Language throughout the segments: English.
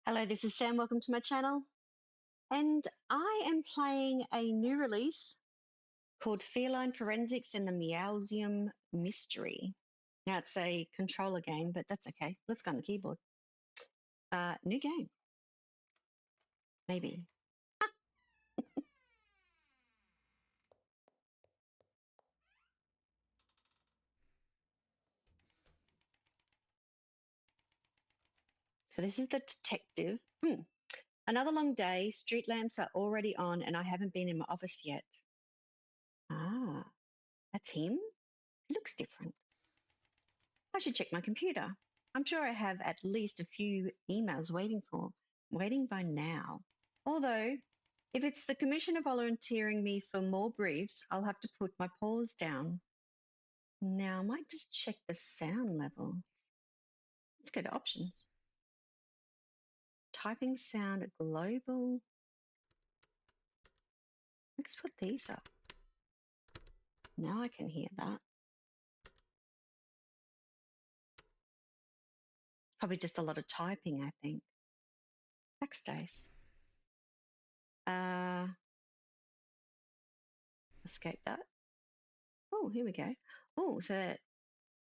Hello, this is Sam. Welcome to my channel. And I am playing a new release called Feline Forensics and the Meowseum Mystery. Now it's a controller game, but that's okay. Let's go on the keyboard. New game. Maybe. So this is the detective. Another long day. Street lamps are already on and I haven't been in my office yet. Ah, that's him? He looks different. I should check my computer. I'm sure I have at least a few emails waiting by now. Although, if it's the commissioner volunteering me for more briefs, I'll have to put my paws down. Now, I might just check the sound levels. Let's go to options. Typing sound global. Let's put these up. Now I can hear that. Probably just a lot of typing, I think. Backspace. Escape that. Oh, here we go. Oh, so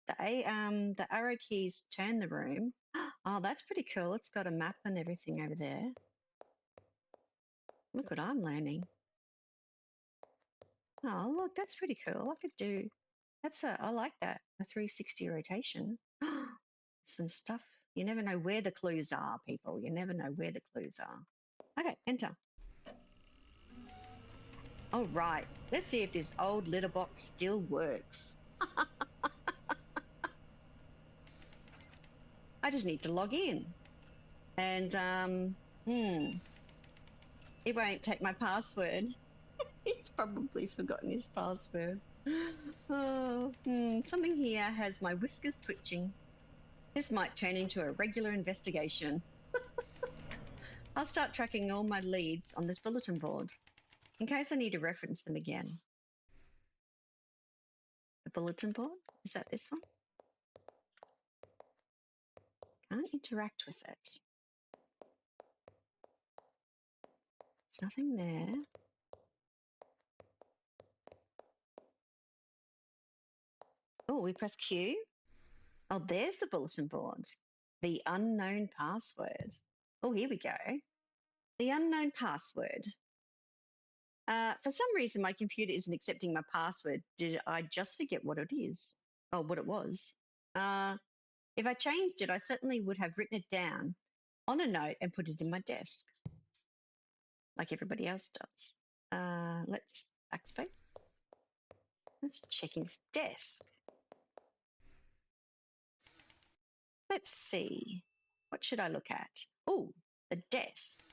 the arrow keys turn the room. Oh, that's pretty cool. It's got a map and everything over there. Look what I'm learning. Oh, look, that's pretty cool. I could do I like that. A 360 rotation. Some stuff. You never know where the clues are, people. You never know where the clues are. Okay, enter. All right. Let's see if this old litter box still works. I just need to log in. And it won't take my password. He's probably forgotten his password. Oh, something here has my whiskers twitching. This might turn into a regular investigation. I'll start tracking all my leads on this bulletin board in case I need to reference them again. The bulletin board? Is that this one? Can't interact with it. There's nothing there. Oh, we press Q. Oh, there's the bulletin board. The unknown password. Oh, here we go. The unknown password. For some reason, my computer isn't accepting my password. Did I just forget what it is? Oh, what it was? If I changed it, I certainly would have written it down on a note and put it in my desk, like everybody else does. Let's backspace. Let's check his desk. Let's see. What should I look at? Oh, the desk.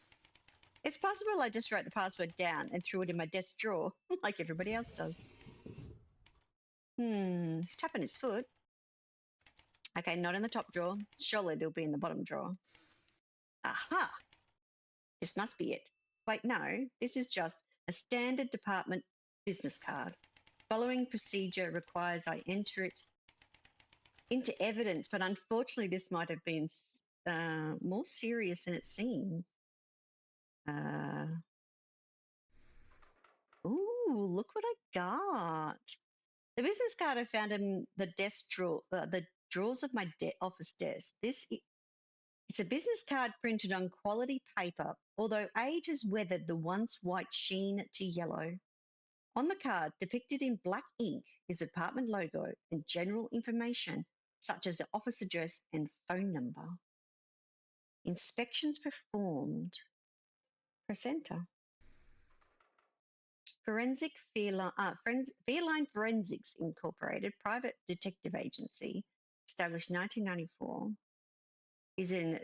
It's possible I just wrote the password down and threw it in my desk drawer, like everybody else does. He's tapping his foot. Okay, not in the top drawer. Surely it'll be in the bottom drawer. Aha! This must be it. Wait, no, this is just a standard department business card. Following procedure requires I enter it into evidence, but unfortunately this might have been more serious than it seems. Ooh, look what I got. The business card I found in the desk drawer, the drawers of my office desk. It's a business card printed on quality paper, although age has weathered the once white sheen to yellow. On the card, depicted in black ink, is the department logo and general information, such as the office address and phone number. Inspections performed. Press enter. Feline Forensics Incorporated, private detective agency, established 1994, is in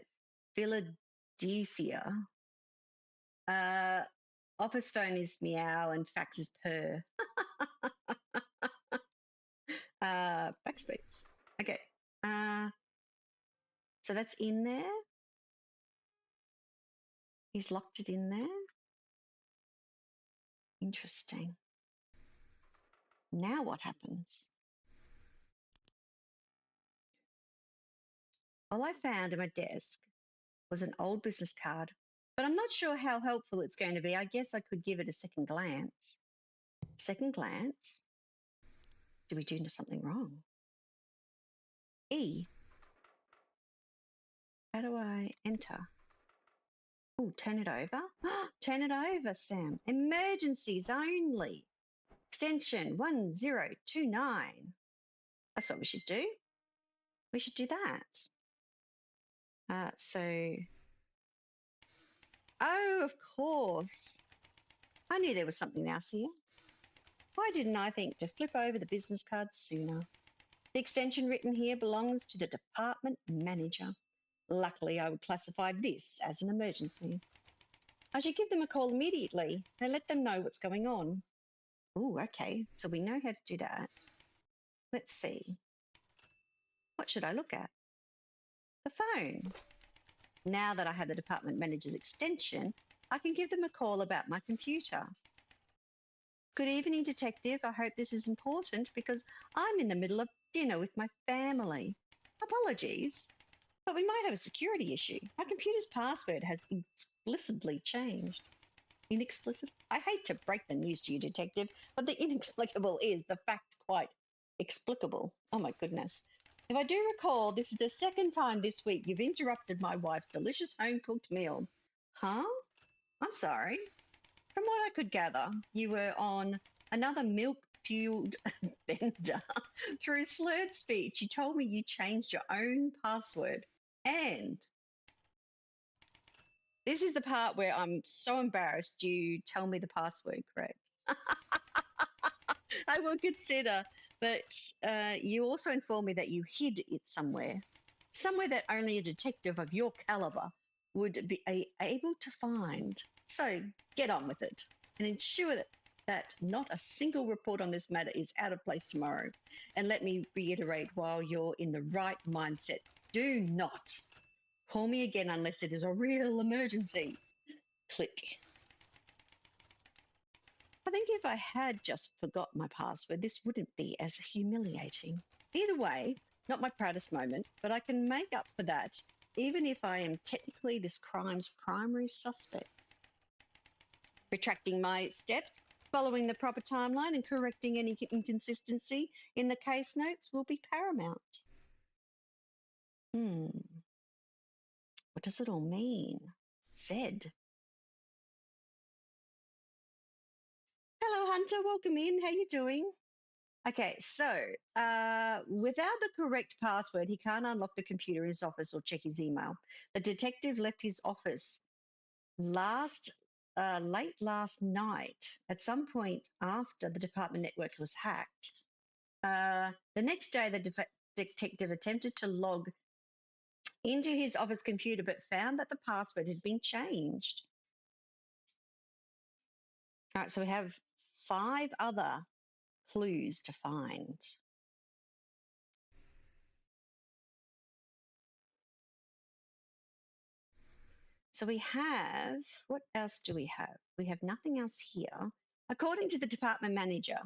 Philadelphia. Office phone is meow and fax is purr. Backspace. Okay. So that's in there. He's locked it in there. Interesting. Now what happens? All I found in my desk was an old business card, but I'm not sure how helpful it's going to be. I guess I could give it a second glance. Second glance? Did we do something wrong? E. How do I enter? Oh, turn it over. Turn it over, Sam. Emergencies only. Extension 1029. That's what we should do. We should do that. Oh, of course. I knew there was something else here. Why didn't I think to flip over the business cards sooner? The extension written here belongs to the department manager. Luckily, I would classify this as an emergency. I should give them a call immediately and let them know what's going on. Oh, okay. So we know how to do that. Let's see. What should I look at? The phone. Now that I have the department manager's extension, I can give them a call about my computer. Good evening, Detective. I hope this is important because I'm in the middle of dinner with my family. Apologies, but we might have a security issue. My computer's password has explicitly changed. Inexplicit? I hate to break the news to you, Detective, but the inexplicable is the fact quite explicable. Oh, my goodness. If I do recall, this is the second time this week you've interrupted my wife's delicious home-cooked meal. Huh? I'm sorry. From what I could gather, you were on another milk-fueled bender. Through slurred speech, you told me you changed your own password. And this is the part where I'm so embarrassed you tell me the password correct. I will consider, but you also informed me that you hid it somewhere that only a detective of your caliber would be able to find. So get on with it and ensure that not a single report on this matter is out of place tomorrow. And let me reiterate, while you're in the right mindset, do not call me again unless it is a real emergency. Click. I think if I had just forgot my password, this wouldn't be as humiliating. Either way, not my proudest moment, but I can make up for that, even if I am technically this crime's primary suspect. Retracting my steps, following the proper timeline and correcting any inconsistency in the case notes will be paramount. What does it all mean? Zed. Hello, Hunter. Welcome in. How you doing? Okay, so without the correct password, he can't unlock the computer in his office or check his email. The detective left his office late last night, at some point after the department network was hacked. The next day, the detective attempted to log into his office computer, but found that the password had been changed. All right, so we have 5 other clues to find. So we have, what else do we have? We have nothing else here. According to the department manager,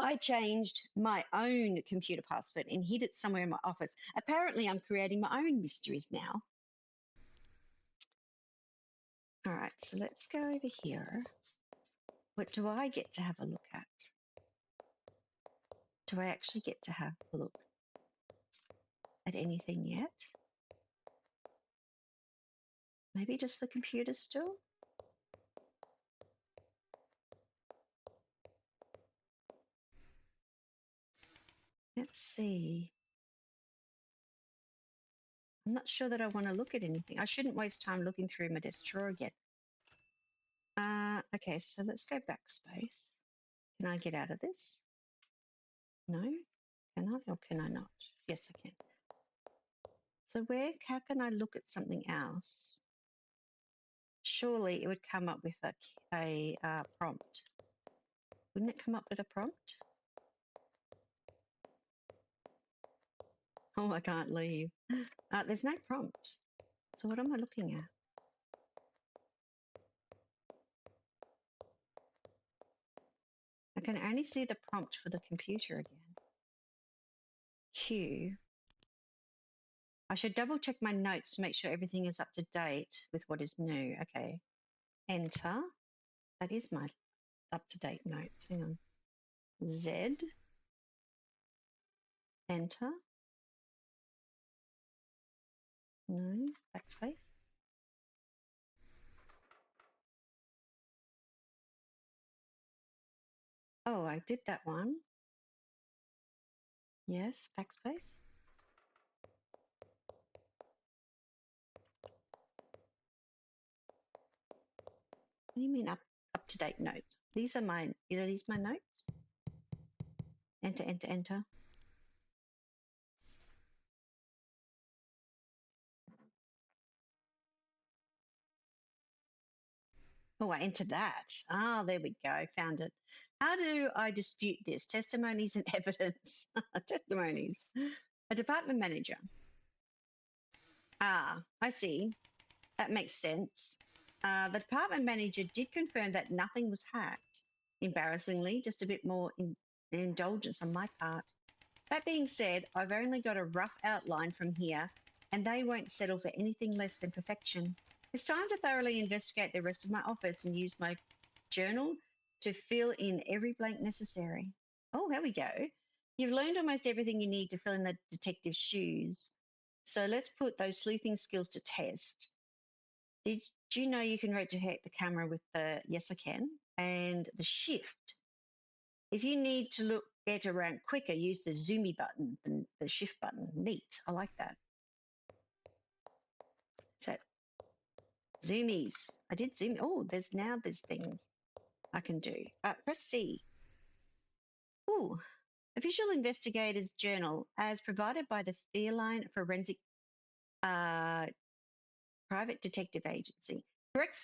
I changed my own computer password and hid it somewhere in my office. Apparently, I'm creating my own mysteries now. All right, so let's go over here. What do I get to have a look at? Do I actually get to have a look at anything yet? Maybe just the computer still? Let's see. I'm not sure that I want to look at anything. I shouldn't waste time looking through my desk drawer again. Okay, so let's go backspace. Can I get out of this? No? Can I or can I not? Yes, I can. So how can I look at something else? Surely it would come up with a prompt. Wouldn't it come up with a prompt? Oh, I can't leave. There's no prompt. So what am I looking at? I can only see the prompt for the computer again. Q. I should double check my notes to make sure everything is up to date with what is new. Okay. Enter. That is my up-to-date notes. Hang on. Z. Enter. No. Backspace. Oh, I did that one. Yes. Backspace. What do you mean up-to-date notes? These are my, are these my notes? Enter, enter, enter. Oh, I entered that. Ah, there we go. Found it. How do I dispute this? Testimonies and evidence. Testimonies. A department manager. Ah, I see. That makes sense. The department manager did confirm that nothing was hacked. Embarrassingly, just a bit more indulgence on my part. That being said, I've only got a rough outline from here, and they won't settle for anything less than perfection. It's time to thoroughly investigate the rest of my office and use my journal to fill in every blank necessary. Oh, here we go. You've learned almost everything you need to fill in the detective's shoes. So let's put those sleuthing skills to test. Did you know you can rotate the camera with the yes I can and the shift? If you need to get around quicker, use the zoomy button, the shift button. Neat. I like that. So zoomies. I did zoom. Oh, there's things I can do. Press C. Oh, official investigator's journal as provided by the Feline Forensic Private Detective Agency. Correct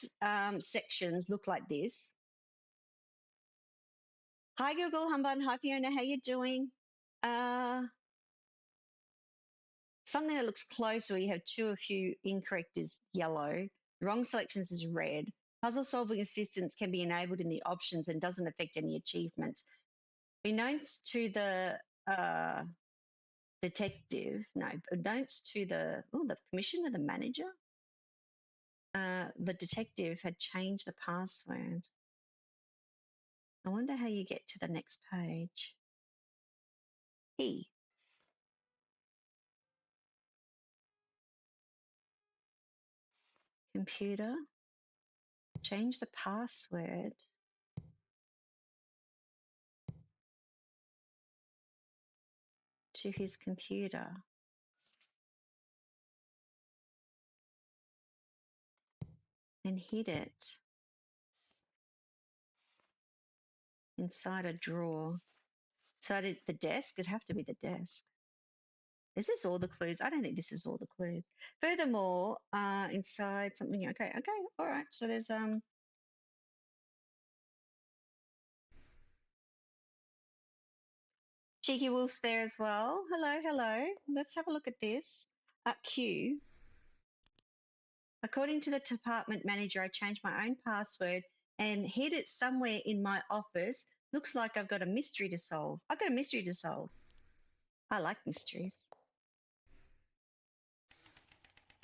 sections look like this. Hi, Google, Humbun. Hi, Fiona. How you doing? Something that looks close where you have two of you incorrect is yellow. Wrong selections is red. Puzzle solving assistance can be enabled in the options and doesn't affect any achievements. Be notes to the detective, no, notes to the commissioner, the manager. The detective had changed the password. I wonder how you get to the next page. Key. Computer. Change the password. To his computer. And hid it inside a drawer. Inside the desk? It'd have to be the desk. Is this all the clues? I don't think this is all the clues. Furthermore, inside something. Okay, all right. So there's Cheeky Wolf's there as well. Hello. Let's have a look at this. Q. According to the department manager, I changed my own password and hid it somewhere in my office. Looks like I've got a mystery to solve. I've got a mystery to solve. I like mysteries.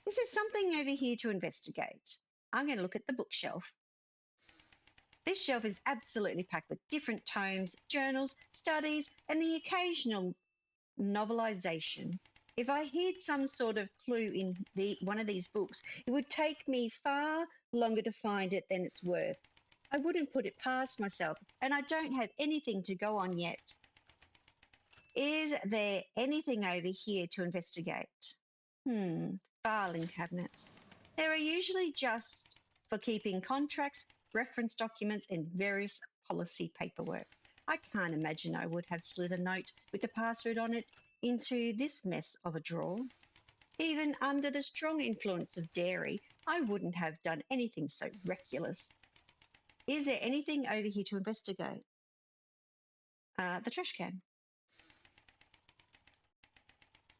Is there something over here to investigate? I'm going to look at the bookshelf. This shelf is absolutely packed with different tomes, journals, studies, and the occasional novelization. If I hid some sort of clue in one of these books, it would take me far longer to find it than it's worth. I wouldn't put it past myself, and I don't have anything to go on yet. Is there anything over here to investigate? Filing cabinets. They are usually just for keeping contracts, reference documents, and various policy paperwork. I can't imagine I would have slid a note with the password on it into this mess of a drawer. Even under the strong influence of dairy, I wouldn't have done anything so reckless. Is there anything over here to investigate? The trash can.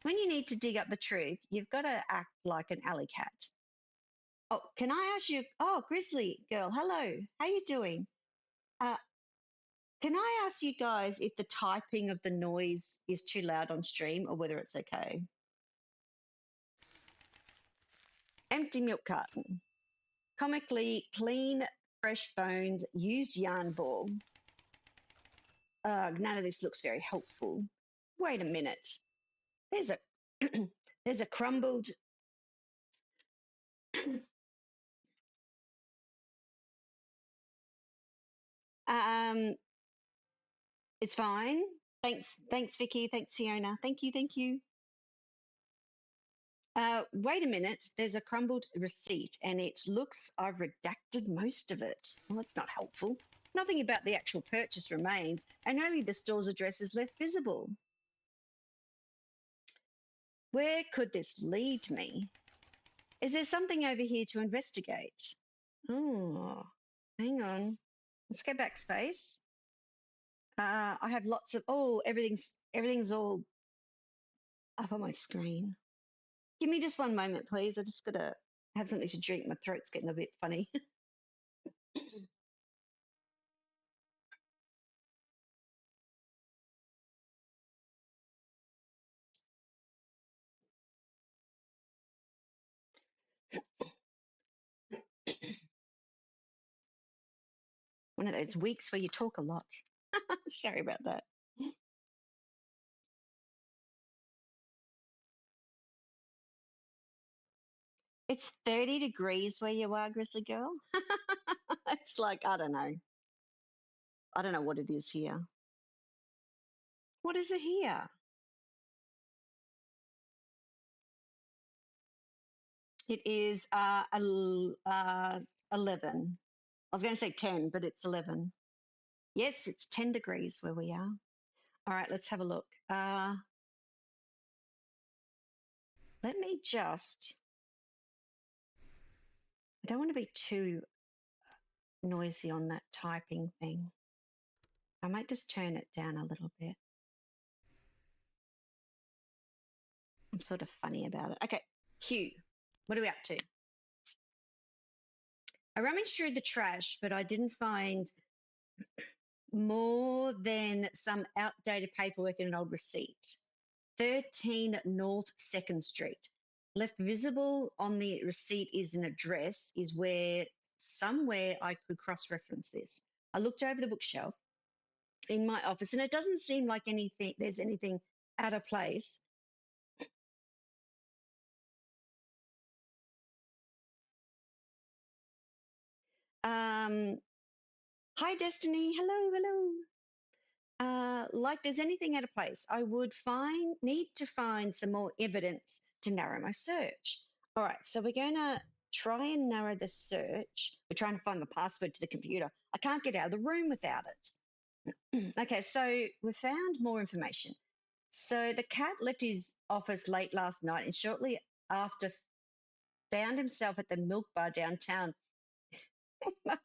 When you need to dig up the truth, you've got to act like an alley cat. Oh, can I ask you? Oh, Grizzly girl, hello. How you doing? Can I ask you guys if the typing of the noise is too loud on stream or whether it's okay? Empty milk carton. Comically clean, fresh bones, used yarn ball. None of this looks very helpful. Wait a minute. There's a there's a crumbled it's fine. Thanks, Vicky. Thanks, Fiona. Thank you. Wait a minute. There's a crumbled receipt, and it looks I've redacted most of it. Well, that's not helpful. Nothing about the actual purchase remains, and only the store's address is left visible. Where could this lead me? Is there something over here to investigate? Oh, hang on. Let's go backspace. I have lots of, everything's all up on my screen. Give me just one moment, please. I just got to have something to drink. My throat's getting a bit funny. One of those weeks where you talk a lot. Sorry about that. It's 30 degrees where you are, Grizzly Girl. It's like, I don't know. I don't know what it is here. What is it here? It is 11. I was going to say 10, but it's 11. Yes, it's 10 degrees where we are. All right, let's have a look. Let me just, I don't want to be too noisy on that typing thing. I might just turn it down a little bit. I'm sort of funny about it. Okay, Q. What are we up to? I rummaged through the trash, but I didn't find more than some outdated paperwork and an old receipt. 13 North 2nd Street. Left visible on the receipt is an address, is where somewhere I could cross-reference this. I looked over the bookshelf in my office, and it doesn't seem like there's anything out of place. Hi, Destiny. Hello. Like there's anything out of place. I would need to find some more evidence to narrow my search. All right, so we're going to try and narrow the search. We're trying to find the password to the computer. I can't get out of the room without it. Okay, so we found more information. So the cat left his office late last night and shortly after found himself at the milk bar downtown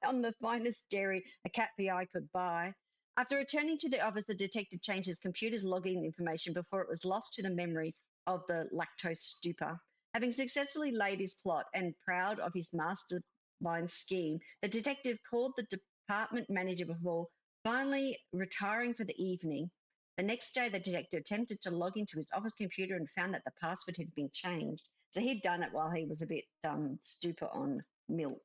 on the finest dairy a cat PI could buy. After returning to the office, the detective changed his computer's login information before it was lost to the memory of the lactose stupor. Having successfully laid his plot and proud of his mastermind scheme, the detective called the department manager before finally retiring for the evening. The next day, the detective attempted to log into his office computer and found that the password had been changed. So he'd done it while he was a bit stupor on milk.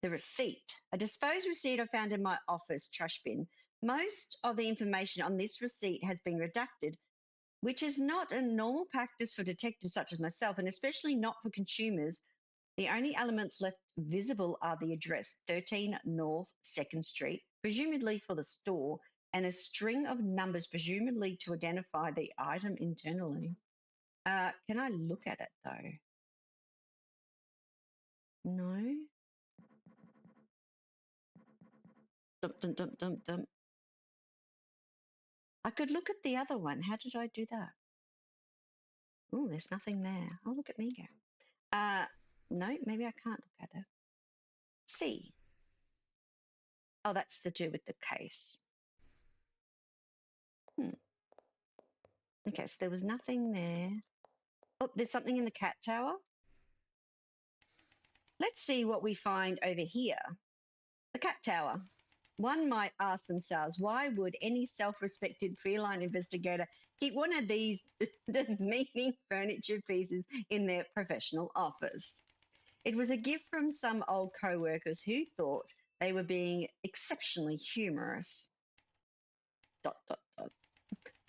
The receipt, a disposed receipt I found in my office trash bin. Most of the information on this receipt has been redacted, which is not a normal practice for detectives such as myself, and especially not for consumers. The only elements left visible are the address, 13 North 2nd Street, presumably for the store, and a string of numbers, presumably to identify the item internally. Can I look at it though? No. Dump. I could look at the other one. How did I do that? Oh, there's nothing there. Oh, look at me go. No, maybe I can't look at it. C. Oh, that's to do with the case. Okay, so there was nothing there. Oh, there's something in the cat tower. Let's see what we find over here. The cat tower. One might ask themselves, why would any self-respected feline investigator keep one of these demeaning furniture pieces in their professional office? It was a gift from some old co-workers who thought they were being exceptionally humorous. ...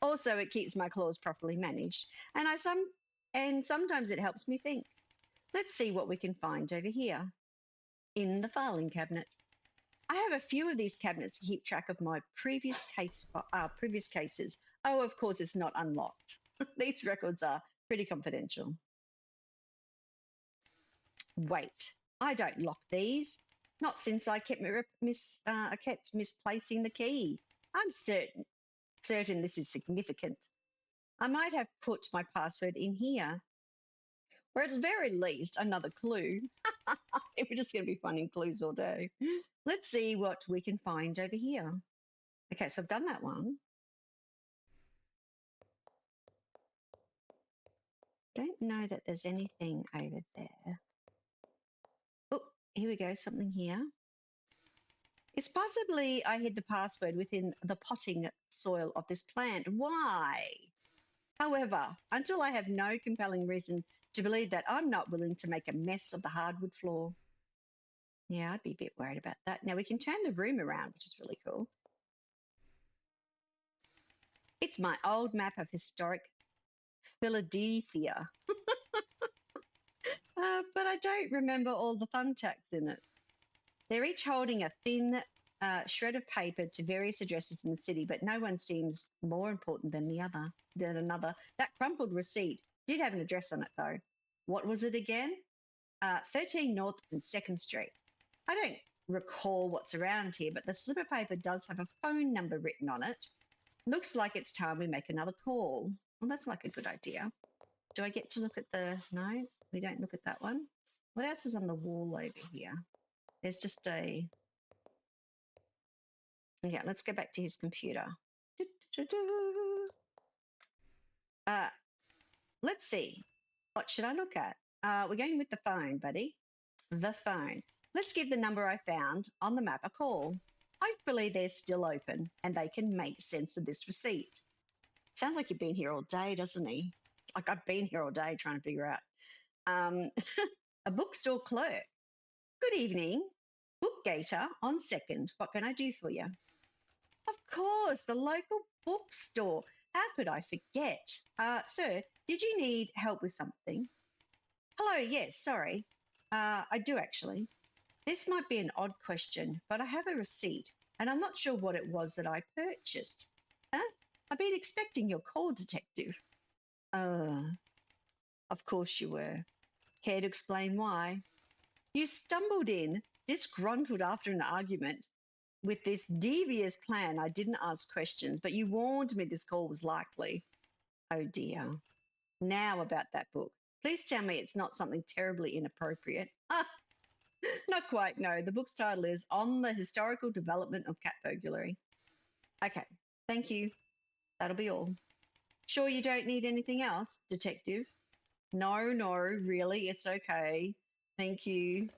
Also, it keeps my claws properly managed, and sometimes it helps me think. Let's see what we can find over here in the filing cabinet. I have a few of these cabinets to keep track of my previous cases. Oh, of course, it's not unlocked. These records are pretty confidential. Wait, I don't lock these. Not since I kept misplacing the key. I'm certain this is significant. I might have put my password in here, or at the very least, another clue. We're just going to be finding clues all day. Let's see what we can find over here. Okay, so I've done that one. Don't know that there's anything over there. Oh, here we go, something here. It's possibly I hid the password within the potting soil of this plant. Why? However, until I have no compelling reason to believe that, I'm not willing to make a mess of the hardwood floor. Yeah, I'd be a bit worried about that. Now we can turn the room around, which is really cool. It's my old map of historic Philadelphia. But I don't remember all the thumbtacks in it. They're each holding a thin shred of paper to various addresses in the city, but no one seems more important than another. That crumpled receipt did have an address on it, though. What was it again? 13 North and 2nd Street. I don't recall what's around here, but the slip of paper does have a phone number written on it. Looks like it's time we make another call. Well, that's like a good idea. Do I get to look at the... No, we don't look at that one. What else is on the wall over here? There's just a... Yeah, let's go back to his computer. Let's see. What should I look at? We're going with the phone, buddy. The phone. Let's give the number I found on the map a call. Hopefully they're still open and they can make sense of this receipt. Sounds like you've been here all day, doesn't he? Like I've been here all day trying to figure out. A bookstore clerk. Good evening. Bookgator on 2nd. What can I do for you? Of course, the local bookstore. How could I forget? Sir, did you need help with something? Hello, yes, sorry. I do actually. This might be an odd question, but I have a receipt and I'm not sure what it was that I purchased. Huh? I've been expecting your call, detective. Of course you were. Care to explain why? You stumbled in, disgruntled after an argument. With this devious plan, I didn't ask questions, but you warned me this call was likely. Oh dear. Now about that book. Please tell me it's not something terribly inappropriate. Not quite, no. The book's title is On the Historical Development of Cat Burglary. Okay, thank you. That'll be all. Sure you don't need anything else, detective? No, really, it's okay. Thank you.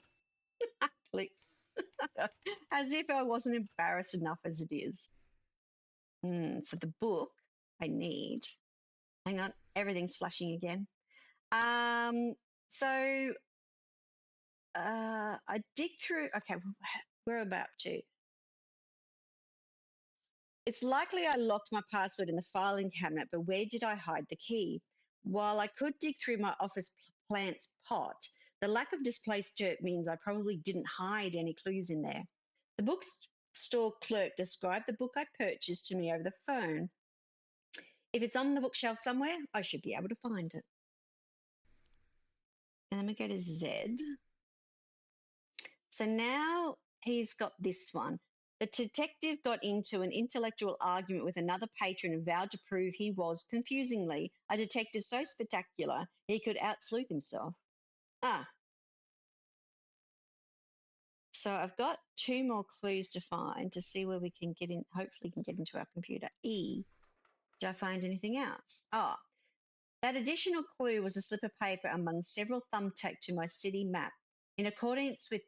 Click. As if I wasn't embarrassed enough as it is. So the book I need, hang on, everything's flashing again. So I dig through, okay, we're about to. It's likely I locked my password in the filing cabinet, but where did I hide the key? While I could dig through my office plant's pot, the lack of displaced dirt means I probably didn't hide any clues in there. The bookstore clerk described the book I purchased to me over the phone. If it's on the bookshelf somewhere, I should be able to find it. And then we go to Z. So now he's got this one. The detective got into an intellectual argument with another patron and vowed to prove he was, confusingly, a detective so spectacular he could out-sleuth himself. So I've got 2 more clues to find to see where we can get in. Hopefully we can get into our computer. E. Did I find anything else? That additional clue was a slip of paper among several thumbtacked to my city map. In accordance with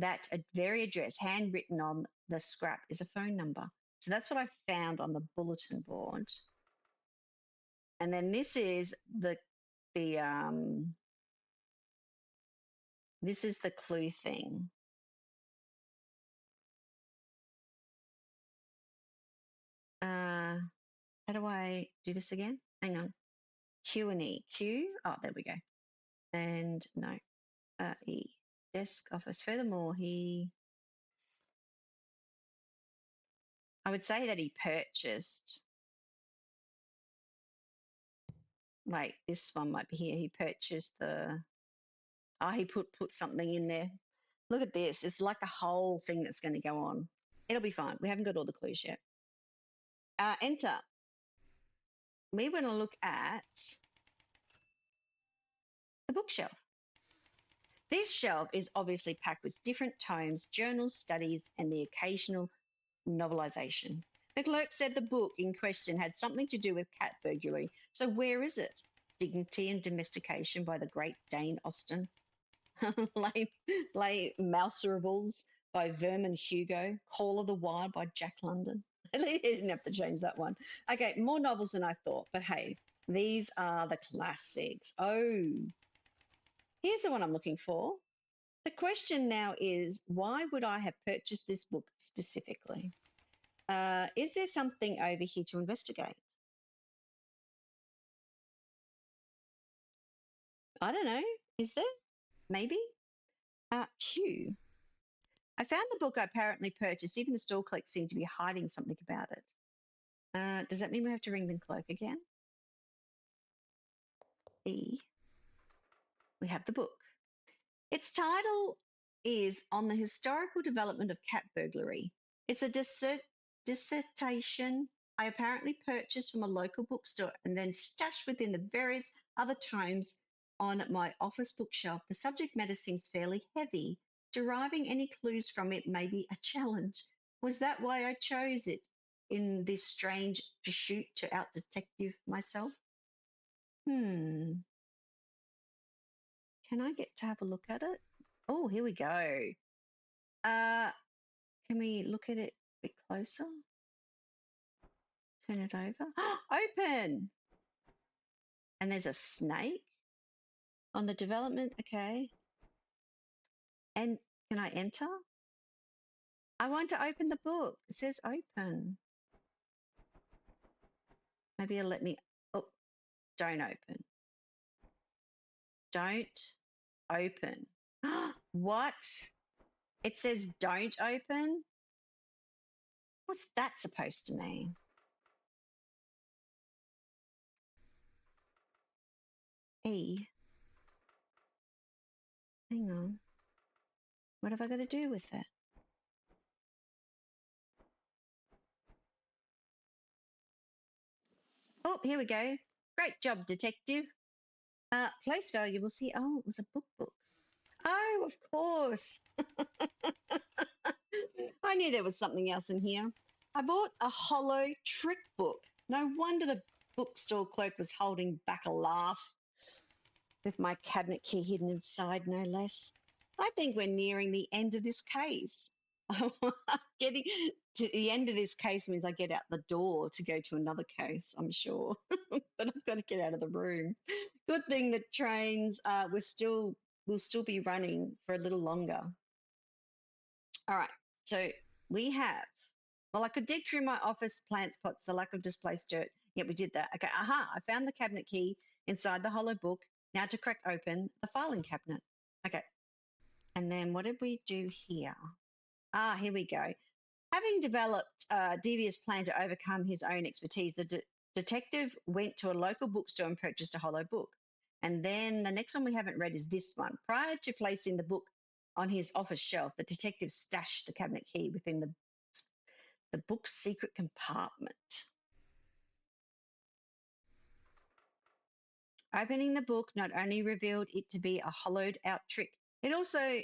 that very address, handwritten on the scrap, is a phone number. So that's what I found on the bulletin board. And then this is the this is the clue thing. How do I do this again? Hang on. Q and E. Q. Oh, there we go. And no. E. Desk office. Furthermore, I would say that he purchased, like this one might be here. He purchased he put something in there. Look at this. It's like a whole thing that's going to go on. It'll be fine. We haven't got all the clues yet. Enter. We want to look at the bookshelf. This shelf is obviously packed with different tomes, journals, studies, and the occasional novelisation. The clerk said the book in question had something to do with cat burglary. So where is it? Dignity and Domestication by the Great Dane Austen. Lay Meowseum by Vernon Hugo. Call of the Wild by Jack London. He didn't have to change that one. Okay, more novels than I thought, but hey, these are the classics. Oh, here's the one I'm looking for. The question now is, why would I have purchased this book specifically? Is there something over here to investigate? I don't know. Is there? Maybe? Q. I found the book I apparently purchased. Even the store clerk seemed to be hiding something about it. Does that mean we have to ring the clerk again? E. We have the book. Its title is On the Historical Development of Cat Burglary. It's a dissertation I apparently purchased from a local bookstore and then stashed within the various other tomes on my office bookshelf. The subject matter seems fairly heavy. Deriving any clues from it may be a challenge. Was that why I chose it in this strange pursuit to out-detective myself? Can I get to have a look at it? Oh, here we go. Can we look at it a bit closer? Turn it over. Open! And there's a snake on the development. Okay. And can I enter? I want to open the book. It says open. Maybe it'll let me. Oh, don't open. Don't open. What? It says don't open? What's that supposed to mean? E. Hang on. What have I got to do with it? Oh, here we go. Great job, detective. Place valuables here. Oh, it was a book. Oh, of course. I knew there was something else in here. I bought a hollow trick book. No wonder the bookstore clerk was holding back a laugh with my cabinet key hidden inside, no less. I think we're nearing the end of this case. Getting to the end of this case means I get out the door to go to another case, I'm sure. But I've got to get out of the room. Good thing the trains will still be running for a little longer. All right, so we have, well, I could dig through my office plants pots, the lack of displaced dirt. Yeah, we did that. Okay, I found the cabinet key inside the hollow book. Now to crack open the filing cabinet. Okay, and then what did we do here? Here we go. Having developed a devious plan to overcome his own expertise, the detective went to a local bookstore and purchased a hollow book. And then the next one we haven't read is this one. Prior to placing the book on his office shelf, the detective stashed the cabinet key within the book's secret compartment. Opening the book not only revealed it to be a hollowed out trick, it also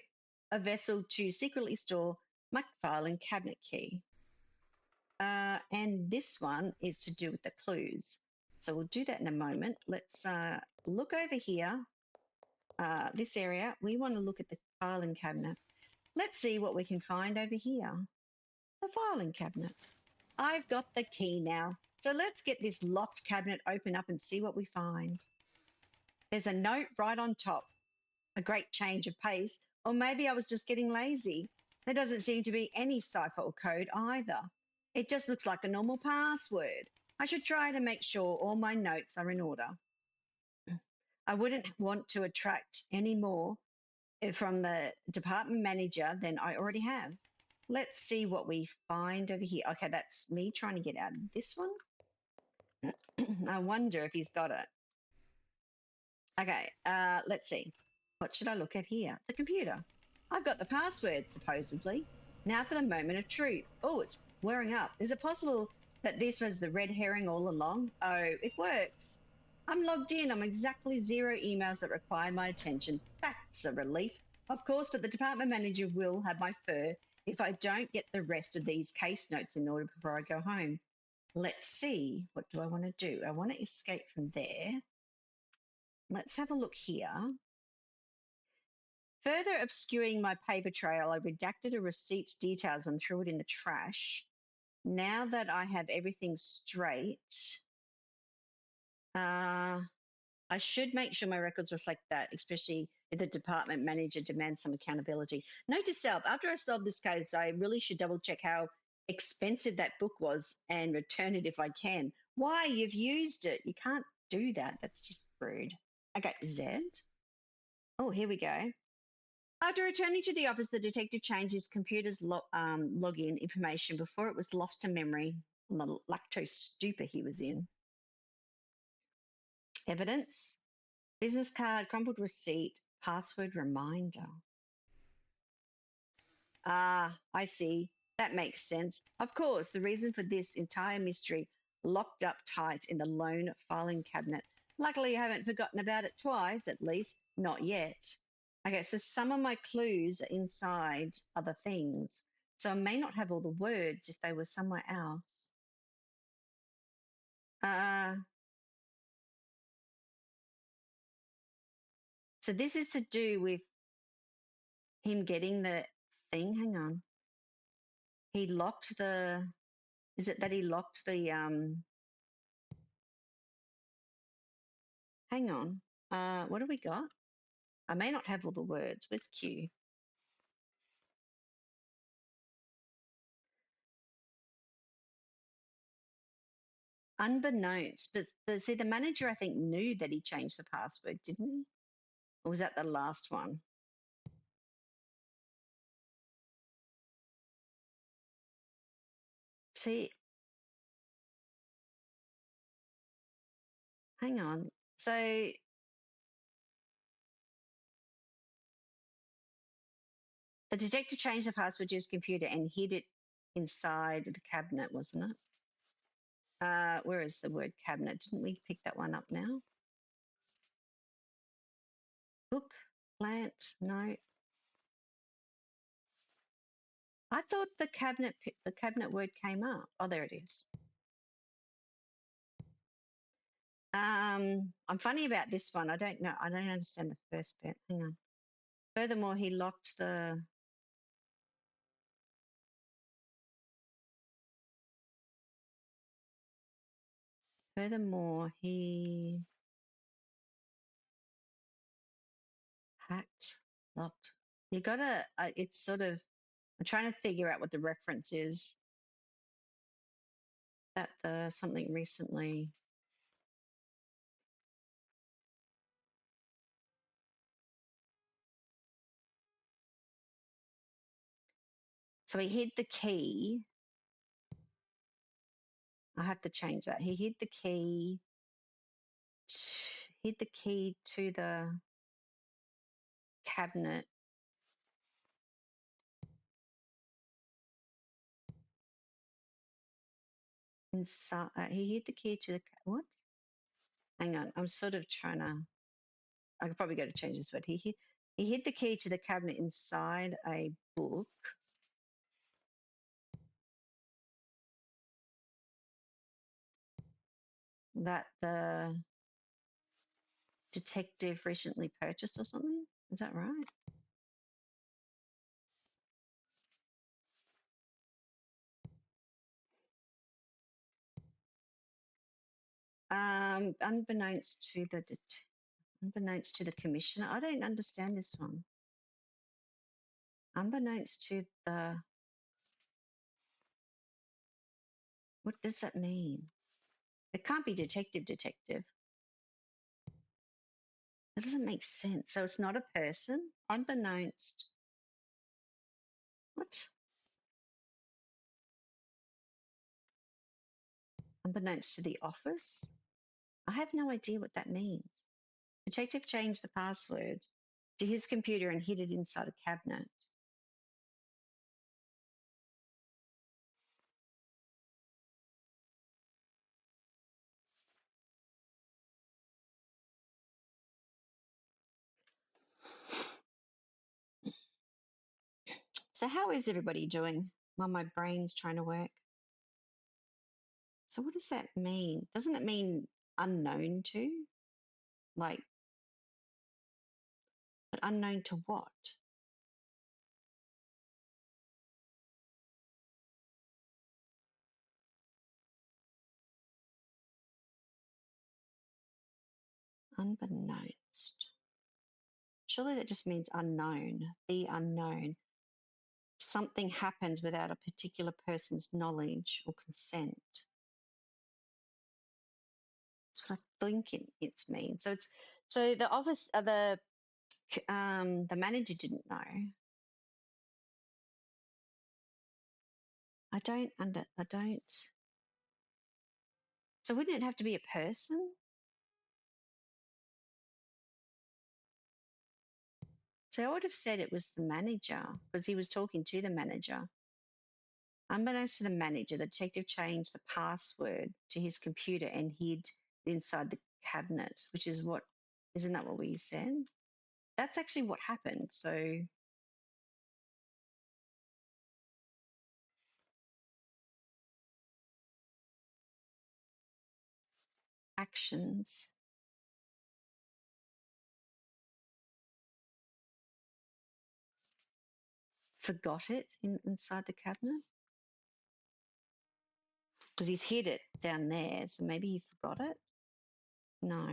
a vessel to secretly store my filing cabinet key. And this one is to do with the clues. So we'll do that in a moment. Let's look over here, this area. We want to look at the filing cabinet. Let's see what we can find over here. The filing cabinet. I've got the key now. So let's get this locked cabinet open up and see what we find. There's a note right on top. A great change of pace. Or maybe I was just getting lazy. There doesn't seem to be any cipher or code either. It just looks like a normal password. I should try to make sure all my notes are in order. I wouldn't want to attract any more from the department manager than I already have. Let's see what we find over here. Okay, that's me trying to get out of this one. I wonder if he's got it. Okay, let's see. What should I look at here? The computer. I've got the password, supposedly. Now for the moment of truth. Oh, it's wearing up. Is it possible that this was the red herring all along? Oh, it works. I'm logged in. I'm exactly 0 emails that require my attention. That's a relief. Of course, but the department manager will have my fur if I don't get the rest of these case notes in order before I go home. Let's see. What do I want to do? I want to escape from there. Let's have a look here. Further obscuring my paper trail, I redacted a receipt's details and threw it in the trash. Now that I have everything straight, I should make sure my records reflect that, especially if the department manager demands some accountability. Note to self, after I solve this case, I really should double check how expensive that book was and return it if I can. Why? You've used it. You can't do that. That's just rude. Okay, Z. Oh, here we go. After returning to the office, the detective changed his computer's login information before it was lost to memory on the lactose stupor he was in. Evidence, business card, crumpled receipt, password reminder. Ah, I see. That makes sense. Of course, the reason for this entire mystery locked up tight in the lone filing cabinet. Luckily, I haven't forgotten about it twice, at least not yet. Okay, so some of my clues are inside other things. So I may not have all the words if they were somewhere else. So this is to do with him getting the thing. Hang on. He locked the, is it that he locked the, hang on. What do we got? I may not have all the words. Where's Q? Unbeknownst, but see, the manager, I think, knew that he changed the password, didn't he? Or was that the last one? See, hang on. So the detective changed the password to his computer and hid it inside the cabinet, wasn't it? Where is the word cabinet? Didn't we pick that one up now? Book, plant, no. I thought the cabinet word came up. Oh, there it is. I'm funny about this one. I don't know. I don't understand the first bit. Hang on. Furthermore, he locked the. Furthermore, he hacked, locked. You gotta. It's sort of. I'm trying to figure out what the reference is. That the something recently. So he hid the key. I have to change that. He hid the key. Hid the key to the cabinet. Inside, he hid the key to the what? Hang on, I'm sort of trying to. I could probably go to change this word. He hid the key to the cabinet inside a book. That the detective recently purchased or something. Is that right? Unbeknownst to the commissioner. I don't understand this one. Unbeknownst to the. What does that mean? It can't be detective. That doesn't make sense. So it's not a person. Unbeknownst. What? Unbeknownst to the office? I have no idea what that means. Detective changed the password to his computer and hid it inside a cabinet. So how is everybody doing while my brain's trying to work? So what does that mean? Doesn't it mean unknown to? Like, but unknown to what? Unbeknownst. Surely that just means unknown, the unknown. Something happens without a particular person's knowledge or consent. That's what I think it means. So the office, the manager didn't know. I don't. So wouldn't it have to be a person? So I would have said it was the manager because he was talking to the manager. Unbeknownst to the manager, the detective changed the password to his computer and hid inside the cabinet, which is what, isn't that what we said? That's actually what happened. So actions. Forgot it inside the cabinet because he's hid it down there. So maybe he forgot it. No.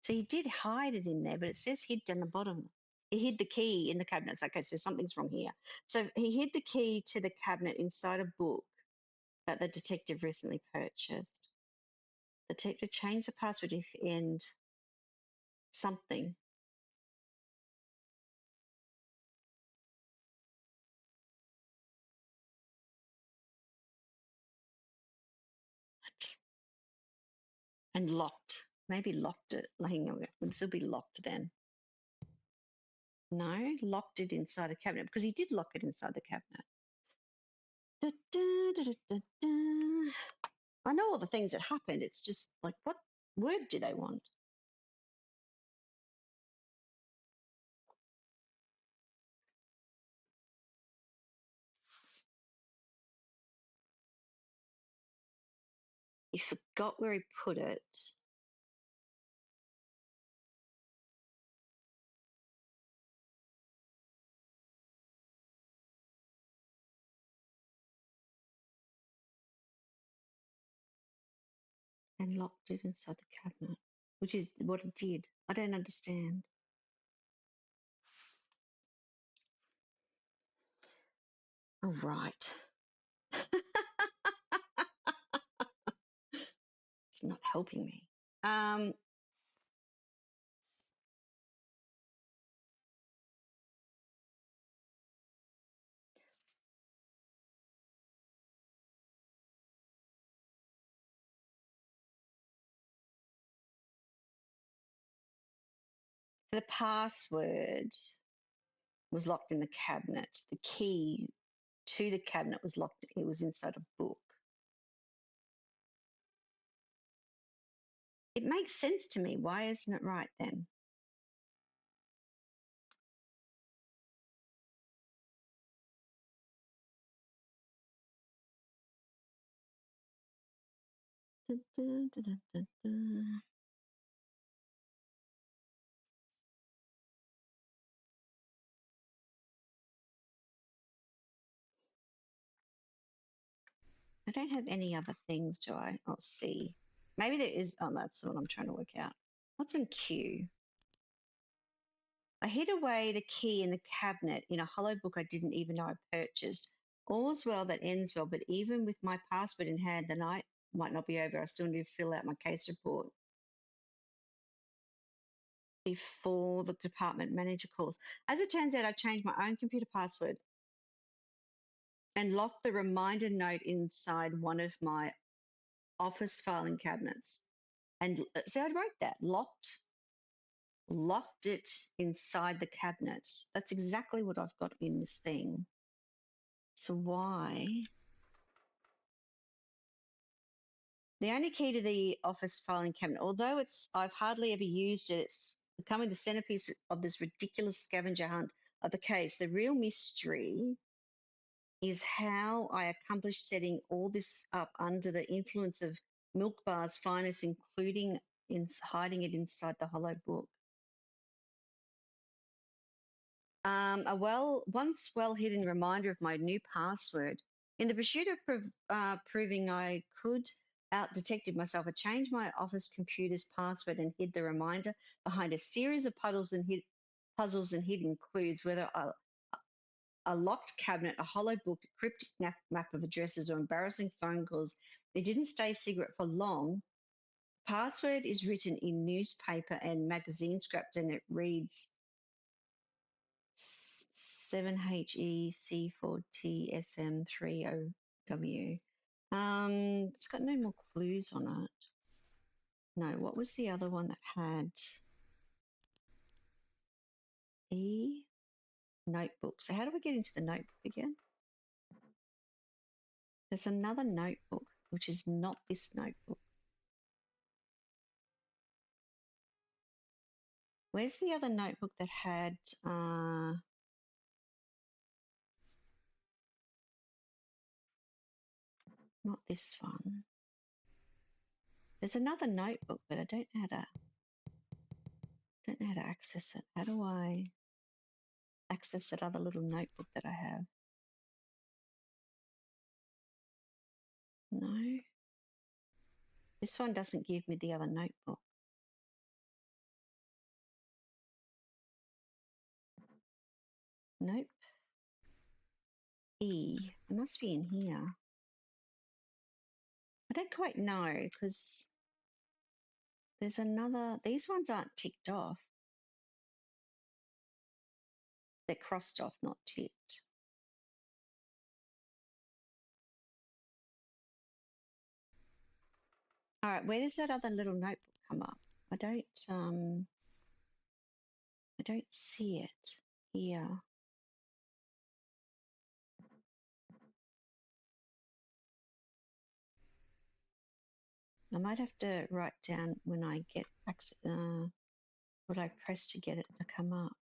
So he did hide it in there, but it says hid down the bottom. He hid the key in the cabinet. It's okay, so something's wrong here. So he hid the key to the cabinet inside a book that the detective recently purchased. The detective changed the password and something. And locked. Maybe locked it. Hang on, this will be locked then. No, locked it inside a cabinet because he did lock it inside the cabinet. Da, da, da, da, da. I know all the things that happened. It's just like, what word do they want? He forgot where he put it. And locked it inside the cabinet, which is what he did. I don't understand. Oh, right. It's not helping me. The password was locked in the cabinet. The key to the cabinet was locked. It was inside a book. It makes sense to me. Why isn't it right then? Da, da, da, da, da. I don't have any other things, do I? Oh, C. Maybe there is. Oh, that's what I'm trying to work out. What's in Q? I hid away the key in the cabinet in a hollow book I didn't even know I purchased. All's well that ends well, but even with my password in hand, the night might not be over. I still need to fill out my case report before the department manager calls. As it turns out, I've changed my own computer password and locked the reminder note inside one of my office filing cabinets. And so I wrote that, locked it inside the cabinet. That's exactly what I've got in this thing. So why? The only key to the office filing cabinet, although I've hardly ever used it, it's becoming the centerpiece of this ridiculous scavenger hunt of the case. The real mystery is how I accomplished setting all this up under the influence of Milk Bar's finest, including in hiding it inside the hollow book. Once well hidden reminder of my new password. In the pursuit of proving I could out detective myself, I changed my office computer's password and hid the reminder behind a series of puzzles and hidden clues, whether a locked cabinet, a hollow book, a cryptic map of addresses, or embarrassing phone calls. It didn't stay secret for long. Password is written in newspaper and magazine scrapped, and it reads 7HEC4TSM30W. It's got no more clues on it. No, what was the other one that had E? Notebook. So how do we get into the notebook again? There's another notebook, which is not this notebook. Where's the other notebook that had not this one? There's another notebook, but I don't know how to access it. How do I access that other little notebook that I have? No. This one doesn't give me the other notebook. Nope. E. It must be in here. I don't quite know because there's another. These ones aren't ticked off. They're crossed off, not ticked. All right, where does that other little notebook come up? I don't see it here. I might have to write down when I get access, what I press to get it to come up.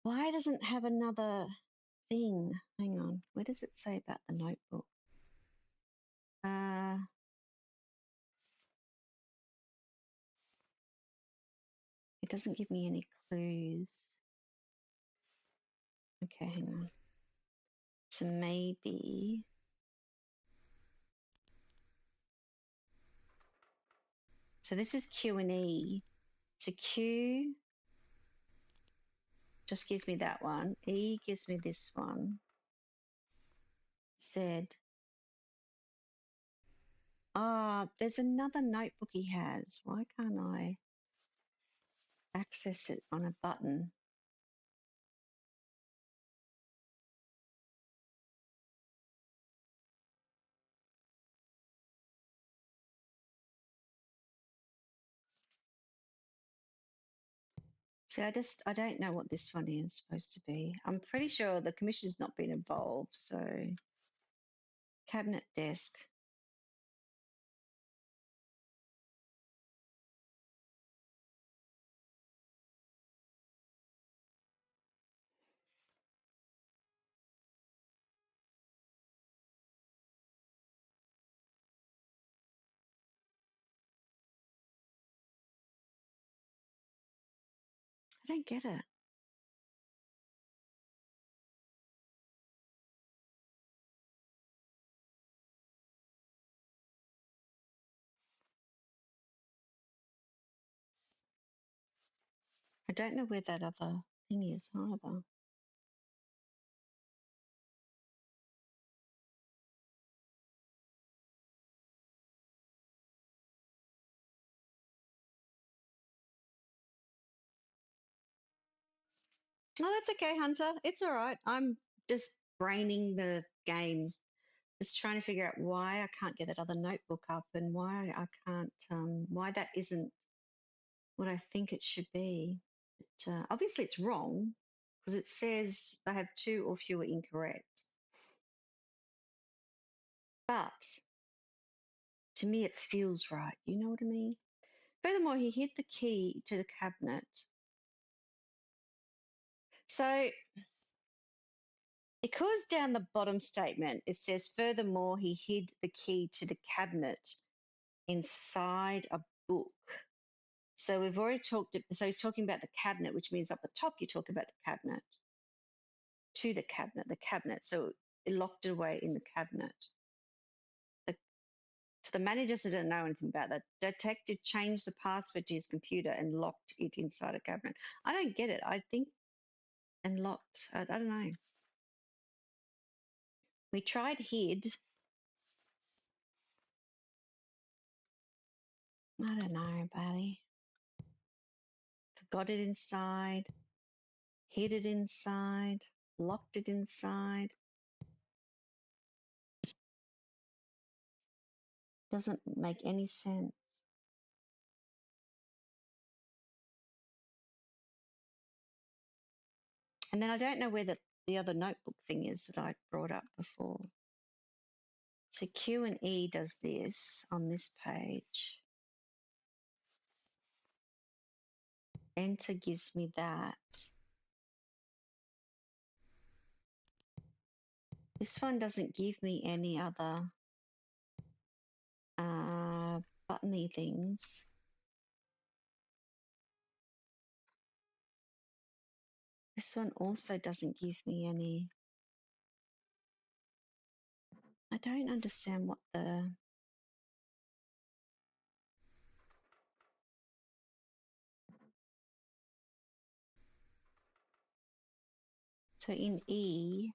Why doesn't it have another thing? Hang on, where does it say about the notebook? It doesn't give me any clues. Okay, hang on. So maybe. So this is Q and E. So Q just gives me that one. E gives me this one. Z. There's another notebook he has. Why can't I access it on a button? See, I don't know what this one is supposed to be. I'm pretty sure the commission's not been involved. So cabinet desk. I don't get it. I don't know where that other thing is either. Oh, that's okay, Hunter. It's all right. I'm just braining the game, just trying to figure out why I can't get that other notebook up and why I can't, why that isn't what I think it should be. But, obviously, it's wrong because it says I have 2 or fewer incorrect. But to me, it feels right. You know what I mean? Furthermore, he hid the key to the cabinet. So, because down the bottom statement it says, furthermore, he hid the key to the cabinet inside a book. So we've already talked, so he's talking about the cabinet, which means up the top you talk about the cabinet, to the cabinet. So it locked it away in the cabinet. So the manager didn't know anything about that. Detective changed the password to his computer and locked it inside a cabinet. I don't get it. I think, and locked, I don't know. We tried hid. I don't know, buddy. Forgot it inside, hid it inside, locked it inside. Doesn't make any sense. And then I don't know where the other notebook thing is that I brought up before. So Q and E does this on this page. Enter gives me that. This one doesn't give me any other buttony things. This one also doesn't give me any. I don't understand what the. So in E,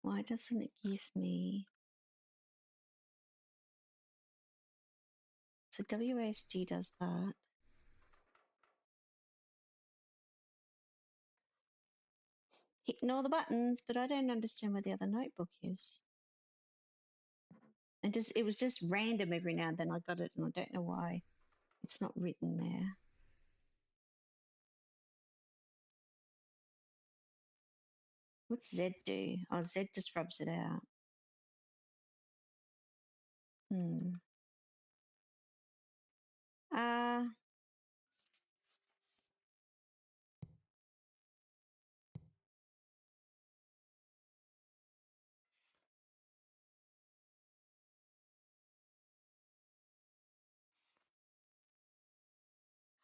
why doesn't it give me? So WASD does that. Ignore the buttons, but I don't understand where the other notebook is. And it was just random every now and then I got it, and I don't know why it's not written there. What's Z do? Oh, Z just rubs it out. Uh,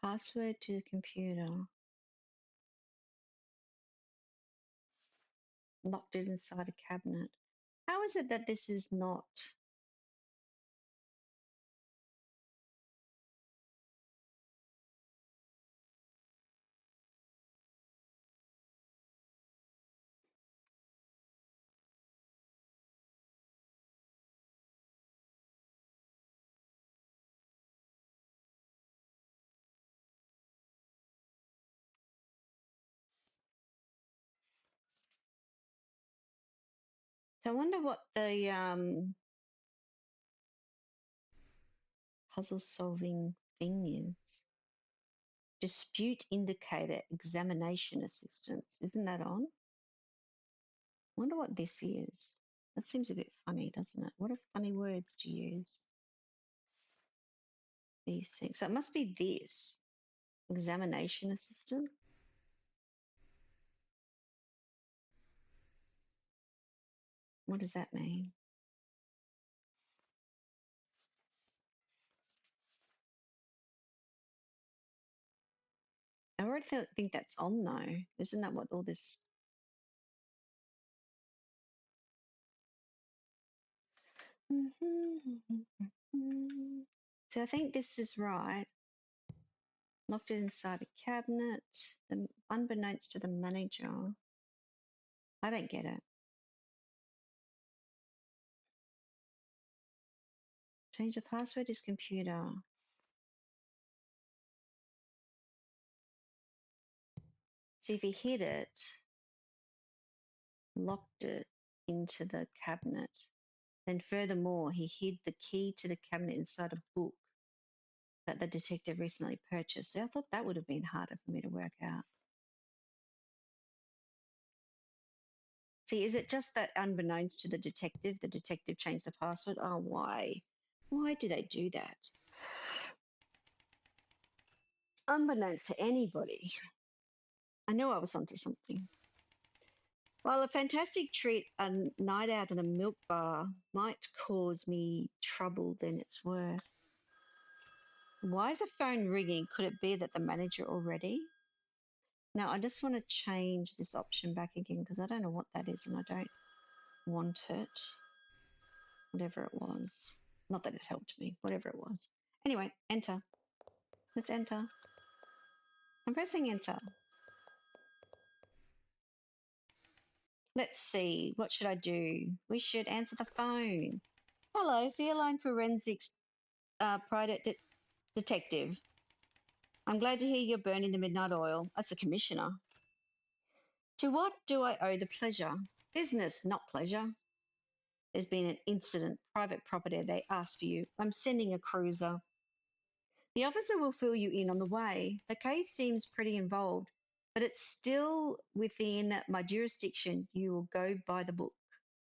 password to the computer. Locked it inside a cabinet. How is it that this is not? So I wonder what the puzzle solving thing is. Dispute indicator examination assistance. Isn't that on? Wonder what this is. That seems a bit funny, doesn't it? What are funny words to use? These things. So it must be this examination assistant. What does that mean? I already think that's on though. Isn't that what all this? So I think this is right. Locked it inside a cabinet, unbeknownst to the manager. I don't get it. Change the password to his computer. See if he hid it, locked it into the cabinet. Then furthermore, he hid the key to the cabinet inside a book that the detective recently purchased. So I thought that would have been harder for me to work out. See, is it just that unbeknownst to the detective changed the password? Oh, why? Why do they do that? Unbeknownst to anybody. I knew I was onto something. While a fantastic treat, a night out in the milk bar might cause me trouble than it's worth. Why is the phone ringing? Could it be that the manager already? Now, I just want to change this option back again because I don't know what that is and I don't want it. Whatever it was. Not that it helped me, whatever it was. Anyway, enter. Let's enter. I'm pressing enter. Let's see, what should I do? We should answer the phone. Hello, Feline Forensics Private Detective. I'm glad to hear you're burning the midnight oil. That's the commissioner. To what do I owe the pleasure? Business, not pleasure. There's been an incident, private property. They asked for you. I'm sending a cruiser. The officer will fill you in on the way. The case seems pretty involved, but it's still within my jurisdiction. You will go by the book.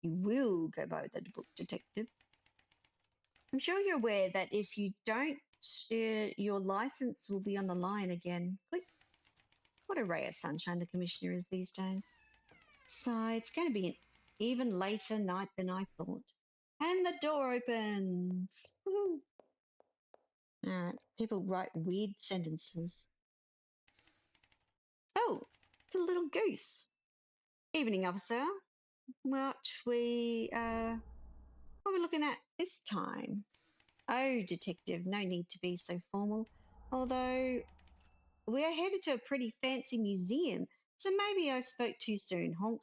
You will go by the book, detective. I'm sure you're aware that if you don't, your license will be on the line again. Click. What a ray of sunshine the commissioner is these days. So it's going to be an even later night than I thought. And the door opens. Woo-hoo. All right, people write weird sentences. Oh, it's a little goose. Evening, officer. What are we looking at this time? Oh, detective, no need to be so formal. Although we are headed to a pretty fancy museum, so maybe I spoke too soon, honk.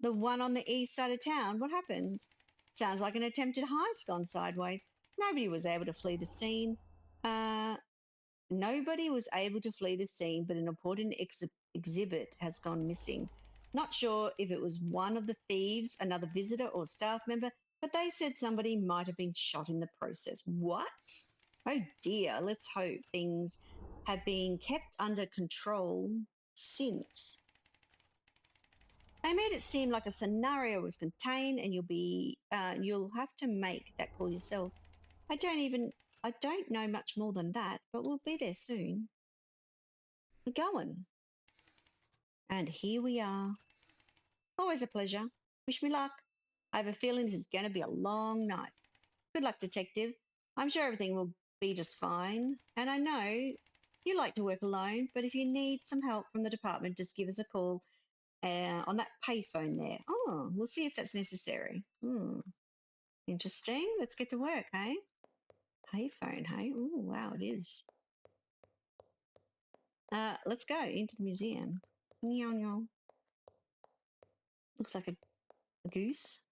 The one on the east side of town, what happened? Sounds like an attempted heist gone sideways. Nobody was able to flee the scene. Nobody was able to flee the scene, but an important exhibit has gone missing. Not sure if it was one of the thieves, another visitor, or staff member, but they said somebody might have been shot in the process. What? Oh dear, let's hope things have been kept under control since. They made it seem like a scenario was contained and you'll have to make that call yourself. I don't know much more than that, but we'll be there soon. We're going. And here we are. Always a pleasure. Wish me luck. I have a feeling this is going to be a long night. Good luck, detective. I'm sure everything will be just fine. And I know you like to work alone, but if you need some help from the department, just give us a call on that payphone there. Oh, we'll see if that's necessary. Interesting. Let's get to work, hey? Payphone, hey? Oh, wow, it is. Let's go into the museum. Meow, meow. Looks like a goose.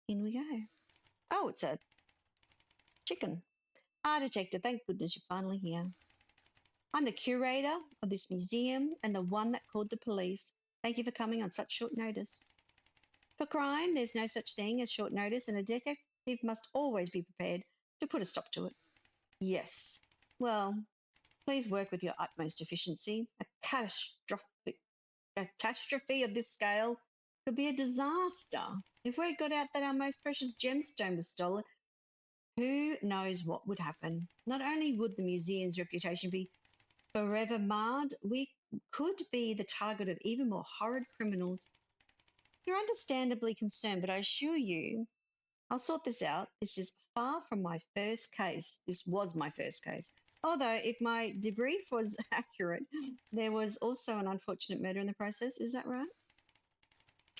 In we go. Oh, it's a chicken. Ah, detective, thank goodness you're finally here. I'm the curator of this museum and the one that called the police. Thank you for coming on such short notice. For crime, there's no such thing as short notice, and a detective must always be prepared to put a stop to it. Yes. Well, please work with your utmost efficiency. A catastrophe of this scale could be a disaster. If word got out that our most precious gemstone was stolen, who knows what would happen? Not only would the museum's reputation be forever marred, we could be the target of even more horrid criminals. You're understandably concerned, but I assure you, I'll sort this out. This is far from my first case. This was my first case. Although, if my debrief was accurate, there was also an unfortunate murder in the process. Is that right?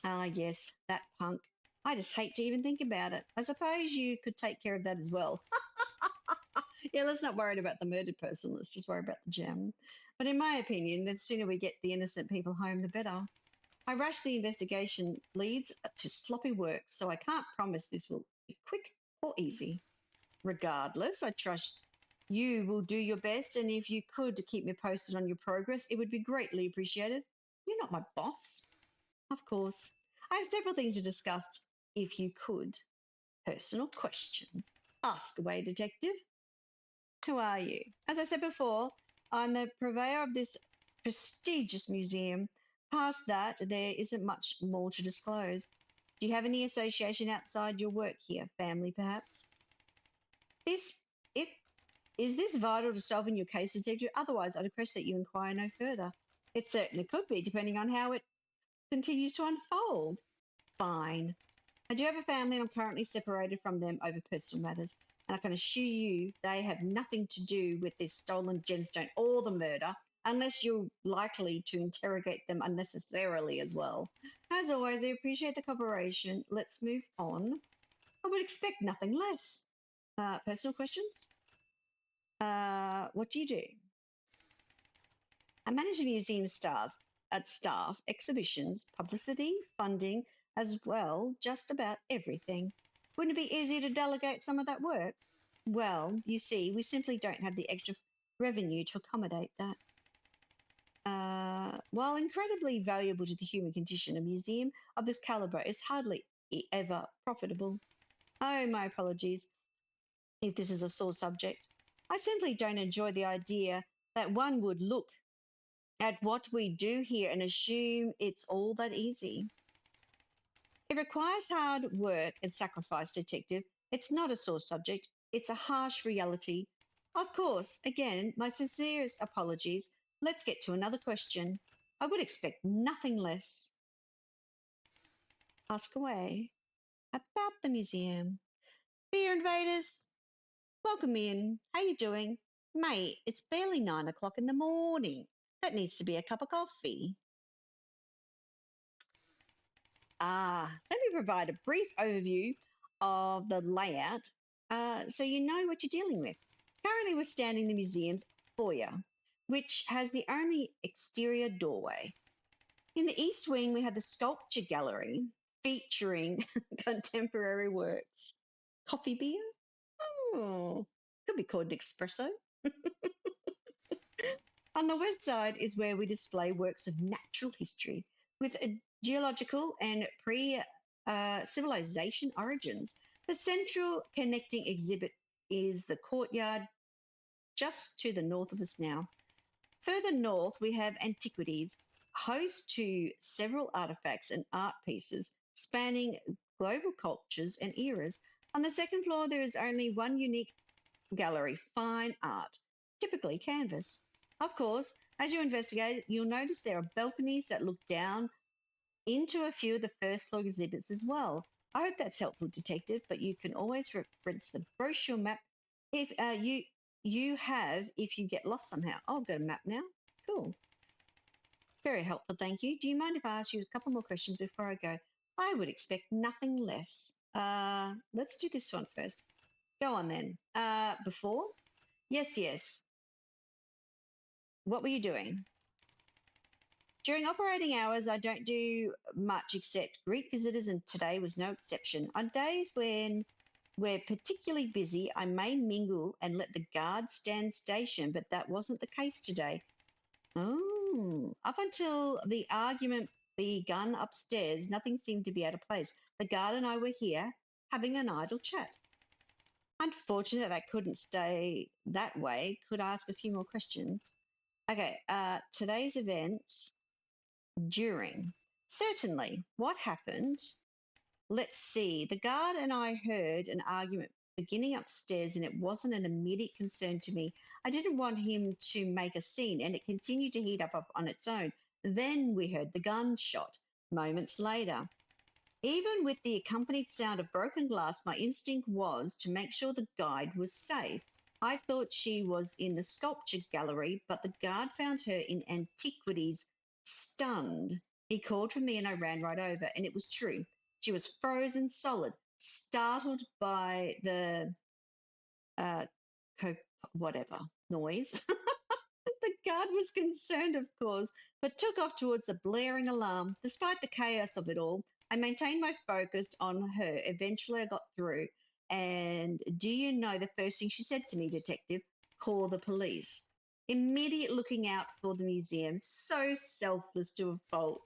Ah, yes, that punk. I just hate to even think about it. I suppose you could take care of that as well. Yeah, let's not worry about the murdered person. Let's just worry about the gem. But in my opinion, the sooner we get the innocent people home, the better. I rushed the investigation leads to sloppy work, so I can't promise this will be quick or easy. Regardless, I trust you will do your best, and if you could keep me posted on your progress, it would be greatly appreciated. You're not my boss. Of course. I have several things to discuss. If you could. Personal questions. Ask away, detective. Who are you? As I said before, I'm the purveyor of this prestigious museum. Past that, there isn't much more to disclose. Do you have any association outside your work here? Family, perhaps? This, if is this vital to solving your case, detective? Otherwise, I'd request that you inquire no further. It certainly could be, depending on how it continues to unfold. Fine. I do have a family and I'm currently separated from them over personal matters. And I can assure you they have nothing to do with this stolen gemstone or the murder, unless you're likely to interrogate them unnecessarily as well. As always, I appreciate the cooperation. Let's move on. I would expect nothing less. Personal questions? What do you do? I manage the museum staff, exhibitions, publicity, funding, as well, just about everything. Wouldn't it be easy to delegate some of that work? Well, you see, we simply don't have the extra revenue to accommodate that. While incredibly valuable to the human condition, a museum of this calibre is hardly ever profitable. Oh, my apologies if this is a sore subject. I simply don't enjoy the idea that one would look at what we do here and assume it's all that easy. It requires hard work and sacrifice, detective. It's not a sore subject, it's a harsh reality. Of course, again, my sincerest apologies. Let's get to another question. I would expect nothing less. Ask away about the museum. Fear invaders, welcome in. How you doing? Mate, it's barely 9 o'clock in the morning. That needs to be a cup of coffee. Let me provide a brief overview of the layout so you know what you're dealing with. Currently, we're standing in the museum's foyer, which has the only exterior doorway. In the east wing, we have the sculpture gallery featuring contemporary works. Coffee beer? Oh, could be called an espresso. On the west side is where we display works of natural history with a geological and pre-civilization origins. The central connecting exhibit is the courtyard just to the north of us now. Further north, we have antiquities, host to several artifacts and art pieces spanning global cultures and eras. On the second floor, there is only one unique gallery, fine art, typically canvas. Of course, as you investigate, you'll notice there are balconies that look down into a few of the first floor exhibits as well. I hope that's helpful, detective, but you can always reference the brochure map if you have if you get lost somehow. Oh, I've got a map now. Cool. Very helpful, thank you. Do you mind if I ask you a couple more questions before I go? I would expect nothing less. Let's do this one first. Go on then. Before? Yes, yes. What were you doing? During operating hours, I don't do much except greet visitors, and today was no exception. On days when we're particularly busy, I may mingle and let the guards stand station, but that wasn't the case today. Oh, up until the argument begun upstairs, nothing seemed to be out of place. The guard and I were here having an idle chat. Unfortunate that couldn't stay that way. Could I ask a few more questions? Okay, today's events during. Certainly. What happened? Let's see. The guard and I heard an argument beginning upstairs, and it wasn't an immediate concern to me. I didn't want him to make a scene, and it continued to heat up on its own. Then we heard the gunshot moments later. Even with the accompanied sound of broken glass, my instinct was to make sure the guide was safe. I thought she was in the sculpture gallery, but the guard found her in antiquities, stunned. He called for me and I ran right over, and it was true. She was frozen solid, startled by the uh, whatever noise. The guard was concerned, of course, but took off towards the blaring alarm. Despite the chaos of it all, I maintained my focus on her. Eventually, I got through. And do you know the first thing she said to me, Detective? Call the police. Immediate looking out for the museum. So selfless to a fault.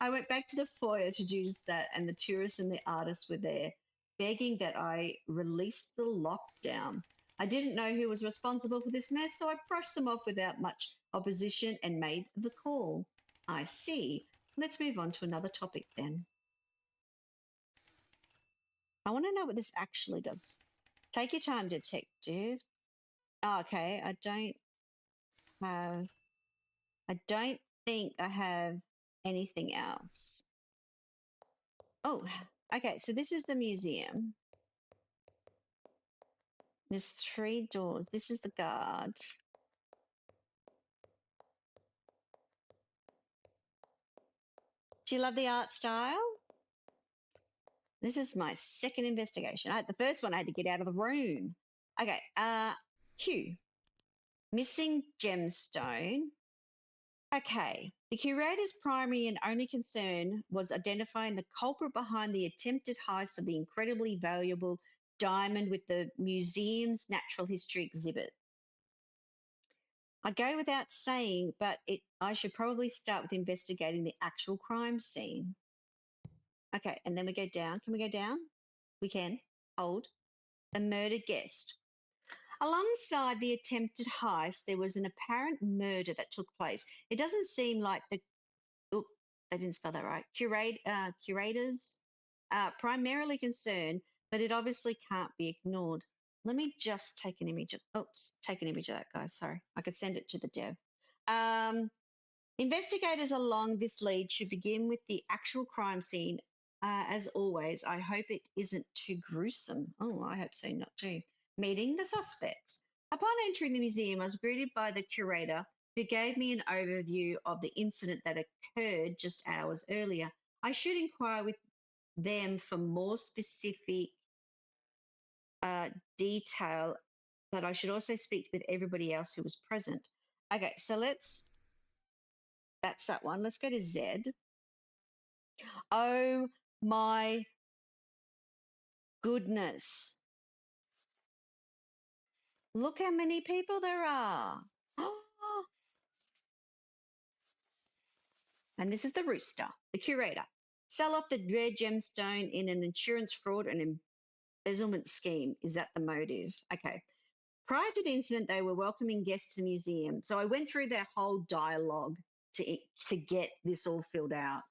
I went back to the foyer to do just that, and the tourists and the artists were there, begging that I release the lockdown. I didn't know who was responsible for this mess, so I brushed them off without much opposition and made the call. I see. Let's move on to another topic then. I want to know what this actually does. Take your time, detective. Oh, okay, I don't think I have anything else. Oh, okay, so this is the museum. There's 3 doors. This is the guard. Do you love the art style? This is my second investigation. The first one I had to get out of the room. Okay, Q. Missing gemstone. Okay, the curator's primary and only concern was identifying the culprit behind the attempted heist of the incredibly valuable diamond with the museum's natural history exhibit. I go without saying, but I should probably start with investigating the actual crime scene. Okay, and then we go down. Can we go down? We can. Hold. The murdered guest. Alongside the attempted heist, there was an apparent murder that took place. It doesn't seem like oh, they didn't spell that right. Curators primarily concerned, but it obviously can't be ignored. Let me just take an image of, oops, take an image of that guy. Sorry, I could send it to the dev. Investigators along this lead should begin with the actual crime scene. As always, I hope it isn't too gruesome. Oh, I hope so, not too. Meeting the suspects. Upon entering the museum, I was greeted by the curator, who gave me an overview of the incident that occurred just hours earlier. I should inquire with them for more specific detail, but I should also speak with everybody else who was present. Okay, so that's that one. Let's go to Z. Oh my goodness. Look how many people there are. And this is the rooster, the curator. Sell off the rare gemstone in an insurance fraud and embezzlement scheme. Is that the motive? Okay. Prior to the incident, they were welcoming guests to the museum. So I went through their whole dialogue to get this all filled out.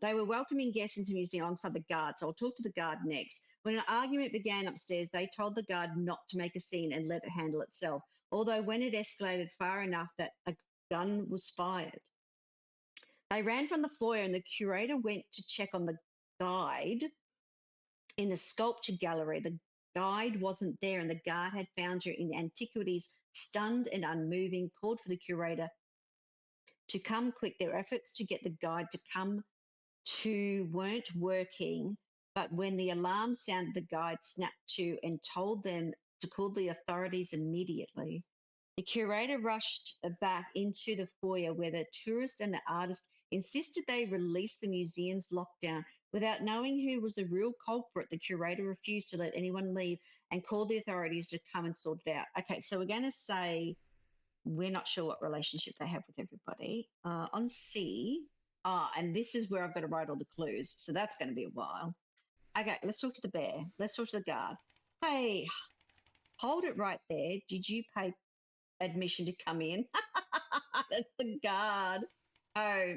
They were welcoming guests into the museum alongside the guard. So I'll talk to the guard next. When an argument began upstairs, they told the guard not to make a scene and let it handle itself. Although when it escalated far enough that a gun was fired. They ran from the foyer and the curator went to check on the guide in the sculpture gallery. The guide wasn't there and the guard had found her in antiquities, stunned and unmoving, called for the curator to come quick. Their efforts to get the guide to come to weren't working, but when the alarm sounded, the guide snapped to and told them to call the authorities immediately. The curator rushed back into the foyer where the tourist and the artist insisted they release the museum's lockdown. Without knowing who was the real culprit, the curator refused to let anyone leave and called the authorities to come and sort it out. Okay, so we're going to say we're not sure what relationship they have with everybody. On C, and this is where I've got to write all the clues. So that's going to be a while. Okay, let's talk to the bear. Let's talk to the guard. Hey, hold it right there. Did you pay admission to come in? That's the guard. Oh,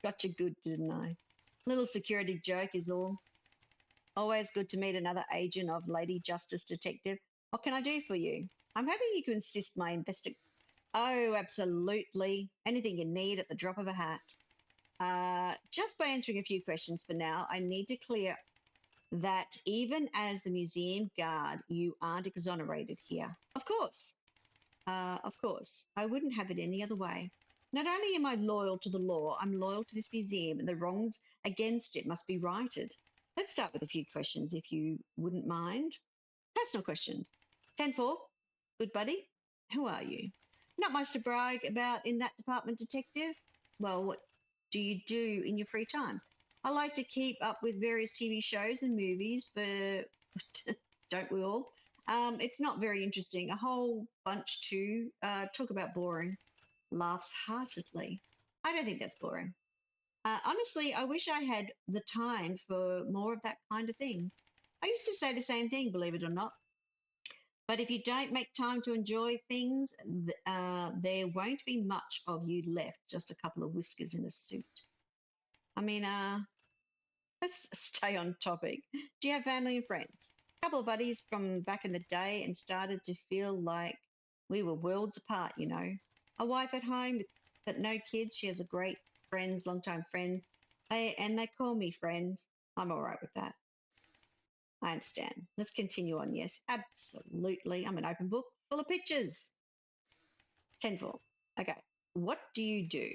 got you good, didn't I? Little security joke is all. Always good to meet another agent of Lady Justice Detective. What can I do for you? I'm hoping you can assist my Oh, absolutely. Anything you need at the drop of a hat. Just by answering a few questions for now, I need to clear that even as the museum guard, you aren't exonerated here. Of course. I wouldn't have it any other way. Not only am I loyal to the law, I'm loyal to this museum, and the wrongs against it must be righted. Let's start with a few questions, if you wouldn't mind. Personal questions. 10-4. Good buddy. Who are you? Not much to brag about in that department, detective. Well, what do you do in your free time? I like to keep up with various TV shows and movies, but don't we all? It's not very interesting. A whole bunch too. Talk about boring. Laughs heartedly. I don't think that's boring. Honestly, I wish I had the time for more of that kind of thing. I used to say the same thing, believe it or not. But if you don't make time to enjoy things, there won't be much of you left, just a couple of whiskers in a suit. I mean, let's stay on topic. Do you have family and friends? A couple of buddies from back in the day and started to feel like we were worlds apart, you know. A wife at home, but no kids. She has a great friends, longtime friend. They call me friend. I'm all right with that. I understand. Let's continue on. Yes, absolutely. I'm an open book full of pictures. 10-4. Okay. What do you do?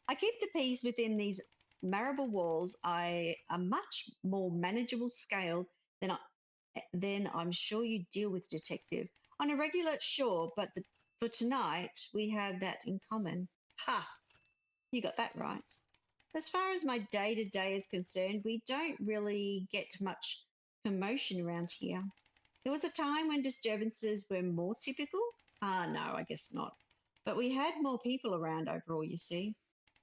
I keep the peace within these marble walls. A much more manageable scale than I'm sure you deal with, detective. On a regular, sure, but for tonight, we have that in common. Ha! You got that right. As far as my day-to-day is concerned, we don't really get much commotion around here. There was a time when disturbances were more typical. No, I guess not. But we had more people around overall, you see.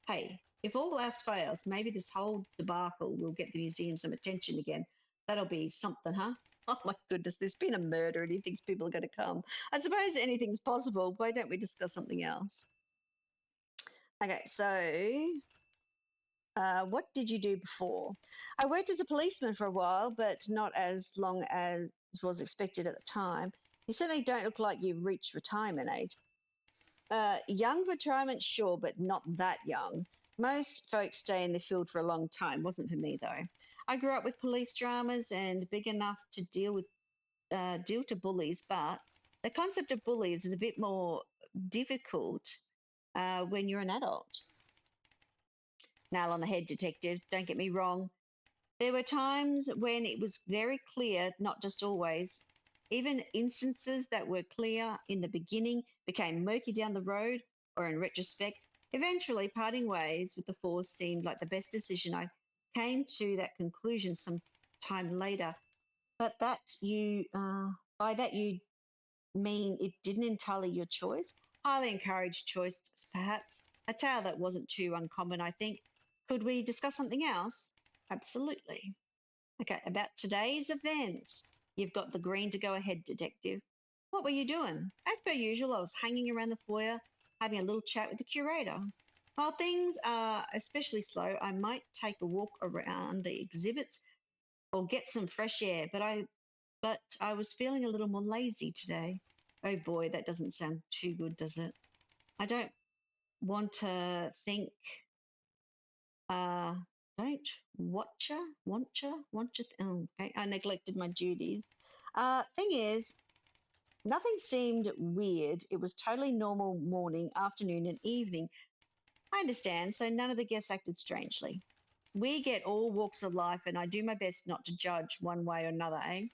Hey, if all else fails, maybe this whole debacle will get the museum some attention again. That'll be something, huh? Oh my goodness, there's been a murder and he thinks people are going to come. I suppose anything's possible. Why don't we discuss something else? Okay, so what did you do before? I worked as a policeman for a while, but not as long as was expected at the time. You certainly don't look like you've reached retirement age. Young retirement, sure, but not that young. Most folks stay in the field for a long time. Wasn't for me though. I grew up with police dramas and big enough to deal to bullies, but the concept of bullies is a bit more difficult when you're an adult. Nail on the head, detective. Don't get me wrong. There were times when it was very clear, not just always. Even instances that were clear in the beginning became murky down the road, or in retrospect. Eventually, parting ways with the force seemed like the best decision. I came to that conclusion some time later. But by that you mean it didn't entirely your choice? Highly encouraged choice, perhaps. A tale that wasn't too uncommon, I think. Could we discuss something else? Absolutely. Okay, about today's events. You've got the green to go ahead, detective. What were you doing? As per usual, I was hanging around the foyer, having a little chat with the curator. While things are especially slow, I might take a walk around the exhibits or get some fresh air, but I was feeling a little more lazy today. Oh boy, that doesn't sound too good, does it? I don't want to think uh, don't watcha. Oh, okay, I neglected my duties. Thing is, nothing seemed weird. It was totally normal morning, afternoon, and evening. I understand, so none of the guests acted strangely. We get all walks of life, and I do my best not to judge one way or another, eh?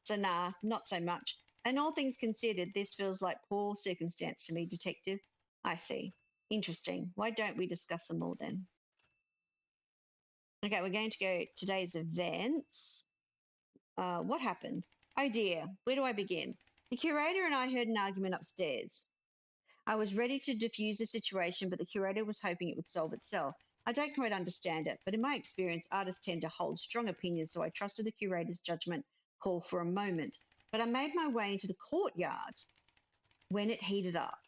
So, nah, not so much. And all things considered, this feels like poor circumstance to me, detective. I see. Interesting. Why don't we discuss some more then? Okay, we're going to go today's events. What happened? Oh dear, where do I begin? The curator and I heard an argument upstairs. I was ready to diffuse the situation, but the curator was hoping it would solve itself. I don't quite understand it, but in my experience, artists tend to hold strong opinions, so I trusted the curator's judgment call for a moment. But I made my way into the courtyard when it heated up.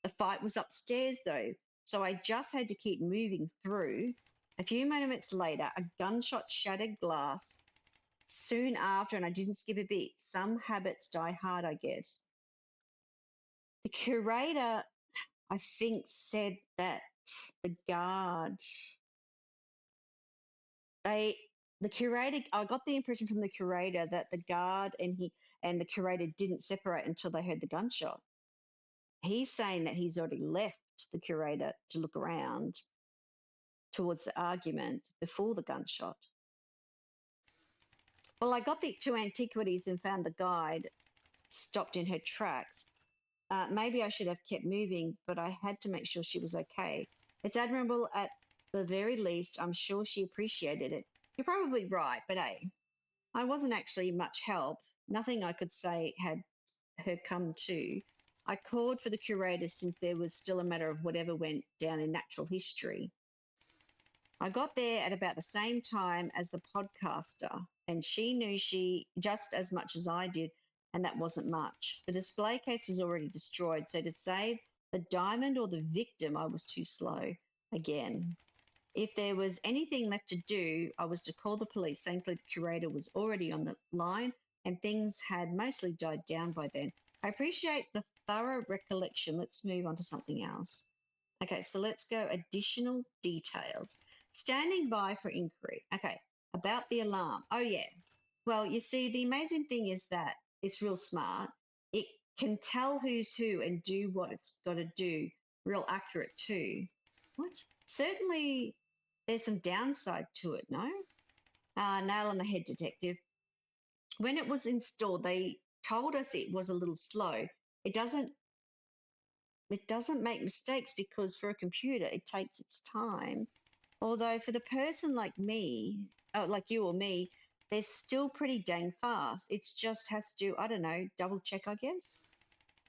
The fight was upstairs, though, so I just had to keep moving through. A few moments later, a gunshot shattered glass. Soon after, and I didn't skip a beat, some habits die hard, I guess. The curator, I think, said that the guard, they, the curator, I got the impression from the curator that the guard and the curator didn't separate until they heard the gunshot. he's saying that he's already left the curator to look around towards the argument before the gunshot. Well, I got the two antiquities and found the guide stopped in her tracks. Maybe I should have kept moving, but I had to make sure she was okay. It's admirable at the very least. I'm sure she appreciated it. You're probably right, but hey, I wasn't actually much help. Nothing I could say had her come to. I called for the curator since there was still a matter of whatever went down in natural history. I got there at about the same time as the podcaster, and she knew she just as much as I did, and that wasn't much. The display case was already destroyed, so to save the diamond or the victim, I was too slow again. If there was anything left to do, I was to call the police. Thankfully, the curator was already on the line, and things had mostly died down by then. I appreciate the thorough recollection. Let's move on to something else. Okay, so let's go additional details. Standing by for inquiry. Okay, about the alarm. Oh, yeah. Well, you see, the amazing thing is that it's real smart. It can tell who's who and do what it's got to do. Real accurate, too. What? Certainly, there's some downside to it, no? Nail on the head, detective. When it was installed, they told us it was a little slow. It doesn't make mistakes because for a computer, it takes its time. Although for the person like me, like you or me, they're still pretty dang fast. It just has to, I don't know, double check, I guess.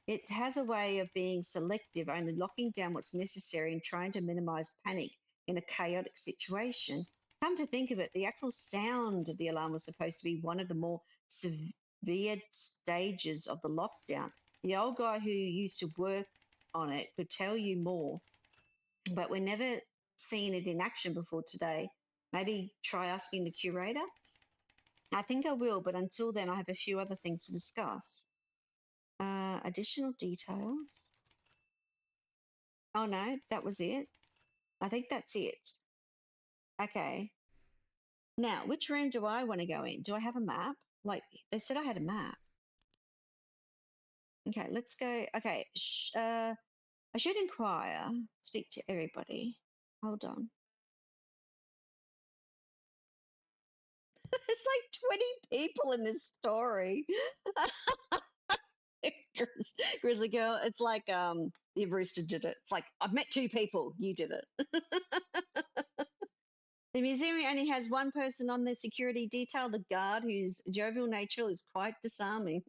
It has a way of being selective, only locking down what's necessary and trying to minimize panic in a chaotic situation. Come to think of it, the actual sound of the alarm was supposed to be one of the more severe stages of the lockdown. The old guy who used to work on it could tell you more, but we're never seen it in action before today. Maybe try asking the curator? I think I will, but until then, I have a few other things to discuss. Additional details. Oh, no, that was it. I think that's it. Okay. Now, which room do I want to go in? Do I have a map? Like, they said I had a map. Okay, let's go. Okay. I should inquire, speak to everybody. Hold on. There's like 20 people in this story. Grizzly girl, it's like the rooster did it. It's like, I've met two people, you did it. The museum only has one person on the security detail, the guard, whose jovial nature is quite disarming.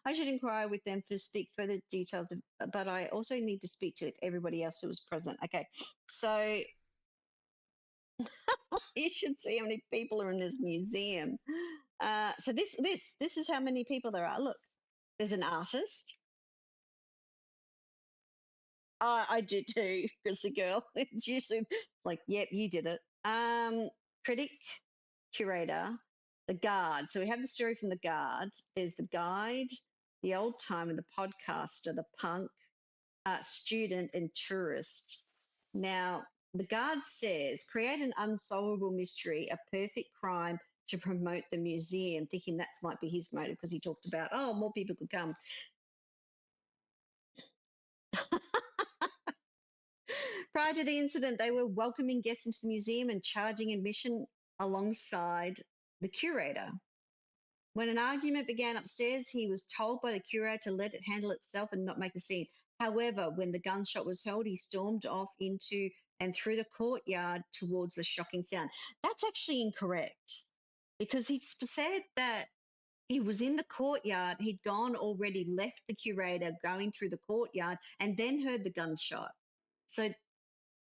I should inquire with them to speak further details, but I also need to speak to everybody else who was present. Okay, so you should see how many people are in this museum. So this is how many people there are. Look, there's an artist. I did too, Grizzly girl. It's usually like, yep, you did it. Critic, curator, the guard. So we have the story from the guard. There's the guide, the old timer, the podcaster, the punk, student, and tourist. Now, the guard says, create an unsolvable mystery, a perfect crime to promote the museum, thinking that might be his motive because he talked about, oh, more people could come. Prior to the incident, they were welcoming guests into the museum and charging admission alongside the curator. When an argument began upstairs, he was told by the curator to let it handle itself and not make a scene. However, when the gunshot was held, he stormed off into and through the courtyard towards the shocking sound. That's actually incorrect because he said that he was in the courtyard. He'd gone already, left the curator, going through the courtyard, and then heard the gunshot. So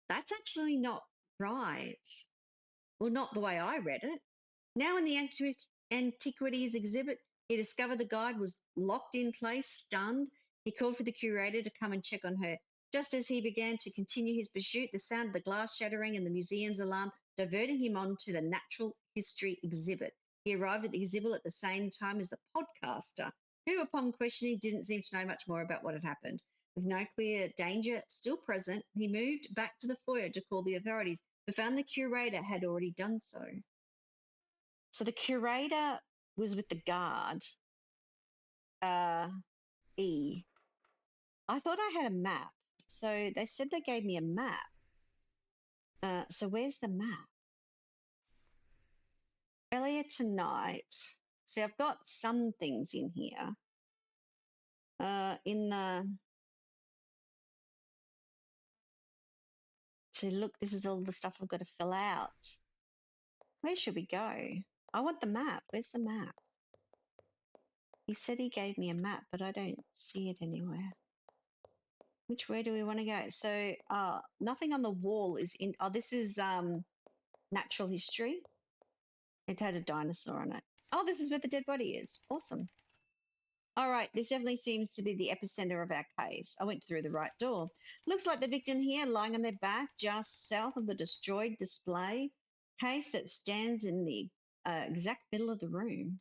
that's actually not right. Well, not the way I read it. Now, in the antiquities exhibit, he discovered the guide was locked in place, stunned. He called for the curator to come and check on her. Just as he began to continue his pursuit, the sound of the glass shattering and the museum's alarm diverted him on to the natural history exhibit. He arrived at the exhibit at the same time as the podcaster, who, upon questioning, didn't seem to know much more about what had happened. With no clear danger still present, he moved back to the foyer to call the authorities, but found the curator had already done so. So the curator was with the guard, E. I thought I had a map. So they said they gave me a map. So where's the map? Earlier tonight. See, I've got some things in here. So look, this is all the stuff I've got to fill out. Where should we go? I want the map. Where's the map? He said he gave me a map, but I don't see it anywhere. Which way do we want to go? So nothing on the wall is in. Oh, this is natural history. It had a dinosaur on it. Oh, this is where the dead body is. Awesome. All right, this definitely seems to be the epicenter of our case. I went through the right door. Looks like the victim here lying on their back just south of the destroyed display case that stands in the exact middle of the room.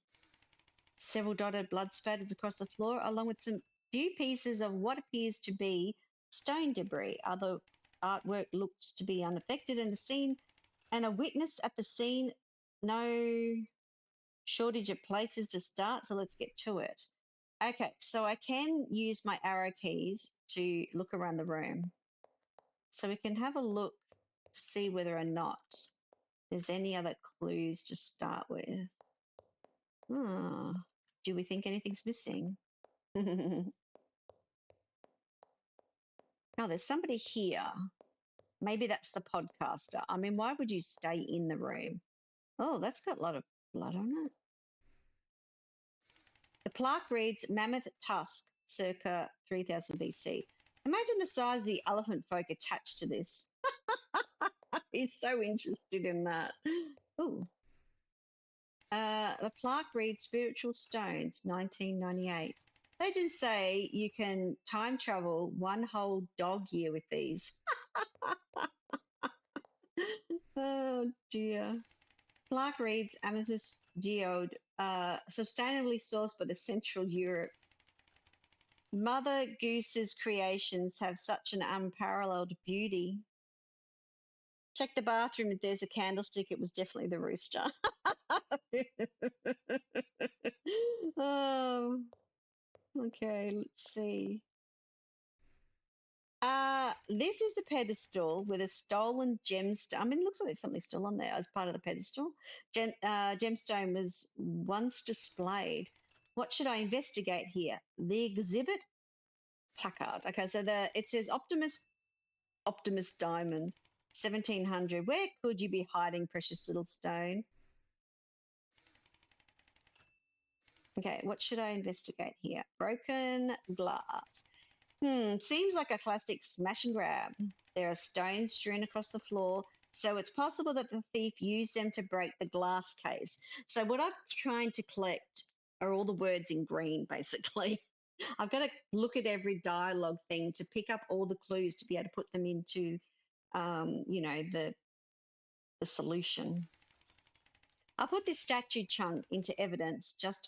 Several dotted blood spatters across the floor, along with some few pieces of what appears to be stone debris. Other artwork looks to be unaffected in the scene, and a witness at the scene. No shortage of places to start, so let's get to it. Okay, so I can use my arrow keys to look around the room. So we can have a look to see whether or not there's any other clues to start with. Oh, do we think anything's missing? Oh, there's somebody here. Maybe that's the podcaster. I mean, why would you stay in the room? Oh, that's got a lot of blood on it. The plaque reads Mammoth Tusk, circa 3000 BC. Imagine the size of the elephant folk attached to this. He's so interested in that. Ooh. The plaque reads Spiritual Stones, 1998. Legends say you can time travel one whole dog year with these. Oh dear. Plaque reads Amethyst geode, sustainably sourced by the Central Europe. Mother Goose's creations have such an unparalleled beauty. Check the bathroom. If there's a candlestick, it was definitely the rooster. Oh, okay, let's see. This is the pedestal with a stolen gemstone. I mean, it looks like there's something still on there as part of the pedestal. Gemstone was once displayed. What should I investigate here? The exhibit placard. Okay, so it says Optimus Diamond, 1700. Where could you be hiding, precious little stone? Okay, what should I investigate here? Broken glass. Seems like a classic smash and grab. There are stones strewn across the floor, so it's possible that the thief used them to break the glass case. So what I'm trying to collect are all the words in green, basically. I've got to look at every dialogue thing to pick up all the clues to be able to put them into, the solution. I'll put this statue chunk into evidence just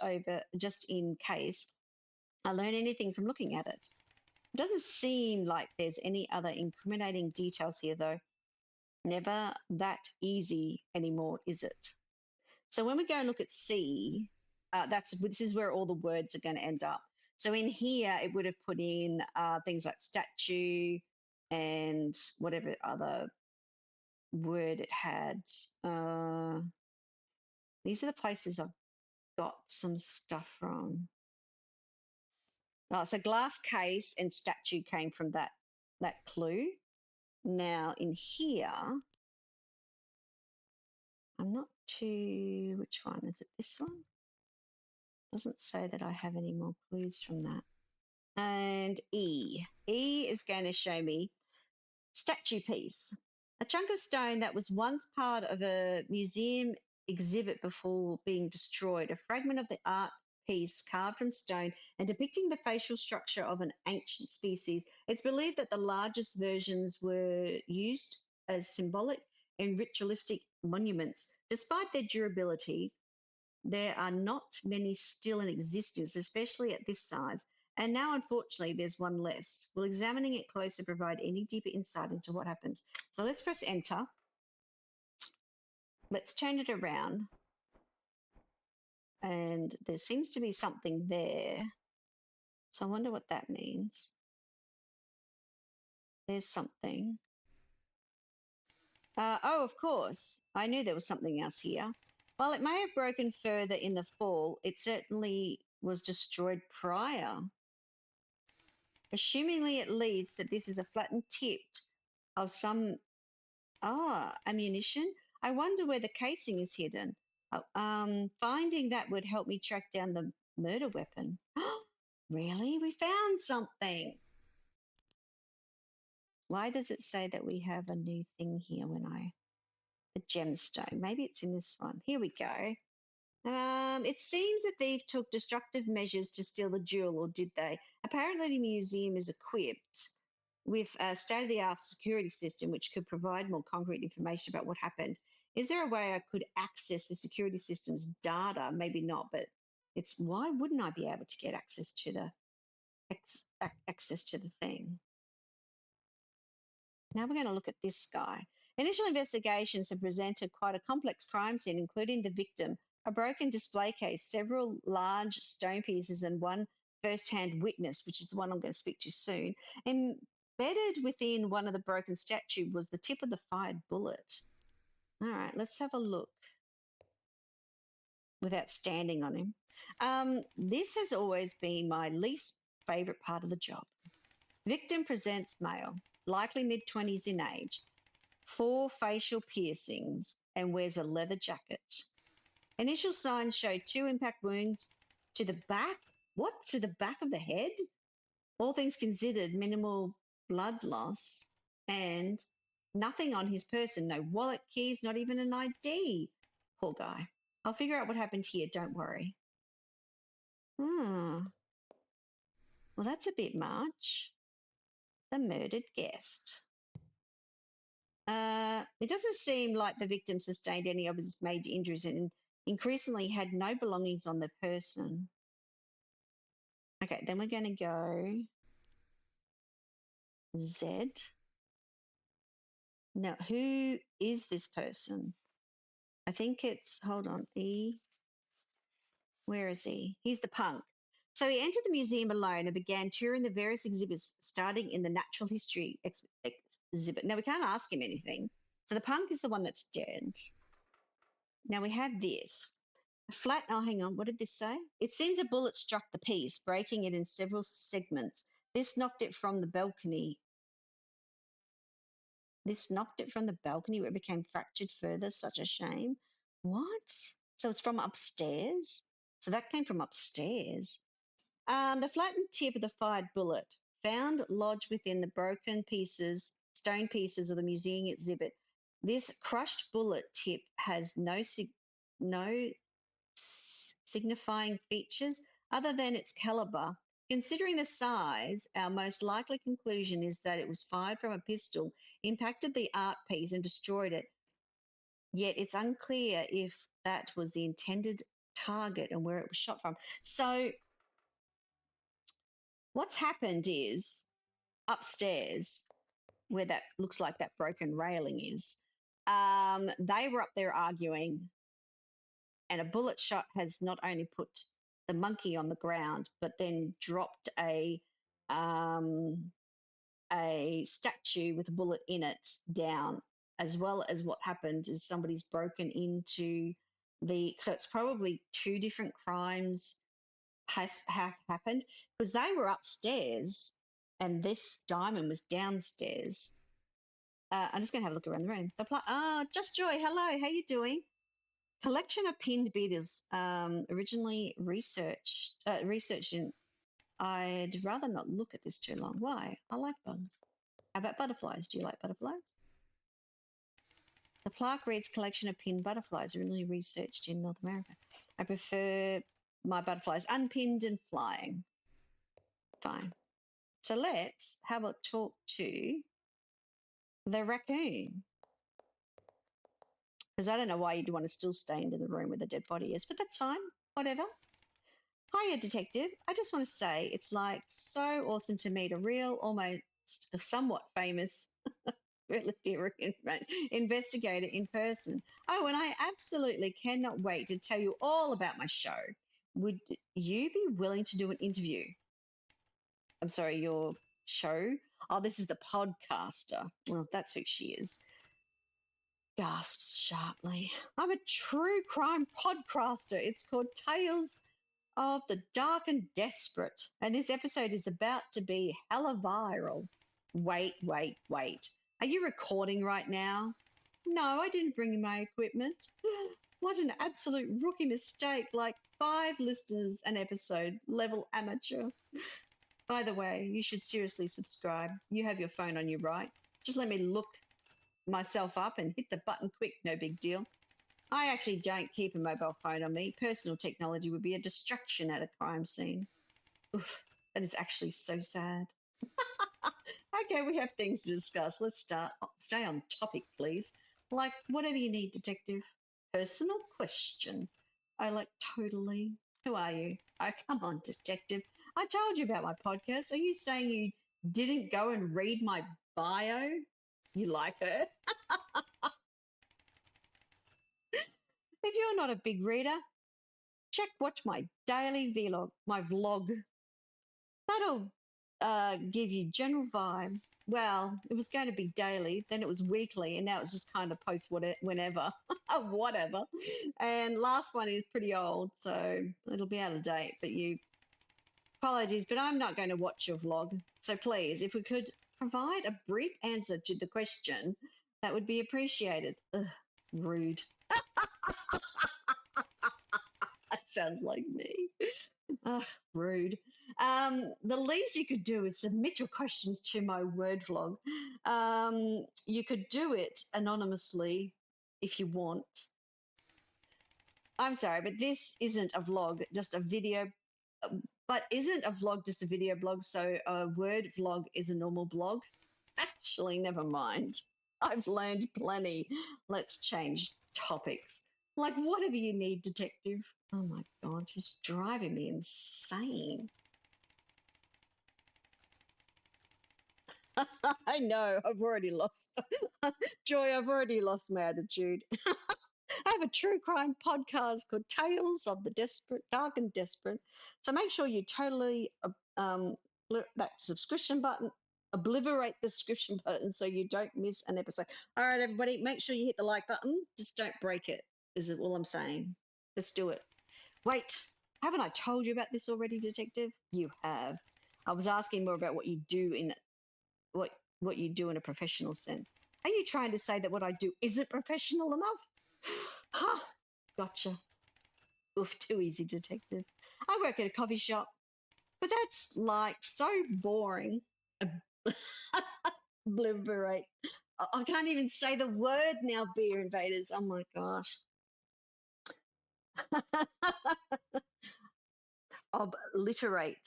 in case I learn anything from looking at it. It doesn't seem like there's any other incriminating details here, though. Never that easy anymore, is it? So when we go and look at C, this is where all the words are going to end up. So in here, it would have put in things like statue and whatever other word it had. These are the places I've got some stuff from. So glass case and statue came from that clue. Now in here, I'm not too, which one? Is it this one? Doesn't say that I have any more clues from that. And E. E is going to show me statue piece. A chunk of stone that was once part of a museum exhibit before being destroyed. A fragment of the art piece carved from stone and depicting the facial structure of an ancient species. It's believed that the largest versions were used as symbolic and ritualistic monuments. Despite their durability, there are not many still in existence, especially at this size. And now, unfortunately, there's one less. Will examining it closer provide any deeper insight into what happens? So let's press enter. Let's turn it around. And there seems to be something there. So I wonder what that means. There's something. Oh, of course. I knew there was something else here. While it may have broken further in the fall, it certainly was destroyed prior. Assumingly, at least, that this is a flattened tip of some ammunition. I wonder where the casing is hidden. Finding that would help me track down the murder weapon. Really? We found something. Why does it say that we have a new thing here the gemstone? Maybe it's in this one. Here we go. It seems the thief took destructive measures to steal the jewel, or did they? Apparently, the museum is equipped with a state-of-the-art security system which could provide more concrete information about what happened. Is there a way I could access the security system's data? Maybe not, but why wouldn't I be able to get access to the thing? Now we're going to look at this guy. Initial investigations have presented quite a complex crime scene, including the victim, a broken display case, several large stone pieces, and one first-hand witness, which is the one I'm going to speak to soon. Embedded within one of the broken statue was the tip of the fired bullet. All right, let's have a look without standing on him. This has always been my least favourite part of the job. Victim presents male, likely mid-20s in age, 4 facial piercings, and wears a leather jacket. Initial signs show 2 impact wounds to the back. What? To the back of the head? All things considered, minimal blood loss and nothing on his person. No wallet, keys, not even an ID. Poor guy. I'll figure out what happened here, don't worry. Well, that's a bit much. The murdered guest. It doesn't seem like the victim sustained any of his major injuries and increasingly had no belongings on the person. Okay, then we're going to go Z. Now, who is this person? I think it's, hold on, E. Where is he? He's the punk. So he entered the museum alone and began touring the various exhibits, starting in the natural history exhibit. Now, we can't ask him anything. So the punk is the one that's dead. Now, we have this. A flat, oh, hang on, what did this say? It seems a bullet struck the piece, breaking it in several segments. This knocked it from the balcony. Where it became fractured further. Such a shame. What? So it's from upstairs? So that came from upstairs. The flattened tip of the fired bullet found lodged within the broken stone pieces of the museum exhibit. This crushed bullet tip has no signifying features other than its caliber. Considering the size, our most likely conclusion is that it was fired from a pistol, impacted the art piece, and destroyed it. Yet it's unclear if that was the intended target and where it was shot from. So what's happened is upstairs, where that looks like that broken railing is, they were up there arguing, and a bullet shot has not only put the monkey on the ground, but then dropped a statue with a bullet in it down, as well as what happened is somebody's broken into so it's probably 2 different crimes have happened, because they were upstairs and this diamond was downstairs. I'm just going to have a look around the room. Just Joy, hello, how you doing? Collection of pinned beaters, originally researched in. I'd rather not look at this too long. Why? I like bugs. How about butterflies? Do you like butterflies? The plaque reads collection of pinned butterflies, originally researched in North America. I prefer my butterflies unpinned and flying. Fine. So let's have a talk to the raccoon. Because I don't know why you'd want to still stay into the room where the dead body is, but that's fine. Whatever. Hiya, detective. I just want to say it's like so awesome to meet a real, almost somewhat famous investigator in person. Oh, and I absolutely cannot wait to tell you all about my show. Would you be willing to do an interview? I'm sorry, your show? Oh, this is the podcaster. Well, that's who she is. Gasps sharply. I'm a true crime podcaster. It's called Tales of the Dark and Desperate. And this episode is about to be hella viral. Wait, wait, wait. Are you recording right now? No, I didn't bring my equipment. What an absolute rookie mistake. Like 5 listeners an episode, level amateur. By the way, you should seriously subscribe. You have your phone on you, right? Just let me look myself up and hit the button quick. No big deal. I actually don't keep a mobile phone on me. Personal technology would be a distraction at a crime scene. Oof, that is actually so sad. Okay, we have things to discuss. Let's start. Stay on topic, please. Like, whatever you need, detective. Personal questions. I like totally. Who are you? Oh, come on, detective. I told you about my podcast. Are you saying you didn't go and read my bio? You like her? If you're not a big reader, watch my daily vlog, my vlog. That'll give you general vibe. Well, it was going to be daily, then it was weekly, and now it's just kind of post whenever, whatever. And last one is pretty old, so it'll be out of date. But you, apologies, but I'm not going to watch your vlog. So please, if we could provide a brief answer to the question, that would be appreciated. Ugh, rude. That sounds like me. Rude. The least you could do is submit your questions to my word vlog. You could do it anonymously if you want. I'm sorry, but this isn't a vlog, just a video. But isn't a vlog just a video blog? So a word vlog is a normal blog? Actually, never mind. I've learned plenty. Let's change topics. Like, whatever you need, detective. Oh my God, she's driving me insane. I know, I've already lost. Joy, I've already lost my attitude. I have a true crime podcast called Tales of the Desperate, Dark and Desperate. So make sure you totally that subscription button, obliterate the subscription button so you don't miss an episode. All right, everybody, make sure you hit the like button. Just don't break it, is all I'm saying. Let's do it. Wait, haven't I told you about this already, detective? You have. I was asking more about what you do in what you do in a professional sense. Are you trying to say that what I do isn't professional enough? Huh, gotcha. Oof, too easy, detective. I work at a coffee shop, but that's like so boring. Obliterate. I can't even say the word now, beer invaders. Oh my gosh. Obliterate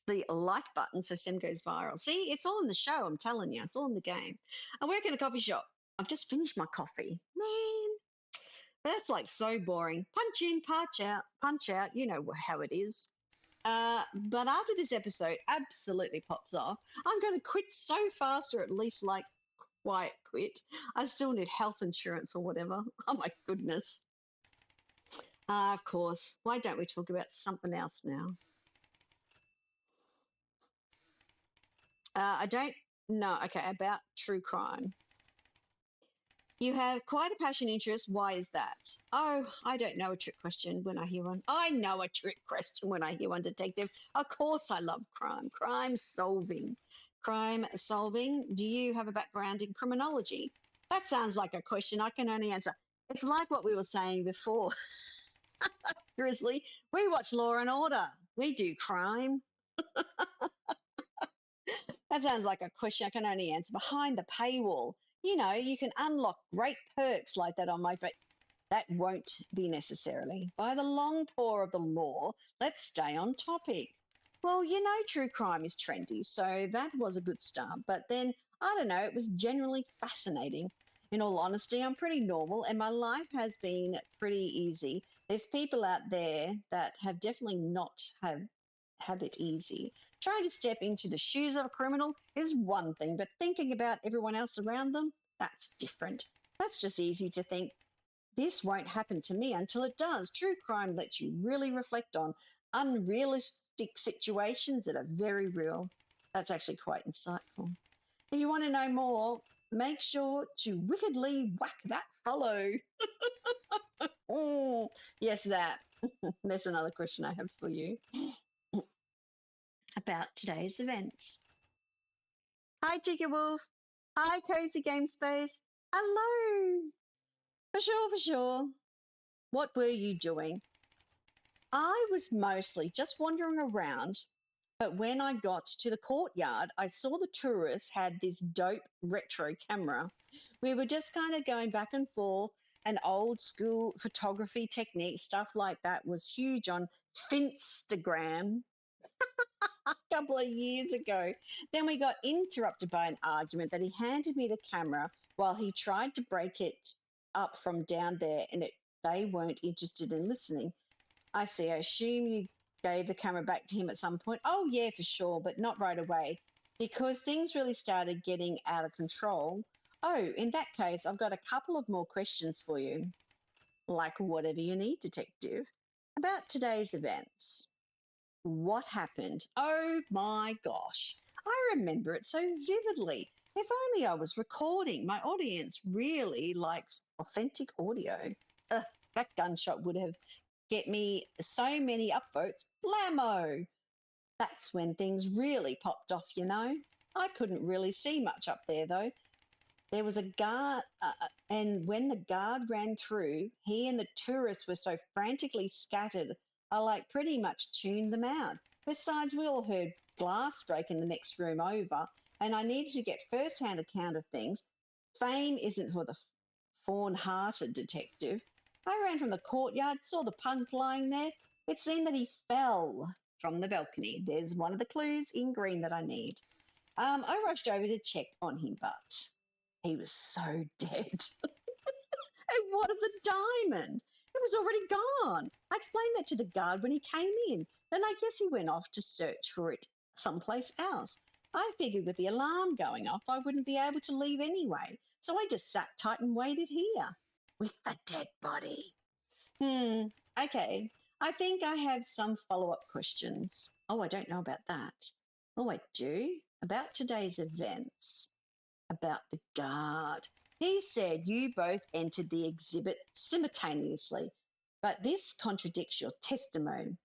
the like button so Sem goes viral. See, it's all in the show, I'm telling you. It's all in the game. I work in a coffee shop. I've just finished my coffee. Man, that's like so boring. Punch in, punch out. You know how it is. But after this episode absolutely pops off, I'm going to quit so fast, or at least like quiet quit. I still need health insurance or whatever. Oh my goodness. Of course. Why don't we talk about something else now? I don't know. Okay, about true crime. You have quite a passion interest. Why is that? Oh, I don't know a trick question when I hear one. I know a trick question when I hear one, detective. Of course I love crime. Crime solving. Crime solving. Do you have a background in criminology? That sounds like a question I can only answer. It's like what we were saying before. Grizzly, we watch Law and Order. We do crime. That sounds like a question I can only answer behind the paywall. You know, you can unlock great perks like that on my but that won't be necessarily. By the long paw of the law, let's stay on topic. Well, you know, true crime is trendy, so that was a good start. But then, I don't know, it was generally fascinating. In all honesty, I'm pretty normal and my life has been pretty easy. There's people out there that have definitely not have it easy. Trying to step into the shoes of a criminal is one thing, but thinking about everyone else around them, that's different. That's just easy to think, this won't happen to me until it does. True crime lets you really reflect on unrealistic situations that are very real. That's actually quite insightful. If you want to know more, make sure to wickedly whack that follow. Oh, yes, that. There's another question I have for you about today's events. Hi, Ticket Wolf. Hi, Cozy Game Space. Hello. For sure, for sure. What were you doing? I was mostly just wandering around, but when I got to the courtyard, I saw the tourists had this dope retro camera. We were just kind of going back and forth, and old school photography technique, stuff like that was huge on Finstagram a couple of years ago. Then we got interrupted by an argument that he handed me the camera while he tried to break it up from down there, and they weren't interested in listening. I see. I assume you gave the camera back to him at some point. Oh, yeah, for sure, but not right away because things really started getting out of control. Oh, in that case, I've got a couple of more questions for you. Like whatever you need, detective. About today's events. What happened? Oh my gosh. I remember it so vividly. If only I was recording. My audience really likes authentic audio. That gunshot would have get me so many upvotes. Blammo! That's when things really popped off, you know. I couldn't really see much up there though. There was a guard, and when the guard ran through, he and the tourists were so frantically scattered, I like pretty much tuned them out. Besides, we all heard glass break in the next room over, and I needed to get first-hand account of things. Fame isn't for the fawn-hearted, detective. I ran from the courtyard, saw the punk lying there. It seemed that he fell from the balcony. There's one of the clues in green that I need. I rushed over to check on him, but he was so dead. And what of the diamond? It was already gone. I explained that to the guard when he came in. Then I guess he went off to search for it someplace else. I figured with the alarm going off, I wouldn't be able to leave anyway. So I just sat tight and waited here with the dead body. Okay. I think I have some follow-up questions. Oh, I don't know about that. Oh, I do. About today's events. About the guard. He said you both entered the exhibit simultaneously, but this contradicts your testimony.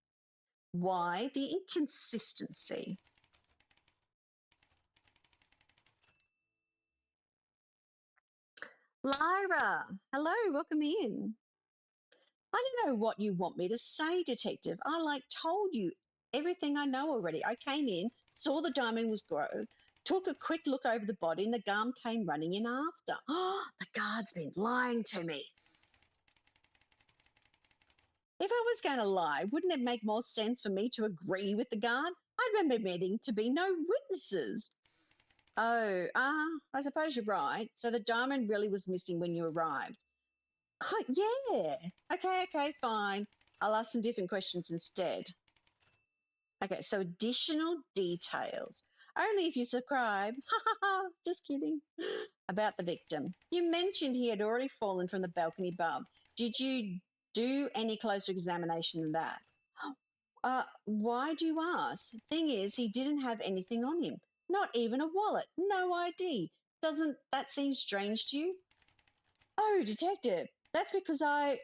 Why the inconsistency? Lyra, hello, welcome in. I don't know what you want me to say, detective. I told you everything I know already. I came in, saw the diamond was grown, took a quick look over the body, and the guard came running in after. Oh, the guard's been lying to me. If I was going to lie, wouldn't it make more sense for me to agree with the guard? I'd been admitting to be no witnesses. Oh, I suppose you're right. So the diamond really was missing when you arrived. Oh, yeah. Okay, fine. I'll ask some different questions instead. Okay, so additional details. Only if you subscribe. Ha ha ha, just kidding. About the victim. You mentioned he had already fallen from the balcony above. Did you do any closer examination than that? Why do you ask? Thing is, he didn't have anything on him. Not even a wallet. No ID. Doesn't that seem strange to you? Oh, detective, that's because I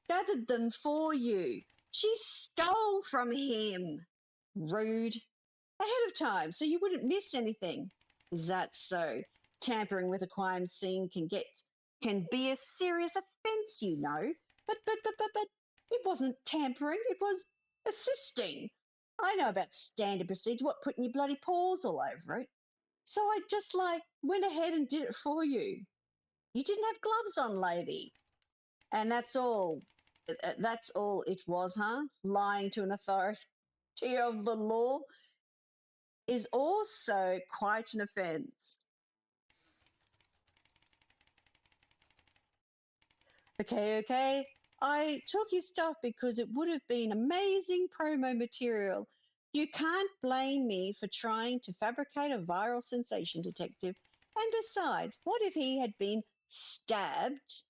gathered them for you. She stole from him. Rude. Ahead of time, so you wouldn't miss anything. Is that so? Tampering with a crime scene can be a serious offence, you know. But it wasn't tampering, it was assisting. I know about standard procedure, what putting your bloody paws all over it. So I just went ahead and did it for you. You didn't have gloves on, lady. And that's all. That's all it was, huh? Lying to an authority of the law is also quite an offence. Okay. I took his stuff because it would have been amazing promo material. You can't blame me for trying to fabricate a viral sensation, detective. And besides, what if he had been stabbed?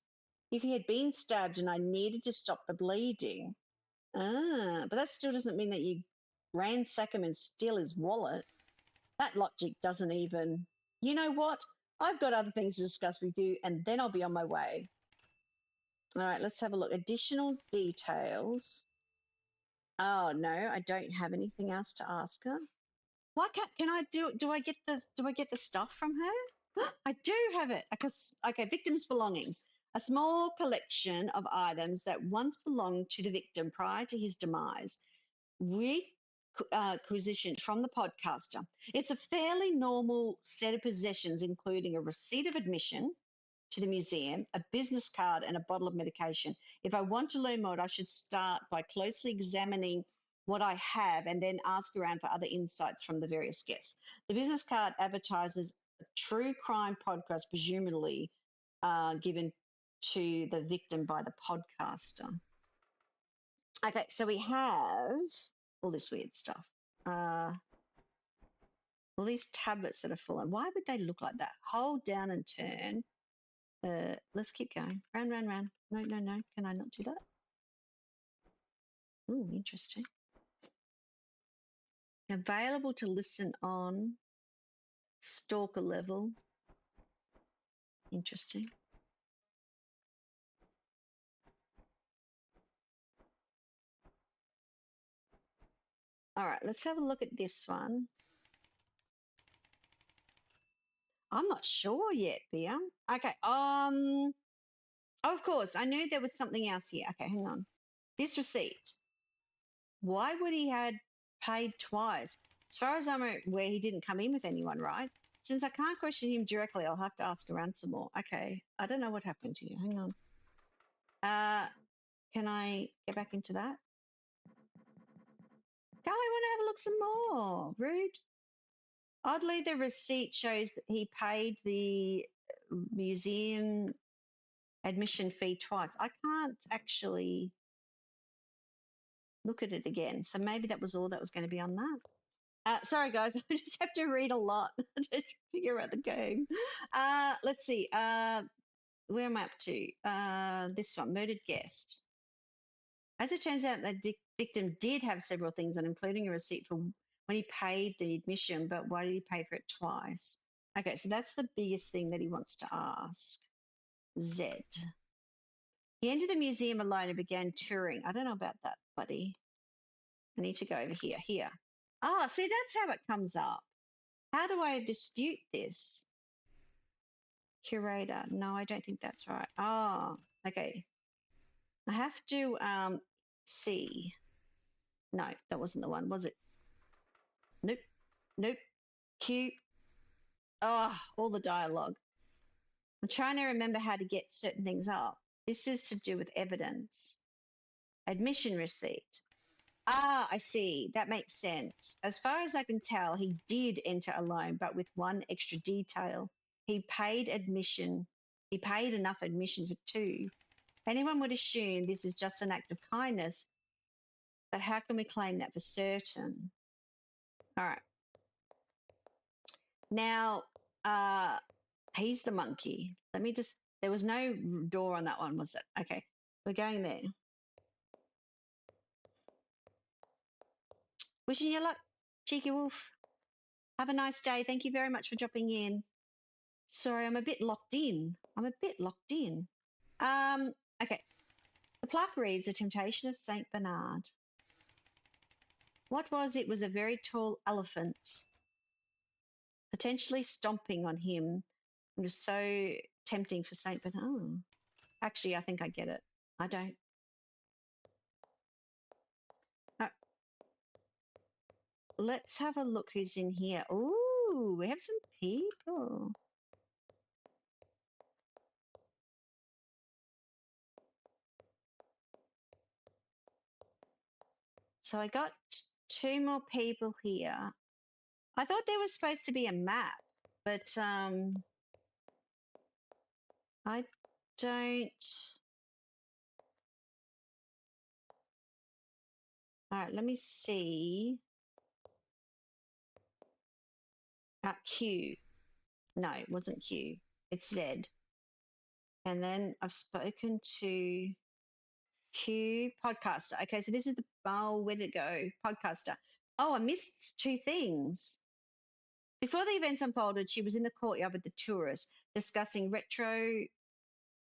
If he had been stabbed and I needed to stop the bleeding. But that still doesn't mean that you ransack him and steal his wallet. That logic doesn't even, you know what? I've got other things to discuss with you and then I'll be on my way. All right, let's have a look. Additional details. Oh no, I don't have anything else to ask her. Why can't can I do I get the stuff from her? I do have it. Okay, victim's belongings. A small collection of items that once belonged to the victim prior to his demise. Requisitioned from the podcaster. It's a fairly normal set of possessions, including a receipt of admission to the museum, a business card, and a bottle of medication. If I want to learn more, I should start by closely examining what I have and then ask around for other insights from the various guests. The business card advertises a true crime podcast, presumably given to the victim by the podcaster. Okay, so we have all this weird stuff. All these tablets that are fallen. Why would they look like that? Hold down and turn. Let's keep going. Round, round, round. No, no, no. Can I not do that? Oh, interesting. Available to listen on stalker level. Interesting. All right, let's have a look at this one. I'm not sure yet, Bea. Okay. Of course, I knew there was something else here. Okay, hang on. This receipt. Why would he had paid twice? As far as I'm aware, he didn't come in with anyone, right? Since I can't question him directly, I'll have to ask around some more. Okay, I don't know what happened to you. Hang on. Can I get back into that? I want to have a look some more. Rude. Oddly, the receipt shows that he paid the museum admission fee twice. I can't actually look at it again. So maybe that was all that was going to be on that. Sorry, guys. I just have to read a lot to figure out the game. Let's see. Where am I up to? This one, murdered guest. As it turns out, the victim did have several things on, including a receipt for when he paid the admission, but why did he pay for it twice? Okay, so that's the biggest thing that he wants to ask. Z. He entered the museum alone and began touring. I don't know about that, buddy. I need to go over here. Here. Ah, see, that's how it comes up. How do I dispute this? Curator. No, I don't think that's right. Oh, okay. I have to see. No, that wasn't the one, was it? Nope. Nope. Q. Oh, all the dialogue. I'm trying to remember how to get certain things up. This is to do with evidence. Admission receipt. Ah, I see. That makes sense. As far as I can tell, he did enter alone, but with one extra detail. He paid admission. He paid enough admission for two. Anyone would assume this is just an act of kindness, but how can we claim that for certain? All right. Now, he's the monkey. Let me just, there was no door on that one, was it? Okay, we're going there. Wishing you luck, cheeky wolf. Have a nice day. Thank you very much for dropping in. Sorry, I'm a bit locked in. Okay. The plaque reads, The Temptation of Saint Bernard. What was it? Was a very tall elephant, potentially stomping on him. It was so tempting for Saint Bernard. Oh. Actually, I think I get it. I don't. Let's have a look who's in here. Ooh, we have some people. So I got two more people here. I thought there was supposed to be a map, but I don't. All right, let me see. Q. No, it wasn't Q. It's Z. And then I've spoken to Q podcaster. Okay, so this is the, oh, where did it go? Podcaster. Oh, I missed two things. Before the events unfolded, she was in the courtyard with the tourists discussing retro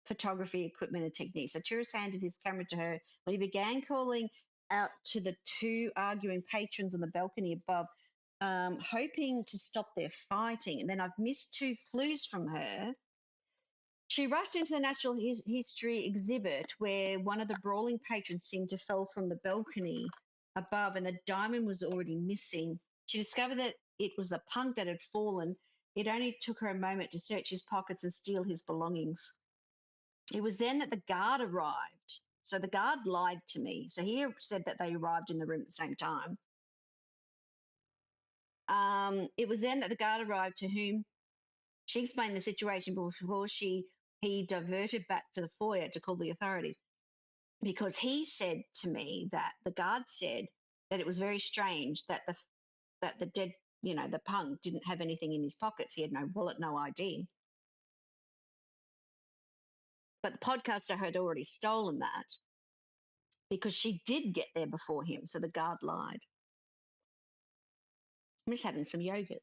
photography equipment and techniques. The tourist handed his camera to her when he began calling out to the two arguing patrons on the balcony above, hoping to stop their fighting. And then I've missed two clues from her. She rushed into the natural history exhibit where one of the brawling patrons seemed to fall from the balcony above and the diamond was already missing. She discovered that it was the punk that had fallen. It only took her a moment to search his pockets and steal his belongings. It was then that the guard arrived. So the guard lied to me. So he said that they arrived in the room at the same time. It was then that the guard arrived, to whom she explained the situation before he diverted back to the foyer to call the authorities. Because he said to me that the guard said that it was very strange that the dead, the punk didn't have anything in his pockets. He had no wallet, no ID. But the podcaster had already stolen that because she did get there before him. So the guard lied. I'm just having some yogurt.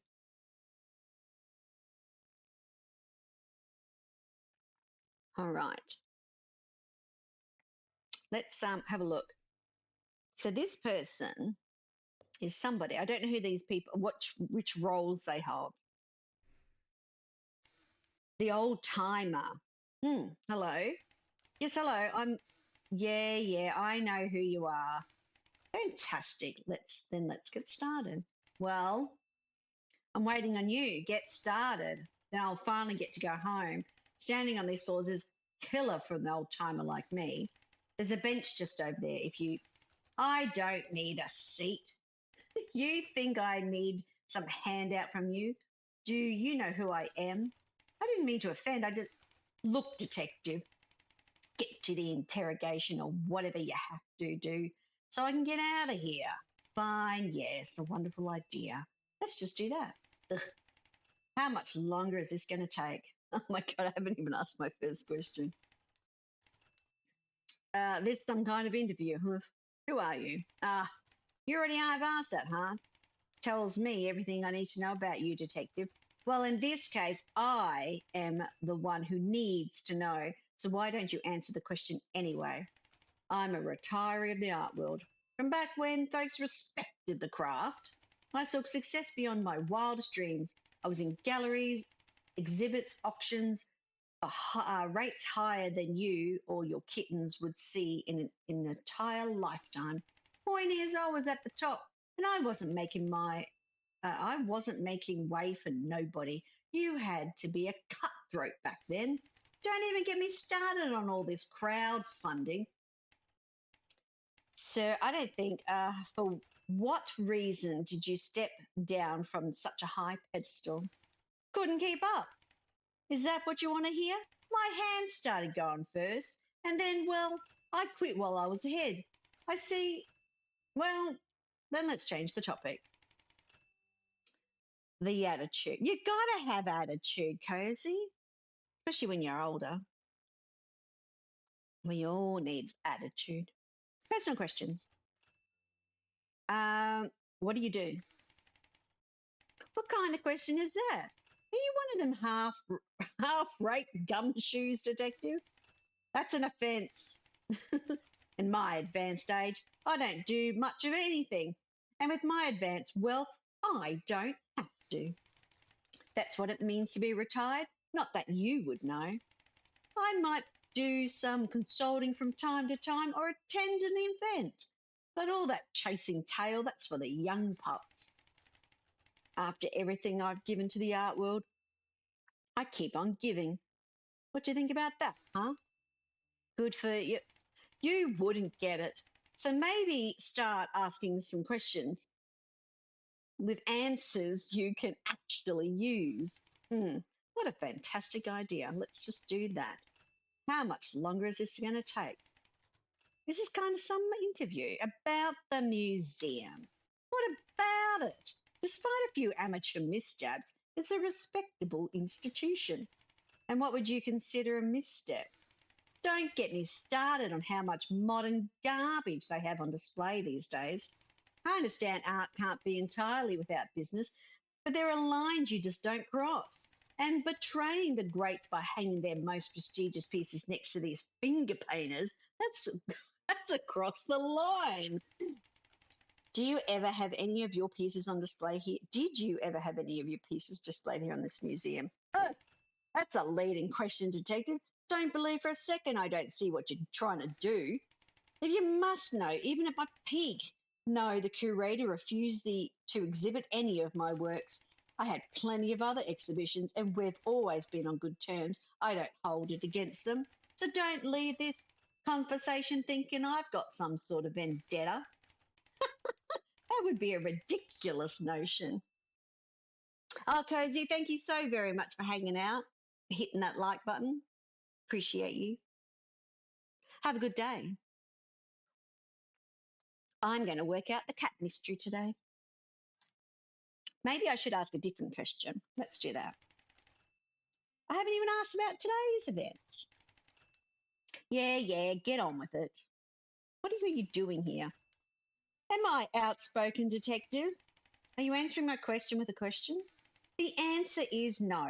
All right. Let's have a look. So this person is somebody. I don't know who these people, which roles they hold. The old timer. Hello. Yes, hello. Yeah, I know who you are. Fantastic. Let's get started. Well, I'm waiting on you. Get started. Then I'll finally get to go home. Standing on these floors is killer for an old timer like me. There's a bench just over there. I don't need a seat. You think I need some handout from you? Do you know who I am? I didn't mean to offend. I just, look, detective, get to the interrogation or whatever you have to do so I can get out of here. Fine, yes, a wonderful idea. Let's just do that. Ugh. How much longer is this going to take? Oh my God, I haven't even asked my first question. This some kind of interview. Who are you? You already have asked that, huh? Tells me everything I need to know about you, detective. Well, in this case, I am the one who needs to know. So why don't you answer the question anyway? I'm a retiree of the art world. From back when folks respected the craft, I saw success beyond my wildest dreams. I was in galleries, exhibits, auctions, rates higher than you or your kittens would see in an entire lifetime. Point is, I was at the top, and I wasn't making way for nobody. You had to be a cutthroat back then. Don't even get me started on all this crowdfunding. Sir, I don't think, for what reason did you step down from such a high pedestal? Couldn't keep up. Is that what you want to hear? My hands started going first, and then, well, I quit while I was ahead. I see. Well, then let's change the topic. The attitude. You gotta have attitude, Cozy, especially when you're older. We all need attitude. Personal questions. What do you do? What kind of question is that? Are you one of them half-rate gumshoes, detective? That's an offence. In my advanced age, I don't do much of anything. And with my advanced wealth, I don't have to. That's what it means to be retired. Not that you would know. I might do some consulting from time to time or attend an event. But all that chasing tail, that's for the young pups. After everything I've given to the art world, I keep on giving. What do you think about that, huh? Good for you. You wouldn't get it. So maybe start asking some questions with answers you can actually use. What a fantastic idea. Let's just do that. How much longer is this going to take? This is kind of some interview about the museum. What about it? Despite a few amateur missteps, it's a respectable institution. And what would you consider a misstep? Don't get me started on how much modern garbage they have on display these days. I understand art can't be entirely without business, But there are lines you just don't cross. And betraying the greats by hanging their most prestigious pieces next to these finger painters, that's across the line. Do you ever have any of your pieces on display here? Did you ever have any of your pieces displayed here in this museum? That's a leading question, detective. Don't believe for a second I don't see what you're trying to do. If you must know, even if I peek, no, the curator refused to exhibit any of my works. I had plenty of other exhibitions and we've always been on good terms. I don't hold it against them. So don't leave this conversation thinking I've got some sort of vendetta. That would be a ridiculous notion. Oh, Cozy, thank you so very much for hanging out, hitting that like button. Appreciate you. Have a good day. I'm going to work out the cat mystery today. Maybe I should ask a different question. Let's do that. I haven't even asked about today's event. Yeah, get on with it. What are you doing here? Am I outspoken, detective? Are you answering my question with a question? The answer is no.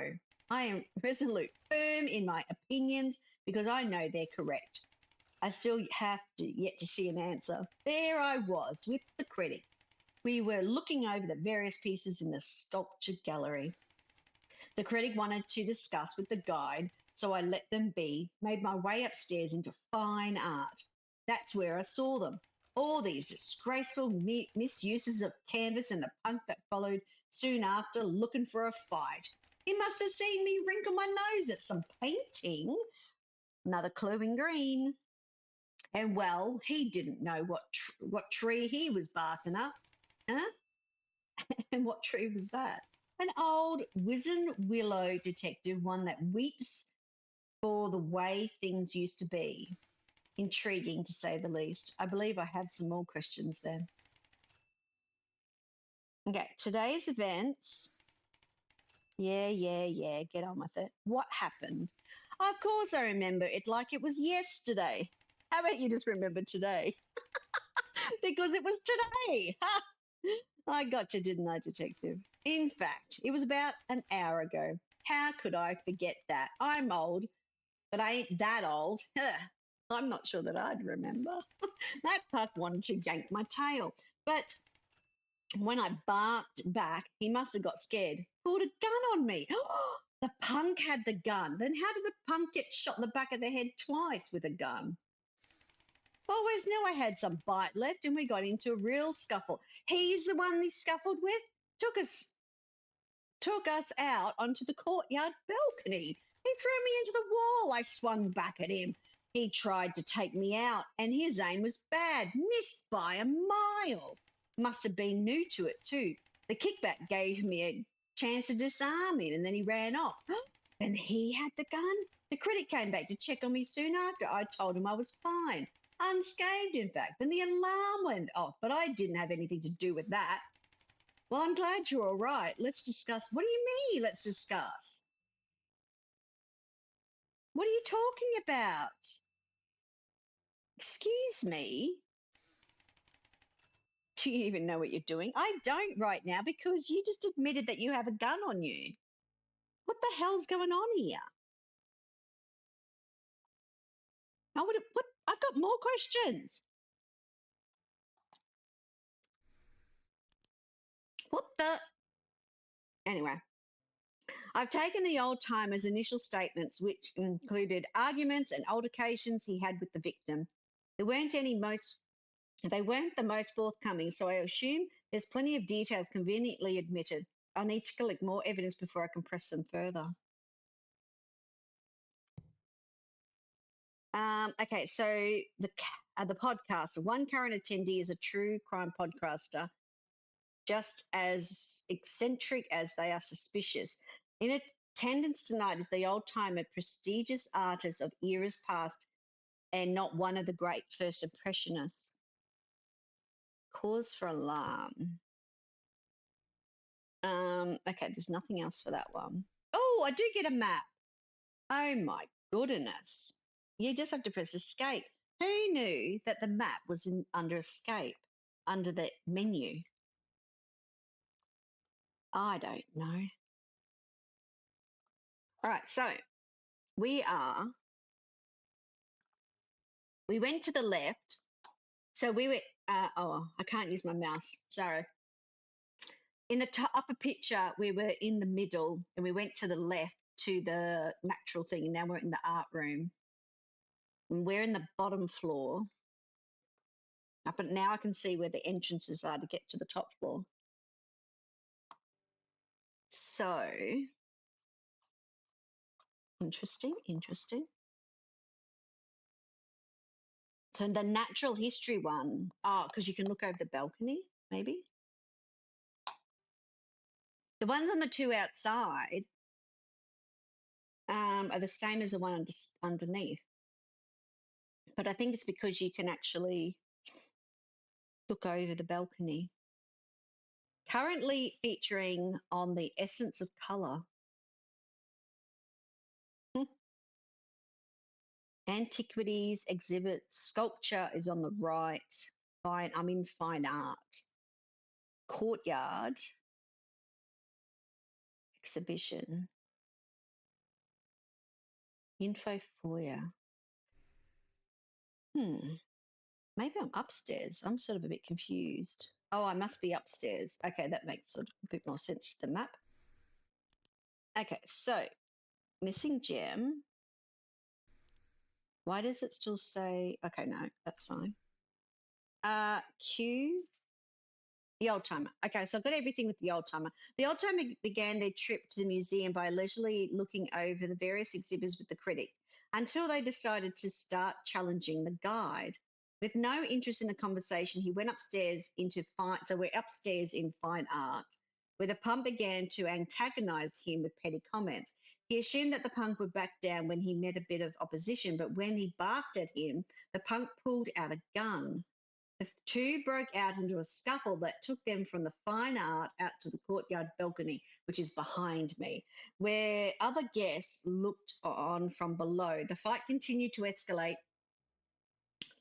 I am resolute, firm in my opinions because I know they're correct. I still have yet to see an answer. There I was with the critic. We were looking over the various pieces in the sculpture gallery. The critic wanted to discuss with the guide, so I let them be, made my way upstairs into fine art. That's where I saw them. All these disgraceful misuses of canvas and the punk that followed soon after looking for a fight. He must have seen me wrinkle my nose at some painting. Another clue in green. And well, he didn't know what tree he was barking up. Huh? And what tree was that? An old wizen willow, detective, one that weeps for the way things used to be. Intriguing, to say the least. I believe I have some more questions then. Okay, today's events. Yeah, get on with it. What happened? Of course I remember it like it was yesterday. How about you just remember today? Because it was today. I got you, didn't I, detective? In fact, it was about an hour ago. How could I forget that? I'm old, but I ain't that old. I'm not sure that I'd remember. That puck wanted to yank my tail. But when I barked back, he must have got scared. Pulled a gun on me. The punk had the gun. Then how did the punk get shot in the back of the head twice with a gun? Always knew I had some bite left, and we got into a real scuffle. He's the one he scuffled with. Took us out onto the courtyard balcony. He threw me into the wall. I swung back at him. He tried to take me out, and his aim was bad, missed by a mile. Must have been new to it, too. The kickback gave me a chance to disarm him, and then he ran off. And he had the gun. The critic came back to check on me soon after. I told him I was fine. Unscathed, in fact. Then the alarm went off, but I didn't have anything to do with that. Well, I'm glad you're all right. Let's discuss. What do you mean, let's discuss? What are you talking about? Excuse me? Do you even know what you're doing? I don't right now because you just admitted that you have a gun on you. What the hell's going on here? What? I've got more questions. What the? Anyway, I've taken the old timer's initial statements, which included arguments and altercations he had with the victim. They weren't the most forthcoming, so I assume there's plenty of details conveniently admitted. I need to collect more evidence before I can press them further. Okay, so the podcaster, one current attendee is a true crime podcaster, just as eccentric as they are suspicious. In attendance tonight is the old-timer prestigious artist of eras past and not one of the great first impressionists. Cause for alarm. Okay, there's nothing else for that one. Oh, I do get a map. Oh my goodness. You just have to press escape. Who knew that the map was under escape, under the menu? I don't know. All right, so we went to the left. So we were, oh, I can't use my mouse. Sorry. In the upper picture, we were in the middle and we went to the left to the natural thing. And now we're in the art room. And we're in the bottom floor. But now I can see where the entrances are to get to the top floor. So, interesting. So the natural history one, oh, because you can look over the balcony, maybe. The ones on the two outside are the same as the one underneath. But I think it's because you can actually look over the balcony. Currently featuring on the Essence of Colour. Antiquities, exhibits, sculpture is on the right. I'm in fine art. Courtyard, exhibition, info foyer. Maybe I'm upstairs. I'm sort of a bit confused. Oh, I must be upstairs. Okay, that makes sort of a bit more sense to the map. Okay, so missing gem. Why does it still say, okay, no, that's fine. Q, the old timer. Okay, so I've got everything with the old timer. The old timer began their trip to the museum by leisurely looking over the various exhibits with the critic until they decided to start challenging the guide. With no interest in the conversation, he went upstairs so we're upstairs in fine art, where the punk began to antagonize him with petty comments. He assumed that the punk would back down when he met a bit of opposition, but when he barked at him, the punk pulled out a gun. The two broke out into a scuffle that took them from the fine art out to the courtyard balcony, which is behind me, where other guests looked on from below. The fight continued to escalate,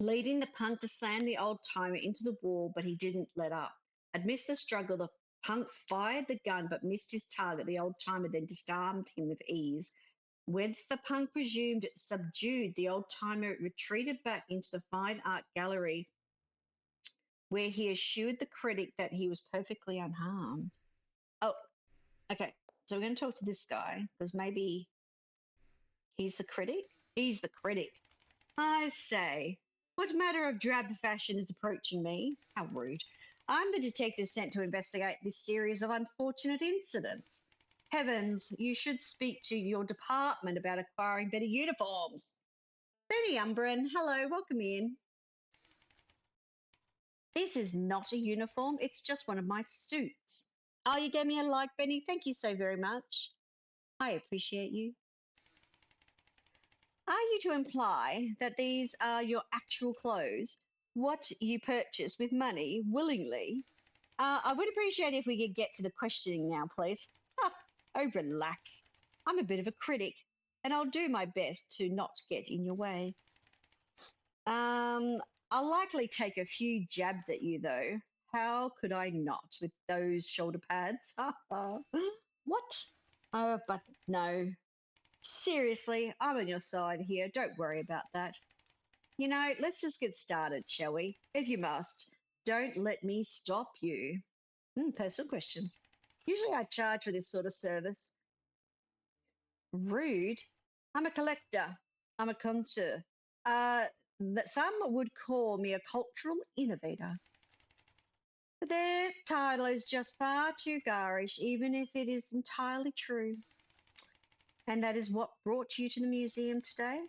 leading the punk to slam the old timer into the wall, but he didn't let up. Amidst the struggle, the punk fired the gun but missed his target. The old timer then disarmed him with ease. With the punk presumed subdued, the old timer retreated back into the fine art gallery, where he assured the critic that he was perfectly unharmed. Oh, okay. So we're going to talk to this guy because maybe he's the critic. He's the critic. I say, what matter of drab fashion is approaching me? How rude. I'm the detective sent to investigate this series of unfortunate incidents. Heavens, you should speak to your department about acquiring better uniforms. Betty Umbrin, hello, welcome in. This is not a uniform, it's just one of my suits. Oh, you gave me a like, Benny. Thank you so very much. I appreciate you. Are you to imply that these are your actual clothes? What you purchase with money willingly? I would appreciate if we could get to the questioning now, please. Oh, relax. I'm a bit of a critic, and I'll do my best to not get in your way. I'll likely take a few jabs at you, though. How could I not with those shoulder pads? What? Oh, but no. Seriously, I'm on your side here. Don't worry about that. You know, let's just get started, shall we? If you must, don't let me stop you. Personal questions. Usually I charge for this sort of service. Rude? I'm a collector. I'm a connoisseur. That some would call me a cultural innovator. But their title is just far too garish, even if it is entirely true. And that is what brought you to the museum today?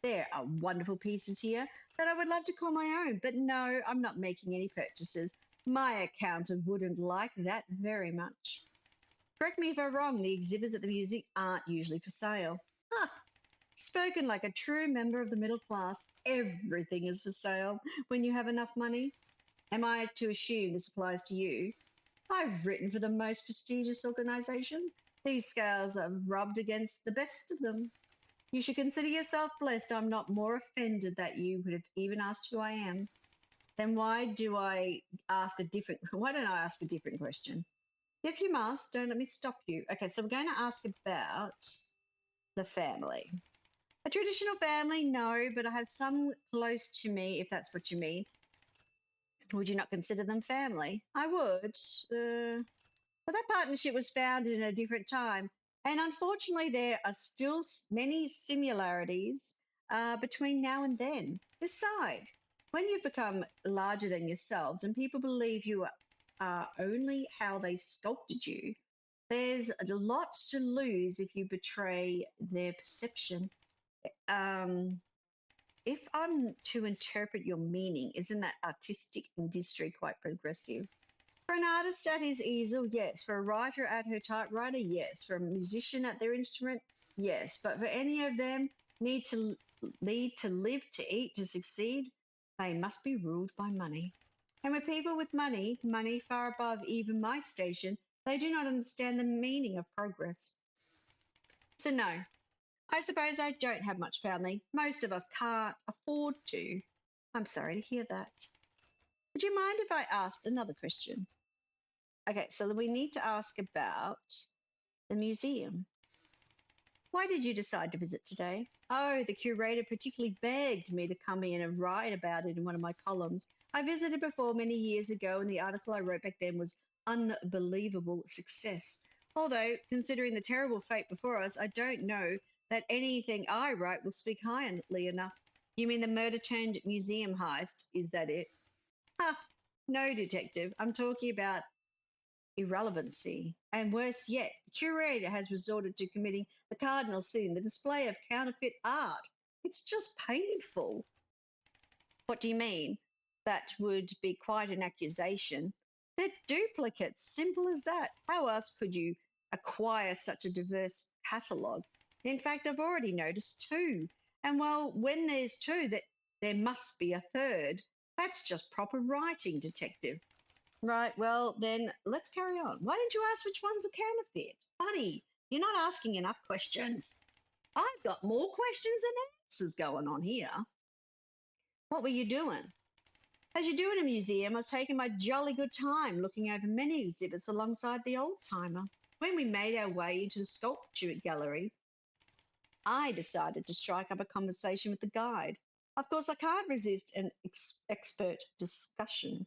There are wonderful pieces here that I would love to call my own, but no, I'm not making any purchases. My accountant wouldn't like that very much. Correct me if I'm wrong, the exhibits at the museum aren't usually for sale. Spoken like a true member of the middle class. Everything is for sale when you have enough money. Am I to assume this applies to you? I've written for the most prestigious organisations. These scales are rubbed against the best of them. You should consider yourself blessed I'm not more offended that you would have even asked who I am. Then why don't I ask a different question? If you must, don't let me stop you. Okay, so we're going to ask about the family. A traditional family, no, but I have some close to me, if that's what you mean. Would you not consider them family? I would. But that partnership was founded in a different time. And unfortunately, there are still many similarities between now and then. Besides, when you've become larger than yourselves and people believe you are only how they sculpted you, there's a lot to lose if you betray their perception. If I'm to interpret your meaning, isn't that artistic industry quite progressive? For an artist at his easel, yes. For a writer at her typewriter, yes. For a musician at their instrument, yes. But for any of them need to live, to eat, to succeed, they must be ruled by money. And with people with money, money far above even my station, they do not understand the meaning of progress. So no, I suppose I don't have much family. Most of us can't afford to. I'm sorry to hear that. Would you mind if I asked another question? Okay, so we need to ask about the museum. Why did you decide to visit today? Oh, the curator particularly begged me to come in and write about it in one of my columns. I visited before many years ago, and the article I wrote back then was unbelievable success. Although, considering the terrible fate before us, I don't know that anything I write will speak highly enough. You mean the murder turned museum heist? Is that it? Ha! No, detective. I'm talking about irrelevancy. And worse yet, the curator has resorted to committing the cardinal sin, the display of counterfeit art. It's just painful. What do you mean? That would be quite an accusation. They're duplicates, simple as that. How else could you acquire such a diverse catalogue? In fact, I've already noticed two. And well, when there's two, that there must be a third. That's just proper writing, detective. Right, well, then let's carry on. Why didn't you ask which one's a counterfeit? Buddy, you're not asking enough questions. I've got more questions than answers going on here. What were you doing? As you do in a museum, I was taking my jolly good time looking over many exhibits alongside the old timer. When we made our way into the sculpture gallery, I decided to strike up a conversation with the guide. Of course, I can't resist an expert discussion.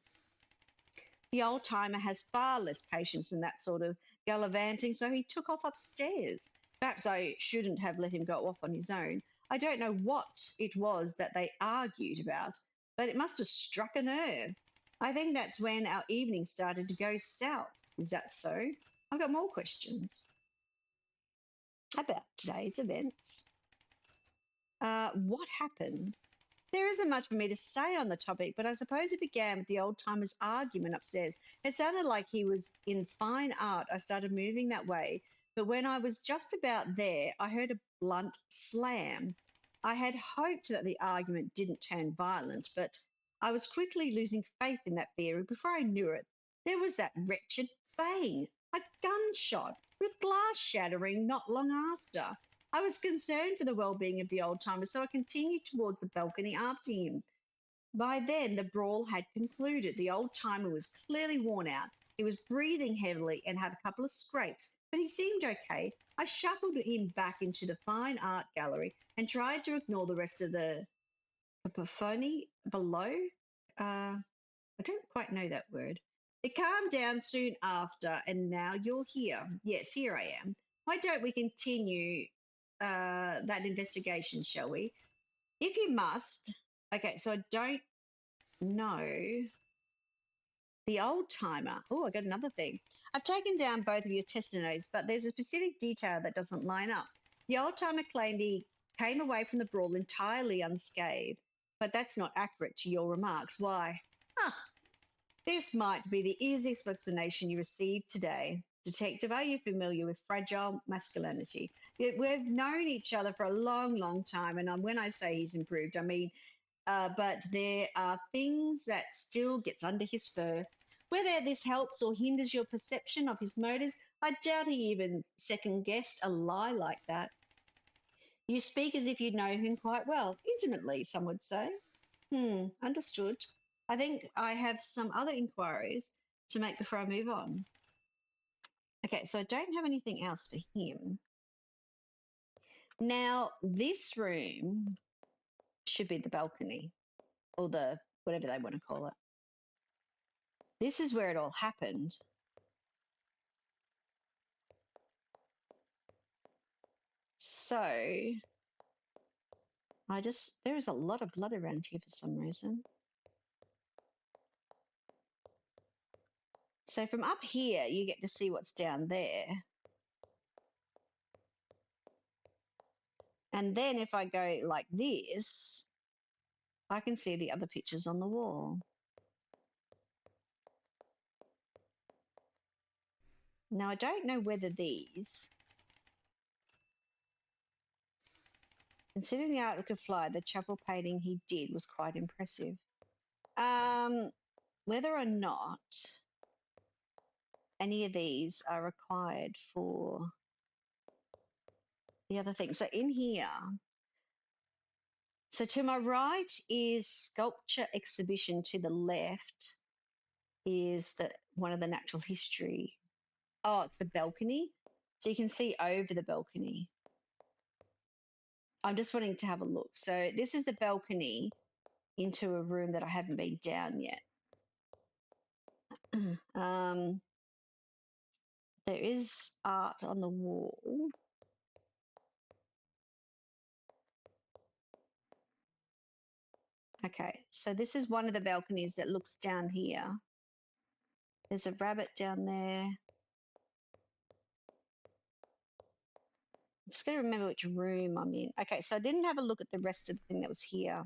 The old timer has far less patience in that sort of gallivanting, so he took off upstairs. Perhaps I shouldn't have let him go off on his own. I don't know what it was that they argued about, but it must have struck a nerve. I think that's when our evening started to go south. Is that so? I've got more questions about today's events. What happened? There isn't much for me to say on the topic, but I suppose it began with the old timer's argument upstairs. It sounded like he was in fine art. I started moving that way, but when I was just about there, I heard a blunt slam. I had hoped that the argument didn't turn violent, but I was quickly losing faith in that theory. Before I knew it, there was that wretched bang, a gunshot with glass shattering not long after. I was concerned for the well-being of the old timer, so I continued towards the balcony after him. By then, the brawl had concluded. The old timer was clearly worn out. He was breathing heavily and had a couple of scrapes, but he seemed okay. I shuffled him back into the fine art gallery and tried to ignore the rest of the cacophony below. I don't quite know that word. It calmed down soon after, and now you're here. Yes, here I am. Why don't we continue that investigation, shall we? If you must. Okay, so I don't know. The old timer. Oh, I got another thing. I've taken down both of your testimonies, but there's a specific detail that doesn't line up. The old timer claimed he came away from the brawl entirely unscathed, but that's not accurate to your remarks. Why? This might be the easiest explanation you received today. Detective, are you familiar with fragile masculinity? We've known each other for a long, long time, and when I say he's improved, I mean, but there are things that still gets under his fur. Whether this helps or hinders your perception of his motives, I doubt he even second-guessed a lie like that. You speak as if you know him quite well, intimately, some would say. Understood. I think I have some other inquiries to make before I move on. Okay, so I don't have anything else for him. Now, this room should be the balcony or the whatever they want to call it. This is where it all happened. So there is a lot of blood around here for some reason. So from up here, you get to see what's down there. And then if I go like this, I can see the other pictures on the wall. Now, I don't know whether these, considering the artwork of Fly, the chapel painting he did was quite impressive. Whether or not any of these are required for the other thing. So in here, so to my right is sculpture exhibition. To the left is one of the natural history. Oh, it's the balcony. So you can see over the balcony. I'm just wanting to have a look. So this is the balcony into a room that I haven't been down yet. There is art on the wall. Okay, so this is one of the balconies that looks down here. There's a rabbit down there. I'm just going to remember which room I'm in. Okay, so I didn't have a look at the rest of the thing that was here.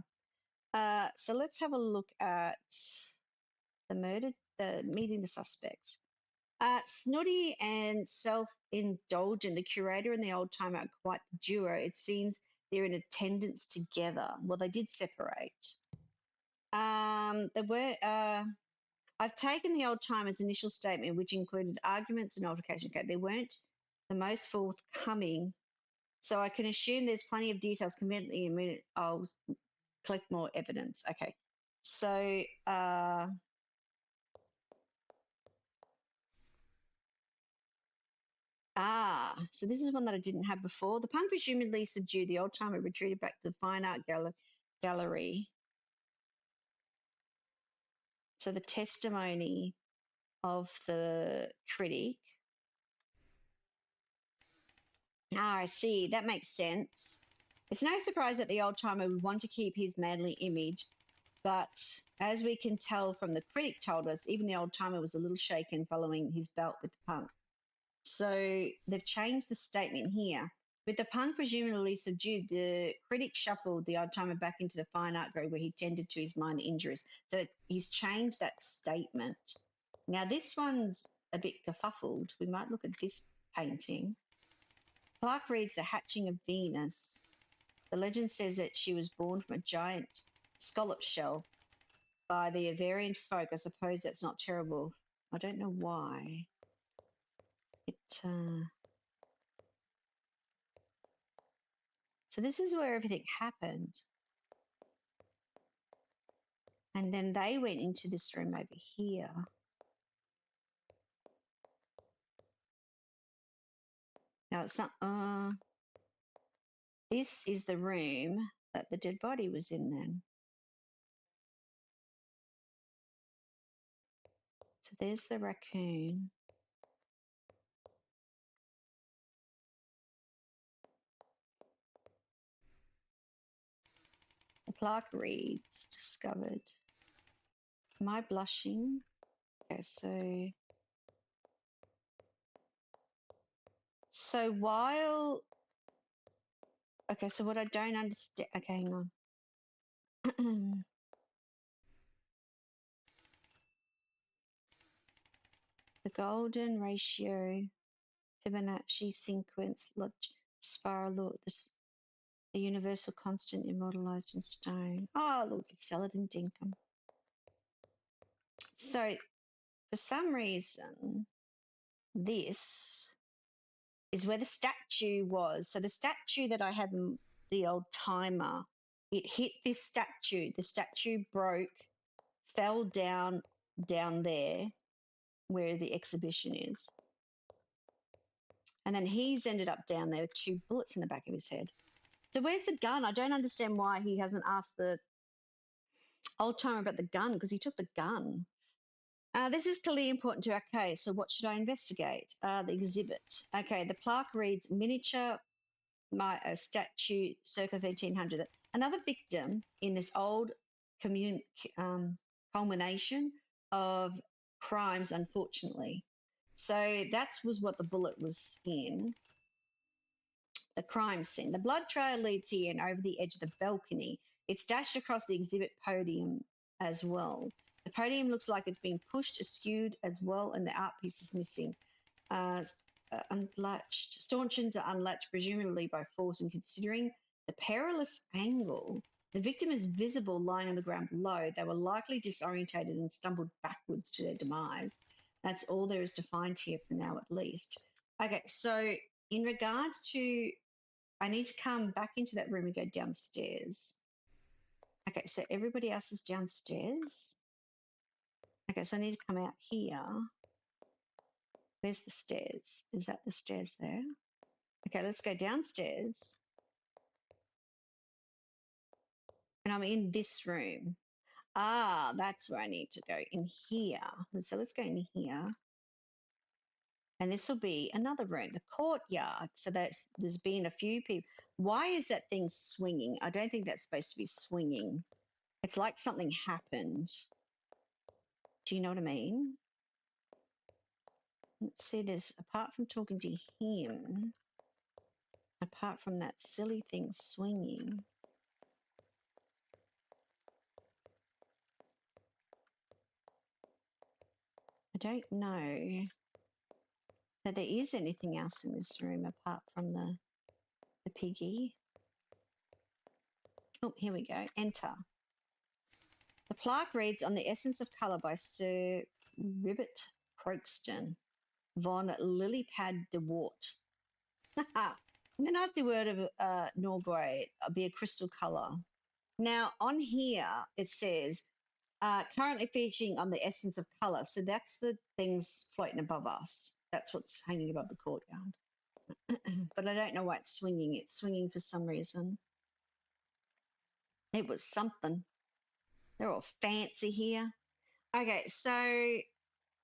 So let's have a look at meeting the suspects. Snotty and self-indulgent, the curator and the old timer are quite the duo. It seems they're in attendance together. Well, they did separate. I've taken the old timer's initial statement, which included arguments and altercation. Okay, they weren't the most forthcoming, so I can assume there's plenty of details. Conveniently, in a minute, I'll collect more evidence. Okay, so so this is one that I didn't have before. The punk presumably subdued. The old timer retreated back to the fine art gallery. So the testimony of the critic. I see. That makes sense. It's no surprise that the old timer would want to keep his manly image, but as we can tell from the critic told us, even the old timer was a little shaken following his bout with the punk. So they've changed the statement here. With the punk presumably subdued, the critic shuffled the old timer back into the fine art gallery where he tended to his minor injuries. So he's changed that statement. Now this one's a bit kerfuffled. We might look at this painting. Clark reads The Hatching of Venus. The legend says that she was born from a giant scallop shell by the Avarian folk. I suppose that's not terrible. I don't know why. So this is where everything happened. And then they went into this room over here. Now it's not, this is the room that the dead body was in then. So there's the raccoon. The plaque reads, discovered. Am I blushing? Okay, so while, okay, so what I don't understand, okay, hang on. The golden ratio, Fibonacci sequence, spiral, the universal constant immortalized in stone. Oh, look, it's Saladin Dinkum. So for some reason, this is where the statue was. So the statue that I had in the old timer, it hit this statue. The statue broke, fell down there where the exhibition is. And then he's ended up down there with 2 bullets in the back of his head. So where's the gun? I don't understand why he hasn't asked the old timer about the gun, because he took the gun. This is clearly important to our case, so what should I investigate? The exhibit. Okay, the plaque reads miniature statue circa 1300. Another victim in this old culmination of crimes, unfortunately. So that was what the bullet was in. The crime scene. The blood trail leads here and over the edge of the balcony. It's dashed across the exhibit podium as well. The podium looks like it's being pushed askew as well, and the art piece is missing. Unlatched. Stanchions are unlatched, presumably by force, and considering the perilous angle, the victim is visible lying on the ground below. They were likely disorientated and stumbled backwards to their demise. That's all there is to find here for now, at least. Okay, so in regards to, I need to come back into that room and go downstairs. Okay, so everybody else is downstairs. Okay, so I need to come out here. Where's the stairs? Is that the stairs there? Okay, let's go downstairs. And I'm in this room. Ah, that's where I need to go, in here. So let's go in here. And this will be another room, the courtyard. So there's been a few people. Why is that thing swinging? I don't think that's supposed to be swinging. It's like something happened. Do you know what I mean? Let's see, there's, apart from talking to him, apart from that silly thing swinging, I don't know that there is anything else in this room apart from the piggy. Oh, here we go. Enter. The plaque reads, on the essence of colour by Sir Ribbit Croxton von Lilypad de Wart. The nasty word of Norgray, be a crystal colour. Now, on here, it says, currently featuring on the essence of colour. So that's the things floating above us. That's what's hanging above the courtyard. But I don't know why it's swinging. It's swinging for some reason. It was something. They're all fancy here. Okay, so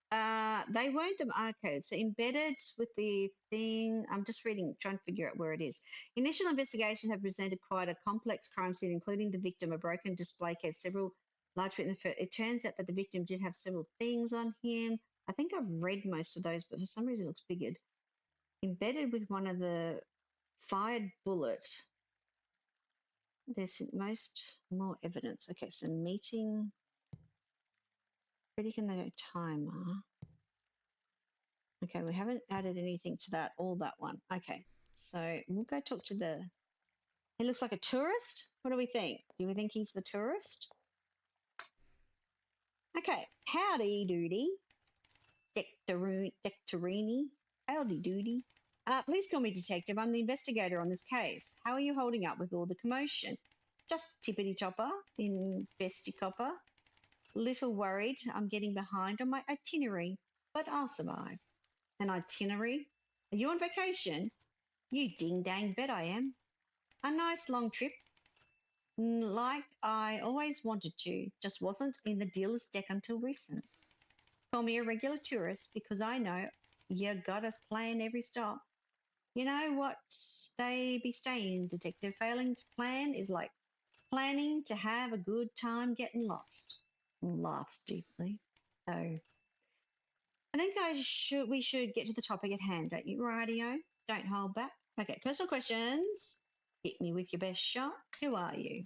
they weren't them. Okay, so embedded with the thing. I'm just reading, trying to figure out where it is. Initial investigations have presented quite a complex crime scene, including the victim, a broken display case, several large bits. It turns out that the victim did have several things on him. I think I've read most of those, but for some reason it looks bigger. Embedded with one of the fired bullet. There's more evidence. Okay, so meeting. Critical the timer. Okay, we haven't added anything to that, all that one. Okay, so we'll go talk to the, he looks like a tourist. What do we think? Do we think he's the tourist? Okay, howdy doody. Dectorini. Howdy doody. Please call me detective. I'm the investigator on this case. How are you holding up with all the commotion? Just tippity topper in bestie copper. Little worried I'm getting behind on my itinerary, but I'll survive. An itinerary? Are you on vacation? You ding-dang bet I am. A nice long trip. Like I always wanted to, just wasn't in the dealer's deck until recent. Call me a regular tourist because I know you got us playing every stop. You know what they be saying, detective? Failing to plan is like planning to have a good time getting lost. Laughs deeply. Oh. I think we should get to the topic at hand, don't you, Radio? Don't hold back. Okay, personal questions. Hit me with your best shot. Who are you?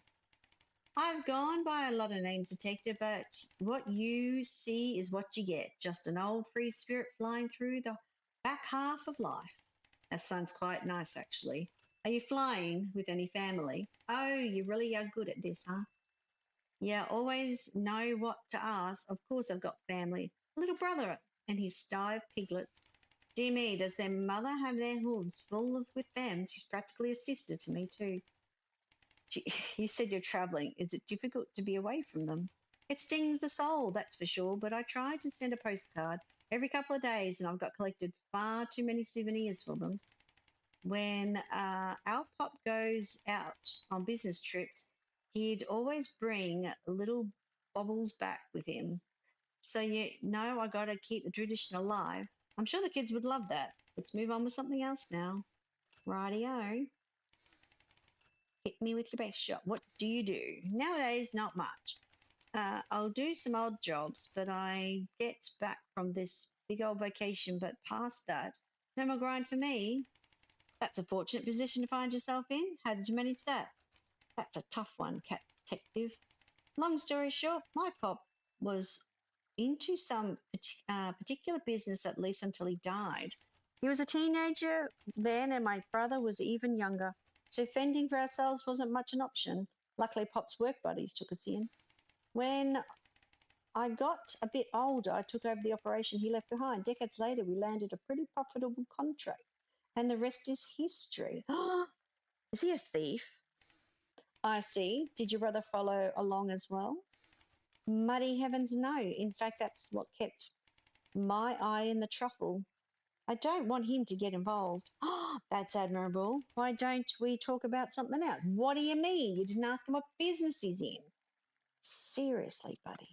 I've gone by a lot of names, detective, but what you see is what you get. Just an old free spirit flying through the back half of life. That sounds quite nice, actually. Are you flying with any family? Oh, you really are good at this, huh? Yeah, always know what to ask. Of course I've got family. Little brother and his sty of piglets. Dear me, does their mother have their hooves full with them? She's practically a sister to me too. You said you're travelling. Is it difficult to be away from them? It stings the soul, that's for sure, but I tried to send a postcard every couple of days, and I've got collected far too many souvenirs for them. When our pop goes out on business trips, he'd always bring little baubles back with him. So you know I got to keep the tradition alive. I'm sure the kids would love that. Let's move on with something else now. Rightio. Hit me with your best shot. What do you do? Nowadays, not much. I'll do some odd jobs, but I get back from this big old vacation. But past that, no more grind for me. That's a fortunate position to find yourself in. How did you manage that? That's a tough one, cat detective. Long story short, my pop was into some particular business at least until he died. He was a teenager then, and my brother was even younger, so fending for ourselves wasn't much an option. Luckily, Pop's work buddies took us in. When I got a bit older, I took over the operation he left behind. Decades later, we landed a pretty profitable contract, and the rest is history. Is he a thief? I see. Did your brother follow along as well? Muddy heavens, no. In fact, that's what kept my eye in the truffle. I don't want him to get involved. Oh, that's admirable. Why don't we talk about something else? What do you mean? You didn't ask him what business he's in. Seriously, buddy.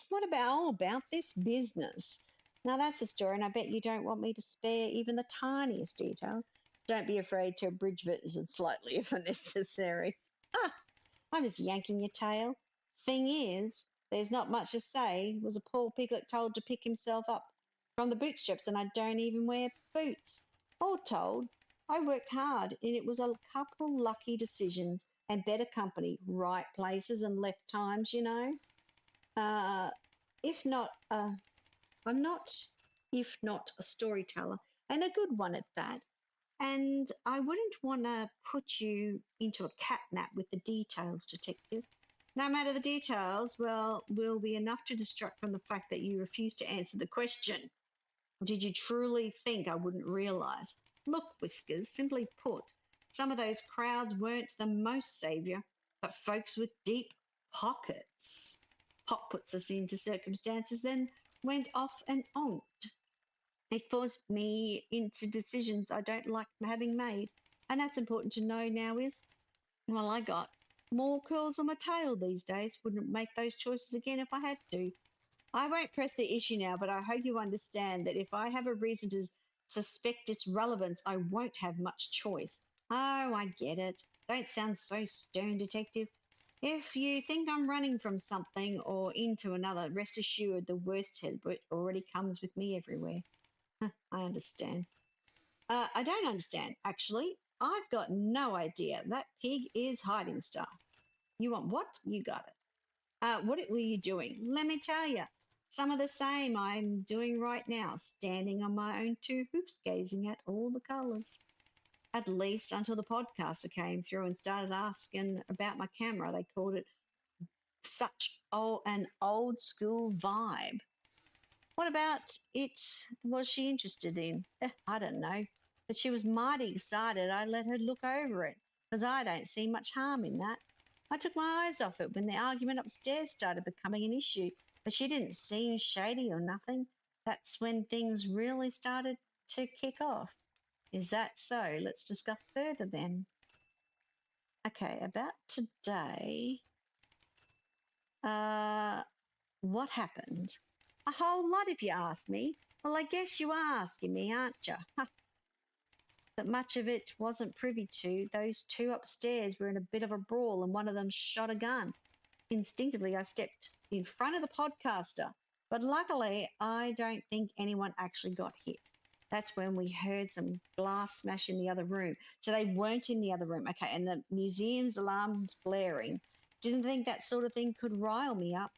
What about this business? Now that's a story, and I bet you don't want me to spare even the tiniest detail. Don't be afraid to abridge it slightly if necessary. Ah, I'm just yanking your tail. Thing is, there's not much to say. Was a poor piglet told to pick himself up from the bootstraps, and I don't even wear boots. All told, I worked hard, and it was a couple lucky decisions and better company, right places and left times, you know. Uh, if not, I'm not, if not a storyteller, and a good one at that. And I wouldn't want to put you into a catnap with the details, detective. No matter the details, well, will be enough to distract from the fact that you refuse to answer the question. Did you truly think I wouldn't realise? Look, Whiskers, simply put, some of those crowds weren't the most saviour, but folks with deep pockets. Pop puts us into circumstances, then went off and onked. It forced me into decisions I don't like having made. And that's important to know now is, well, I got more curls on my tail these days. Wouldn't make those choices again if I had to. I won't press the issue now, but I hope you understand that if I have a reason to suspect its relevance, I won't have much choice. Oh, I get it. Don't sound so stern, detective. If you think I'm running from something or into another, rest assured the worst head already comes with me everywhere. I understand. I don't understand, actually. I've got no idea. That pig is hiding stuff. You want what? You got it. What were you doing? Let me tell you. Some of the same I'm doing right now, standing on my own two hoops, gazing at all the colours. At least until the podcaster came through and started asking about my camera. They called it such an old school vibe. What about it was she interested in? I don't know. But she was mighty excited. I let her look over it because I don't see much harm in that. I took my eyes off it when the argument upstairs started becoming an issue, but she didn't seem shady or nothing. That's when things really started to kick off. Is that so? Let's discuss further then. Okay, about today. What happened? A whole lot, if you ask me. Well, I guess you are asking me, aren't you? But much of it wasn't privy to. Those two upstairs were in a bit of a brawl, and one of them shot a gun. Instinctively, I stepped in front of the podcaster, but luckily, I don't think anyone actually got hit. That's when we heard some glass smash in the other room. So they weren't in the other room. Okay, and the museum's alarm's blaring. Didn't think that sort of thing could rile me up.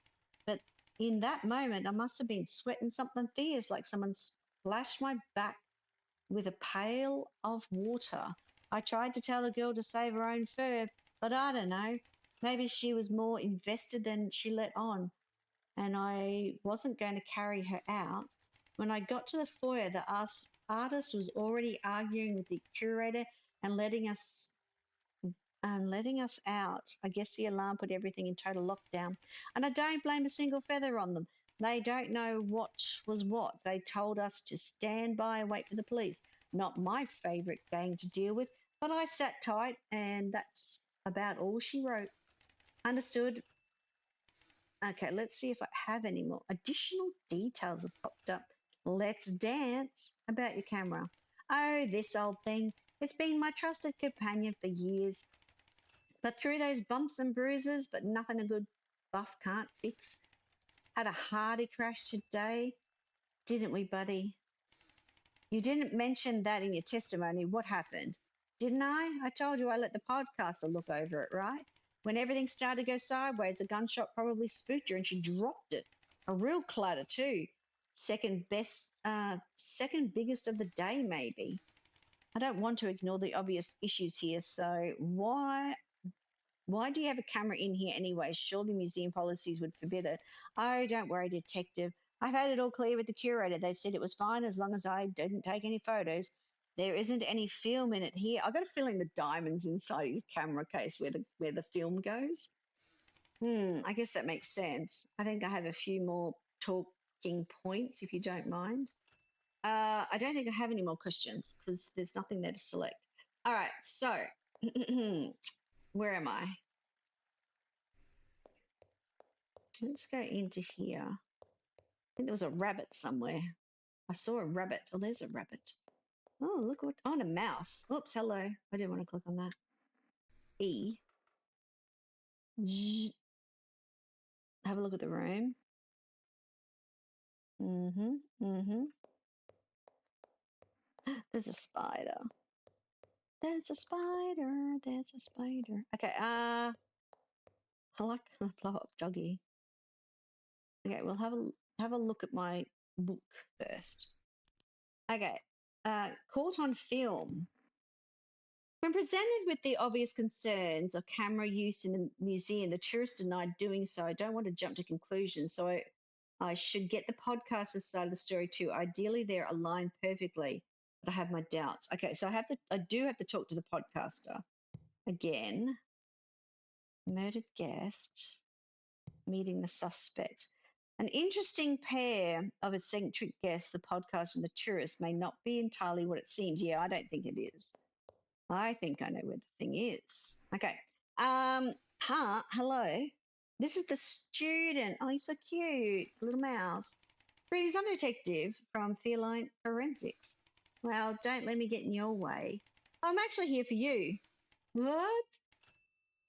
But in that moment, I must have been sweating something fierce, like someone splashed my back with a pail of water. I tried to tell the girl to save her own fur, but I don't know. Maybe she was more invested than she let on, and I wasn't going to carry her out. When I got to the foyer, the artist was already arguing with the curator and letting us out. I guess the alarm put everything in total lockdown. And I don't blame a single feather on them. They don't know what was what. They told us to stand by and wait for the police. Not my favourite gang to deal with, but I sat tight and that's about all she wrote. Understood. Okay, let's see if I have any more. Additional details have popped up. Let's dance about your camera. Oh, this old thing. It's been my trusted companion for years. But through those bumps and bruises, but nothing a good buff can't fix. Had a hardy crash today, didn't we, buddy? You didn't mention that in your testimony. What happened? Didn't I? I told you I let the podcaster look over it, right? When everything started to go sideways, the gunshot probably spooked her and she dropped it. A real clatter, too. Second biggest of the day, maybe. I don't want to ignore the obvious issues here, so why do you have a camera in here anyway? Surely museum policies would forbid it. Oh, don't worry, detective. I've had it all clear with the curator. They said it was fine as long as I didn't take any photos. There isn't any film in it here. I've got a feeling the diamond's inside his camera case where the film goes. I guess that makes sense. I think I have a few more talking points, if you don't mind. I don't think I have any more questions because there's nothing there to select. All right, so where am I? Let's go into here. I think there was a rabbit somewhere. I saw a rabbit. Oh, there's a rabbit. Oh, look what on a mouse. Oops, hello. I didn't want to click on that. E. Zzz. Have a look at the room. There's a spider. There's a spider. There's a spider. Okay, I like the blow up doggy. Okay, we'll have a look at my book first. Okay. Caught on film. When presented with the obvious concerns of camera use in the museum, the tourist denied doing so. I don't want to jump to conclusions, so I should get the podcaster's side of the story too. Ideally, they're aligned perfectly, but I have my doubts. Okay, so I do have to talk to the podcaster again. Murdered guest meeting the suspect. An interesting pair of eccentric guests, the podcaster and the tourist, may not be entirely what it seems. Yeah, I don't think it is. I think I know where the thing is. Okay. Hello. This is the student. Oh, he's so cute. Little mouse. Greetings, I'm a detective from Feline Forensics. Well, don't let me get in your way. I'm actually here for you. What?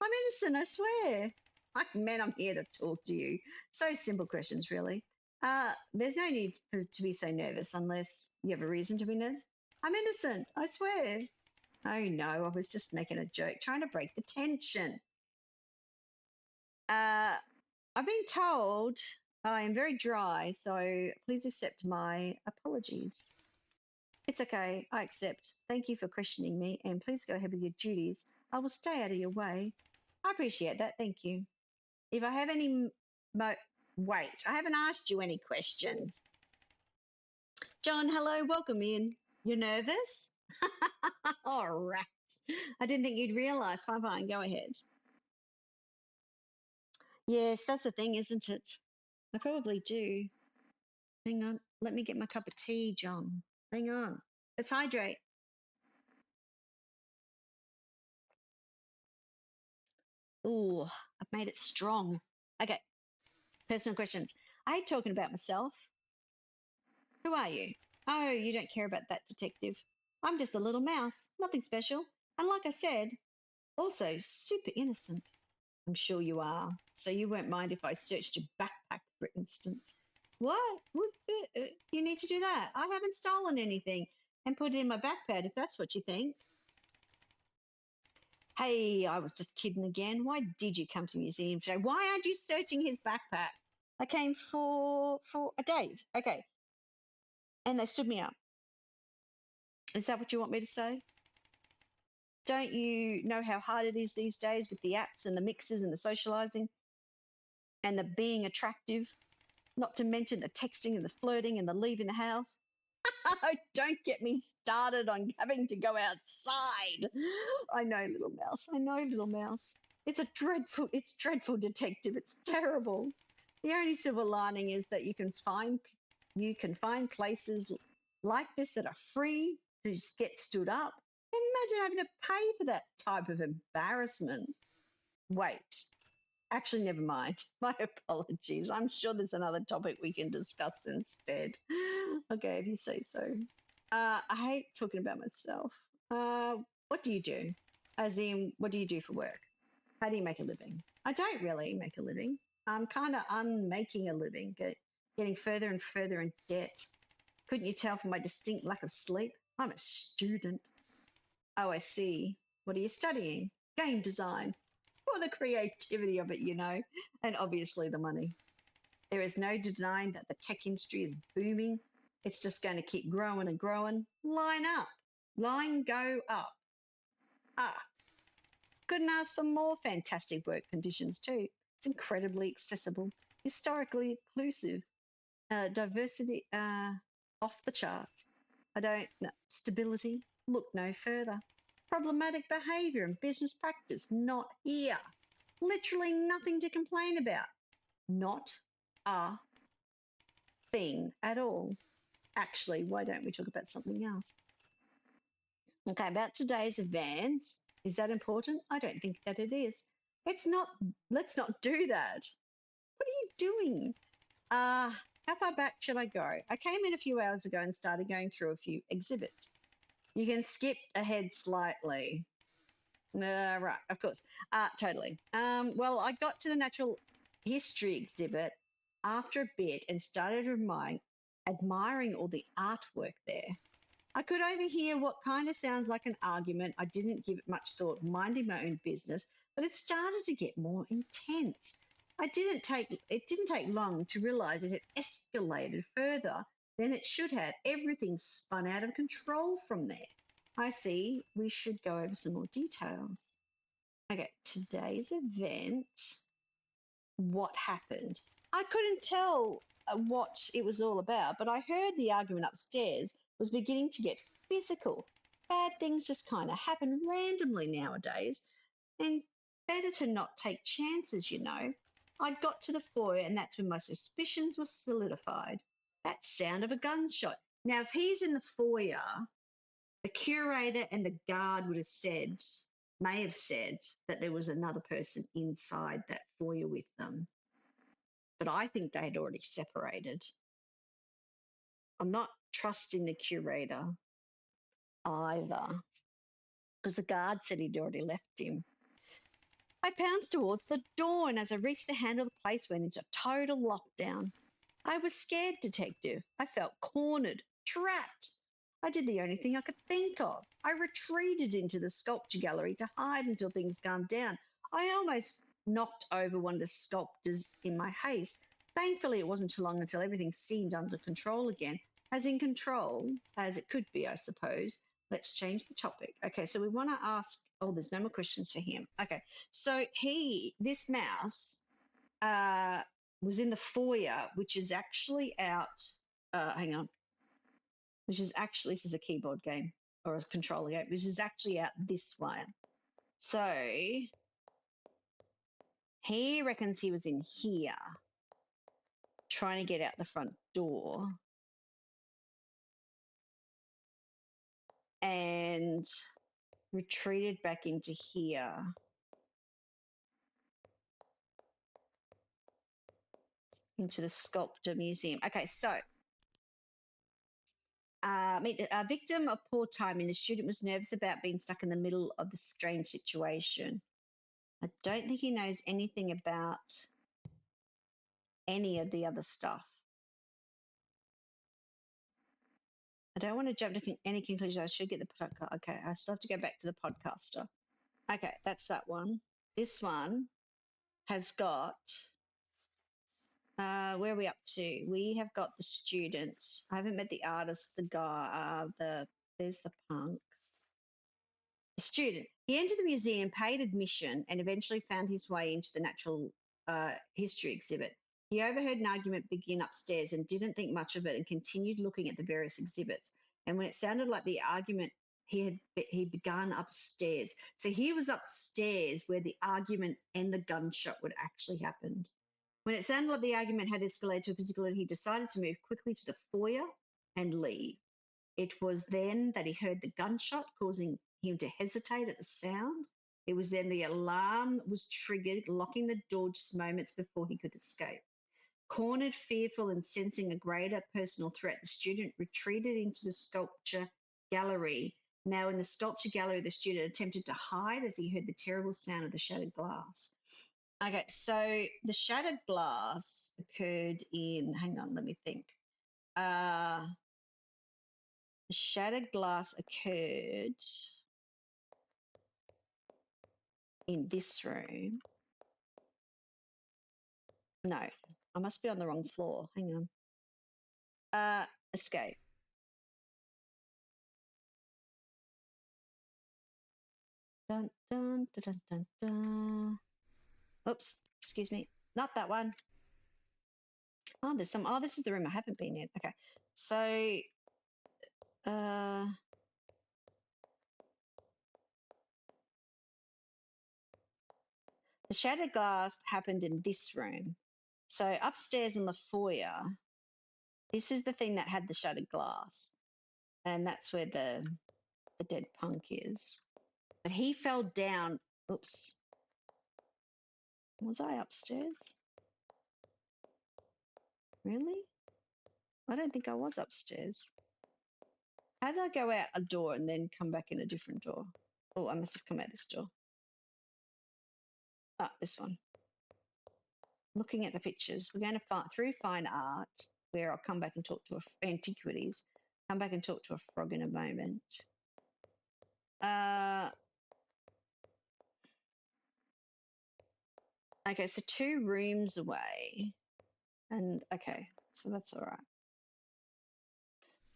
I'm innocent, I swear. I'm here to talk to you. So simple questions, really. There's no need to be so nervous unless you have a reason to be nervous. I'm innocent, I swear. Oh no, I was just making a joke, trying to break the tension. I've been told I am very dry, so please accept my apologies. It's okay, I accept. Thank you for questioning me, and please go ahead with your duties. I will stay out of your way. I appreciate that, thank you. If I have any wait, I haven't asked you any questions. John, hello, welcome in. You're nervous? All right. I didn't think you'd realise. Fine, go ahead. Yes, that's the thing, isn't it? I probably do. Hang on. Let me get my cup of tea, John. Hang on. Let's hydrate. Ooh, I've made it strong. Okay. Personal questions. I hate talking about myself. Who are you? Oh, you don't care about that, detective. I'm just a little mouse. Nothing special. And like I said, also super innocent. I'm sure you are. So you won't mind if I searched your backpack, for instance. What? You need to do that. I haven't stolen anything and put it in my backpack if that's what you think. Hey, I was just kidding again. Why did you come to the museum today? Why aren't you searching his backpack? I came for a date. Okay. And they stood me up. Is that what you want me to say? Don't you know how hard it is these days with the apps and the mixes and the socializing and the being attractive? Not to mention the texting and the flirting and the leaving the house. Don't get me started on having to go outside. I know, little mouse. I know, little mouse. It's dreadful, detective. It's terrible. The only silver lining is that you can find places like this that are free to just get stood up. Imagine having to pay for that type of embarrassment. Wait, actually, never mind. My apologies. I'm sure there's another topic we can discuss instead. Okay, if you say so. I hate talking about myself. What do you do? As in, what do you do for work? How do you make a living? I don't really make a living. I'm kind of unmaking a living, getting further and further in debt. Couldn't you tell from my distinct lack of sleep? I'm a student. Oh, I see. What are you studying? Game design. For the creativity of it, you know, and obviously the money. There is no denying that the tech industry is booming. It's just going to keep growing and growing. Line up. Line go up. Ah, couldn't ask for more fantastic work conditions too. It's incredibly accessible, historically inclusive, diversity off the charts. I don't know. Stability, look no further. Problematic behaviour and business practice, not here. Literally nothing to complain about. Not a thing at all. Actually, why don't we talk about something else? Okay, about today's events. Is that important? I don't think that it is. It's not. Let's not do that. What are you doing? How far back should I go? I came in a few hours ago and started going through a few exhibits. You can skip ahead slightly. Right, of course. Totally. Well, I got to the natural history exhibit after a bit and started admiring all the artwork there. I could overhear what kind of sounds like an argument. I didn't give it much thought, minding my own business, but it started to get more intense. It didn't take long to realize it had escalated further than it should have. Everything spun out of control from there. I see. We should go over some more details. Okay, today's event. What happened? I couldn't tell what it was all about, but I heard the argument upstairs was beginning to get physical. Bad things just kind of happen randomly nowadays, and better to not take chances, you know. I got to the foyer, and that's when my suspicions were solidified. That sound of a gunshot. Now, if he's in the foyer, the curator and the guard may have said that there was another person inside that foyer with them. But I think they had already separated. I'm not trusting the curator either, because the guard said he'd already left him. I pounced towards the door, and as I reached the handle, the place went into total lockdown. I was scared, detective. I felt cornered, trapped. I did the only thing I could think of. I retreated into the sculpture gallery to hide until things calmed down. I almost knocked over one of the sculptors in my haste. Thankfully, it wasn't too long until everything seemed under control again. As in control as it could be, I suppose. Let's change the topic. Okay, so we want to ask, oh, there's no more questions for him. Okay, so this mouse, was in the foyer, which is actually out, hang on, which is actually, this is a keyboard game or a controller game, which is actually out this way. So he reckons he was in here trying to get out the front door and retreated back into here. Into the sculptor museum. Okay, so a victim of poor timing. The student was nervous about being stuck in the middle of the strange situation. I don't think he knows anything about any of the other stuff. I don't want to jump to any conclusion. I should get the podcast. Okay, I still have to go back to the podcaster. Okay, that's that one. This one has got, where are we up to? We have got the student. I haven't met the artist, the guy, there's the punk. The student. He entered the museum, paid admission, and eventually found his way into the natural history exhibit. He overheard an argument begin upstairs and didn't think much of it and continued looking at the various exhibits. And when it sounded like the argument, he began upstairs. So he was upstairs where the argument and the gunshot would actually happened. When it sounded like the argument had escalated to a physical, he decided to move quickly to the foyer and leave. It was then that he heard the gunshot, causing him to hesitate at the sound. It was then the alarm was triggered, locking the door just moments before he could escape. Cornered, fearful, and sensing a greater personal threat, the student retreated into the sculpture gallery. Now, in the sculpture gallery, the student attempted to hide as he heard the terrible sound of the shattered glass. Okay, so the shattered glass occurred in, hang on, let me think. The shattered glass occurred in this room. No, I must be on the wrong floor. Hang on. Escape. Dun, dun, dun, dun, dun, dun. Oops, excuse me. Not that one. Oh, there's some. Oh, this is the room I haven't been in. Okay. So, the shattered glass happened in this room. So, upstairs in the foyer, this is the thing that had the shattered glass. And that's where the dead punk is. But he fell down. Oops. Was I upstairs? Really? I don't think I was upstairs. How did I go out a door and then come back in a different door? Oh, I must have come out this door. Ah, this one. Looking at the pictures, we're going to find through fine art, where I'll come back and talk to antiquities. Come back and talk to a frog in a moment. Okay, so 2 rooms away. And okay, so that's all right.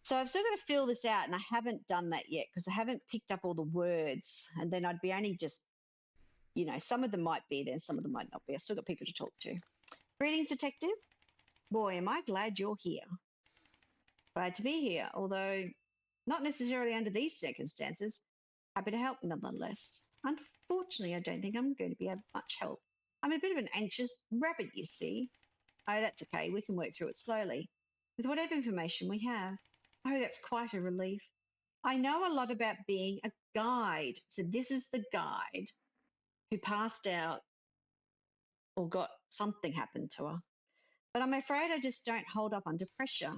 So I've still got to fill this out, and I haven't done that yet because I haven't picked up all the words, and then I'd be only just, you know, some of them might be there and some of them might not be. I've still got people to talk to. Greetings, detective. Boy, am I glad you're here. Glad to be here, although not necessarily under these circumstances. Happy to help nonetheless. Unfortunately, I don't think I'm going to be of much help. I'm a bit of an anxious rabbit, you see. Oh, that's okay. We can work through it slowly with whatever information we have. Oh, that's quite a relief. I know a lot about being a guide. So this is the guide who passed out or got something happened to her. But I'm afraid I just don't hold up under pressure.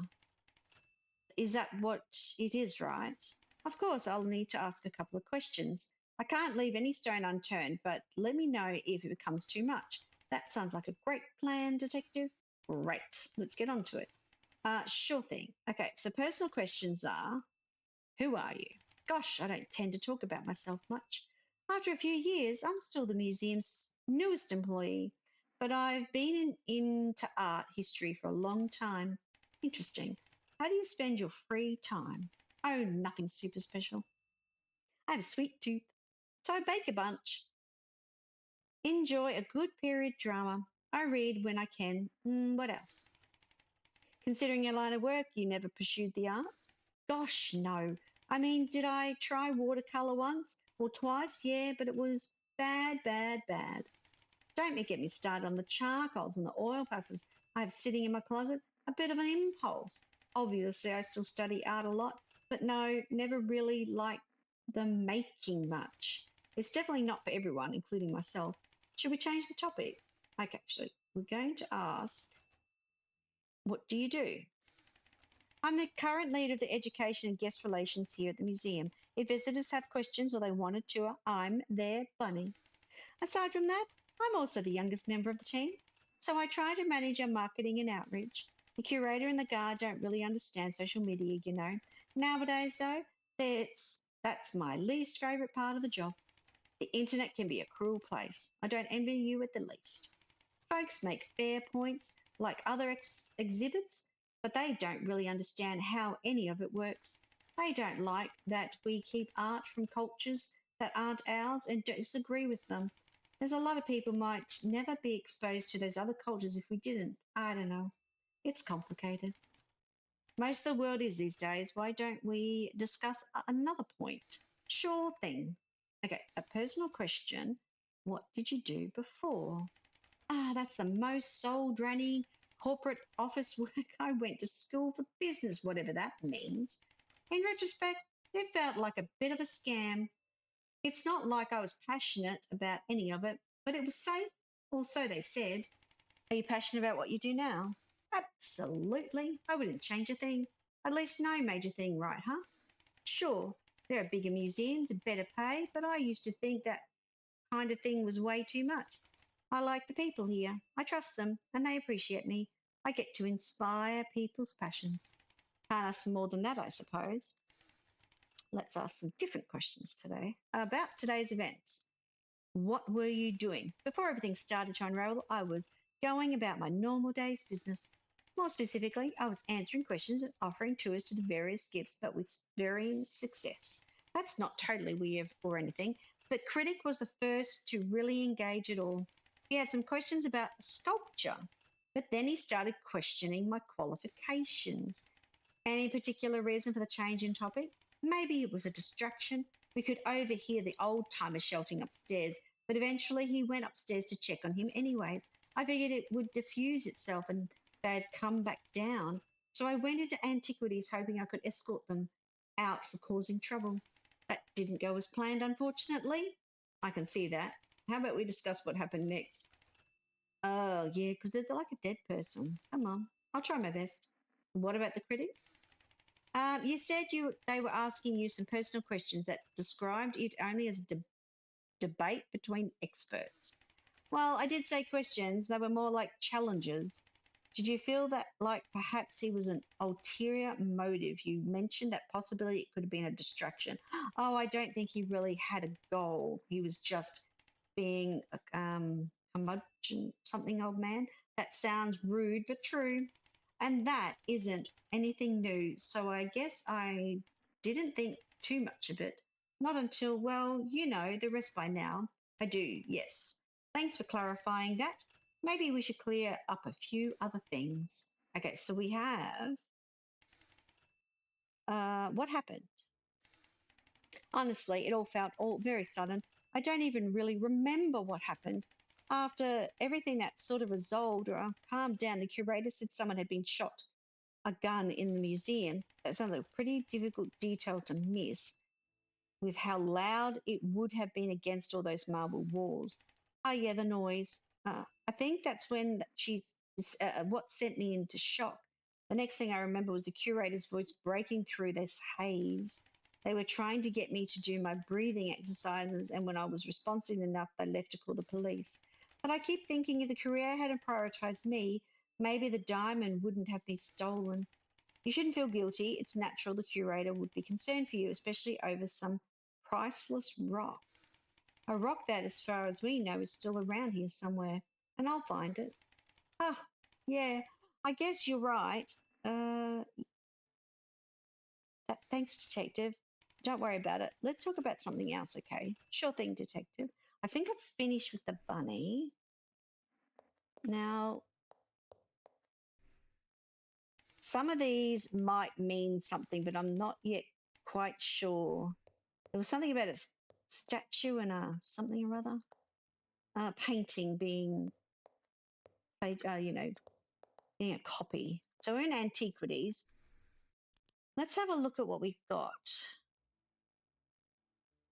Is that what it is, right? Of course, I'll need to ask a couple of questions. I can't leave any stone unturned, but let me know if it becomes too much. That sounds like a great plan, detective. Great. Let's get on to it. Sure thing. Okay, so personal questions are, who are you? Gosh, I don't tend to talk about myself much. After a few years, I'm still the museum's newest employee, but I've been into art history for a long time. Interesting. How do you spend your free time? Oh, nothing super special. I have a sweet tooth, so I bake a bunch. Enjoy a good period drama. I read when I can. What else? Considering your line of work, you never pursued the arts? Gosh, no. I mean, did I try watercolor once or twice? Yeah, but it was bad, bad, bad. Don't get me started on the charcoals and the oil passes I have sitting in my closet. A bit of an impulse. Obviously, I still study art a lot, but no, never really liked the making much. It's definitely not for everyone, including myself. Should we change the topic? Okay, actually, we're going to ask, what do you do? I'm the current leader of the education and guest relations here at the museum. If visitors have questions or they want a tour, I'm their bunny. Aside from that, I'm also the youngest member of the team, so I try to manage our marketing and outreach. The curator and the guard don't really understand social media, you know. Nowadays, though, that's my least favourite part of the job. The internet can be a cruel place. I don't envy you at the least. Folks make fair points, like other exhibits, but they don't really understand how any of it works. They don't like that we keep art from cultures that aren't ours and disagree with them. There's a lot of people might never be exposed to those other cultures if we didn't. I don't know. It's complicated. Most of the world is these days. Why don't we discuss another point? Sure thing. Okay, a personal question. What did you do before? That's the most soul-draining corporate office work. I went to school for business, whatever that means. In retrospect, it felt like a bit of a scam. It's not like I was passionate about any of it, but it was safe, or so they said. Are you passionate about what you do now? Absolutely. I wouldn't change a thing. At least no major thing, right, huh? Sure, there are bigger museums and better pay, but I used to think that kind of thing was way too much. I like the people here. I trust them and they appreciate me. I get to inspire people's passions. Can't ask for more than that, I suppose. Let's ask some different questions today about today's events. What were you doing? Before everything started to unravel, I was going about my normal day's business. More specifically, I was answering questions and offering tours to the various gifts, but with varying success. That's not totally weird or anything. The critic was the first to really engage at all. He had some questions about the sculpture, but then he started questioning my qualifications. Any particular reason for the change in topic? Maybe it was a distraction. We could overhear the old timer shouting upstairs, but eventually he went upstairs to check on him anyways. I figured it would diffuse itself and they'd come back down. So I went into antiquities hoping I could escort them out for causing trouble. That didn't go as planned, unfortunately. I can see that. How about we discuss what happened next? Oh, yeah, because they're like a dead person. Come on, I'll try my best. What about the critic? You said they were asking you some personal questions that described it only as a debate between experts. Well, I did say questions. They were more like challenges. Did you feel that like perhaps he was an ulterior motive? You mentioned that possibility it could have been a distraction. Oh, I don't think he really had a goal. He was just being a curmudgeon, something, old man. That sounds rude, but true. And that isn't anything new. So I guess I didn't think too much of it. Not until, well, you know the rest by now. I do, yes. Thanks for clarifying that. Maybe we should clear up a few other things. Okay, so we have what happened? Honestly, it all felt all very sudden. I don't even really remember what happened. After everything that sort of resolved or calmed down, the curator said someone had been shot a gun in the museum. That sounds like a pretty difficult detail to miss with how loud it would have been against all those marble walls. Oh, yeah, the noise. I think that's when what sent me into shock. The next thing I remember was the curator's voice breaking through this haze. They were trying to get me to do my breathing exercises, and when I was responsive enough, they left to call the police. But I keep thinking if the curator hadn't prioritized me, maybe the diamond wouldn't have been stolen. You shouldn't feel guilty. It's natural the curator would be concerned for you, especially over some priceless rock. A rock that, as far as we know, is still around here somewhere, and I'll find it. Ah, yeah, I guess you're right. Thanks, Detective. Don't worry about it. Let's talk about something else, okay? Sure thing, Detective. I think I've finished with the bunny. Now, some of these might mean something, but I'm not yet quite sure. There was something about a statue and something or other. Painting being, being a copy. So we're in antiquities. Let's have a look at what we've got.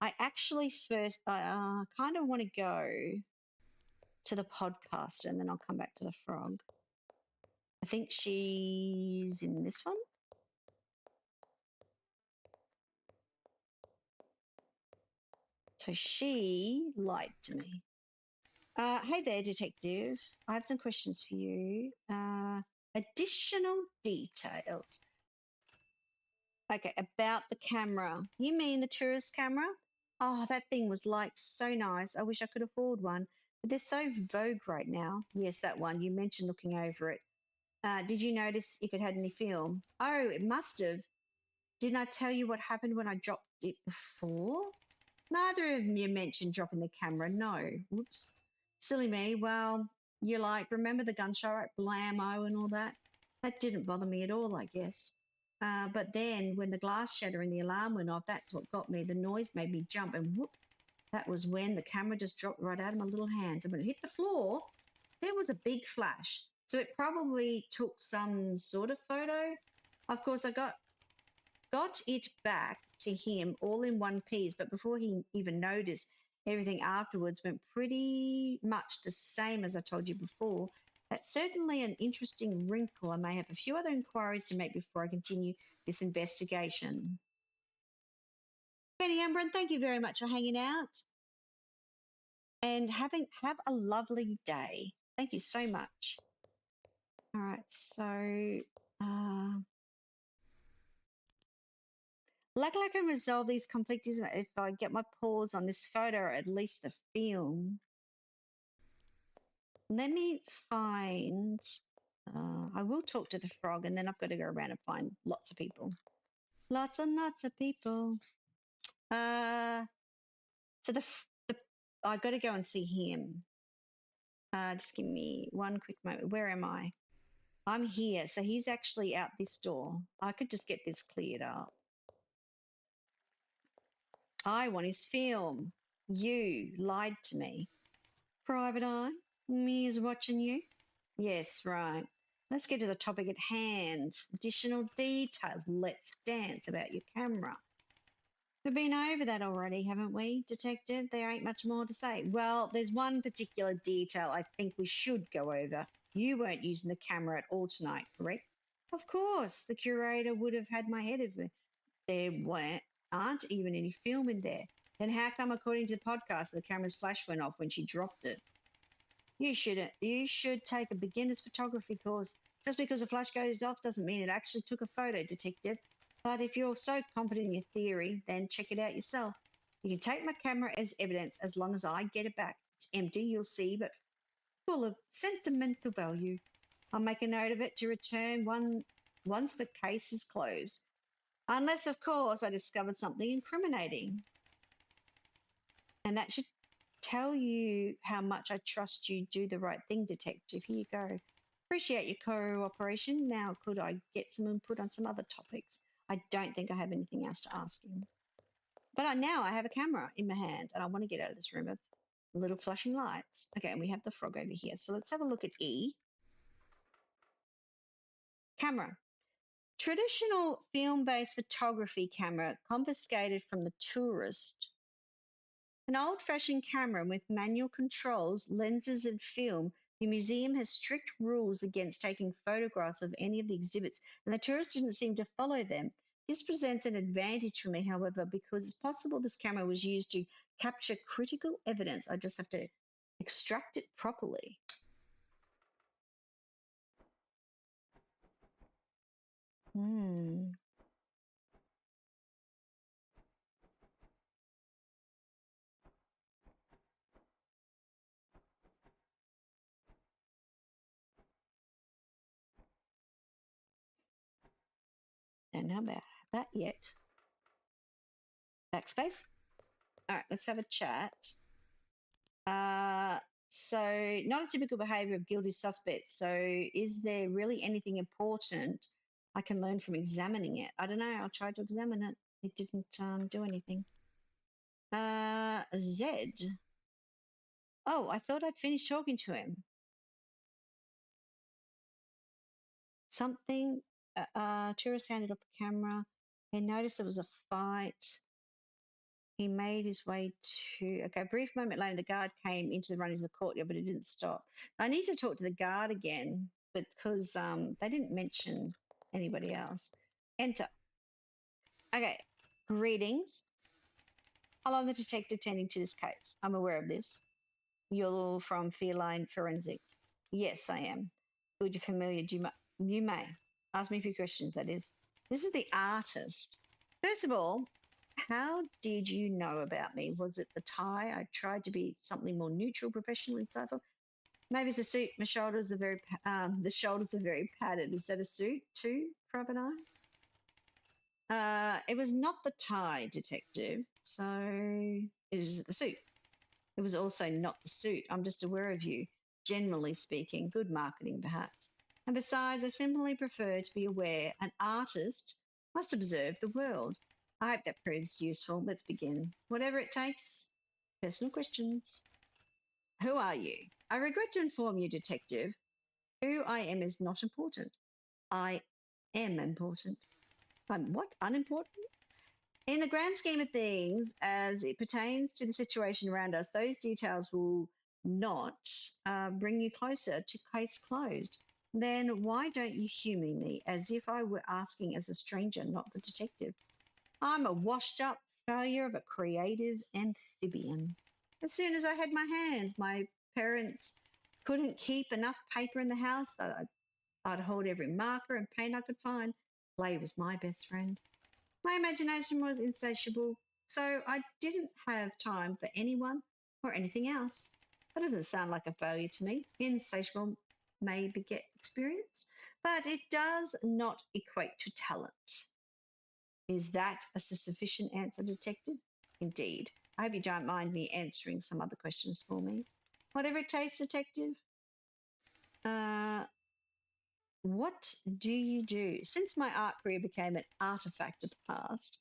I actually first, I kind of want to go to the podcast and then I'll come back to the frog. I think she's in this one. So she lied to me. Hey there, Detective. I have some questions for you. Additional details. Okay, about the camera. You mean the tourist camera? Oh, that thing was like so nice. I wish I could afford one, but they're so vogue right now. Yes, that one. You mentioned looking over it. Did you notice if it had any film? Oh, it must have. Didn't I tell you what happened when I dropped it before? Neither of you mentioned dropping the camera. No. Whoops. Silly me. Well, you remember the gunshot, right? Blammo and all that? That didn't bother me at all, I guess. But then when the glass shattered and the alarm went off, that's what got me. The noise made me jump and whoop. That was when the camera just dropped right out of my little hands. And when it hit the floor, there was a big flash. So it probably took some sort of photo. Of course, I got it back to him all in one piece, but before he even noticed, everything afterwards went pretty much the same as I told you before. That's certainly an interesting wrinkle. I may have a few other inquiries to make before I continue this investigation. Benny Ambron, thank you very much for hanging out and have a lovely day. Thank you so much. All right, so luckily I can resolve these conflicts if I get my paws on this photo or at least the film. Let me find, I will talk to the frog and then I've got to go around and find lots of people. Lots and lots of people. So I've got to go and see him. Just give me one quick moment. Where am I? I'm here. So he's actually out this door. I could just get this cleared up. I want his film. You lied to me. Private Eye, me is watching you. Yes, right. Let's get to the topic at hand. Additional details. Let's dance about your camera. We've been over that already, haven't we, Detective? There ain't much more to say. Well, there's one particular detail I think we should go over. You weren't using the camera at all tonight, correct? Of course. The curator would have had my head if there aren't even any film in there. Then how come, according to the podcast, the camera's flash went off when she dropped it? You should take a beginner's photography course. Just because a flash goes off doesn't mean it actually took a photo, Detective. But if you're so confident in your theory, then check it out yourself. You can take my camera as evidence as long as I get it back. It's empty, you'll see, but full of sentimental value. I'll make a note of it to return once the case is closed. Unless, of course, I discovered something incriminating. And that should tell you how much I trust you do the right thing, Detective. Here you go. Appreciate your cooperation. Now, could I get some input on some other topics? I don't think I have anything else to ask him. But now I have a camera in my hand and I want to get out of this room of little flashing lights. Okay, and we have the frog over here. So let's have a look at E. Camera. Traditional film-based photography camera confiscated from the tourist. An old-fashioned camera with manual controls, lenses and film, the museum has strict rules against taking photographs of any of the exhibits, and the tourists didn't seem to follow them. This presents an advantage for me, however, because it's possible this camera was used to capture critical evidence. I just have to extract it properly. Don't know about that yet. Backspace. All right, let's have a chat. So not a typical behavior of guilty suspects. So is there really anything important I can learn from examining it? I don't know. I'll try to examine it. It didn't do anything. Z. Oh, I thought I'd finished talking to him. Something, tourist handed off the camera. They noticed there was a fight. He made his way to, okay, a brief moment later, the guard came into the run into the courtyard, but it didn't stop. I need to talk to the guard again, because they didn't mention anybody else. Enter. Okay, greetings. Hello, I'm the detective tending to this case. I'm aware of this. You're from Feline Forensics. Yes, I am. Good, you're familiar. You may. Ask me a few questions, that is. This is the artist. First of all, how did you know about me? Was it the tie? I tried to be something more neutral, professional, insightful. Maybe it's a suit. My shoulders are the shoulders are very padded. Is that a suit too, Private Eye? It was not the tie, Detective. So it was the suit. It was also not the suit. I'm just aware of you, generally speaking. Good marketing, perhaps. And besides, I simply prefer to be aware an artist must observe the world. I hope that proves useful. Let's begin. Whatever it takes. Personal questions. Who are you? I regret to inform you, detective, who I am is not important. I am important. I'm what? Unimportant? In the grand scheme of things, as it pertains to the situation around us, those details will not bring you closer to case closed. Then why don't you humour me as if I were asking as a stranger, not the detective? I'm a washed up failure of a creative amphibian. As soon as I had my hands, my parents couldn't keep enough paper in the house. I'd hold every marker and paint I could find. Play was my best friend. My imagination was insatiable, so I didn't have time for anyone or anything else. That doesn't sound like a failure to me. Insatiable may beget experience, but it does not equate to talent. Is that a sufficient answer, detective? Indeed. I hope you don't mind me answering some other questions for me. Whatever it takes, detective. What do you do? Since my art career became an artifact of the past,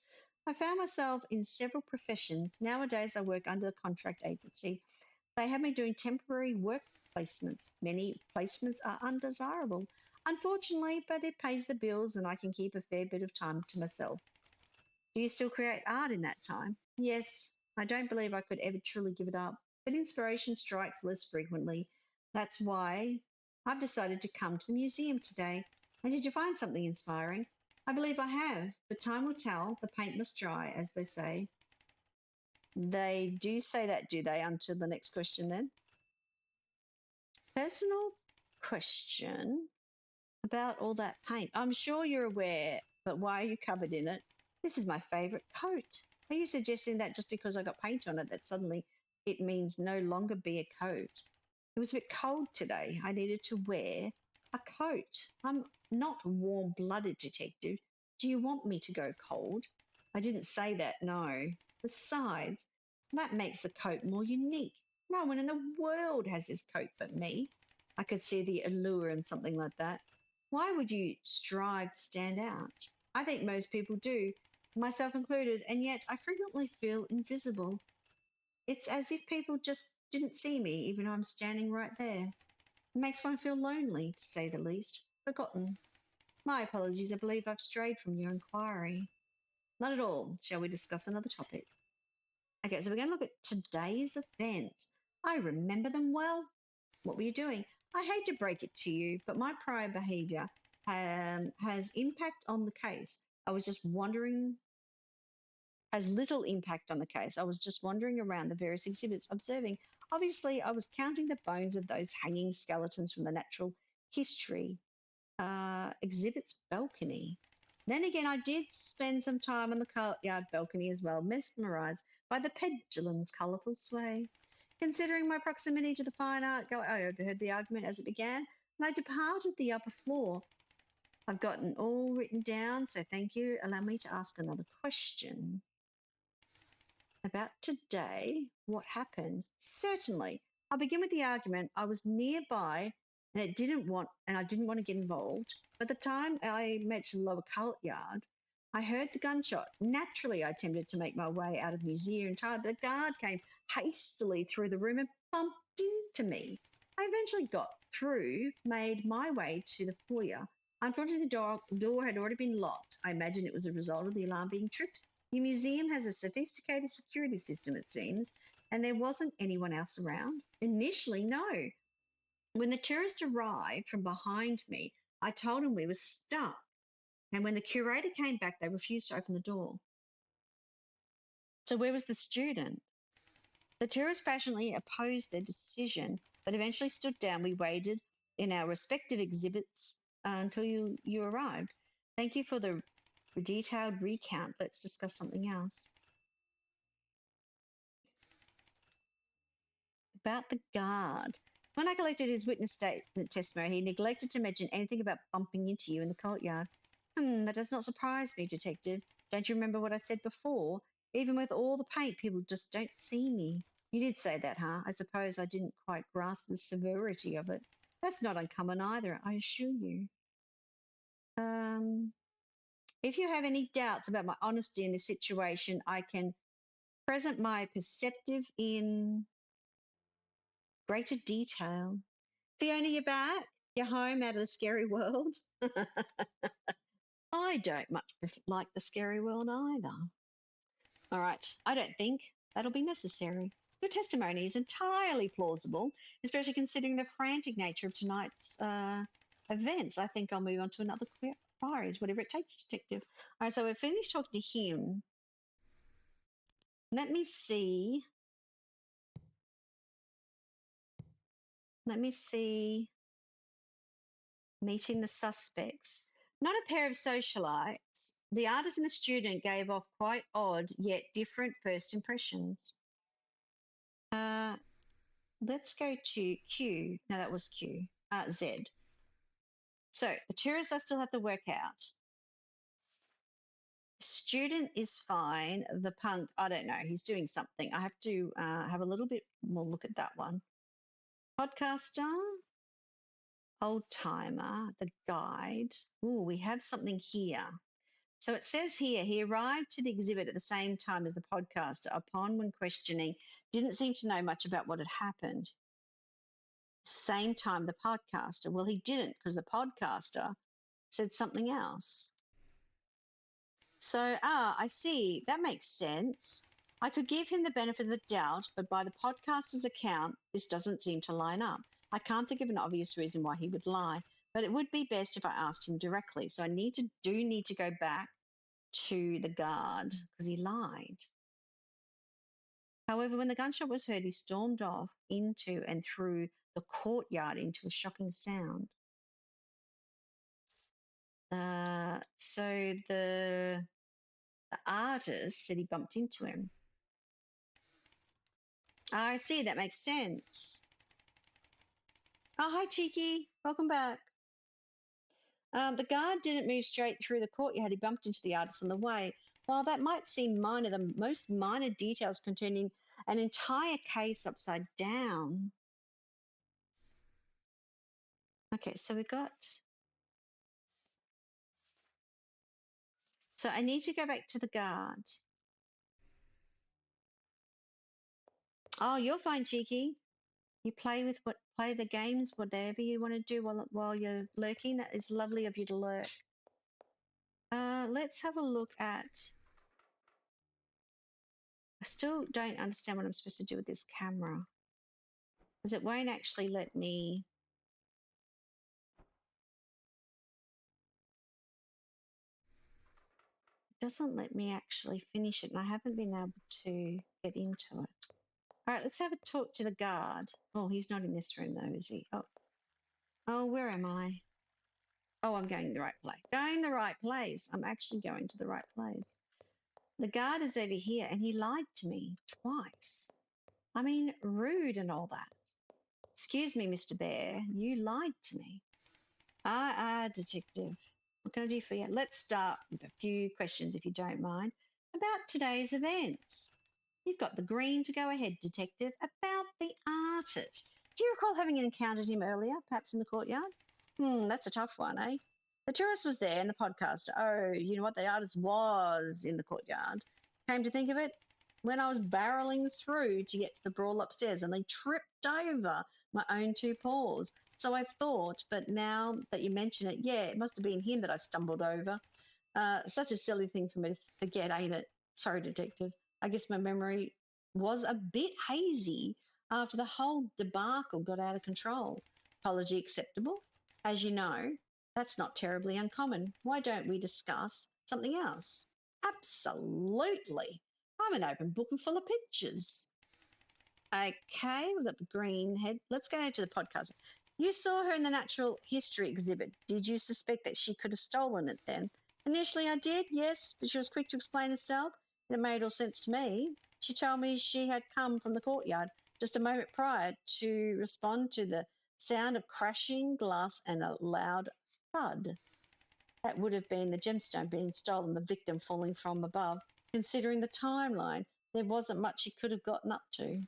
I found myself in several professions. Nowadays, I work under a contract agency. They have me doing temporary work placements. Many placements are undesirable, unfortunately, but it pays the bills and I can keep a fair bit of time to myself. Do you still create art in that time? Yes, I don't believe I could ever truly give it up, but inspiration strikes less frequently. That's why I've decided to come to the museum today. And did you find something inspiring? I believe I have, but time will tell. The paint must dry, as they say. They do say that, do they? Until the next question, then. Personal question about all that paint. I'm sure you're aware, but why are you covered in it? This is my favourite coat. Are you suggesting that just because I got paint on it, that suddenly it means no longer be a coat? It was a bit cold today. I needed to wear a coat. I'm not warm-blooded, detective. Do you want me to go cold? I didn't say that, no. Besides, that makes the coat more unique. No one in the world has this coat but me. I could see the allure in something like that. Why would you strive to stand out? I think most people do, myself included, and yet I frequently feel invisible. It's as if people just didn't see me, even though I'm standing right there. It makes one feel lonely, to say the least, forgotten. My apologies, I believe I've strayed from your inquiry. Not at all. Shall we discuss another topic? Okay, so we're going to look at today's events. I remember them well. What were you doing? I hate to break it to you, but my prior behaviour has impact on the case. I was just wondering, has little impact on the case. I was just wandering around the various exhibits, observing. Obviously, I was counting the bones of those hanging skeletons from the natural history exhibit's balcony. Then again, I did spend some time on the courtyard balcony as well, mesmerised by the pendulum's colourful sway. Considering my proximity to the fine art gallery, I overheard the argument as it began, and I departed the upper floor. I've gotten all written down, so thank you. Allow me to ask another question. About today, what happened? Certainly. I'll begin with the argument. I was nearby and I didn't want to get involved. By the time I mentioned lower courtyard, I heard the gunshot. Naturally, I attempted to make my way out of the museum in time, but the guard came hastily through the room and bumped into me. I eventually got through, made my way to the foyer. Unfortunately, the door had already been locked. I imagine it was a result of the alarm being tripped. The museum has a sophisticated security system, it seems, and there wasn't anyone else around. Initially, no. When the tourist arrived from behind me, I told him we were stuck. And when the curator came back, they refused to open the door. So where was the student? The tourist passionately opposed their decision, but eventually stood down. We waited in our respective exhibits until you arrived. Thank you for the detailed recount. Let's discuss something else. About the guard. When I collected his witness statement testimony, he neglected to mention anything about bumping into you in the courtyard. That does not surprise me, detective. Don't you remember what I said before? Even with all the paint, people just don't see me. You did say that, huh? I suppose I didn't quite grasp the severity of it. That's not uncommon either, I assure you. If you have any doubts about my honesty in this situation, I can present my perceptive in Greater detail. Fiona, you're back. You're home out of the scary world. I don't much like the scary world either. All right, I don't think that'll be necessary. Your testimony is entirely plausible, especially considering the frantic nature of tonight's events. I think I'll move on to another queries, whatever it takes, detective. All right, so we're finished talking to him. Let me see. Meeting the suspects. Not a pair of socialites. The artist and the student gave off quite odd yet different first impressions. Let's go to Q. No, that was Q. Z. So the tourists I still have to work out. Student is fine. The punk, I don't know. He's doing something. I have to have a little bit more look at that one. Podcaster, old timer, the guide. Oh, we have something here. So it says here, he arrived to the exhibit at the same time as the podcaster. Upon when questioning, didn't seem to know much about what had happened. Same time the podcaster. Well, he didn't, because the podcaster said something else. So, I see. That makes sense. I could give him the benefit of the doubt, but by the podcaster's account, this doesn't seem to line up. I can't think of an obvious reason why he would lie, but it would be best if I asked him directly. So I need to go back to the guard because he lied. However, when the gunshot was heard, he stormed off into and through the courtyard into a shocking sound. So the artist said he bumped into him. I see, that makes sense. Oh, hi, Cheeky. Welcome back. The guard didn't move straight through the courtyard. He bumped into the artist on the way. While that might seem minor, the most minor details containing an entire case upside down. Okay, so we got... So I need to go back to the guard. Oh, you're fine, Cheeky. You play the games, whatever you want to do while you're lurking. That is lovely of you to lurk. Let's have a look at... I still don't understand what I'm supposed to do with this camera, because it won't actually let me... It doesn't let me actually finish it, and I haven't been able to get into it. All right, let's have a talk to the guard. Oh, he's not in this room though, is he? Oh, where am I? Oh, I'm going the right place. Going the right place. I'm actually going to the right place. The guard is over here, and he lied to me twice. I mean, rude and all that. Excuse me, Mr. Bear, you lied to me. Detective. What can I do for you? Let's start with a few questions, if you don't mind, about today's events. You've got the green to go ahead, Detective. About the artist. Do you recall having encountered him earlier, perhaps in the courtyard? That's a tough one, eh? The tourist was there and the podcaster. Oh, you know what? The artist was in the courtyard. Came to think of it, when I was barreling through to get to the brawl upstairs and they tripped over my own two paws. So I thought, but now that you mention it, yeah, it must have been him that I stumbled over. Such a silly thing for me to forget, ain't it? Sorry, Detective. I guess my memory was a bit hazy after the whole debacle got out of control. Apology acceptable? As you know, that's not terribly uncommon. Why don't we discuss something else? Absolutely. I'm an open book and full of pictures. Okay, we've got the green head. Let's go to the podcast. You saw her in the natural history exhibit. Did you suspect that she could have stolen it then? Initially I did, yes, but she was quick to explain herself, and it made all sense to me. She told me she had come from the courtyard just a moment prior to respond to the sound of crashing glass and a loud thud. That would have been the gemstone being stolen, the victim falling from above. Considering the timeline, there wasn't much she could have gotten up to.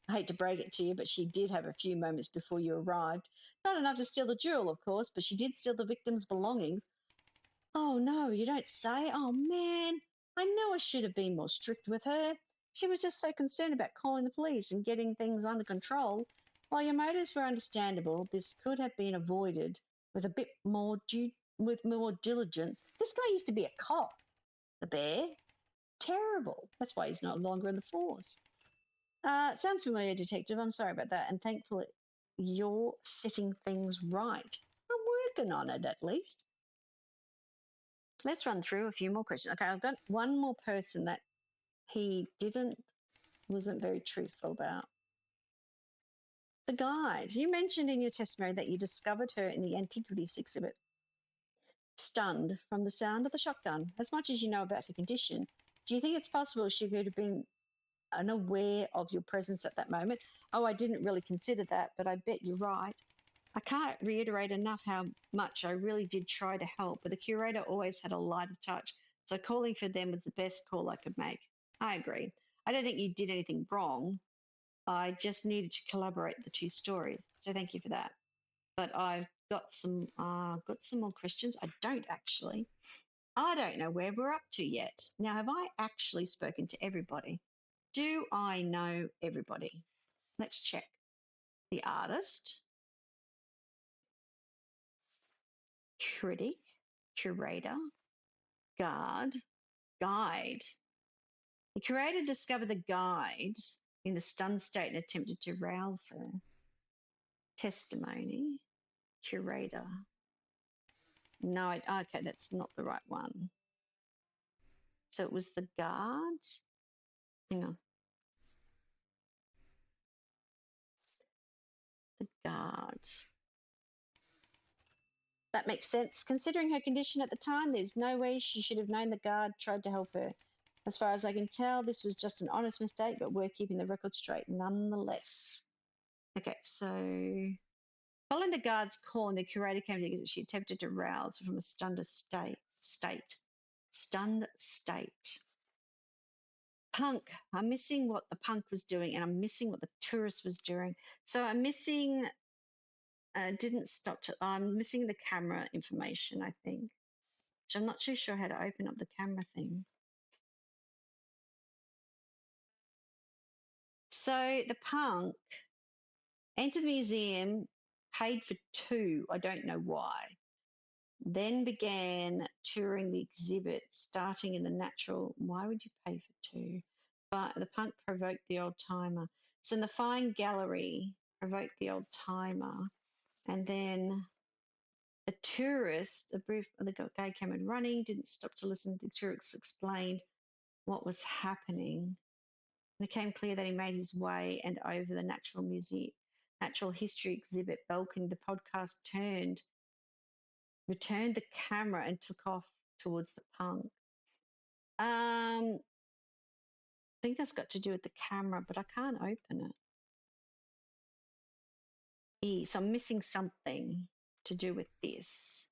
I hate to break it to you, but she did have a few moments before you arrived. Not enough to steal the jewel, of course, but she did steal the victim's belongings. Oh, no, you don't say. Oh, man, I know I should have been more strict with her. She was just so concerned about calling the police and getting things under control. While your motives were understandable, this could have been avoided with a bit more with more diligence. This guy used to be a cop, the bear. Terrible. That's why he's no longer in the force. Sounds familiar, Detective. I'm sorry about that. And thankfully, you're setting things right. I'm working on it, at least. Let's run through a few more questions. Okay, I've got one more person that he wasn't very truthful about. The guide. You mentioned in your testimony that you discovered her in the antiquities exhibit, stunned from the sound of the shotgun. As much as you know about her condition, do you think it's possible she could have been unaware of your presence at that moment? Oh, I didn't really consider that, but I bet you're right. I can't reiterate enough how much I really did try to help, but the curator always had a lighter touch, so calling for them was the best call I could make. I agree. I don't think you did anything wrong. I just needed to collaborate the two stories, so thank you for that. But I've got some more questions. I don't actually. I don't know where we're up to yet. Now, have I actually spoken to everybody? Do I know everybody? Let's check. The artist, critic, curator, guide. The curator discovered the guide in the stunned state and attempted to rouse her. Testimony, curator. No, okay, that's not the right one. So it was the guard. Hang on. The guard. That makes sense. Considering her condition at the time, there's no way she should have known the guard tried to help her. As far as I can tell, this was just an honest mistake, but worth keeping the record straight nonetheless. Okay, so following the guard's call and the curator came to she attempted to rouse her from a stunned state. Stunned state. Punk. I'm missing what the punk was doing, and I'm missing what the tourist was doing. So I'm missing didn't stop to, I'm missing the camera information, I think. Which I'm not too sure how to open up the camera thing. So the punk entered the museum, paid for 2, I don't know why, then began touring the exhibit, starting in the natural. Why would you pay for 2? But the punk provoked the old timer. So in the fine gallery, provoked the old timer. And then the tourist, the guy came in running, didn't stop to listen. The tourist explained what was happening. And it became clear that he made his way and over the natural history exhibit balcony. The podcast returned the camera and took off towards the punk. I think that's got to do with the camera, but I can't open it. So I'm missing something to do with this.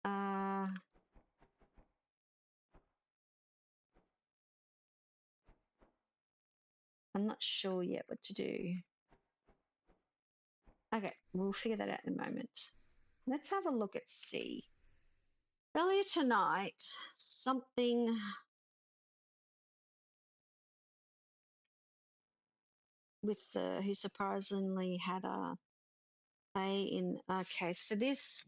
I'm not sure yet what to do. Okay, we'll figure that out in a moment. Let's have a look at C. Earlier tonight, something with who surprisingly had a in. Okay, so this.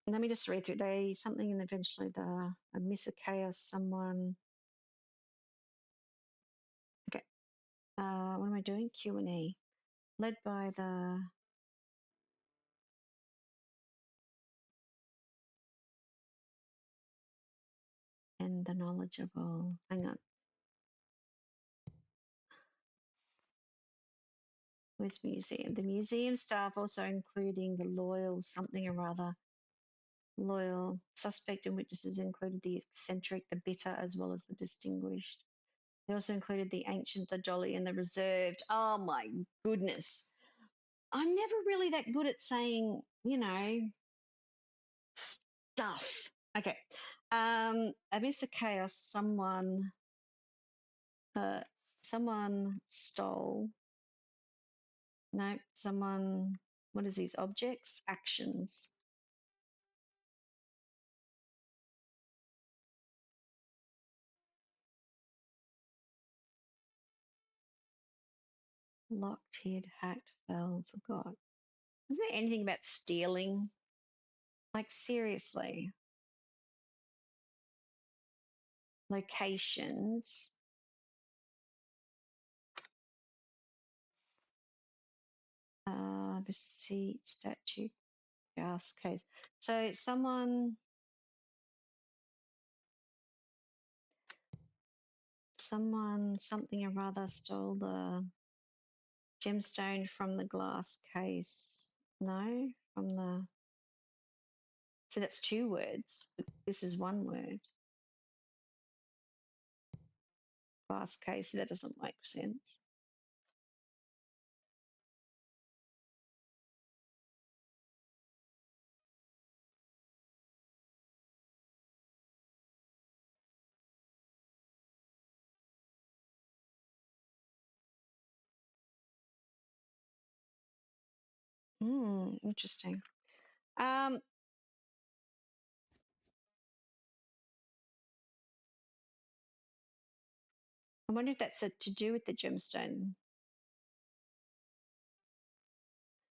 Let me just read through. Something and eventually a miss, a chaos, someone. Okay, what am I doing? Q&A, led by the. And the knowledgeable. Hang on. Where's museum? The museum staff, also including the loyal something or other. Loyal suspect and witnesses included the eccentric, the bitter, as well as the distinguished. They also included the ancient, the jolly, and the reserved. Oh my goodness. I'm never really that good at saying, stuff. Okay. Amidst the chaos, someone stole. No, what is these objects? Actions. Locked, hid, hacked, fell, forgot. Isn't there anything about stealing? Like, seriously. Locations. Receipt, statue, gas case. So someone, something or other stole the gemstone from the glass case. No, from the. So that's two words. This is one word. Glass case. That doesn't make sense. Interesting. I wonder if that's to do with the gemstone.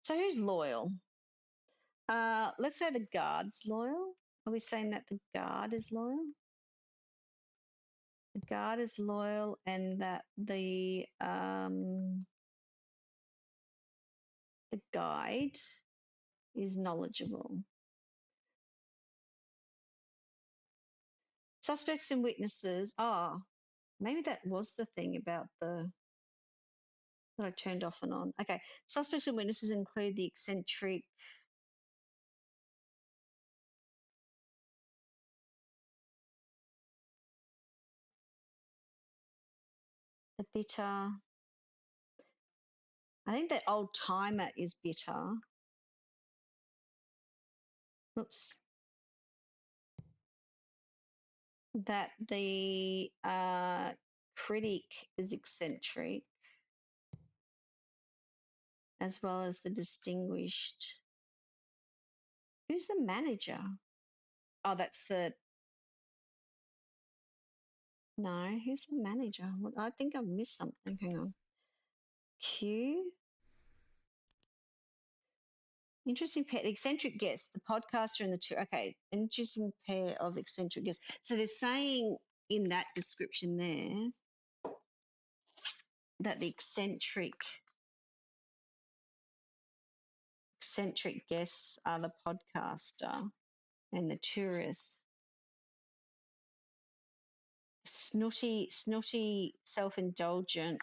So who's loyal? Let's say the guard's loyal. Are we saying that the guard is loyal? The guard is loyal, and that the guide is knowledgeable. Suspects and witnesses. Oh, maybe that was the thing about the that I turned off and on. Okay. Suspects and witnesses include the eccentric, the bitter. I think that old timer is bitter. Oops. That the critic is eccentric, as well as the distinguished. Who's the manager? Oh, that's the. No, who's the manager? I think I've missed something. Hang on. Q. Interesting pair, eccentric guest, the podcaster and the two. Okay, interesting pair of eccentric guests. So they're saying in that description there that the eccentric guests are the podcaster and the tourist. Snooty, self-indulgent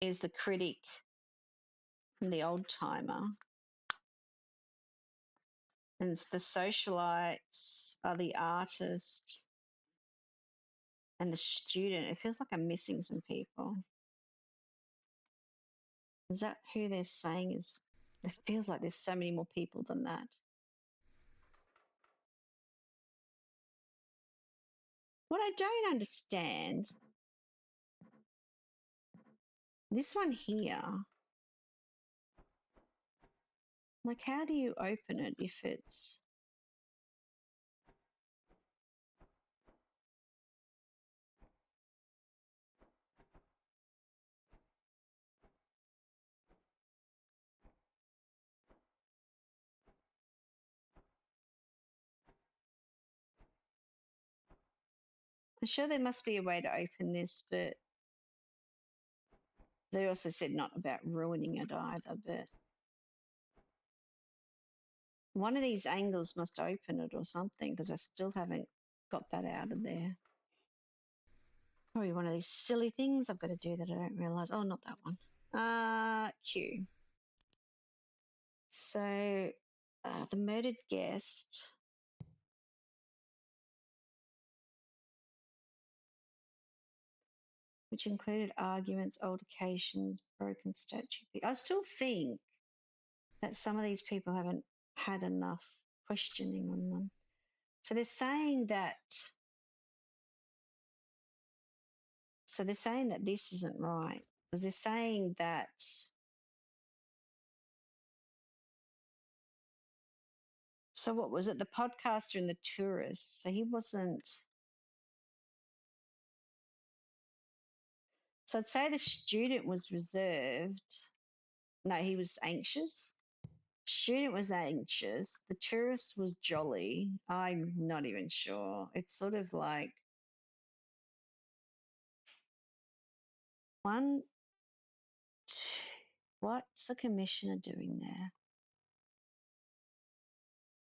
is the critic and the old timer. And the socialites are the artist and the student. It feels like I'm missing some people. Is that who they're saying is? It feels like there's so many more people than that. What I don't understand, this one here, like how do you open it if it's. I'm sure there must be a way to open this, but they also said not about ruining it either, but one of these angles must open it or something because I still haven't got that out of there. Probably one of these silly things I've got to do that I don't realize. Oh, not that one. Q. So the murdered guest. Which included arguments, altercations, broken statue. I still think that some of these people haven't had enough questioning on them. So they're saying that. So they're saying that this isn't right because they're saying that. So what was it? The podcaster and the tourist. So he wasn't. So I'd say the student was reserved. No, he was anxious. Student was anxious. The tourist was jolly. I'm not even sure. It's sort of like one, two, what's the commissioner doing there?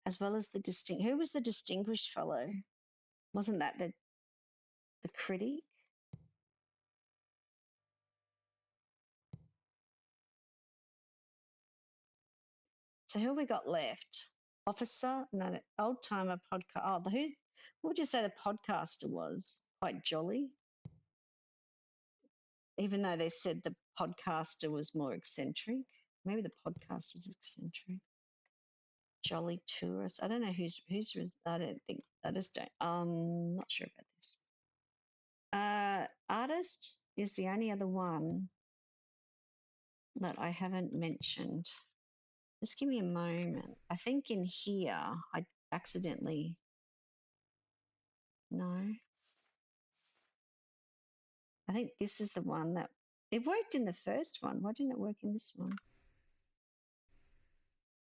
As well as the who was the distinguished fellow? Wasn't that the critic? So who we got left? Officer? No, old timer podcast. Oh, who? What would you say the podcaster was? Quite jolly, even though they said the podcaster was more eccentric. Maybe the podcaster's eccentric. Jolly tourist. I don't know who's. I don't think. I just don't. Not sure about this. Artist is the only other one that I haven't mentioned. Just give me a moment. I think in here I accidentally. No. I think this is the one that it worked in the first one. Why didn't it work in this one?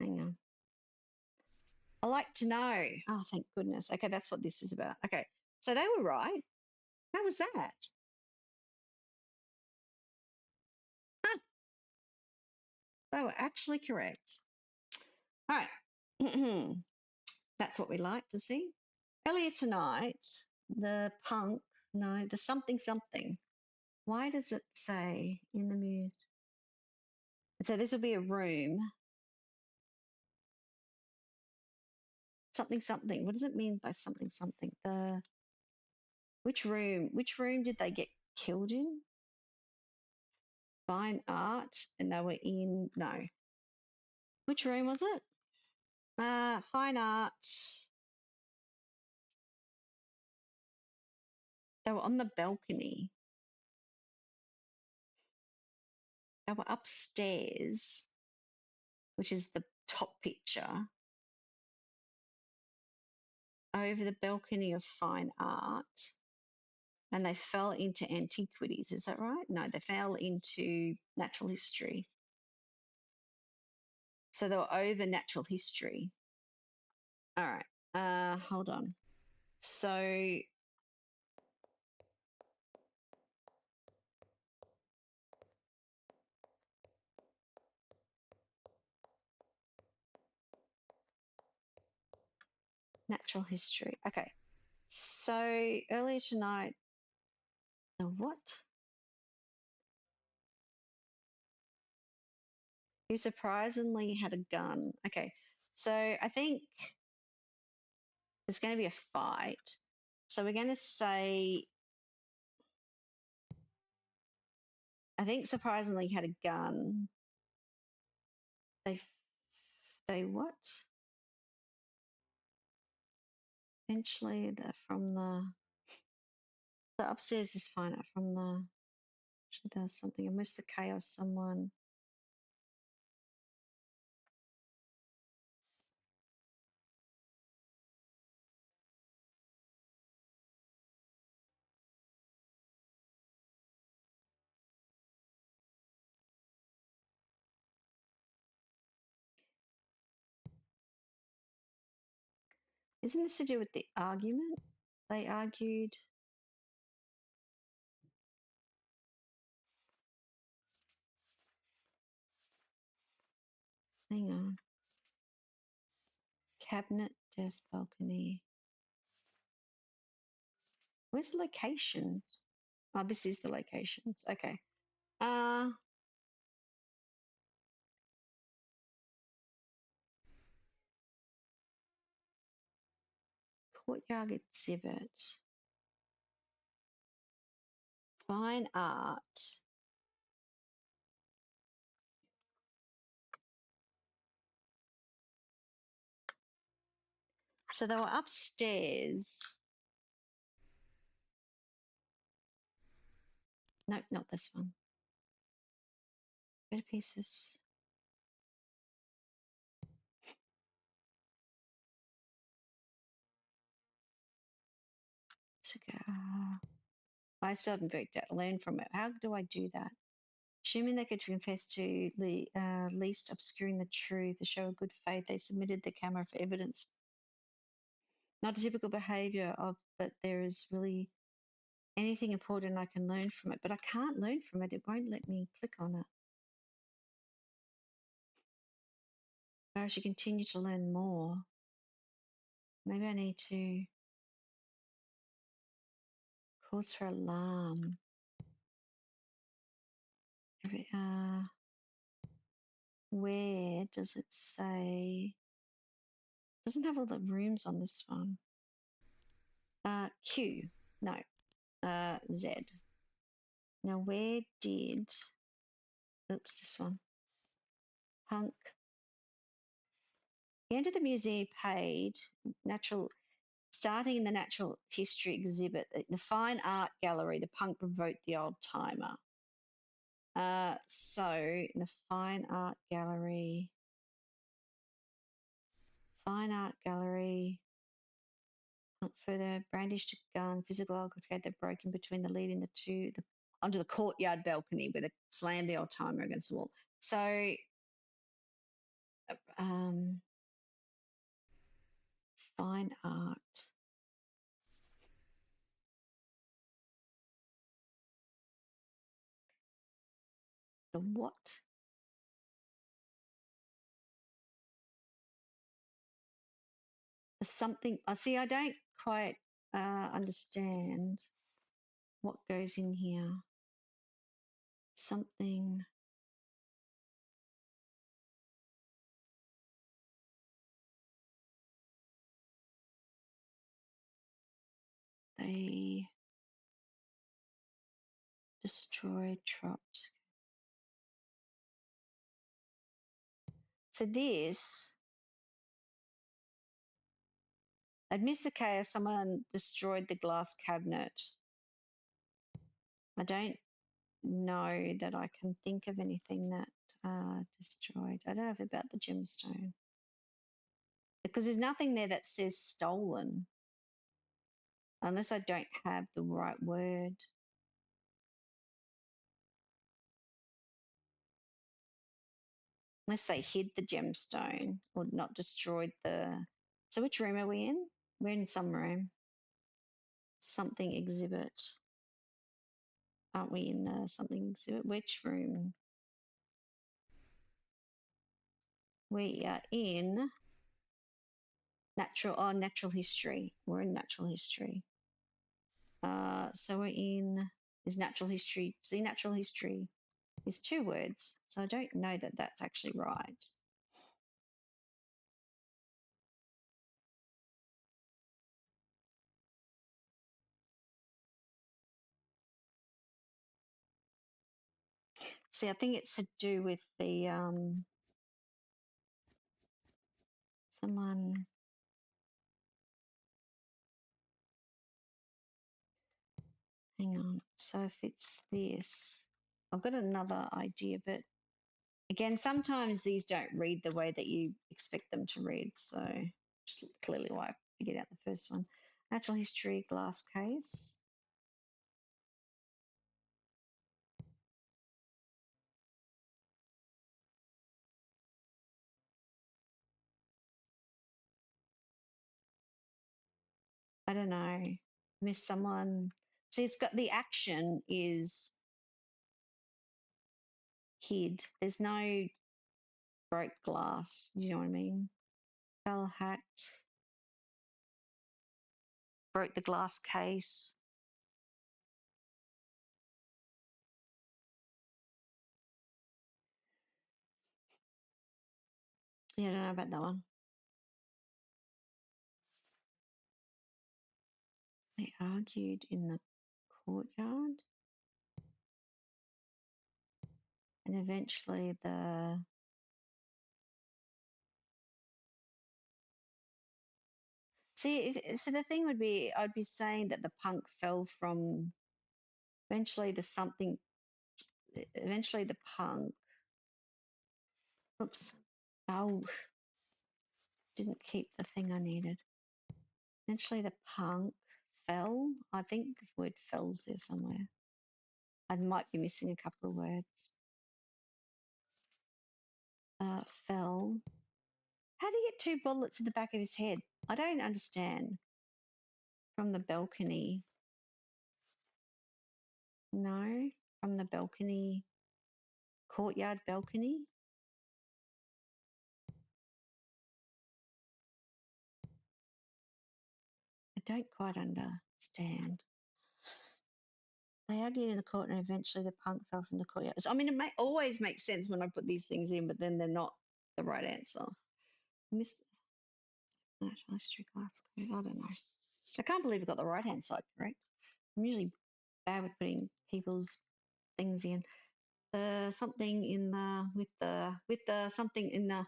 Hang on. I like to know. Oh, thank goodness. Okay, that's what this is about. Okay, so they were right. How was that? Huh, they were actually correct. All right. That's what we like to see. Earlier tonight, the punk, no, the something something. Why does it say in the muse? So this will be a room. Something something. What does it mean by something something? The which room? Which room did they get killed in? Fine art, and they were in no. Which room was it? Fine art. They were on the balcony. They were upstairs, which is the top picture, over the balcony of fine art, and they fell into antiquities. Is that right? No, they fell into natural history. So they were over natural history. All right. Hold on. So natural history. Okay. So earlier tonight, the what? Who surprisingly had a gun. Okay. So I think there's going to be a fight. So we're going to say, I think surprisingly had a gun. They, they what? Eventually, they're from the upstairs is fine. From the, there's something. Amidst the chaos, someone. Isn't this to do with the argument? They argued. Hang on. Cabinet, desk, balcony. Where's the locations? Oh, this is the locations. Okay. Uh, Courtyard exhibit. Fine art. So they were upstairs. Nope, not this one. Better pieces. Cigar. I still haven't worked out, learn from it. How do I do that? Assuming they could confess to least obscuring the truth, to show a good faith, they submitted the camera for evidence. Not a typical behaviour of, but there is really anything important I can learn from it. But I can't learn from it. It won't let me click on it. I should continue to learn more. Maybe I need to cause for alarm. Where does it say? Doesn't have all the rooms on this one. Q. No. Z. Now, where did, oops, this one, Punk. He entered the museum page, starting in the natural history exhibit, the fine art gallery, the punk provoked the old timer. So, in the fine art gallery, further brandished a gun, physical altercation that broke in between the lead and the two, onto the courtyard balcony where they slammed the old timer against the wall. So, fine art. The what? Something. See, I don't quite understand what goes in here. Something. They destroyed, dropped. So this, amidst the chaos, someone destroyed the glass cabinet. I don't know that I can think of anything that destroyed. I don't know about the gemstone. Because there's nothing there that says stolen. Unless I don't have the right word. Unless they hid the gemstone or not destroyed the. So which room are we in? We're in some room. Something exhibit. Aren't we in the something exhibit? Which room? We are in natural history. We're in natural history. So we're in, is natural history, see natural history is 2 words. So I don't know that that's actually right. See, I think it's to do with the, someone, hang on. So if it's this, I've got another idea, but again, sometimes these don't read the way that you expect them to read. So just clearly why I figured out the first one. Natural history glass case. I don't know. Miss someone. See, it's got the action is hid. There's no broke glass. Do you know what I mean? Fell hat. Broke the glass case. Yeah, I don't know about that one. They argued in the courtyard. And eventually the. See, so the thing would be, I'd be saying that the punk fell from eventually the punk. Oops. Oh, didn't keep the thing I needed. Eventually the punk fell. I think the word fell's there somewhere. I might be missing a couple of words. Fell. How do you get 2 bullets in the back of his head? I don't understand. From the balcony. No, from the balcony. Courtyard balcony. I don't quite understand. They argued in the court and eventually the punk fell from the courtyard. I mean, it always makes sense when I put these things in, but then they're not the right answer. Missed National History class. I don't know. I can't believe I got the right hand side correct. I'm usually bad with putting people's things in. Something in the with the something in the.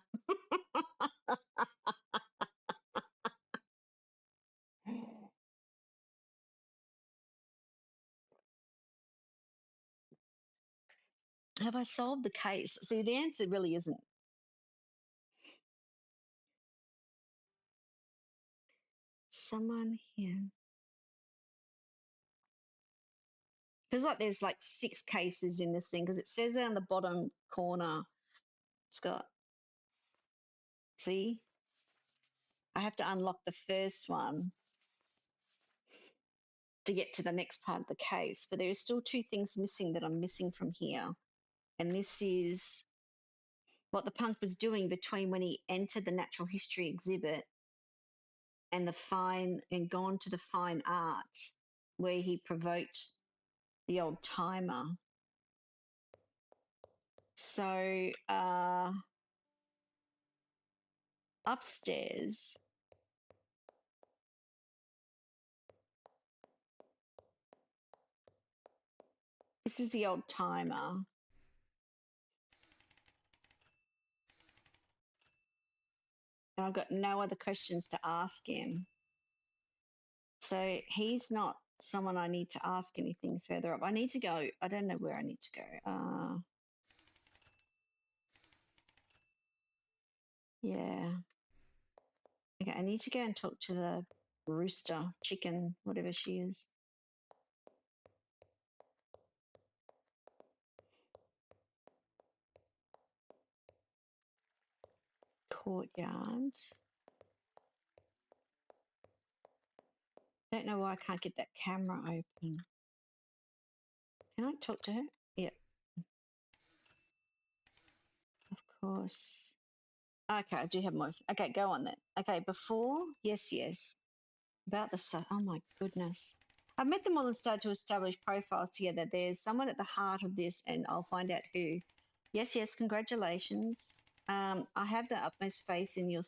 Have I solved the case? See, the answer really isn't. Someone here. Feels like there's like 6 cases in this thing because it says there on the bottom corner, it's got, see, I have to unlock the first one to get to the next part of the case, but there are still 2 things missing that I'm missing from here. And this is what the punk was doing between when he entered the natural history exhibit and gone to the fine art where he provoked the old timer. So upstairs, this is the old timer. And I've got no other questions to ask him. So he's not someone I need to ask anything further up. I need to go. I don't know where I need to go. Yeah. Okay, I need to go and talk to the rooster, chicken, whatever she is. Courtyard. Don't know why I can't get that camera open. Can I talk to her? Yep. Of course. Okay, I do have more. Okay, go on then. Okay, before, yes. About the, oh my goodness. I've met them all and started to establish profiles together. There's someone at the heart of this and I'll find out who. Yes, congratulations. I have the utmost faith in your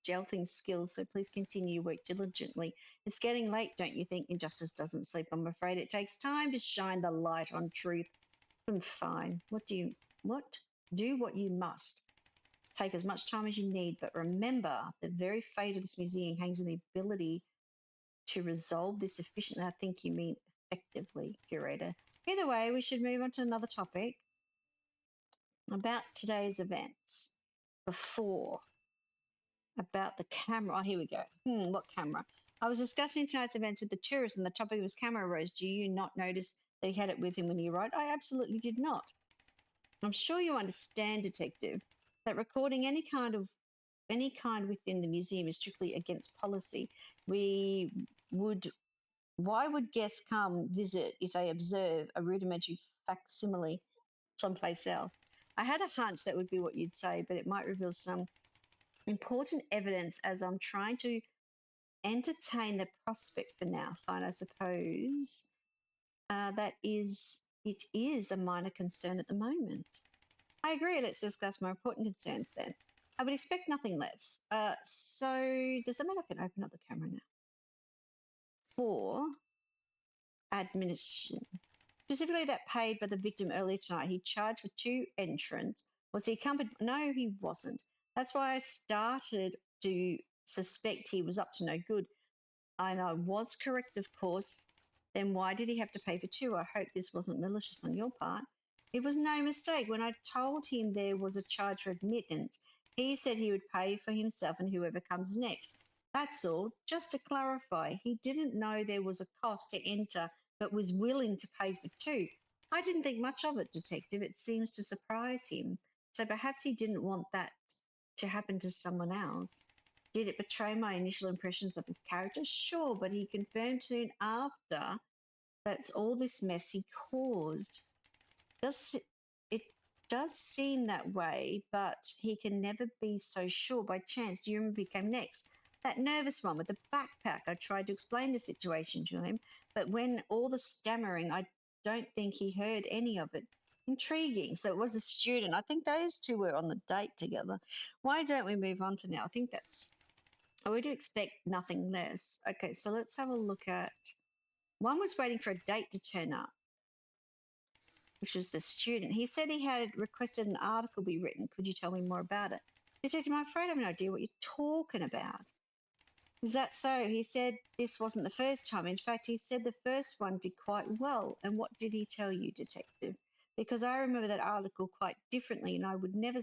stealthing skills, so please continue work diligently. It's getting late, don't you think? Injustice doesn't sleep, I'm afraid. It takes time to shine the light on truth. Fine. Do what you must. Take as much time as you need, but remember the very fate of this museum hangs on the ability to resolve this efficiently. I think you mean effectively, curator. Either way, we should move on to another topic about today's events. Before, about the camera. Oh, here we go. What camera? I was discussing tonight's events with the tourist and the topic of his camera arose. Do you not notice that he had it with him when he arrived? I absolutely did not. I'm sure you understand, detective, that recording any kind within the museum is strictly against policy. Why would guests come visit if they observe a rudimentary facsimile someplace else? I had a hunch that would be what you'd say, but it might reveal some important evidence as I'm trying to entertain the prospect for now. Fine, I suppose it is a minor concern at the moment. I agree. Let's discuss more important concerns then. I would expect nothing less. So does that mean I can open up the camera now? For administration, specifically that paid by the victim earlier tonight, he charged for 2 entrants. Was he accompanied? No, he wasn't. That's why I started to suspect he was up to no good. And I was correct, of course. Then why did he have to pay for 2? I hope this wasn't malicious on your part. It was no mistake. When I told him there was a charge for admittance, he said he would pay for himself and whoever comes next. That's all. Just to clarify, he didn't know there was a cost to enter, but was willing to pay for two. I didn't think much of it, Detective. It seems to surprise him. So perhaps he didn't want that to happen to someone else. Did it betray my initial impressions of his character? Sure, but he confirmed soon after that's all this mess he caused. It does seem that way, but he can never be so sure. By chance, do you remember who came next? That nervous one with the backpack. I tried to explain the situation to him, but when all the stammering, I don't think he heard any of it. Intriguing. So it was a student. I think those two were on the date together. Why don't we move on for now? I think that's, I would expect nothing less. Okay, so let's have a look at, one was waiting for a date to turn up, which was the student. He said he had requested an article be written. Could you tell me more about it? Detective, I'm afraid I have no idea what you're talking about. Is that so? He said this wasn't the first time. In fact, he said the first one did quite well. And what did he tell you, Detective? Because I remember that article quite differently, and I would never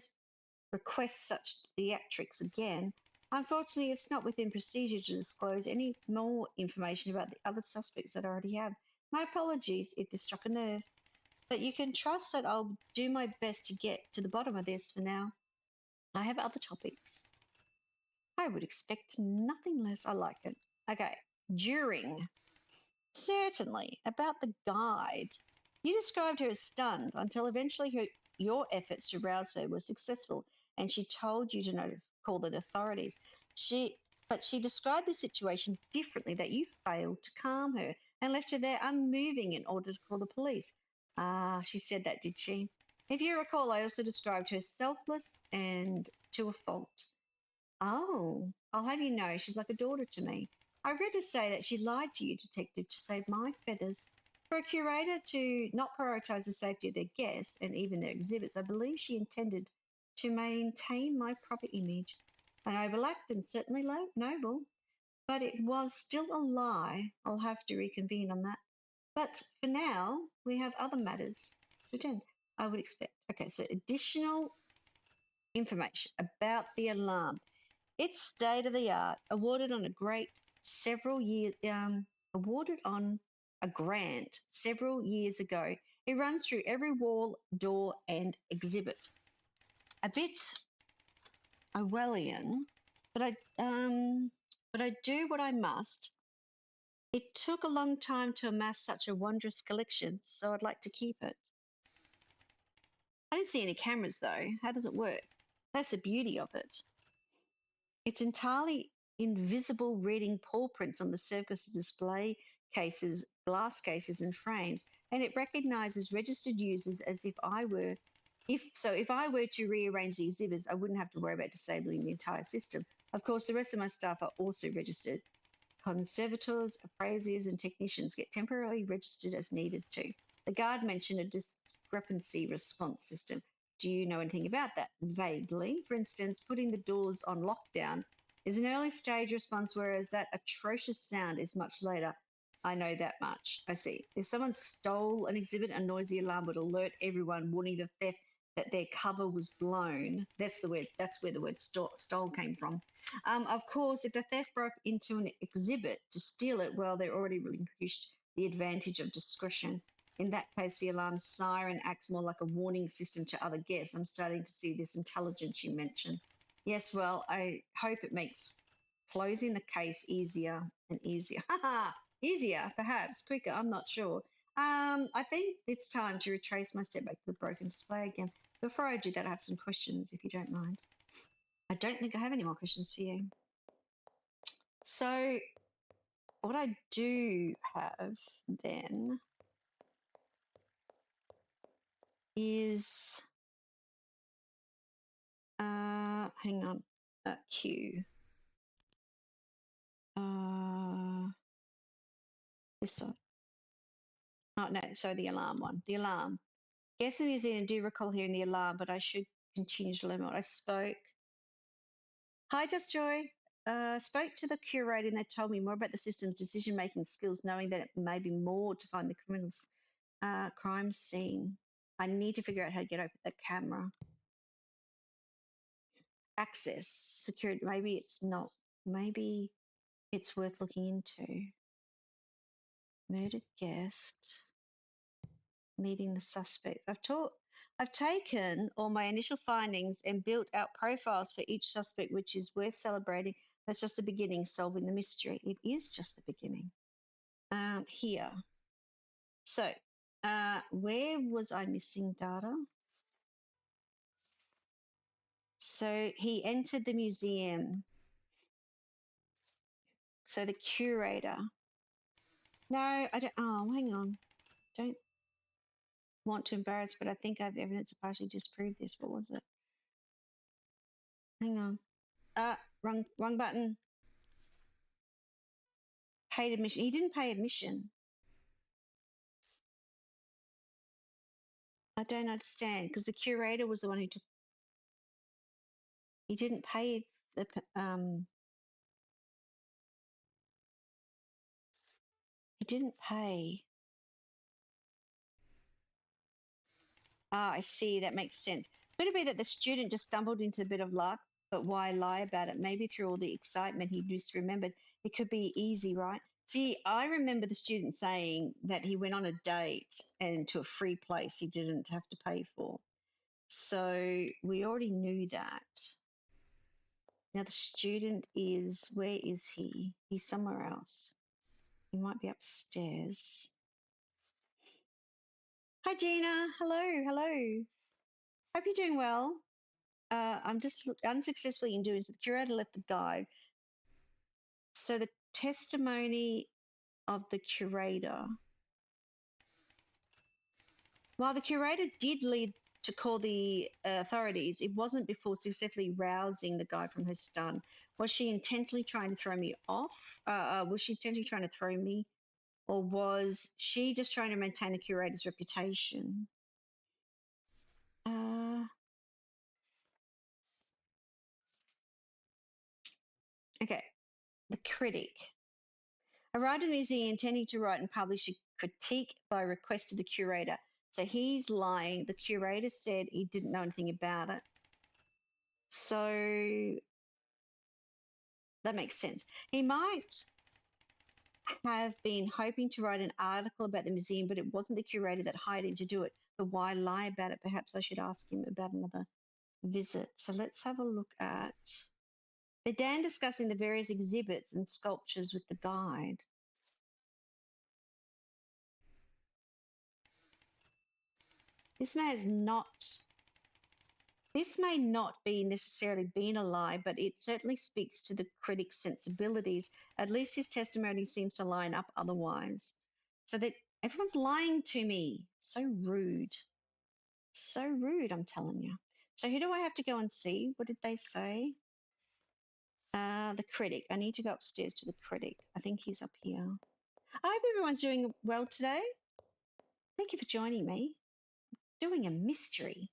request such theatrics again. Unfortunately, it's not within procedure to disclose any more information about the other suspects that I already have. My apologies if this struck a nerve. But you can trust that I'll do my best to get to the bottom of this for now. I have other topics. I would expect nothing less. I like it. Okay. During. Certainly. About the guide. You described her as stunned until eventually your efforts to rouse her were successful and she told you to call the authorities. But she described the situation differently, that you failed to calm her and left her there unmoving in order to call the police. Ah, she said that, did she? If you recall, I also described her selfless and to a fault. Oh, I'll have you know, she's like a daughter to me. I regret to say that she lied to you, Detective, to save my feathers. For a curator to not prioritise the safety of their guests and even their exhibits, I believe she intended to maintain my proper image. An overlapped and certainly noble, but it was still a lie. I'll have to reconvene on that. But for now, we have other matters to attend. I would expect. Okay, so additional information about the alarm. It's state of the art, awarded on a grant several years ago. It runs through every wall, door, and exhibit. A bit Orwellian, but I do what I must. It took a long time to amass such a wondrous collection, so I'd like to keep it. I didn't see any cameras though. How does it work? That's the beauty of it. It's entirely invisible, reading paw prints on the surface of display cases, glass cases, and frames, and it recognizes registered users as if I were. If I were to rearrange the exhibits, I wouldn't have to worry about disabling the entire system. Of course, the rest of my staff are also registered. Conservators, appraisers, and technicians get temporarily registered as needed too. The guard mentioned a discrepancy response system. Do you know anything about that? Vaguely. For instance, putting the doors on lockdown is an early stage response, whereas that atrocious sound is much later. I know that much. I see. If someone stole an exhibit, a noisy alarm would alert everyone, warning the theft that their cover was blown. That's where the word stole came from. Of course, if the theft broke into an exhibit to steal it, well, they're already relinquished the advantage of discretion. In that case, the alarm siren acts more like a warning system to other guests. I'm starting to see this intelligence you mentioned. Yes, well, I hope it makes closing the case easier and easier. Easier, perhaps, quicker, I'm not sure. I think it's time to retrace my step back to the broken display again. Before I do that, I have some questions, if you don't mind. I don't think I have any more questions for you. So what I do have then is, hang on, Q. This one. Oh, no, sorry, the alarm one. The alarm. Guests in the museum do recall hearing the alarm, but I should continue to learn what I spoke. Hi, Just Joy. Spoke to the curator and they told me more about the system's decision-making skills, knowing that it may be more to find the criminal's crime scene. I need to figure out how to get open the camera. Access, security, maybe it's not. Maybe it's worth looking into. Murdered guest, meeting the suspect. I've taken all my initial findings and built out profiles for each suspect, which is worth celebrating. That's just the beginning, solving the mystery. It is just the beginning. Here. So, where was I missing data? So he entered the museum. So the curator. No, I don't. Oh, hang on. Don't want to embarrass, but I think I have evidence to partially disprove this. What was it? Hang on. Wrong button. Paid admission. He didn't pay admission. I don't understand because the curator was the one who took. He didn't pay the. He didn't pay. Ah, I see. That makes sense. Could it be that the student just stumbled into a bit of luck, but why lie about it? Maybe through all the excitement he misremembered. It could be easy, right? See, I remember the student saying that he went on a date and to a free place he didn't have to pay for. So we already knew that. Now the student is, where is he? He's somewhere else. He might be upstairs. Hi, Gina. Hello, hello. Hope you're doing well. I'm just unsuccessfully in doing so. The curator left the guide. So the testimony of the curator. While the curator did lead to call the authorities, it wasn't before successfully rousing the guy from her stun. Was she intentionally trying to throw me off? Was she intentionally trying to throw me? Or was she just trying to maintain the curator's reputation? Okay, the critic. Arrived at the museum intending to write and publish a critique by request of the curator. So he's lying. The curator said he didn't know anything about it. So that makes sense. He might have been hoping to write an article about the museum, but it wasn't the curator that hired him to do it. But why lie about it? Perhaps I should ask him about another visit. So let's have a look at. Began discussing the various exhibits and sculptures with the guide. This may not be necessarily been a lie, but it certainly speaks to the critic's sensibilities. At least his testimony seems to line up otherwise. So that everyone's lying to me. So rude. So rude, I'm telling you. So who do I have to go and see? What did they say? The critic. I need to go upstairs to the critic. I think he's up here. I hope everyone's doing well today. Thank you for joining me. Doing a mystery.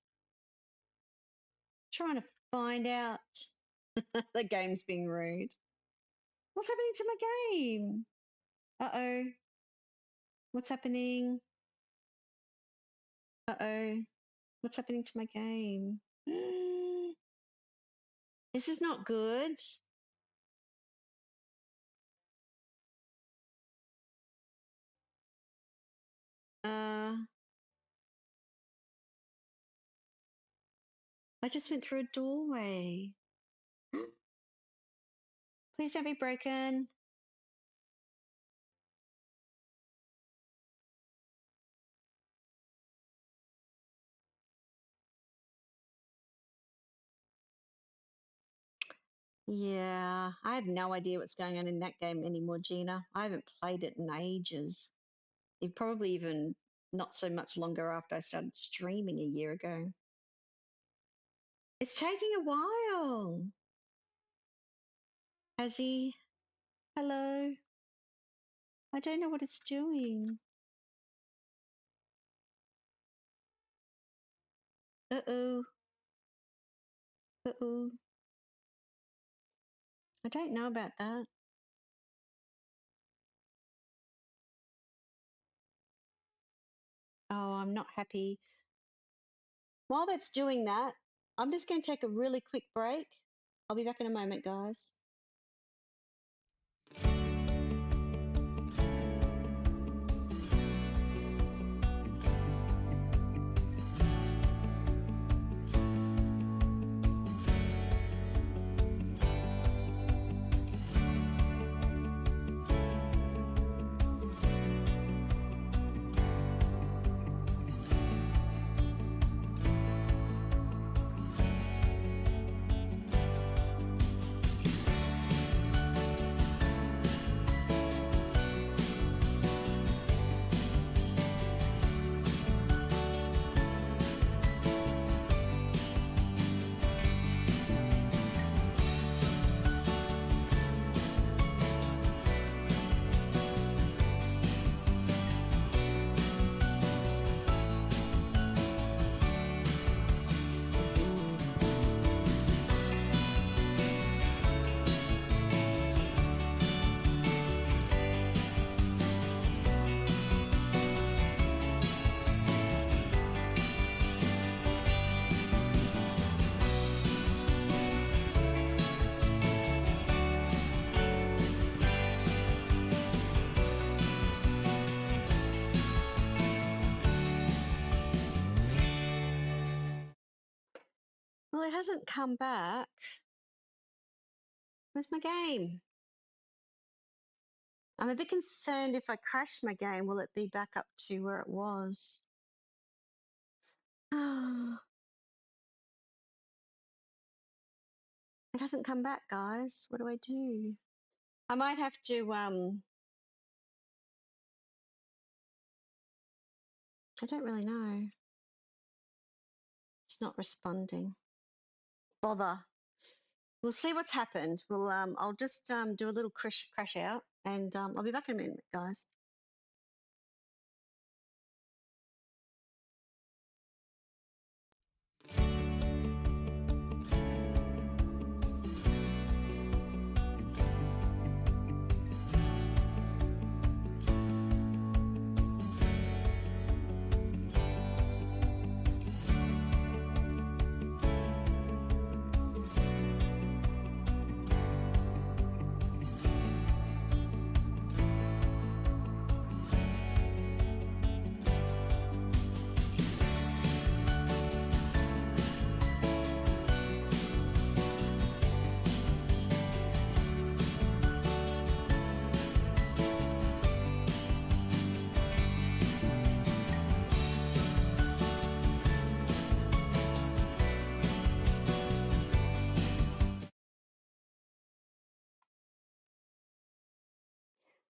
Trying to find out. The game's being rude. What's happening to my game? Uh-oh. What's happening? Uh-oh. What's happening to my game? This is not good. I just went through a doorway. Please don't be broken. Yeah, I have no idea what's going on in that game anymore, Gina. I haven't played it in ages. It probably even not so much longer after I started streaming a year ago. It's taking a while. Has he? Hello? I don't know what it's doing. Uh-oh. Uh-oh. I don't know about that. Oh, I'm not happy. While that's doing that, I'm just going to take a really quick break. I'll be back in a moment, guys. Well, it hasn't come back. Where's my game? I'm a bit concerned if I crash my game, will it be back up to where it was? It hasn't come back, guys. What do I do? I might have to, I don't really know. It's not responding. Bother. We'll see what's happened. We'll, I'll just do a little crash out, and I'll be back in a minute, guys.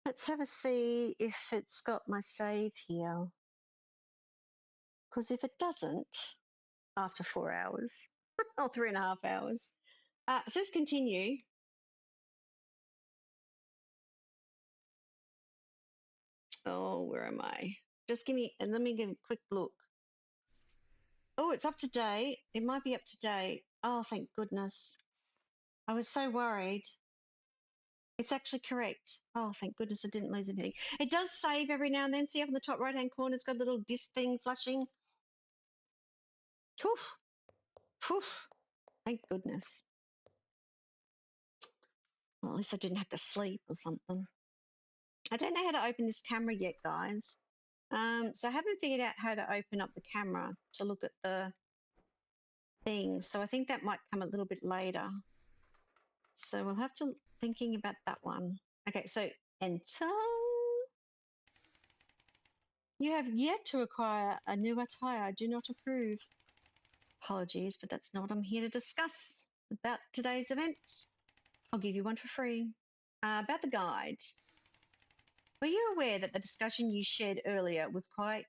Let's have a see if it's got my save here. Because if it doesn't, after 4 hours, or 3.5 hours, it says continue. Oh, where am I? Just give me, and let me give a quick look. Oh, it's up to date. It might be up to date. Oh, thank goodness. I was so worried. It's actually correct. Oh, thank goodness I didn't lose anything. It does save every now and then. See up in the top right-hand corner, it's got a little disc thing flashing. Whew. Whew. Thank goodness. Well, at least I didn't have to sleep or something. I don't know how to open this camera yet, guys. So I haven't figured out how to open up the camera to look at the things. So I think that might come a little bit later. So we'll have to thinking about that one. Okay, so enter. You have yet to acquire a new attire. I do not approve. Apologies, but that's not what I'm here to discuss about today's events. I'll give you one for free. About the guide. Were you aware that the discussion you shared earlier was quite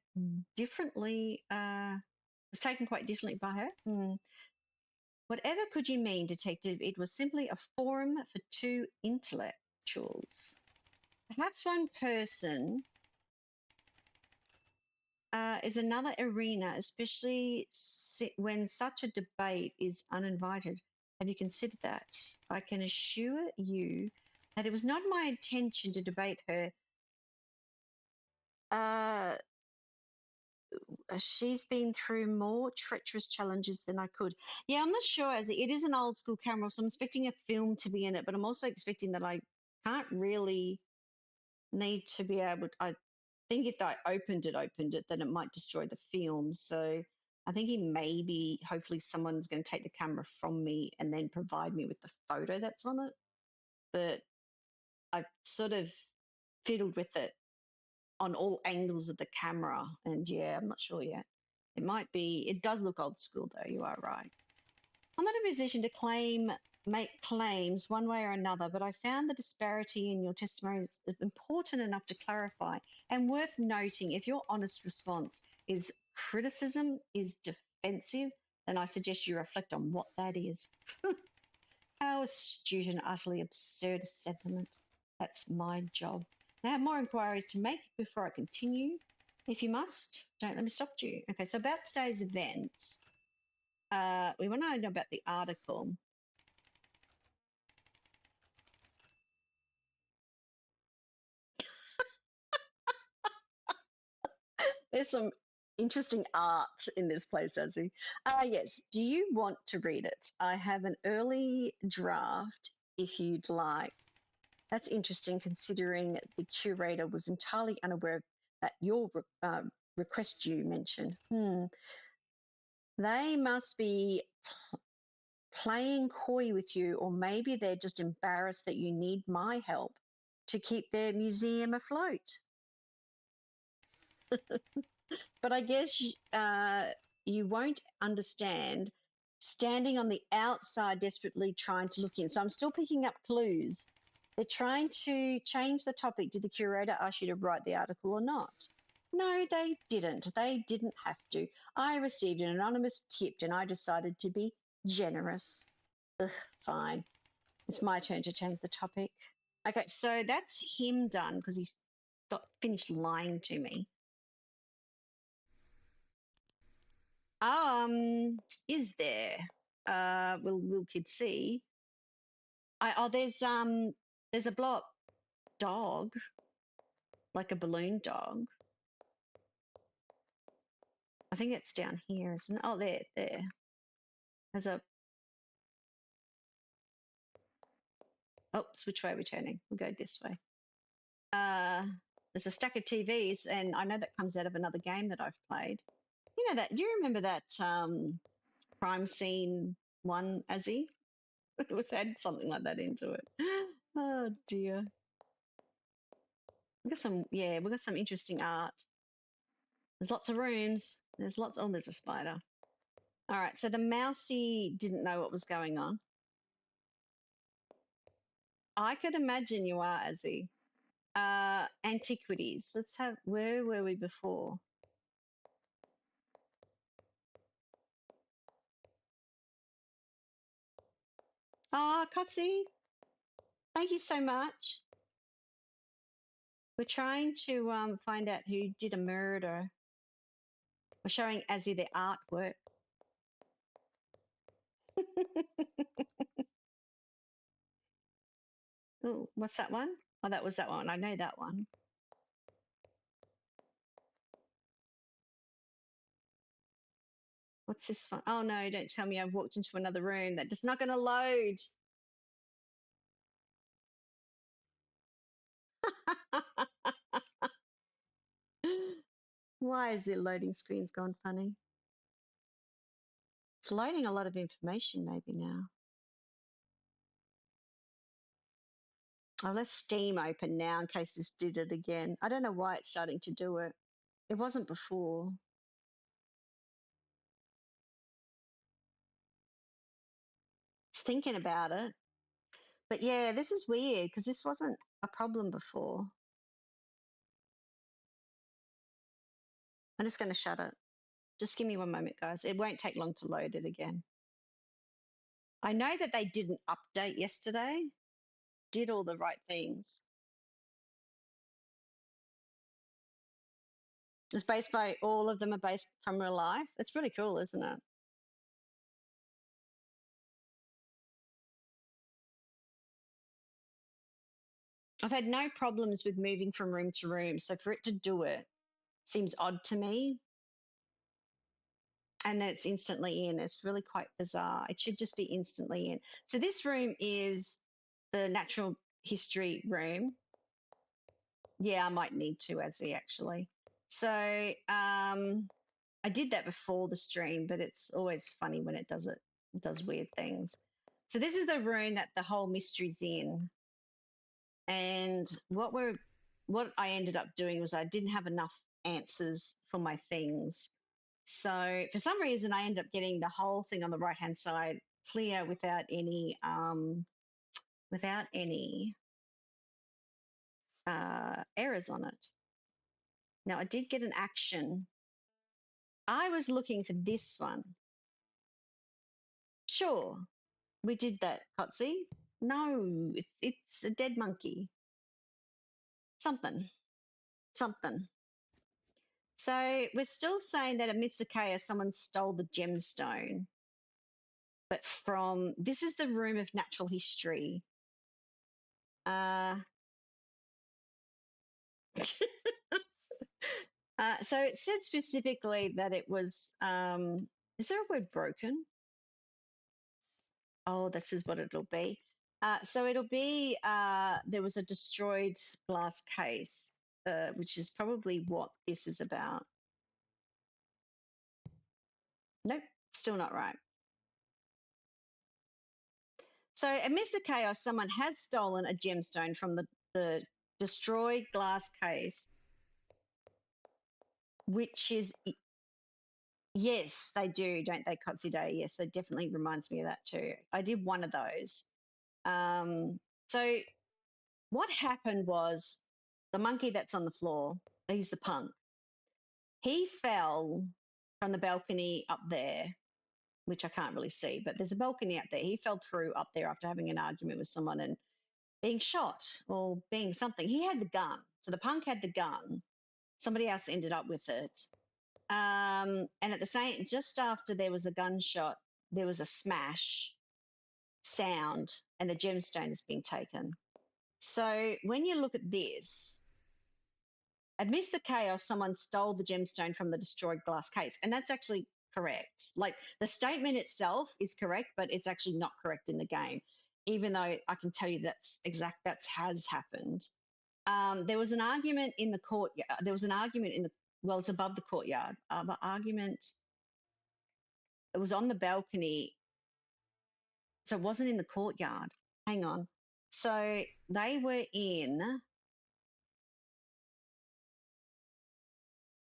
differently, was taken quite differently by her? Whatever could you mean, Detective? It was simply a forum for two intellectuals. Perhaps one person is another arena, especially when such a debate is uninvited. Have you considered that? I can assure you that it was not my intention to debate her. She's been through more treacherous challenges than I could. Yeah, I'm not sure, as it is an old school camera, so I'm expecting a film to be in it, but I'm also expecting that I can't really need to be able to, I think if I opened it, then it might destroy the film. So I think hopefully someone's going to take the camera from me and then provide me with the photo that's on it. But I've sort of fiddled with it on all angles of the camera. And yeah, I'm not sure yet. It does look old school though, you are right. I'm not in a position to make claims one way or another, but I found the disparity in your testimony is important enough to clarify and worth noting. If your honest response is criticism is defensive, then I suggest you reflect on what that is. How astute and utterly absurd a sentiment. That's my job. I have more inquiries to make before I continue. If you must, don't let me stop you. Okay, so about today's events, we want to know about the article. There's some interesting art in this place, Azzy. Yes, do you want to read it? I have an early draft if you'd like. That's interesting considering the curator was entirely unaware of that your request you mentioned. They must be playing coy with you, or maybe they're just embarrassed that you need my help to keep their museum afloat. But I guess you won't understand standing on the outside, desperately trying to look in. So I'm still picking up clues. They're trying to change the topic. Did the curator ask you to write the article or not? No, they didn't. They didn't have to. I received an anonymous tip and I decided to be generous. Ugh, fine. It's my turn to change the topic. Okay, so that's him done because he's got finished lying to me. Is there? Will kids see? There's a blow up dog, like a balloon dog. I think it's down here, isn't it? Oh, there. There's a. Oops, which way are we turning? We'll go this way. There's a stack of TVs, and I know that comes out of another game that I've played. You know that? Do you remember that crime scene one, Azzy? It was had something like that into it. Oh dear. We got some interesting art. There's lots of rooms. There's a spider. All right, so the mousey didn't know what was going on. I could imagine you are, Azzy. Antiquities. Where were we before? Ah, Kotzi, thank you so much. We're trying to find out who did a murder. We're showing Azzy the artwork. Oh, what's that one? Oh, that was that one. I know that one. What's this one? Oh no, don't tell me I've walked into another room. That is not going to load. Why is the loading screen's gone funny? It's loading a lot of information maybe now. Oh, let's Steam open now in case this did it again. I don't know why it's starting to do it. It wasn't before. It's thinking about it. But yeah, this is weird because this wasn't a problem before. I'm just going to shut it. Just give me one moment, guys. It won't take long to load it again. I know that they didn't update yesterday, did all the right things. It's based by all of them are based from real life. It's pretty cool, isn't it? I've had no problems with moving from room to room. So for it to do it seems odd to me. And then it's instantly in. It's really quite bizarre. It should just be instantly in. So this room is the natural history room. Yeah, I might need to, Azzy, actually. So I did that before the stream, but it's always funny when it does it. It does weird things. So this is the room that the whole mystery's in. And what I ended up doing was I didn't have enough answers for my things. So for some reason I ended up getting the whole thing on the right hand side clear without any errors on it. Now I did get an action. I was looking for this one. Sure, we did that, Kotzi. No, it's a dead monkey. Something. So we're still saying that amidst the chaos, someone stole the gemstone. But this is the room of natural history. So it said specifically that it was, is there a word broken? Oh, this is what it'll be. So it'll be, there was a destroyed glass case, which is probably what this is about. Nope, still not right. So amidst the chaos, someone has stolen a gemstone from the destroyed glass case, which is, yes, they do, don't they, Kotsu Day? Yes, that definitely reminds me of that too. I did one of those. So what happened was the monkey that's on the floor, he's the punk. He fell from the balcony up there, which I can't really see, but there's a balcony up there. He fell through up there after having an argument with someone and being shot or being something. He had the gun. So the punk had the gun. Somebody else ended up with it. And at the same, just after there was a gunshot, there was a smash sound and the gemstone is being taken. So when you look at this, amidst the chaos, someone stole the gemstone from the destroyed glass case. And that's actually correct. Like the statement itself is correct, but it's actually not correct in the game, even though I can tell you that's has happened. There was an argument in the courtyard. There was an argument in the, well, it's above the courtyard. Argument, it was on the balcony. So it wasn't in the courtyard. Hang on. So they were in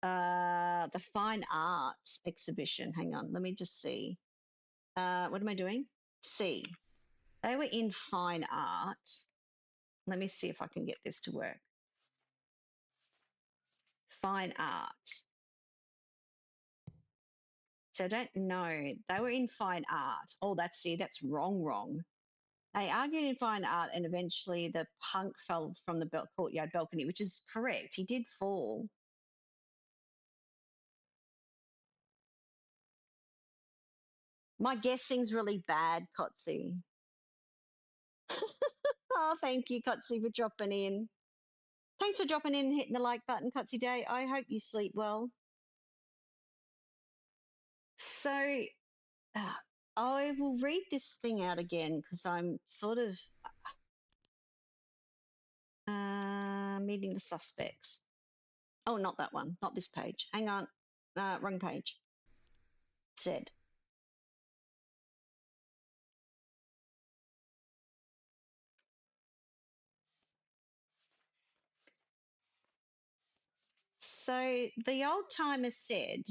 the fine art exhibition. Hang on, let me just see. What am I doing? See, they were in fine art. Let me see if I can get this to work. Fine art. So I don't know. They were in fine art. Oh, that's wrong. They argued in fine art and eventually the punk fell from the courtyard balcony, which is correct. He did fall. My guessing's really bad, Kotzi. Oh, thank you, Kotzi, for dropping in. Thanks for dropping in and hitting the like button, Kotzi Day. I hope you sleep well. So I will read this thing out again because I'm sort of meeting the suspects. Oh, not that one, not this page. Hang on, wrong page. Said. So the old timer said,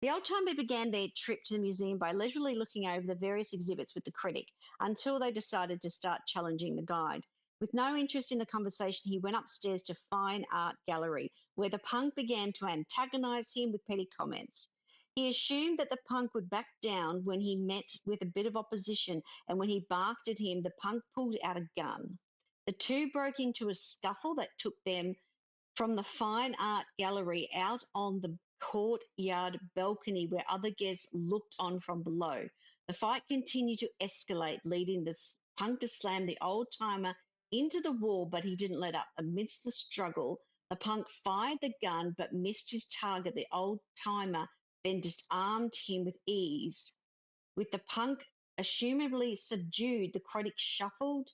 the old timer began their trip to the museum by leisurely looking over the various exhibits with the critic until they decided to start challenging the guide. With no interest in the conversation, he went upstairs to Fine Art Gallery, where the punk began to antagonize him with petty comments. He assumed that the punk would back down when he met with a bit of opposition, and when he barked at him, the punk pulled out a gun. The two broke into a scuffle that took them from the Fine Art Gallery out on the courtyard balcony where other guests looked on from below. The fight continued to escalate, leading the punk to slam the old timer into the wall, but he didn't let up. Amidst the struggle, the punk fired the gun but missed his target. The old timer then disarmed him with ease. With the punk assumably subdued, the critic shuffled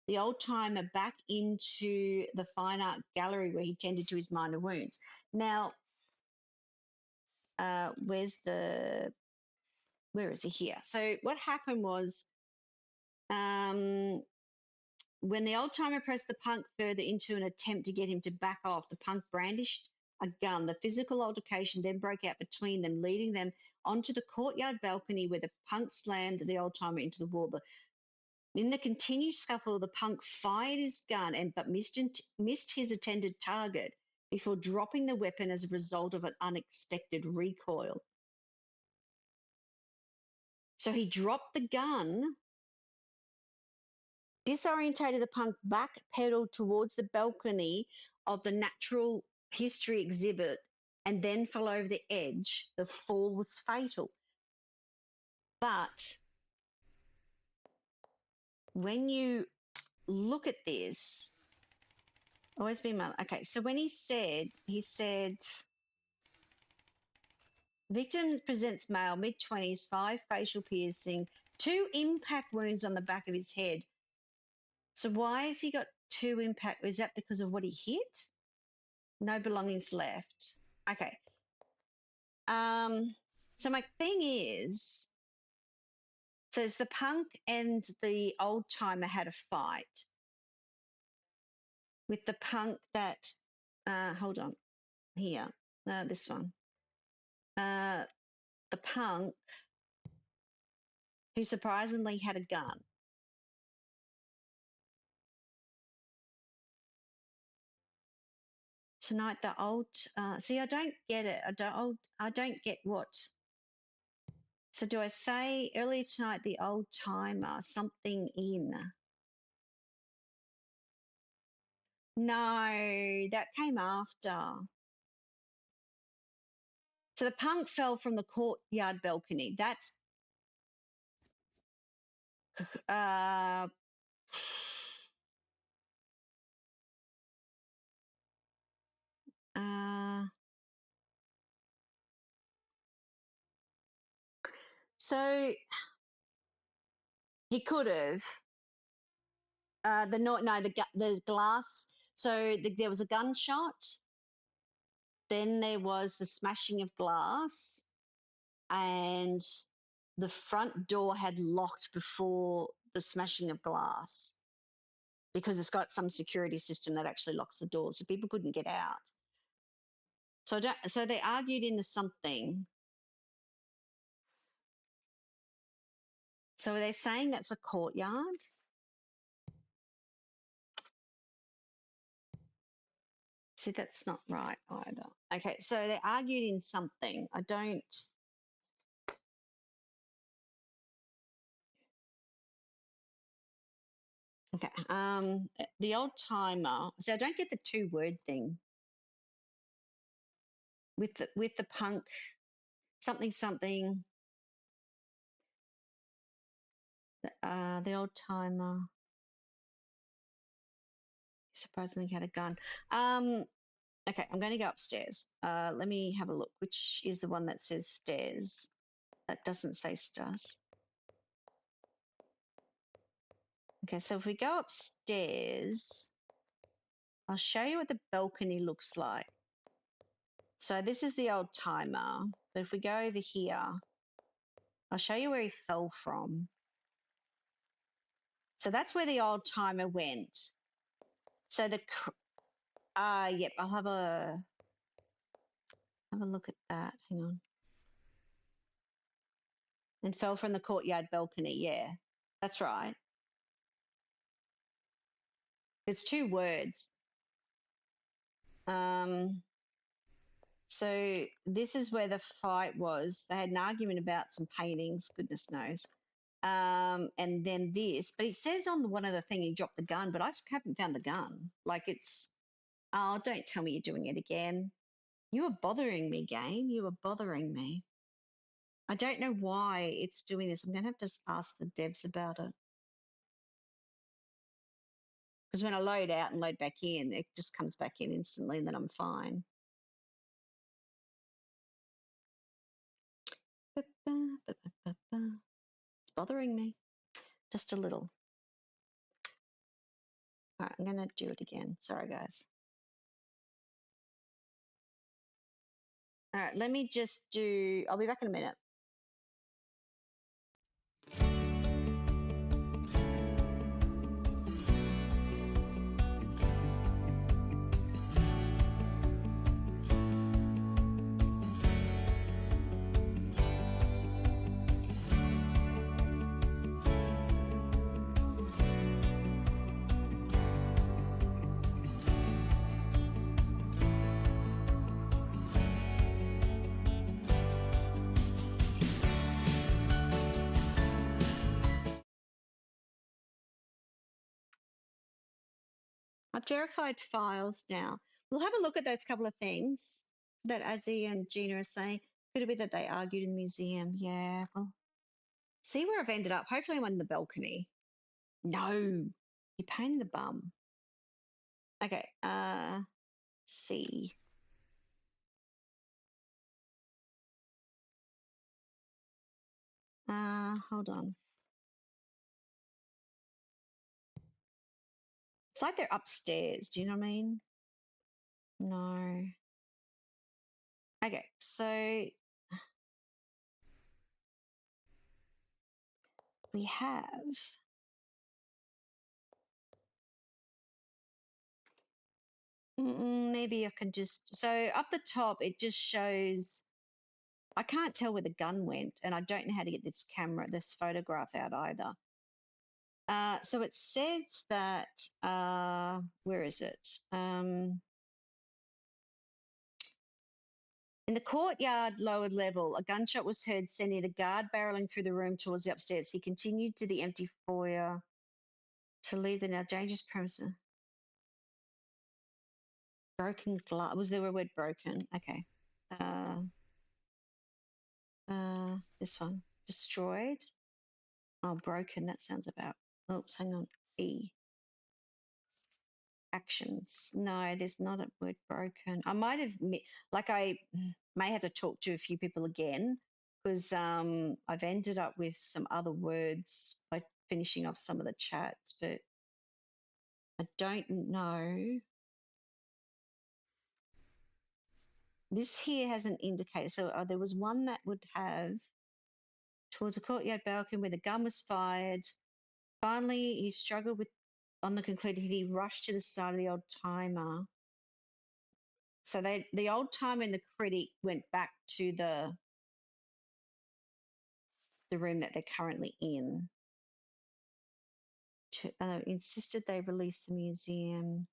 the old timer back into the fine art gallery where he tended to his minor wounds. Now, where is he here? So what happened was when the old timer pressed the punk further into an attempt to get him to back off, the punk brandished a gun. The physical altercation then broke out between them, leading them onto the courtyard balcony where the punk slammed the old timer into the wall. In the continued scuffle, the punk fired his gun but missed his intended target before dropping the weapon as a result of an unexpected recoil. So he dropped the gun, disorientated the punk, backpedaled towards the balcony of the natural history exhibit, and then fell over the edge. The fall was fatal. But when you look at this, always been male. Okay, so when he said, victim presents male, mid-20s, 5 facial piercing, 2 impact wounds on the back of his head. So why has he got 2 impact? Is that because of what he hit? No belongings left. Okay. So my thing is, So it's the punk and the old timer had a fight with the punk that, hold on, here, this one. The punk who surprisingly had a gun. Tonight, the old, see, I don't get it. I don't get what. So do I say earlier tonight, the old timer, something in? No, that came after. So the punk fell from the courtyard balcony. That's, uh, uh, so he could have, the glass. So there was a gunshot. Then there was the smashing of glass, and the front door had locked before the smashing of glass because it's got some security system that actually locks the door, so people couldn't get out. So they argued in the something. So are they saying that's a courtyard? See, that's not right either. Okay, so they argued in something. I don't. Okay. The old timer. So I don't get the 2-word thing with the punk something something. The old timer surprisingly had a gun. Okay, I'm going to go upstairs. Let me have a look. Which is the one that says stairs? That doesn't say stairs. Okay, so if we go upstairs, I'll show you what the balcony looks like. So this is the old timer. But if we go over here, I'll show you where he fell from. So that's where the old timer went. So yep, I'll have a look at that. Hang on. And fell from the courtyard balcony. Yeah, that's right. There's 2 words. So this is where the fight was. They had an argument about some paintings, goodness knows. And then this, but it says on one of the thing he dropped the gun, but I just haven't found the gun. Like oh, don't tell me you're doing it again. You are bothering me, game. You are bothering me. I don't know why it's doing this. I'm going to have to ask the devs about it. Because when I load out and load back in, it just comes back in instantly and then I'm fine. It's bothering me just a little. All right, I'm going to do it again. Sorry, guys. All right, let me just I'll be back in a minute. I've verified files now. We'll have a look at those couple of things that Azzy and Gina are saying. Could it be that they argued in the museum? Yeah, well, see where I've ended up. Hopefully I'm on the balcony. No, you pain in the bum. Okay, C. Hold on. It's like they're upstairs. Do you know what I mean? No. Okay, so we have maybe I can just so up the top it just shows I can't tell where the gun went, and I don't know how to get this photograph out either. So it says that where is it? In the courtyard, lower level, a gunshot was heard, sending the guard barreling through the room towards the upstairs. He continued to the empty foyer to leave the now dangerous premises. Broken glass. Was there a word broken? Okay. This one. Destroyed. Oh, broken. That sounds about. Oops, hang on. E. Actions. No, there's not a word broken. I might have, like, I may have to talk to a few people again because I've ended up with some other words by finishing off some of the chats, but I don't know. This here has an indicator. So there was one that would have towards a courtyard balcony where the gun was fired. Finally, he struggled with, on the concluded, he rushed to the side of the old timer. So the old timer and the critic went back to the room that they're currently in. Insisted they release the museum.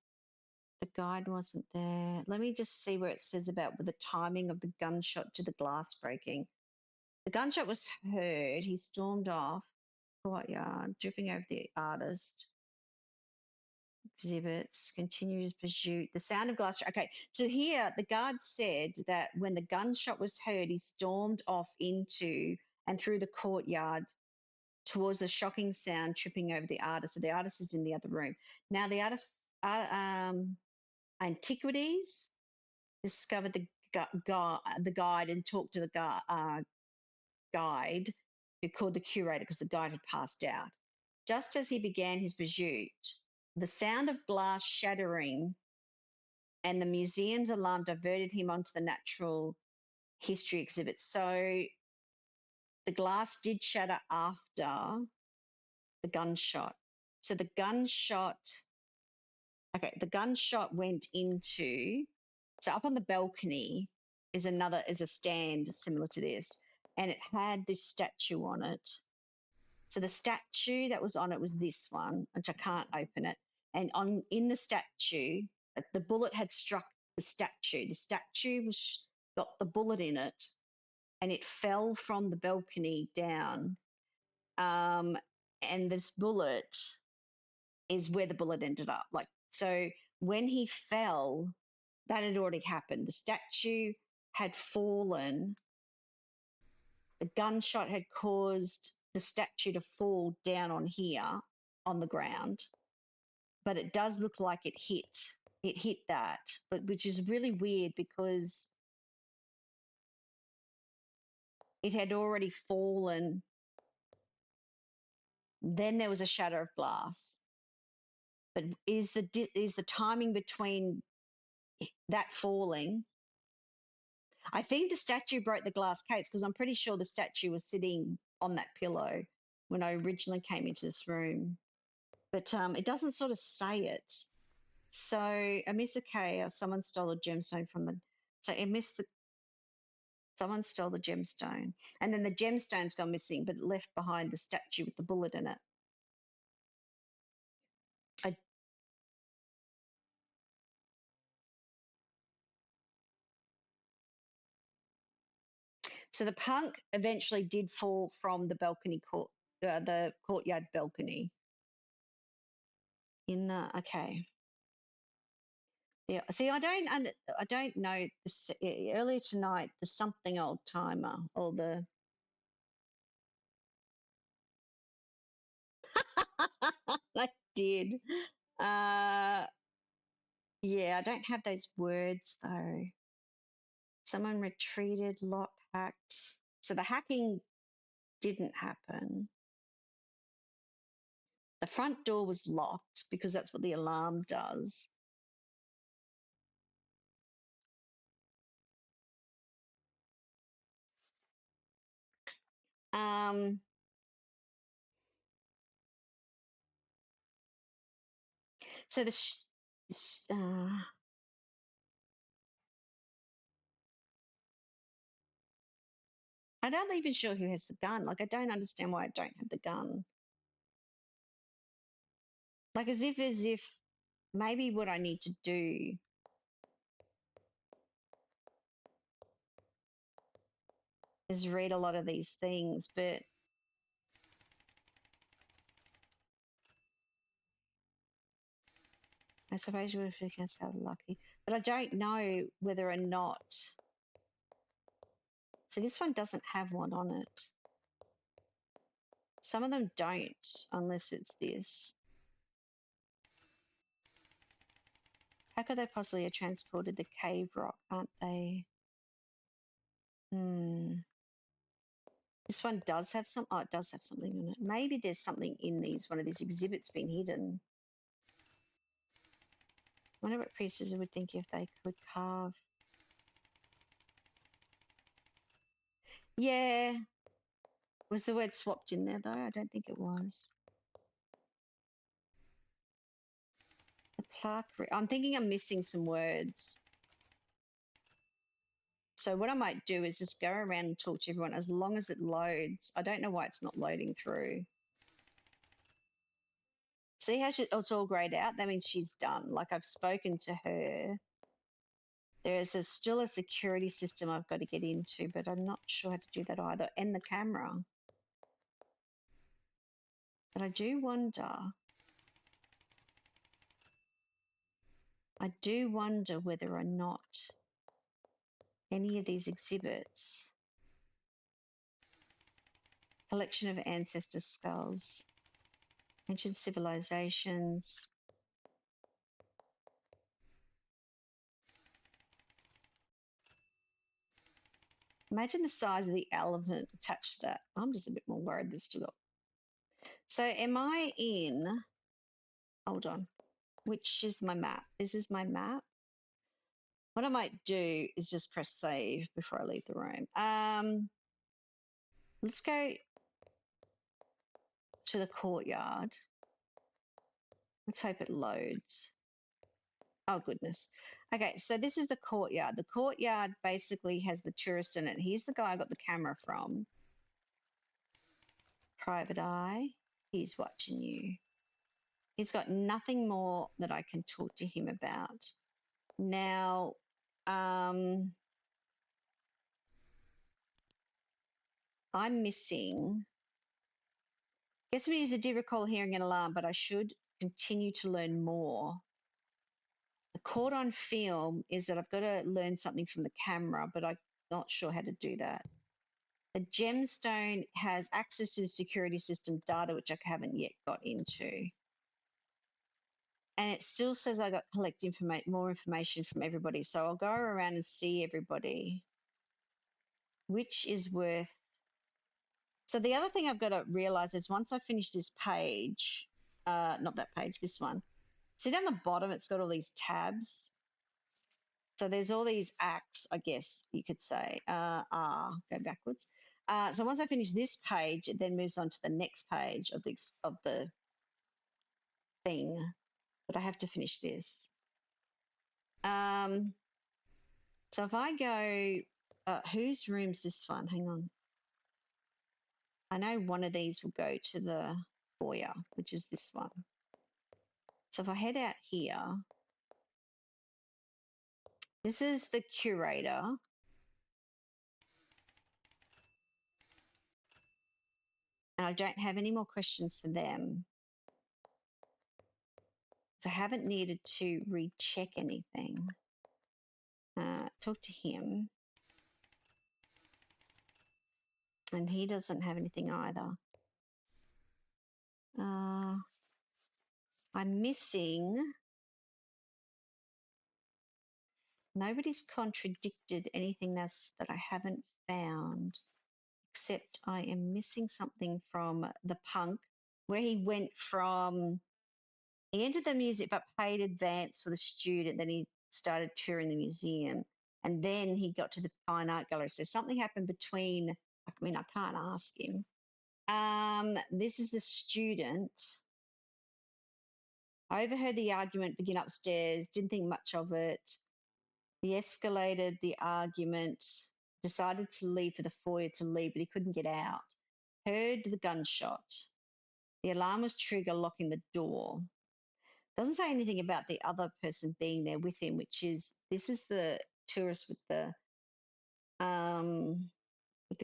The guide wasn't there. Let me just see where it says about the timing of the gunshot to the glass breaking. The gunshot was heard. He stormed off. Courtyard, dripping over the artist. Exhibits, continued pursuit. The sound of glass. Okay, so here the guard said that when the gunshot was heard, he stormed off into and through the courtyard towards the shocking sound, tripping over the artist. So the artist is in the other room. Now the antiquities discovered the guide and talked to the guide who called the curator because the guide had passed out. Just as he began his pursuit, the sound of glass shattering and the museum's alarm diverted him onto the natural history exhibit. So the glass did shatter after the gunshot. So the gunshot went into, so up on the balcony is a stand similar to this, and it had this statue on it. So the statue that was on it was this one, which I can't open it. And in the statue, the bullet had struck the statue. The statue got the bullet in it, and it fell from the balcony down. And this bullet is where the bullet ended up. Like, so when he fell, that had already happened. The statue had fallen. The gunshot had caused the statue to fall down on here on the ground. But it does look like it hit that, but which is really weird because it had already fallen. Then there was a shatter of glass. But is the timing between that falling? I think the statue broke the glass case because I'm pretty sure the statue was sitting on that pillow when I originally came into this room. But it doesn't sort of say it. So amidst the chaos, someone stole a gemstone from the. So someone stole the gemstone, and then the gemstone's gone missing, but it left behind the statue with the bullet in it. So the punk eventually did fall from the the courtyard balcony. Okay. Yeah. See, I don't know. Earlier tonight, the something old timer or the. I did. Yeah, I don't have those words though. Someone retreated, lock hacked. So the hacking didn't happen. The front door was locked because that's what the alarm does. So I'm not even sure who has the gun. Like, I don't understand why I don't have the gun. Like, as if maybe what I need to do is read a lot of these things, but I suppose you would have been so lucky. But I don't know whether or not. So this one doesn't have one on it. Some of them don't, unless it's this. How could they possibly have transported the cave rock, aren't they? This one does have some. Oh, it does have something on it. Maybe there's something in these. One of these exhibits been hidden. I wonder what priestesses would think if they could carve. Yeah. Was the word swapped in there though? I don't think it was. The plaque. I'm thinking I'm missing some words. So what I might do is just go around and talk to everyone as long as it loads. I don't know why it's not loading through. See how it's all grayed out? That means she's done. Like, I've spoken to her. There is still a security system I've got to get into, but I'm not sure how to do that either. And the camera. But I do wonder whether or not any of these exhibits, collection of ancestor skulls, ancient civilizations. Imagine the size of the elephant attached to that. I'm just a bit more worried there's still got. So am I in, hold on, which is my map? This is my map. What I might do is just press save before I leave the room. Let's go to the courtyard. Let's hope it loads. Oh, goodness. Okay, so this is the courtyard. The courtyard basically has the tourist in it. Here's the guy I got the camera from. Private eye. He's watching you. He's got nothing more that I can talk to him about. Now, I'm missing. Guess me user did recall hearing an alarm, but I should continue to learn more. The caught on film is that I've got to learn something from the camera, but I'm not sure how to do that. The gemstone has access to the security system data, which I haven't yet got into. And it still says I got to collect more information from everybody. So I'll go around and see everybody, which is worth. So the other thing I've got to realize is once I finish this page, not that page, this one, see down the bottom, it's got all these tabs. So there's all these acts, I guess you could say. Go backwards. So once I finish this page, it then moves on to the next page of the thing. But I have to finish this. So if I go, whose room's this one? Hang on. I know one of these will go to the foyer, which is this one. So if I head out here, this is the curator. And I don't have any more questions for them. So I haven't needed to recheck anything. Talk to him. And he doesn't have anything either. I'm missing. Nobody's contradicted anything that I haven't found, except I am missing something from the punk, where he went from, he entered the museum but paid advance for the student, then he started touring the museum, and then he got to the fine art gallery. So something happened between, I mean, I can't ask him. This is the student. I overheard the argument begin upstairs, didn't think much of it. He escalated the argument, decided to leave for the foyer to leave, but he couldn't get out. Heard the gunshot. The alarm was trigger locking the door. Doesn't say anything about the other person being there with him, which is this is the tourist with the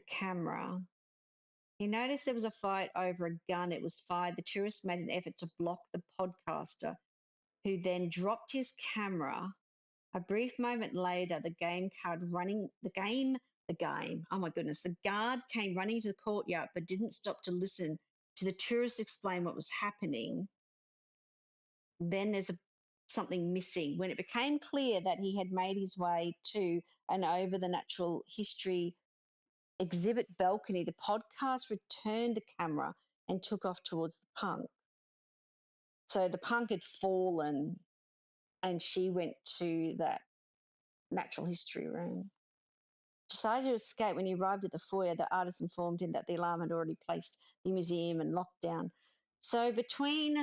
camera. He noticed there was a fight over a gun. It was fired. The tourist made an effort to block the podcaster, who then dropped his camera. A brief moment later, the game. Oh my goodness. The guard came running into the courtyard, but didn't stop to listen to the tourist explain what was happening. Then there's something missing. When it became clear that he had made his way to and over the natural history exhibit balcony, the podcast returned the camera and took off towards the punk. So the punk had fallen and she went to that natural history room. Decided to escape. When he arrived at the foyer, the artist informed him that the alarm had already placed the museum in lockdown. So between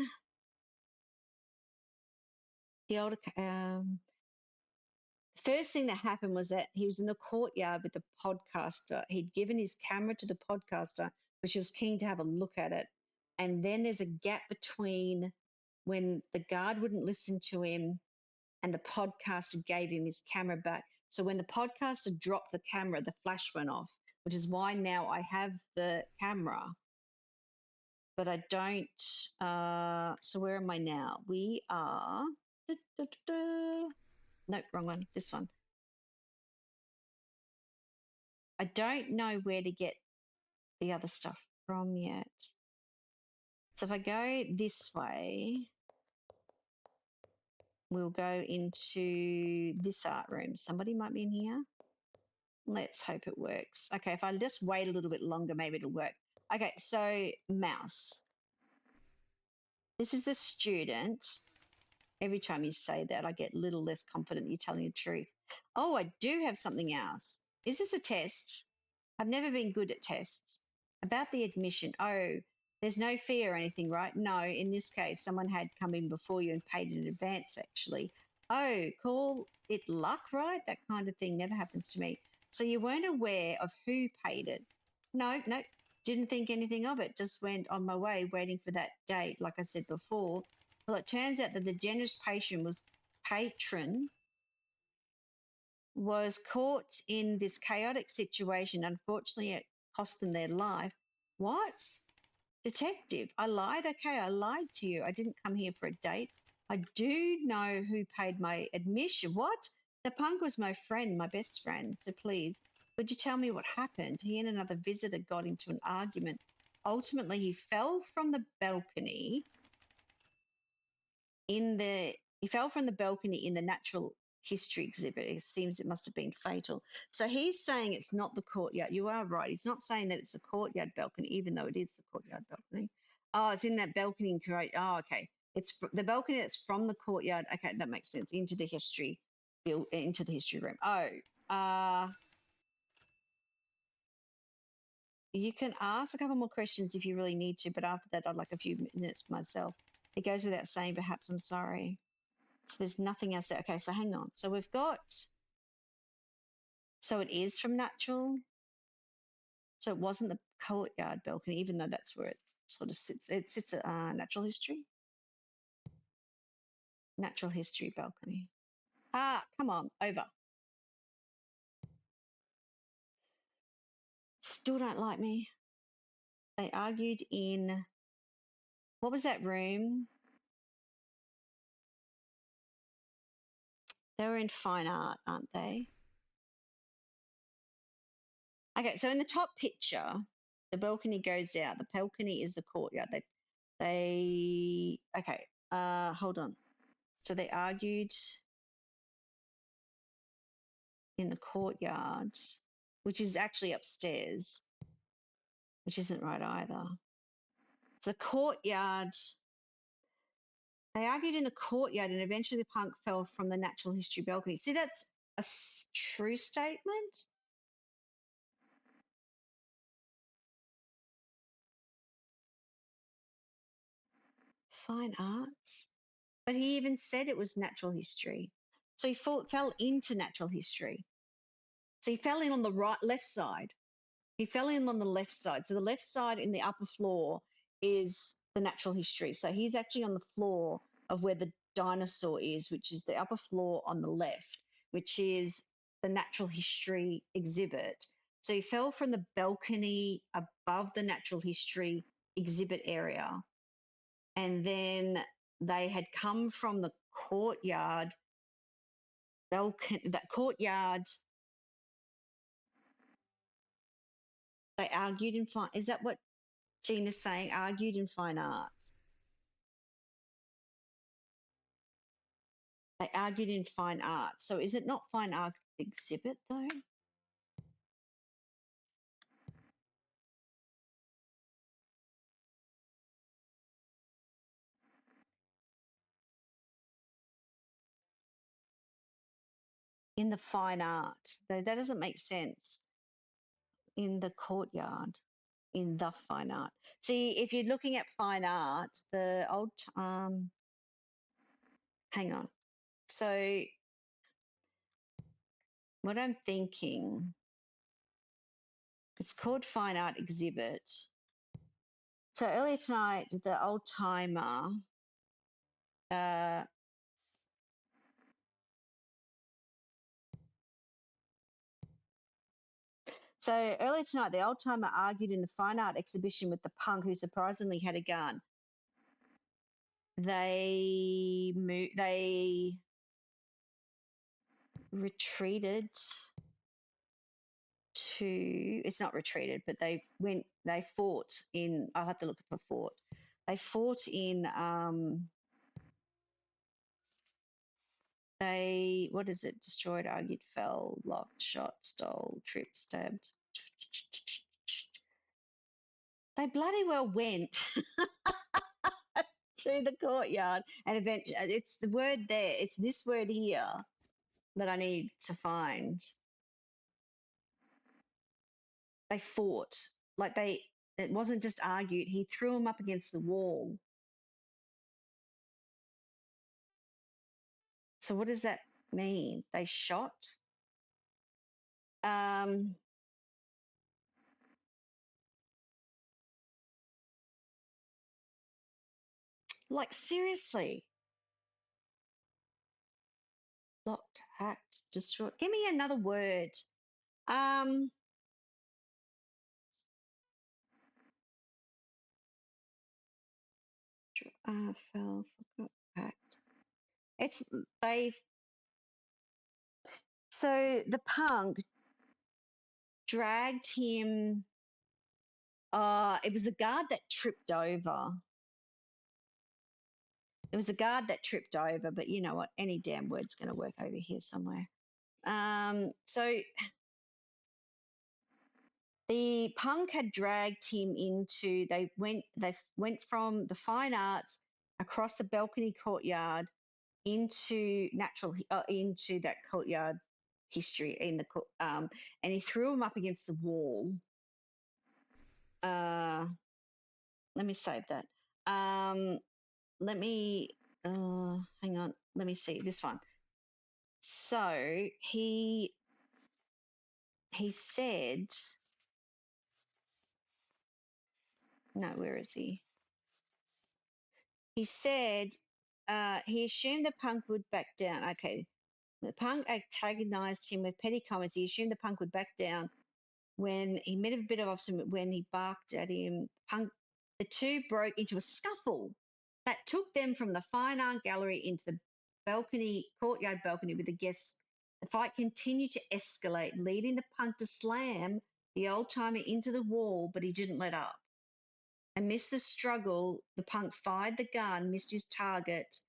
the older, first thing that happened was that he was in the courtyard with the podcaster. He'd given his camera to the podcaster, but she was keen to have a look at it. And then there's a gap between when the guard wouldn't listen to him and the podcaster gave him his camera back. So when the podcaster dropped the camera, the flash went off, which is why now I have the camera, but I don't. So where am I now? We are. Nope, wrong one. This one. I don't know where to get the other stuff from yet. So if I go this way, we'll go into this art room. Somebody might be in here. Let's hope it works. Okay, if I just wait a little bit longer, maybe it'll work. Okay, so mouse. This is the student. Every time you say that, I get a little less confident you're telling the truth. Oh, I do have something else. Is this a test? I've never been good at tests. About the admission. Oh, there's no fee or anything, right? No, in this case, someone had come in before you and paid in advance, actually. Oh, call it luck, right? That kind of thing never happens to me. So you weren't aware of who paid it? No, didn't think anything of it. Just went on my way waiting for that date, like I said before. Well, it turns out that the generous patron was caught in this chaotic situation. Unfortunately, it cost them their life. What? Detective, I lied. Okay, I lied to you. I didn't come here for a date. I do know who paid my admission. What? The punk was my friend, my best friend. So please, could you tell me what happened? He and another visitor got into an argument. Ultimately, he fell from the balcony in the natural history exhibit. It seems it must have been fatal. So he's saying it's not the courtyard. You are right. He's not saying that it's the courtyard balcony, even though it is the courtyard balcony. Oh, it's in that balcony in Kuwait. Oh, okay. It's the balcony that's from the courtyard. Okay, that makes sense. Into the history room. Oh, you can ask a couple more questions if you really need to, but after that, I'd like a few minutes myself. It goes without saying, perhaps I'm sorry. So there's nothing else there. Okay, so hang on. So we've got, so it is from natural. So it wasn't the courtyard balcony, even though that's where it sort of sits. It sits at natural history. Natural history balcony. Ah, come on, over. Still don't like me. They argued in, what was that room? They were in fine art, aren't they? Okay, so in the top picture, the balcony goes out. The balcony is the courtyard. Okay, hold on. So they argued in the courtyard, which is actually upstairs, which isn't right either. The courtyard, they argued in the courtyard and eventually the punk fell from the natural history balcony. See, that's a true statement. Fine arts. But he even said it was natural history. So he fell into natural history. So he fell in on the left side. He fell in on the left side. So the left side in the upper floor is the natural history. So he's actually on the floor of where the dinosaur is, which is the upper floor on the left, which is the natural history exhibit. So he fell from the balcony above the natural history exhibit area. And then they had come from the courtyard, that courtyard. They argued in fine. Is that what Gina's saying? Argued in fine arts. They argued in fine arts. So is it not fine arts exhibit though? In the fine art. That doesn't make sense. In the courtyard. In the fine art. See, if you're looking at fine art, the old hang on. So what I'm thinking, it's called fine art exhibit. So earlier tonight, the old timer so earlier tonight, the old timer argued in the fine art exhibition with the punk who surprisingly had a gun. They retreated to, it's not retreated, but they fought in, I'll have to look for fought. They fought in, what is it? Destroyed, argued, fell, locked, shot, stole, tripped, stabbed. They bloody well went to the courtyard and eventually, it's the word there, it's this word here that I need to find. They fought. Like it wasn't just argued, he threw them up against the wall. So what does that mean? They shot? Like seriously. Locked, hacked, destroyed. Give me another word. Fell, forgot, hacked. It's they. So the punk dragged him. It was the guard that tripped over. It was the guard that tripped over, but you know what? Any damn word's going to work over here somewhere. So the punk had dragged him into. They went from the fine arts across the balcony courtyard into into that courtyard history in the and he threw him up against the wall. Let me save that. Let me hang on. Let me see this one. So he said, no, where is he? He said he assumed the punk would back down. Okay, the punk antagonized him with petty comments. He assumed the punk would back down when he met a bit of obstacle when he barked at him. The two broke into a scuffle that took them from the fine art gallery into the courtyard balcony with the guests. The fight continued to escalate, leading the punk to slam the old timer into the wall, but he didn't let up. Amidst the struggle, the punk fired the gun, missed his target.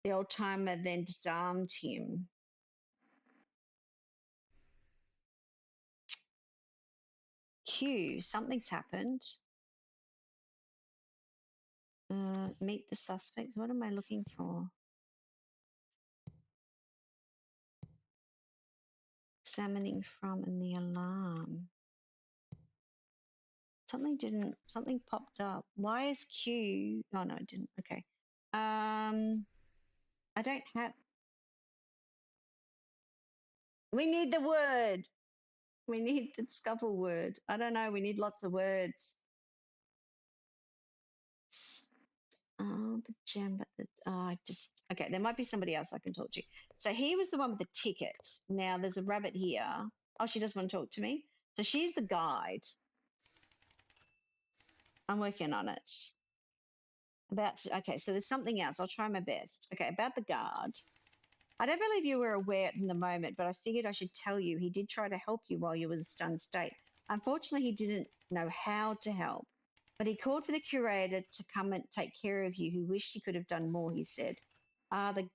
The old timer then disarmed him. Q, something's happened. Meet the suspects. What am I looking for? Examining from in the alarm. Something popped up. Why is Q? Oh, no, it didn't. Okay. I don't have. We need the word. We need the scuffle word. I don't know. We need lots of words. Oh, the gem, but I just okay. There might be somebody else I can talk to. So he was the one with the ticket. Now there's a rabbit here. Oh, she doesn't want to talk to me. So she's the guide. I'm working on it. Okay, so there's something else. I'll try my best. Okay, about the guard. I don't believe you were aware in the moment, but I figured I should tell you he did try to help you while you were in a stunned state. Unfortunately, he didn't know how to help, but he called for the curator to come and take care of you, who wished he could have done more, he said. The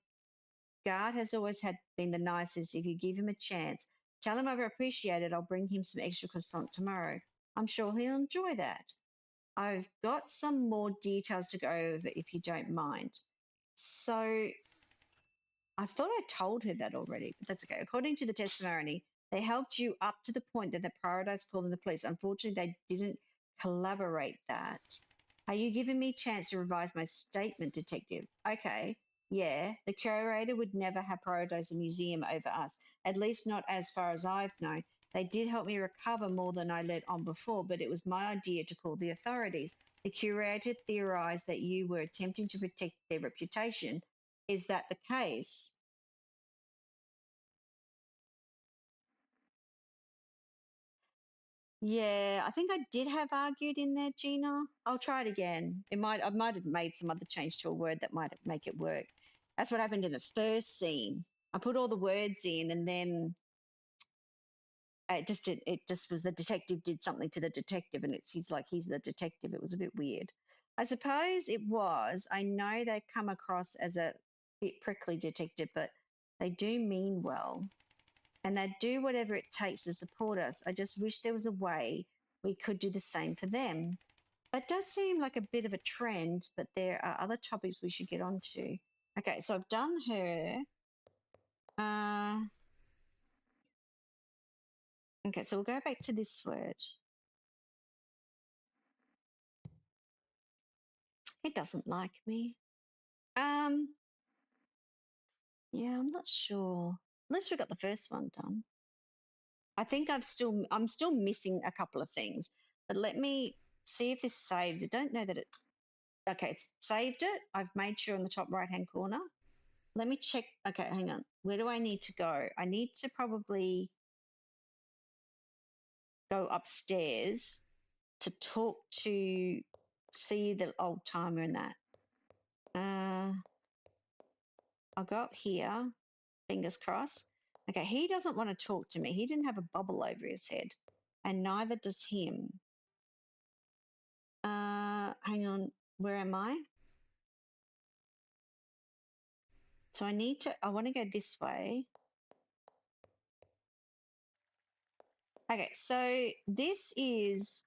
guard has always been the nicest. If you give him a chance, tell him I've appreciated. I'll bring him some extra croissant tomorrow. I'm sure he'll enjoy that. I've got some more details to go over if you don't mind. So I thought I told her that already, but that's okay. According to the testimony, they helped you up to the point that they prioritized calling the police. Unfortunately, they didn't collaborate that. Are you giving me a chance to revise my statement, detective? Okay, yeah. The curator would never have prioritized the museum over us, at least not as far as I've known. They did help me recover more than I let on before, but it was my idea to call the authorities. The curator theorized that you were attempting to protect their reputation. Is that the case? Yeah, I think I did have argued in there, Gina. I'll try it again. I might have made some other change to a word that might make it work. That's what happened in the first scene. I put all the words in, and then it just was the detective did something to the detective, and he's the detective. It was a bit weird. I suppose it was. I know they come across as a bit prickly detective, but they do mean well. And they do whatever it takes to support us. I just wish there was a way we could do the same for them. That does seem like a bit of a trend, but there are other topics we should get onto. Okay, so I've done her. Okay, so we'll go back to this word. It doesn't like me. Yeah, I'm not sure. At least we got the first one done. I think I'm still missing a couple of things. But let me see if this saves. I don't know that it. Okay, it's saved it. I've made sure in the top right-hand corner. Let me check. Okay, hang on. Where do I need to go? I need to probably go upstairs to talk to see the old timer and that. I'll go up here. Fingers crossed. Okay, he doesn't want to talk to me. He didn't have a bubble over his head, and neither does him. Hang on. Where am I? So I want to go this way. Okay, so this is,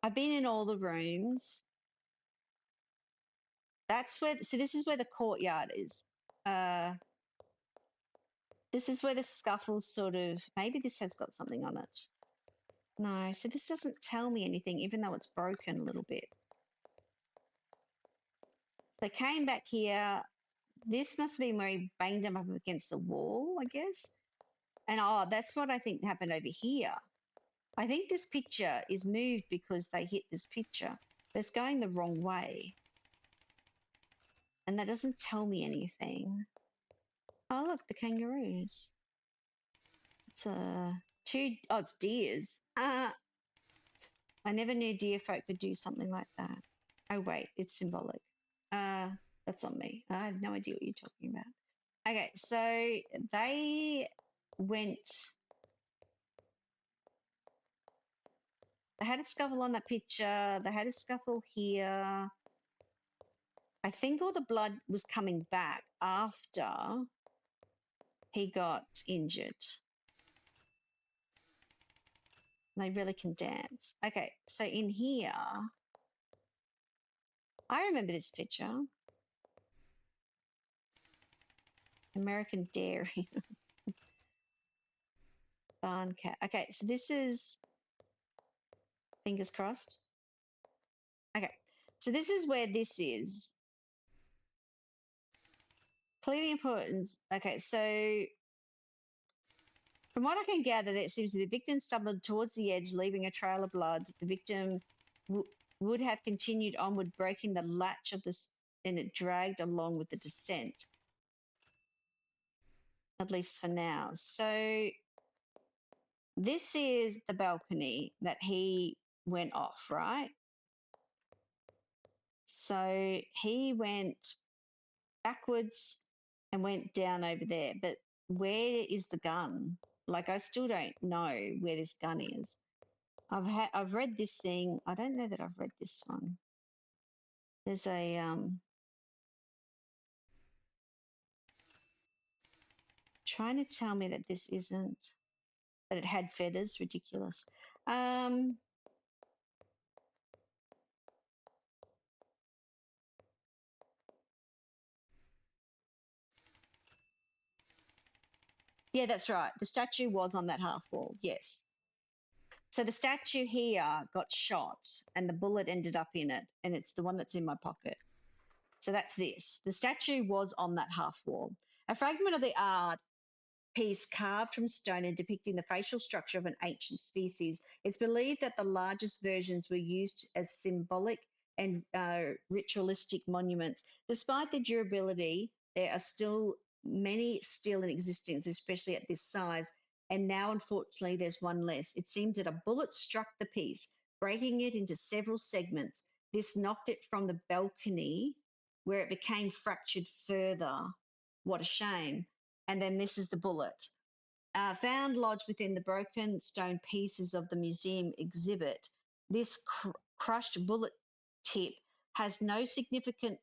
I've been in all the rooms. So this is where the courtyard is. This is where the scuffle maybe this has got something on it. No, so this doesn't tell me anything, even though it's broken a little bit. They came back here. This must have been where he banged them up against the wall, I guess. And that's what I think happened over here. I think this picture is moved because they hit this picture, but it's going the wrong way. And that doesn't tell me anything. Oh, look, the kangaroos. It's it's deers. I never knew deer folk could do something like that. Oh, wait, it's symbolic. That's on me. I have no idea what you're talking about. Okay, so they had a scuffle on that picture. They had a scuffle here. I think all the blood was coming back after he got injured. They really can dance. Okay, so in here, I remember this picture. American Dairy. Barn cat. Okay, so this is fingers crossed. Okay, So this is where this is. Clearly important. Okay, so from what I can gather, it seems the victim stumbled towards the edge, leaving a trail of blood. The victim would have continued onward, breaking the latch of this, and it dragged along with the descent. At least for now. So this is the balcony that he went off, right? So he went backwards and went down over there. But where is the gun? Like, I still don't know where this gun is. I've read this thing. I don't know that I've read this one. There's a trying to tell me that this isn't, that it had feathers. Ridiculous. Yeah, that's right. The statue was on that half wall. Yes. So the statue here got shot and the bullet ended up in it, and it's the one that's in my pocket. So that's this. The statue was on that half wall. A fragment of the art piece carved from stone and depicting the facial structure of an ancient species. It's believed that the largest versions were used as symbolic and ritualistic monuments. Despite their durability, there are still many still in existence, especially at this size. And now, unfortunately, there's one less. It seems that a bullet struck the piece, breaking it into several segments. This knocked it from the balcony, where it became fractured further. What a shame. And then this is the bullet. Found lodged within the broken stone pieces of the museum exhibit. This crushed bullet tip has no significant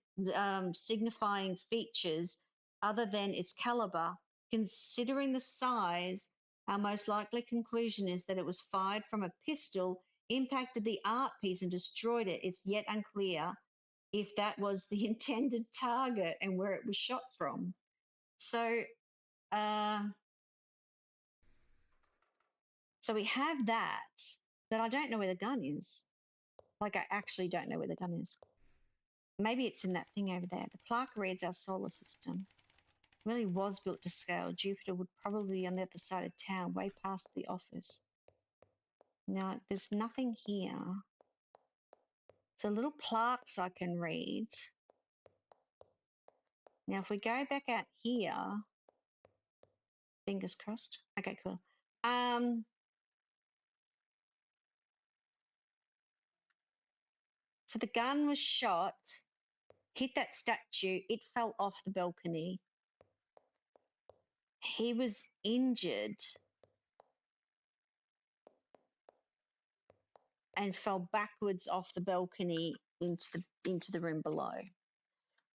signifying features other than its caliber. Considering the size, our most likely conclusion is that it was fired from a pistol, impacted the art piece and destroyed it. It's yet unclear if that was the intended target and where it was shot from. So so we have that, but I don't know where the gun is. Like, I actually don't know where the gun is. Maybe it's in that thing over there. The plaque reads our solar system. It really was built to scale. Jupiter would probably be on the other side of town, way past the office. Now, there's nothing here. So little plaques I can read. Now, if we go back out here, fingers crossed. Okay, cool. So the gun was shot, hit that statue, it fell off the balcony. He was injured and fell backwards off the balcony into the room below.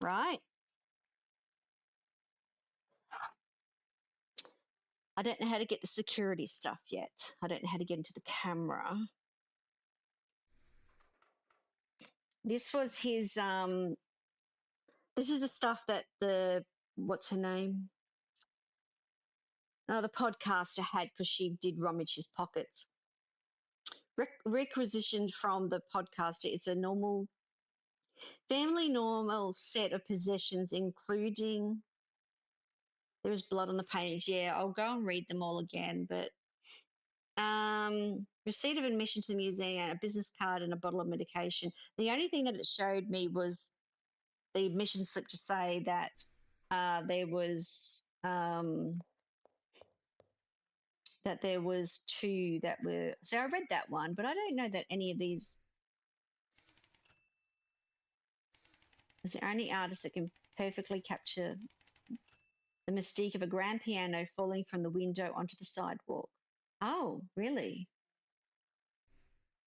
Right? I don't know how to get the security stuff yet. I don't know how to get into the camera. This was his this is the stuff that the what's her name? The podcaster had, because she did rummage his pockets. Requisitioned from the podcaster. It's a normal set of possessions, including, there is blood on the paintings. Yeah, I'll go and read them all again. But receipt of admission to the museum, a business card, and a bottle of medication. The only thing that it showed me was the admission slip to say that there was two that were. So I read that one, but I don't know that any of these. Is there only artist that can perfectly capture the mystique of a grand piano falling from the window onto the sidewalk? Oh, really?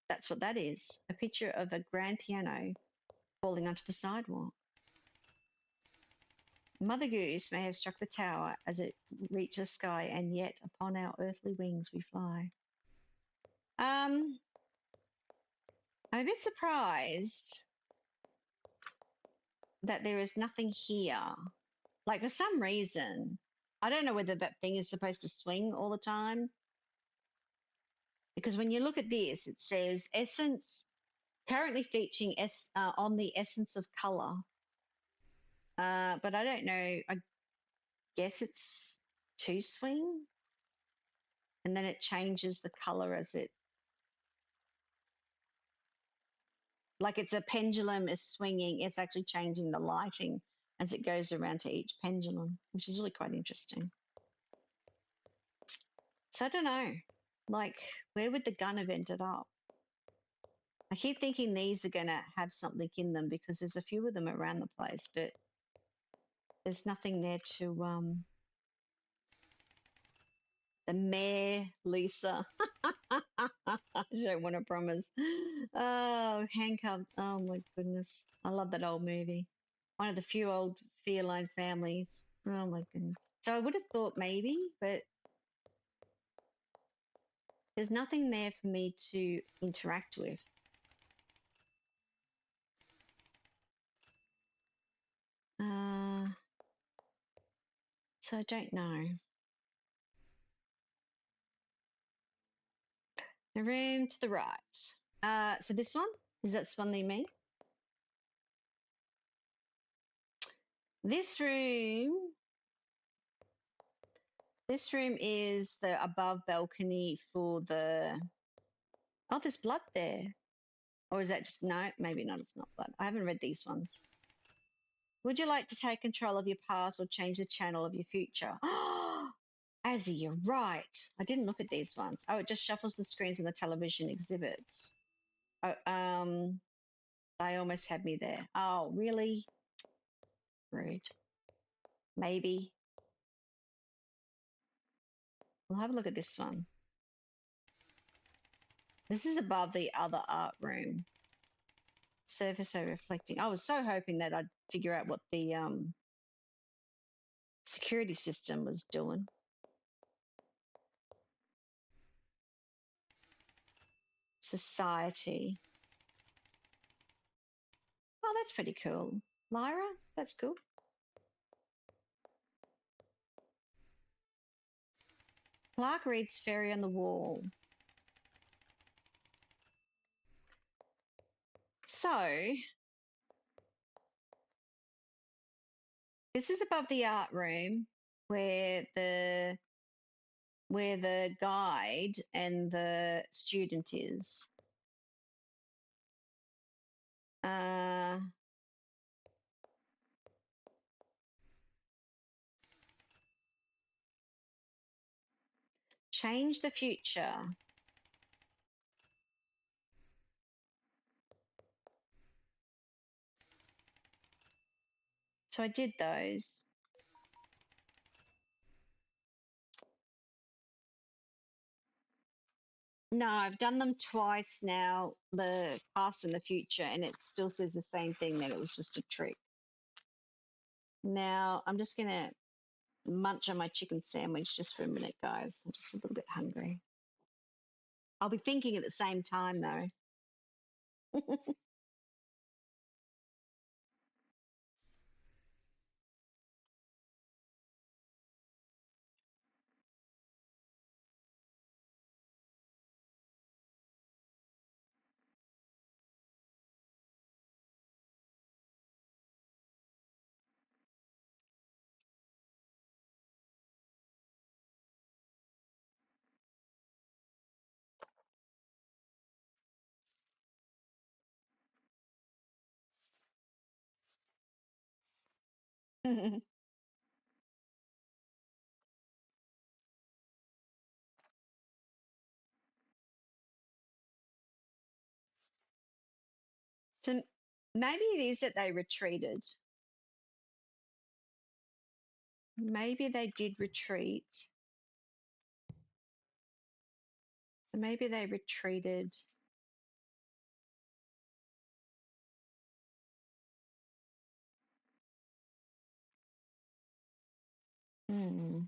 That's what that is. A picture of a grand piano falling onto the sidewalk. Mother Goose may have struck the tower as it reached the sky, and yet upon our earthly wings we fly. I'm a bit surprised that there is nothing here. Like, for some reason, I don't know whether that thing is supposed to swing all the time. Because when you look at this, it says essence Currently featuring on the essence of color. But I don't know. I guess it's two swing. And then it changes the color as it, like it's a pendulum is swinging. It's actually changing the lighting as it goes around to each pendulum, which is really quite interesting. So I don't know, like, where would the gun have ended up? I keep thinking these are going to have something in them because there's a few of them around the place, but there's nothing there to, the mayor, Lisa. I don't want to promise. Oh, handcuffs. Oh my goodness. I love that old movie. One of the few old Feline families. Oh my goodness. So I would have thought maybe, but there's nothing there for me to interact with. So I don't know. The room to the right. So this one, is that the one they mean? This room is the above balcony for the, oh, there's blood there. Or is that just, no, maybe not, it's not blood. I haven't read these ones. Would you like to take control of your past or change the channel of your future? Oh, Azzy, you're right. I didn't look at these ones. Oh, it just shuffles the screens on the television exhibits. Oh, they almost had me there. Oh, really? Rude. Maybe. We'll have a look at this one. This is above the other art room. Surface over reflecting. I was so hoping that I'd figure out what the security system was doing. Society. Oh, that's pretty cool. Lyra, that's cool. Clark reads Fairy on the Wall. So, this is above the art room where the guide and the student is. Change the future. So I did those. No, I've done them twice now, the past and the future, and it still says the same thing, that it was just a trick. Now, I'm just going to munch on my chicken sandwich just for a minute, guys. I'm just a little bit hungry. I'll be thinking at the same time, though. So maybe it is that they retreated. Maybe they did retreat. Maybe they retreated. Hmm.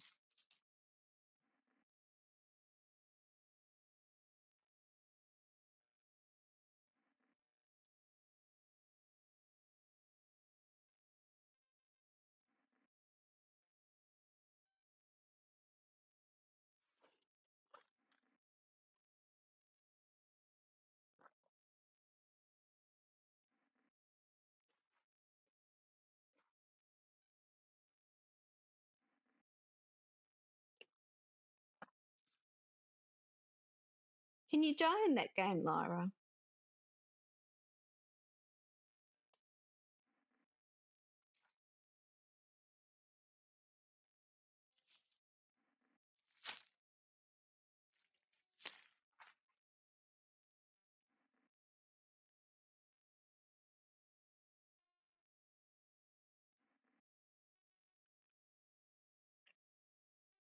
Can you die in that game, Lyra?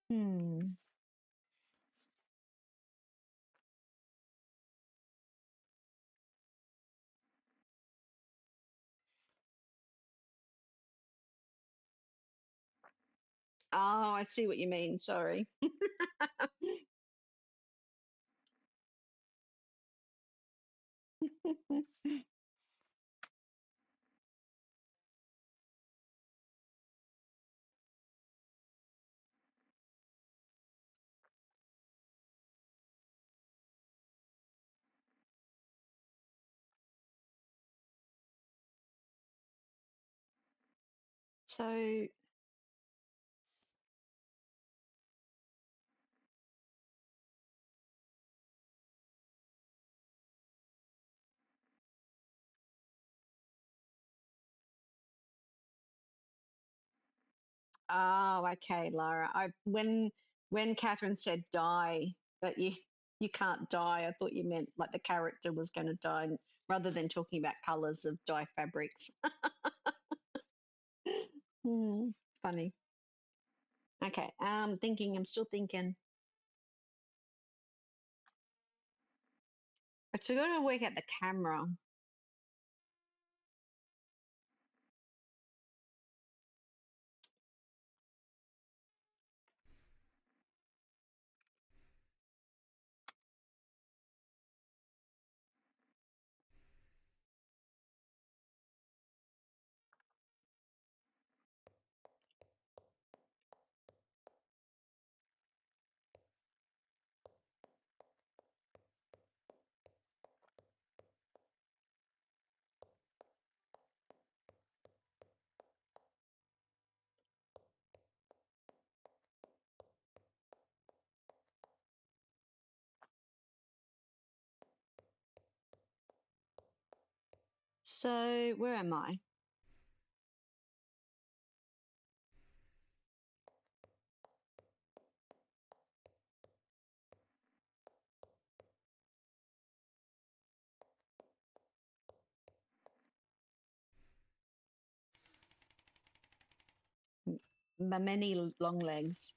Hmm. Oh, I see what you mean. Sorry. So, oh, okay, Lyra. When Catherine said die, but you can't die, I thought you meant like the character was going to die, rather than talking about colours of dye fabrics. Hmm, funny. Okay, thinking. I'm still thinking. I still got to work out the camera. So where am I? My many long legs.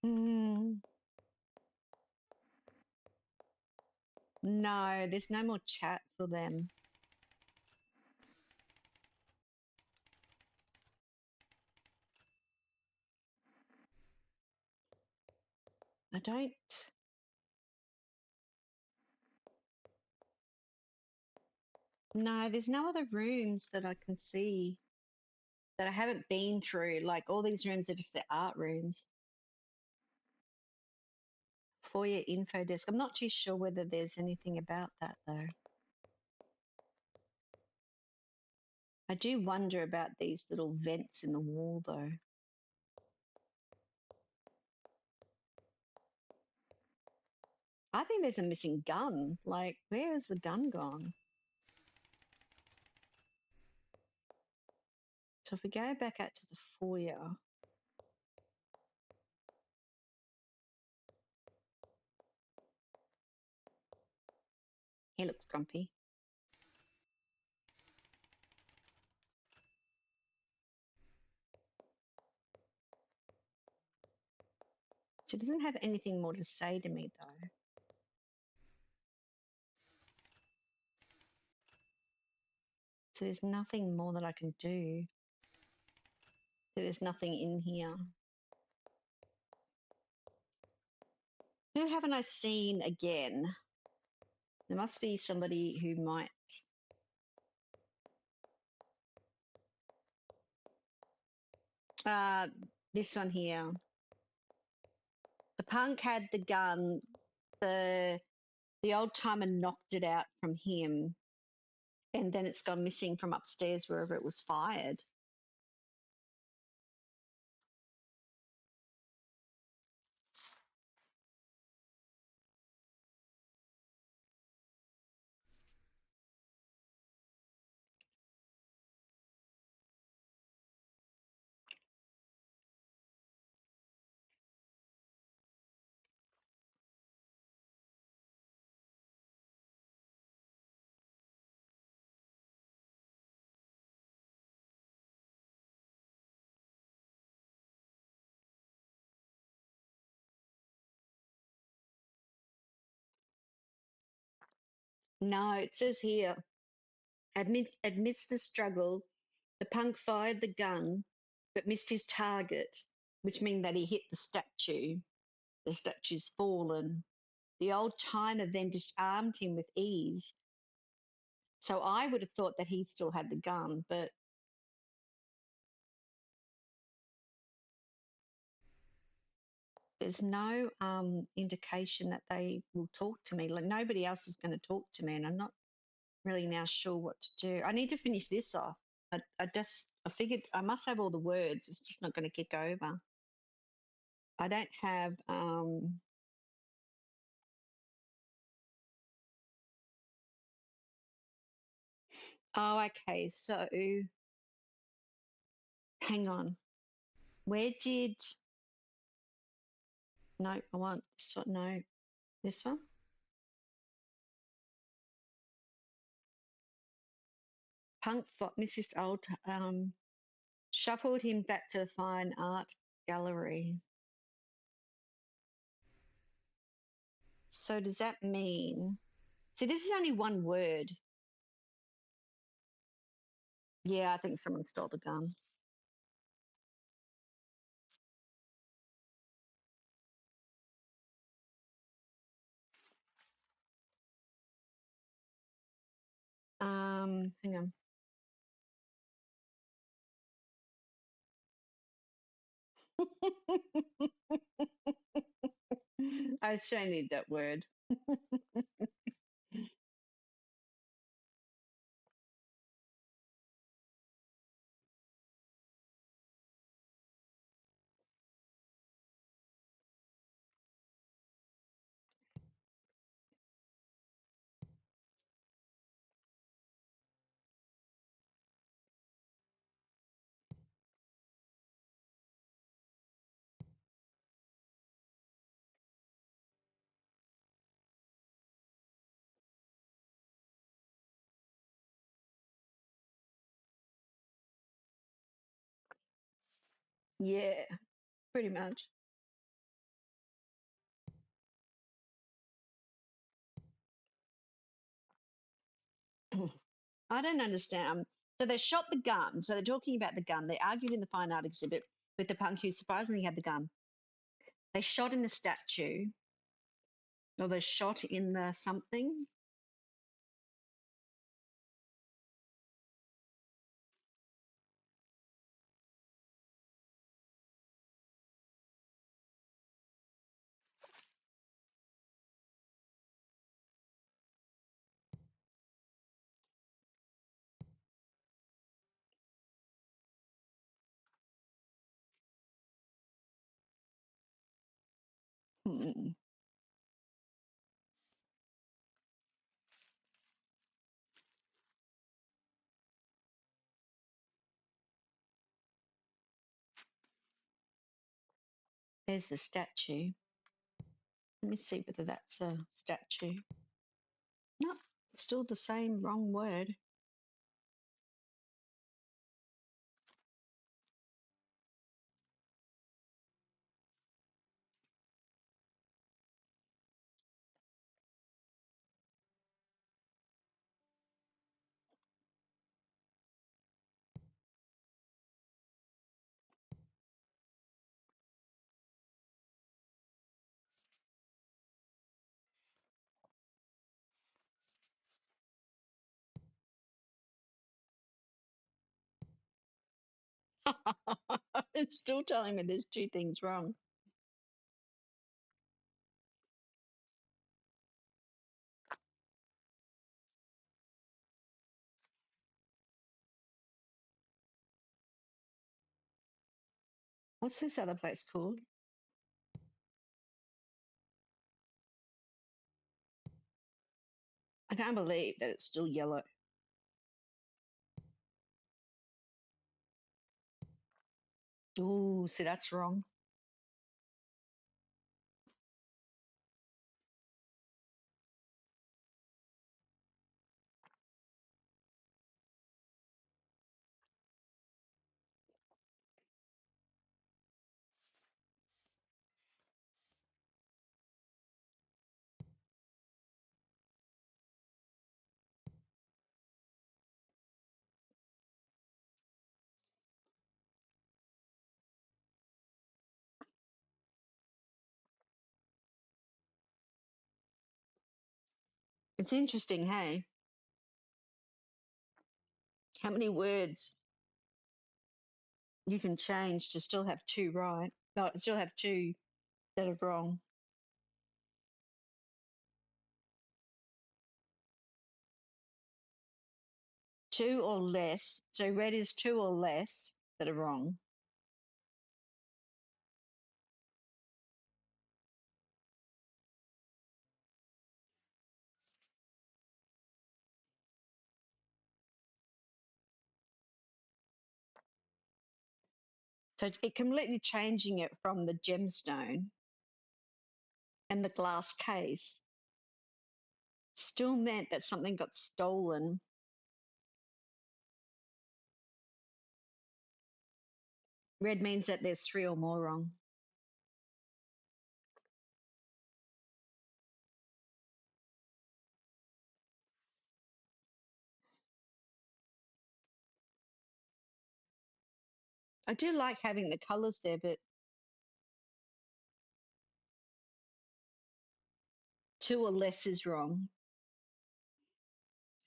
Mm, no, there's no more chat for them. I don't. No, there's no other rooms that I can see that I haven't been through. Like all these rooms are just the art rooms. Foyer info desk. I'm not too sure whether there's anything about that though. I do wonder about these little vents in the wall though. I think there's a missing gun. Like, where is the gun gone? So if we go back out to the foyer, he looks grumpy. She doesn't have anything more to say to me though. So there's nothing more that I can do. So there's nothing in here. Who haven't I seen again? There must be somebody who might. Uh, this one here. The punk had the gun. The old timer knocked it out from him, and then it's gone missing from upstairs wherever it was fired. No, it says here, amidst the struggle, the punk fired the gun but missed his target, which means that he hit the statue. The statue's fallen. The old timer then disarmed him with ease. So I would have thought that he still had the gun, but there's no indication that they will talk to me. Like nobody else is going to talk to me, and I'm not really now sure what to do. I need to finish this off. I figured I must have all the words. It's just not going to kick over. I don't have. Oh, okay. So hang on. Where did? No, I want this one. No, this one. Mrs. Old shuffled him back to the fine art gallery. So does that mean? See, this is only one word. Yeah, I think someone stole the gun. Hang on. I so need that word. Yeah, pretty much. I don't understand. So they shot the gun. So they're talking about the gun. They argued in the fine art exhibit with the punk who surprisingly had the gun. They shot in the statue, or they shot in the something. Hmm. There's the statue. Let me see whether that's a statue. No, it's still the same wrong word. It's still telling me there's two things wrong. What's this other place called? I can't believe that it's still yellow. Oh, see, that's wrong. It's interesting, hey? How many words you can change to still have two right? No, still have two that are wrong. Two or less. So red is two or less that are wrong. So it completely changing it from the gemstone and the glass case still meant that something got stolen. Red means that there's three or more wrong. I do like having the colours there, but two or less is wrong.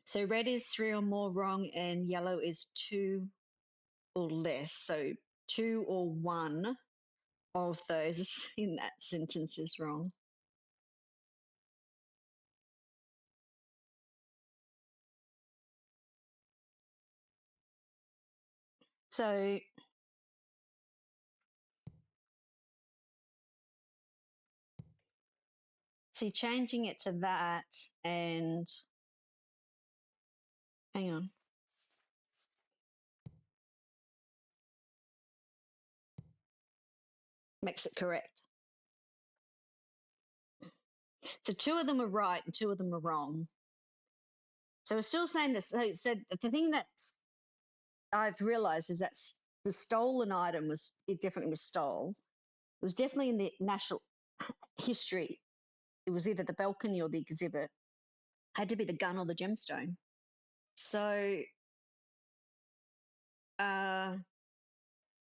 So red is three or more wrong and yellow is two or less. So two or one of those in that sentence is wrong. So see, changing it to that and hang on. Makes it correct. So two of them are right and two of them are wrong. So we're still saying this. So the thing that I've realized is that the stolen item was, it definitely was stole. It was definitely in the national history. It was either the balcony or the exhibit. It had to be the gun or the gemstone. So, uh,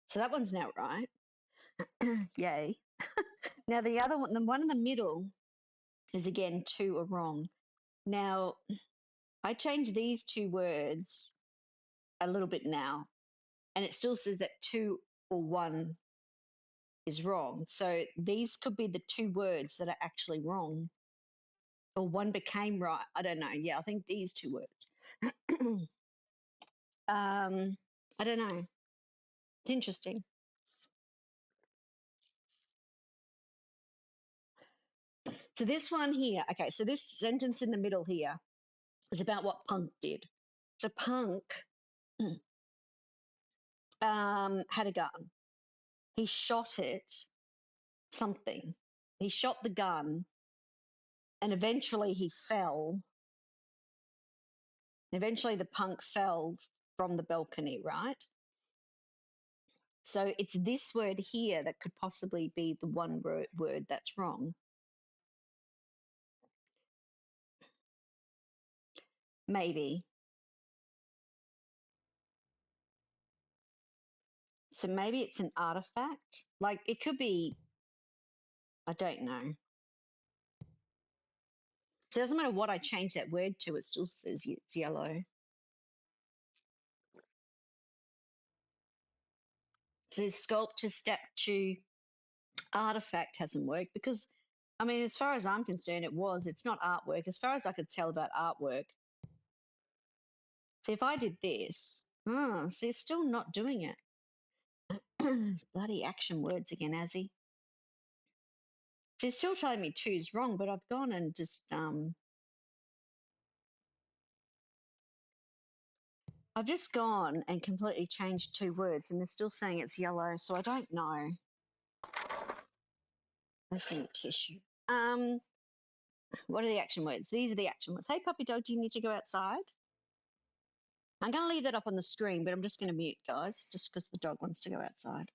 so that one's now right. Yay. Now the other one, the one in the middle, is again two are wrong. Now I changed these two words a little bit now, and it still says that two or one is wrong. So these could be the two words that are actually wrong, or one became right. I don't know. Yeah, I think these two words. I don't know. It's interesting. So this one here, okay, so this sentence in the middle here is about what Punk did. So Punk had a gun. He shot it something. He shot the gun and eventually he fell. Eventually the punk fell from the balcony, right? So it's this word here that could possibly be the one word that's wrong. Maybe. So maybe it's an artifact. Like it could be, I don't know. So it doesn't matter what I change that word to, it still says it's yellow. So sculpture, statue, artifact hasn't worked because, I mean, as far as I'm concerned, it's not artwork. As far as I could tell about artwork. See, if I did this, see, it's still not doing it. It's bloody action words again, Azzy. So it's still telling me two's wrong, but I've gone and just I've just gone and completely changed two words, and they're still saying it's yellow. So I don't know. Let's see tissue. What are the action words? These are the action words. Hey, puppy dog, do you need to go outside? I'm going to leave that up on the screen, but I'm just going to mute, guys, just because the dog wants to go outside.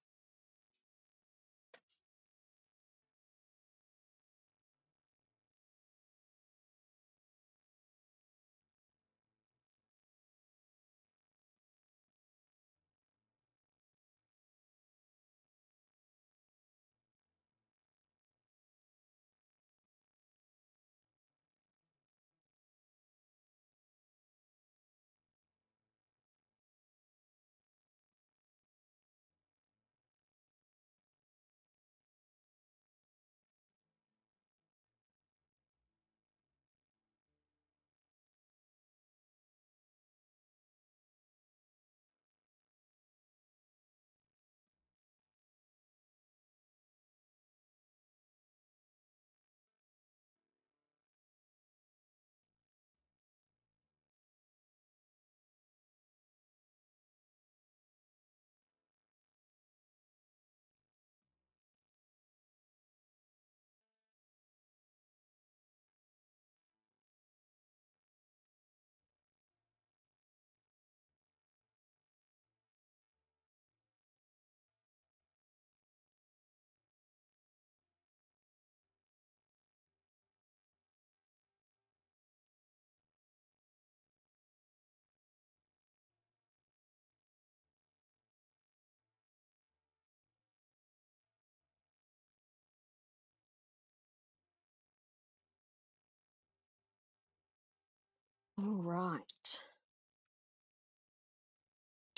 All right.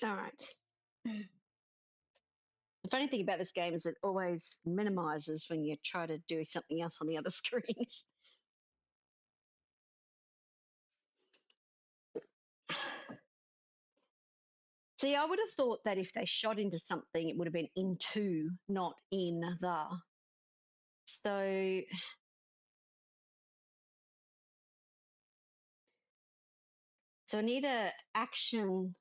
All right. The funny thing about this game is it always minimizes when you try to do something else on the other screens. See, I would have thought that if they shot into something, it would have been into, not in the. So, so I need a action.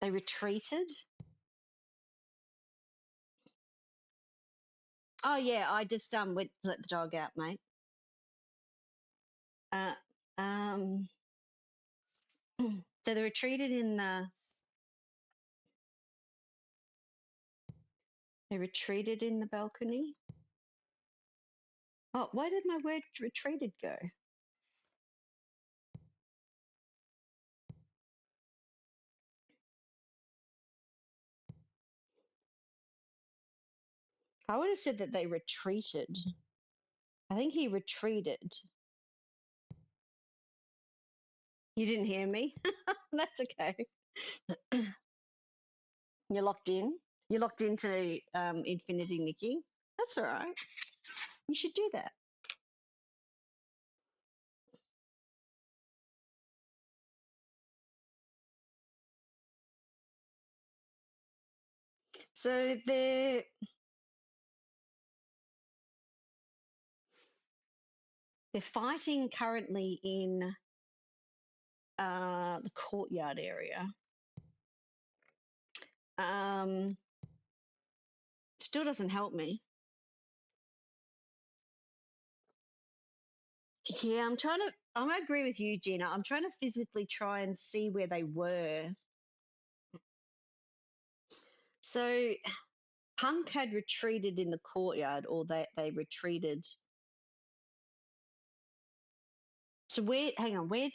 They retreated. Oh yeah, I just went to let the dog out, mate. Uh, um, so they retreated in the. They retreated in the balcony. Oh, where did my word retreated go? I would have said that they retreated. I think he retreated. You didn't hear me? That's okay. You're locked in. You're locked into Infinity Nikki. That's all right. You should do that. So they're fighting currently in the courtyard area. Still doesn't help me. Yeah, I'm gonna agree with you, Gina. I'm trying to physically try and see where they were. So Punk had retreated in the courtyard, or they retreated. So hang on, where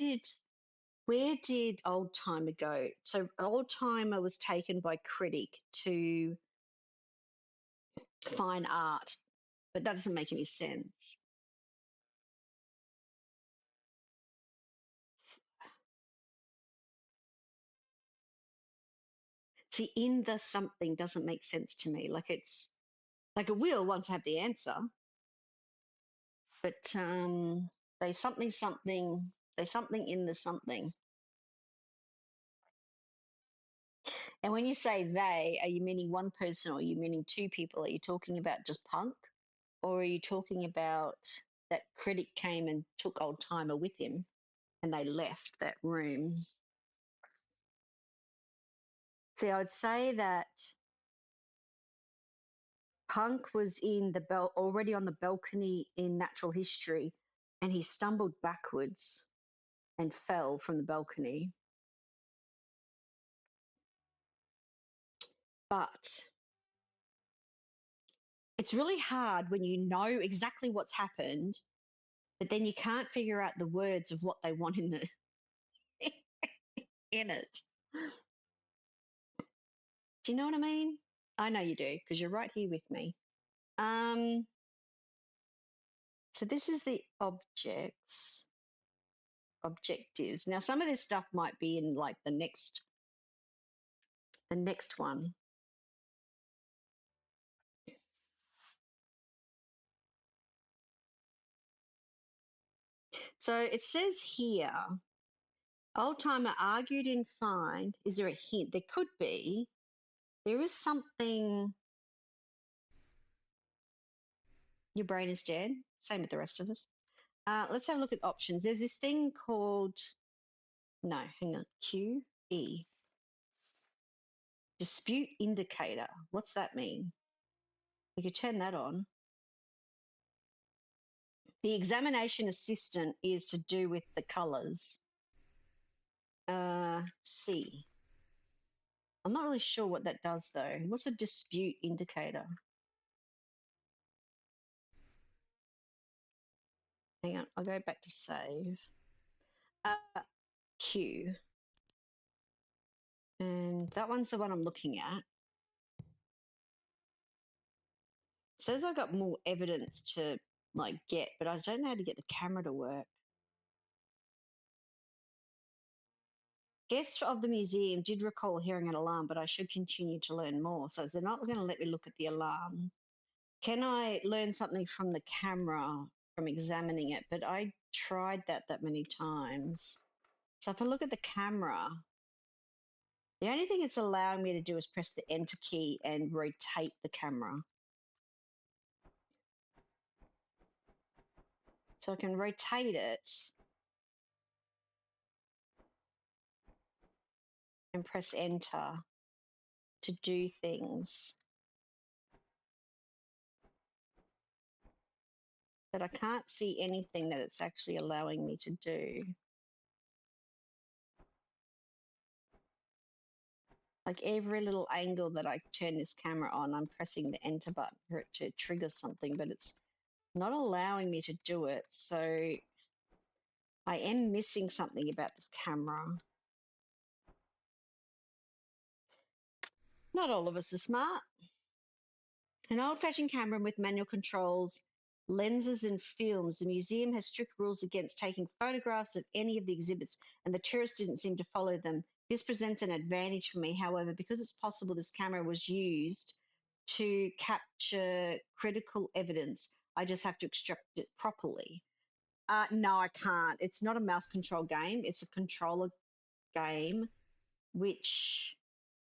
did Old Timer go? So Old Timer was taken by Critic to fine art, but that doesn't make any sense. See, in the something doesn't make sense to me. Like it's like it will once I have the answer, but they something in the something. And when you say they, are you meaning one person or are you meaning two people? Are you talking about just Punk? Or are you talking about that Critic came and took Old Timer with him and they left that room? See, I would say that Punk was in the already on the balcony in natural history and he stumbled backwards and fell from the balcony. But it's really hard when you know exactly what's happened, but then you can't figure out the words of what they want in the in it. Do you know what I mean? I know you do because you're right here with me. Um, so this is the objectives. Now some of this stuff might be in like the next one. So it says here, Old Timer argued in fine. Is there a hint? There could be. There is something. Your brain is dead. Same with the rest of us. Let's have a look at options. There's this thing called, no, hang on, QE. Dispute indicator. What's that mean? We could turn that on. The examination assistant is to do with the colours. C. I'm not really sure what that does though. What's a dispute indicator? Hang on, I'll go back to save. Q. And that one's the one I'm looking at. It says I got more evidence to like get, but I don't know how to get the camera to work. Guests of the museum did recall hearing an alarm, but I should continue to learn more. So they're not going to let me look at the alarm. Can I learn something from the camera from examining it? But I tried that many times. So if I look at the camera, the only thing it's allowing me to do is press the enter key and rotate the camera. So I can rotate it and press enter to do things. But I can't see anything that it's actually allowing me to do. Like every little angle that I turn this camera on, I'm pressing the enter button for it to trigger something, but it's not allowing me to do it. So I am missing something about this camera. Not all of us are smart. An old-fashioned camera with manual controls, lenses and films. The museum has strict rules against taking photographs of any of the exhibits, and the tourists didn't seem to follow them. This presents an advantage for me, however, because it's possible this camera was used to capture critical evidence. I just have to extract it properly. No, I can't. It's not a mouse control game. It's a controller game, which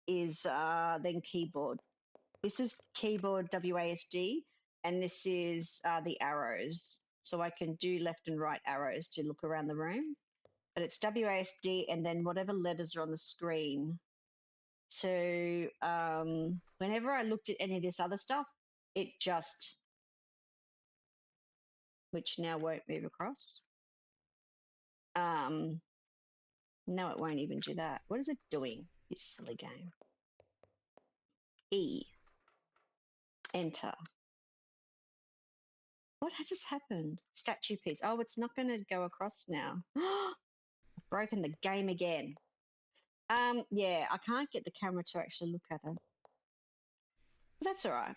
is then keyboard. This is keyboard WASD, and this is the arrows. So I can do left and right arrows to look around the room. But it's WASD and then whatever letters are on the screen. So whenever I looked at any of this other stuff, it just, which now won't move across. No, it won't even do that. What is it doing, this silly game? E. Enter. What just happened? Statue piece. Oh, it's not going to go across now. I've broken the game again. Yeah, I can't get the camera to actually look at it. That's all right.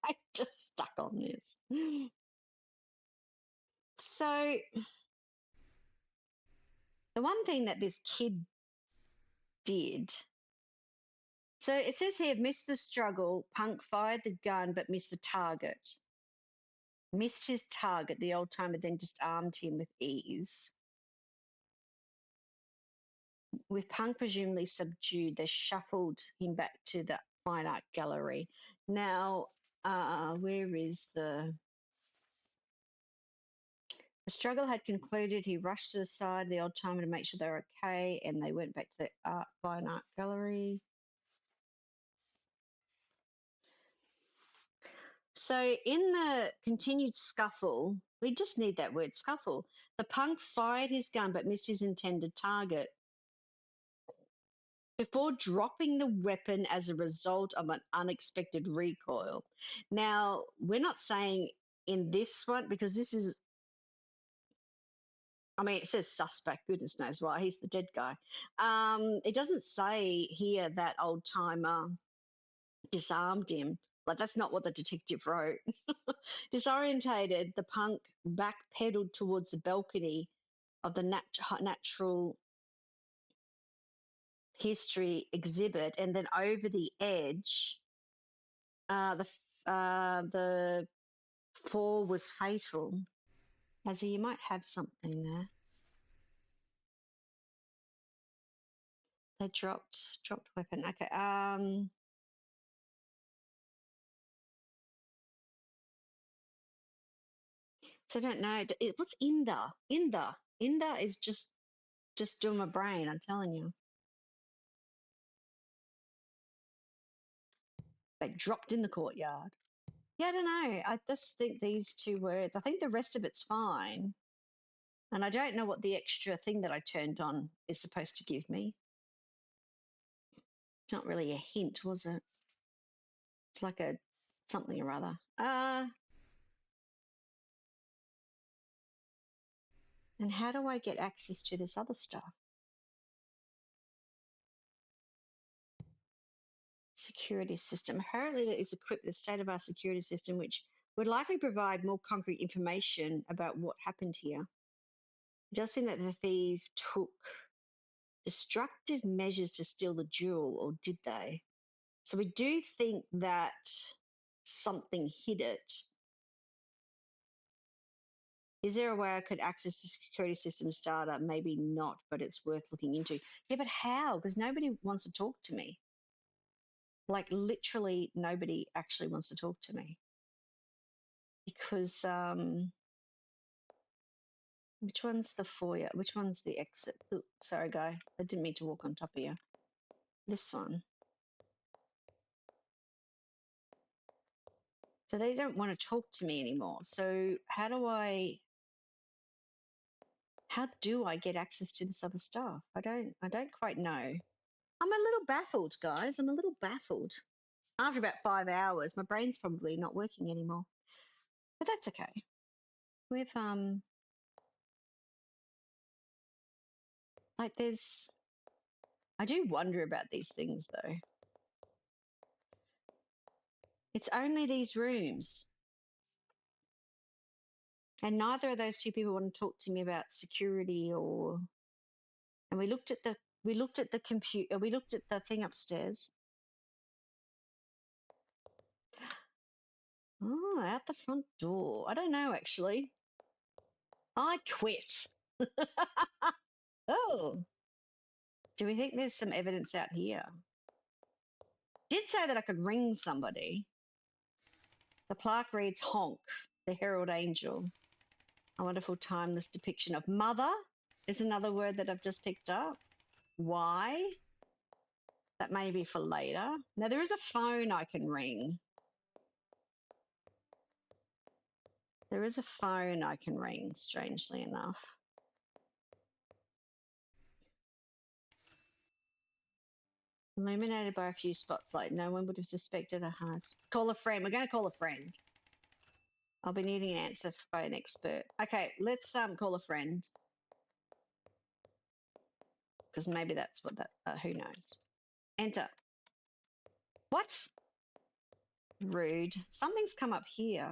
I just stuck on this. So the one thing that this kid did, so it says here, missed the struggle, Punk fired the gun but missed the target. Missed his target, the old timer then disarmed him with ease. With Punk presumably subdued, they shuffled him back to the fine art gallery. Now, where is the struggle had concluded. He rushed to the side of the old timer to make sure they were okay, and they went back to the fine art gallery. So in the continued scuffle, we just need that word scuffle. The Punk fired his gun but missed his intended target before dropping the weapon as a result of an unexpected recoil. Now, we're not saying in this one, because this is, I mean, it says suspect, goodness knows why, he's the dead guy. It doesn't say here that old timer disarmed him. Like, that's not what the detective wrote. Disorientated, the Punk backpedaled towards the balcony of the natural history exhibit, and then over the edge, the fall was fatal. As you might have something there. They dropped weapon. Okay. So I don't know. What's Inda? Inda is just doing my brain. I'm telling you. They dropped in the courtyard. Yeah, I don't know. I just think these two words. I think the rest of it's fine. And I don't know what the extra thing that I turned on is supposed to give me. It's not really a hint, was it? It's like a something or other. And how do I get access to this other stuff? Security system. Apparently that is equipped with the state of our security system, which would likely provide more concrete information about what happened here. It does seem that the thief took destructive measures to steal the jewel, or did they? So we do think that something hid it. Is there a way I could access the security systems data? Maybe not, but it's worth looking into. Yeah, but how? Because nobody wants to talk to me. Like literally nobody actually wants to talk to me. Because which one's the foyer? Which one's the exit? Ooh, sorry, guy. I didn't mean to walk on top of you. This one. So they don't want to talk to me anymore. So how do I get access to this other stuff? I don't quite know. I'm a little baffled, guys. I'm a little baffled. After about 5 hours, my brain's probably not working anymore. But that's okay. We've like there's I do wonder about these things though. It's only these rooms. And neither of those two people want to talk to me about security or and we looked at the computer, we looked at the thing upstairs. Oh, out the front door. I don't know actually. I quit. Oh. Do we think there's some evidence out here? Did say that I could ring somebody. The plaque reads honk, the herald angel. A wonderful timeless depiction of mother is another word that I've just picked up. Why? That may be for later. Now there is a phone I can ring. There is a phone I can ring, strangely enough. Illuminated by a few spots light. No one would have suspected a heist. Call a friend. We're going to call a friend. I'll be needing an answer by an expert. Okay, let's call a friend. Because maybe that's what that, who knows. Enter. What? Rude. Something's come up here.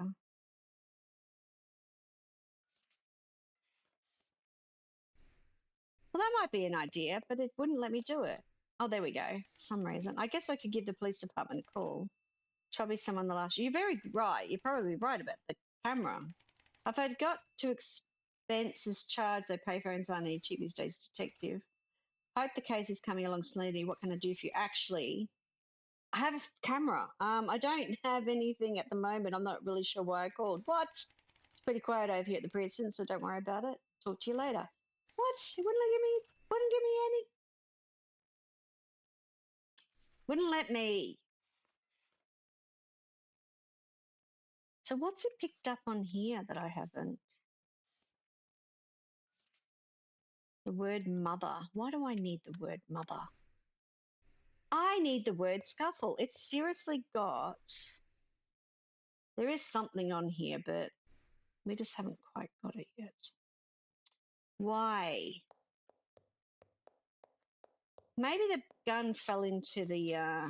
Well, that might be an idea, but it wouldn't let me do it. Oh, there we go. For some reason. I guess I could give the police department a call. It's probably someone the last. You're very right. You're probably right about the camera. If I'd got to expenses charged, they payphones aren't any cheap these days, detective. Hope the case is coming along smoothly. What can I do for you? Actually, I have a camera. I don't have anything at the moment. I'm not really sure why I called. What? It's pretty quiet over here at the precinct, so don't worry about it. Talk to you later. What? It wouldn't give me any. Wouldn't let me. So what's it picked up on here that I haven't? The word mother. Why do I need the word mother? I need the word scuffle. It's seriously got. There is something on here, but we just haven't quite got it yet. Why? Maybe the gun fell into the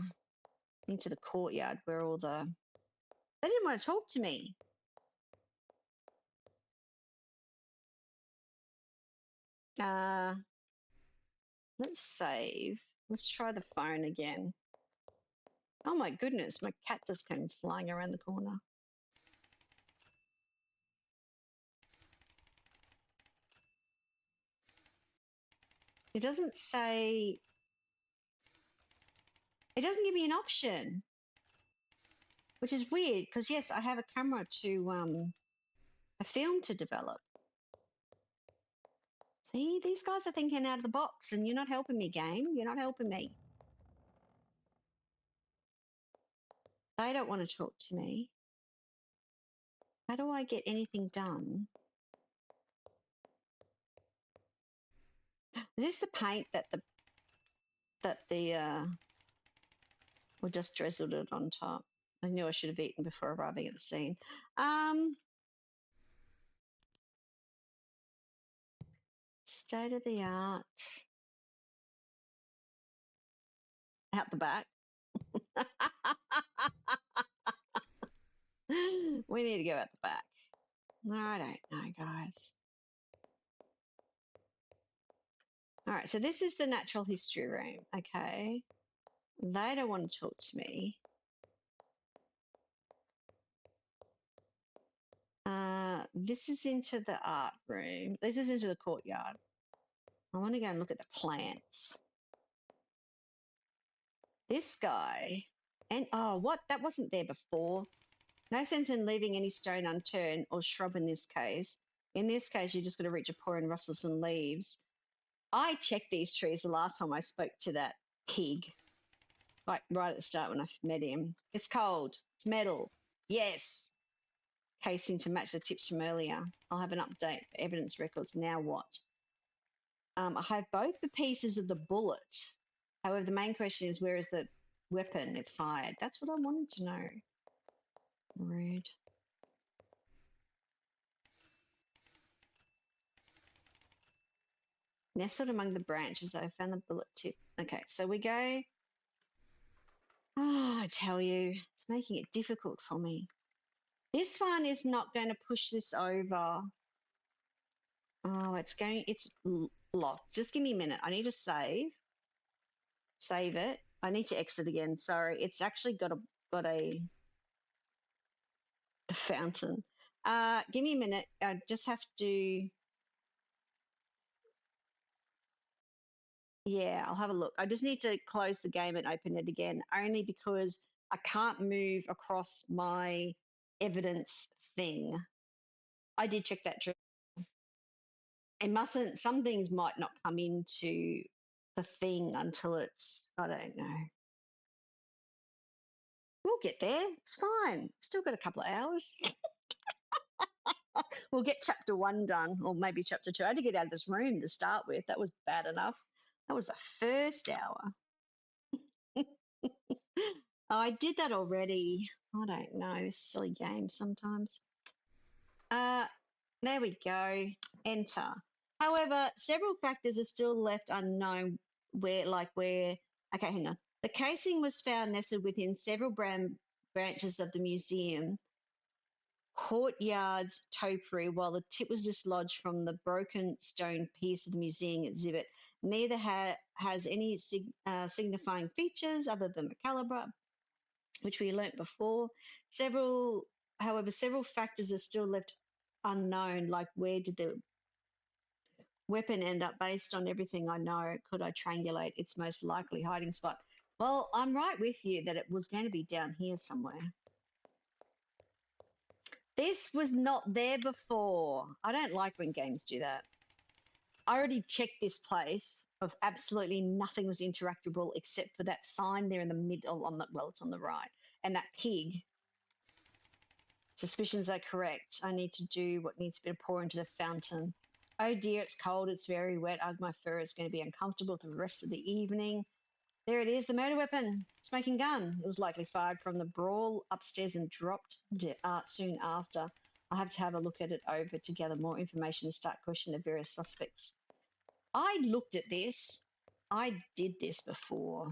courtyard where all the. They didn't want to talk to me. Let's save. Let's try the phone again. Oh my goodness, my cat just came flying around the corner. It doesn't say. It doesn't give me an option, which is weird because yes, I have a camera to a film to develop. See, these guys are thinking out of the box, and you're not helping me, game. You're not helping me. They don't want to talk to me. How do I get anything done? Is this the paint that we just drizzled it on top? I knew I should have eaten before arriving at the scene. State of the art. Out the back. We need to go out the back. I don't know, guys. All right, so this is the natural history room. Okay. They don't want to talk to me. This is into the art room. This is into the courtyard. I want to go and look at the plants. This guy, and oh, what? That wasn't there before. No sense in leaving any stone unturned or shrub in this case. In this case, you just got to reach a paw and rustle some leaves. I checked these trees the last time I spoke to that pig, like right at the start when I met him. It's cold. It's metal. Yes. Casing to match the tips from earlier. I'll have an update for evidence records. Now what? I have both the pieces of the bullet. However, the main question is, where is the weapon it fired? That's what I wanted to know. Rude. Nestled among the branches, I found the bullet tip. Okay, so we go. Oh, I tell you, it's making it difficult for me. This one is not going to push this over. Oh, it's locked. Just give me a minute. I need to save it. I need to exit again. Sorry, it's actually got a fountain. Give me a minute. I just have to. Yeah, I'll have a look. I just need to close the game and open it again, only because I can't move across my evidence thing. I did check that. It mustn't. Some things might not come into the thing until it's. I don't know. We'll get there. It's fine. Still got a couple of hours. We'll get chapter 1 done, or maybe chapter 2. I had to get out of this room to start with. That was bad enough. That was the first hour. Oh, I did that already. I don't know. This silly game sometimes. There we go. Enter. However, several factors are still left unknown where, okay, hang on. The casing was found nestled within several branches of the museum courtyard's topiary, while the tip was dislodged from the broken stone piece of the museum exhibit. Neither has any signifying features other than the caliber, which we learnt before. However, several factors are still left unknown, like where did the weapon end up? Based on everything I know, could I triangulate its most likely hiding spot? Well, I'm right with you that it was going to be down here somewhere. This was not there before. I don't like when games do that. I already checked this place of absolutely nothing was interactable except for that sign there in the middle it's on the right. And that pig. Suspicions are correct. I need to do what needs to be pour into the fountain. Oh dear, it's cold, it's very wet. My fur is going to be uncomfortable for the rest of the evening. There it is, the murder weapon. Smoking gun. It was likely fired from the brawl upstairs and dropped soon after. I have to have a look at it over to gather more information and start questioning the various suspects. I looked at this. I did this before.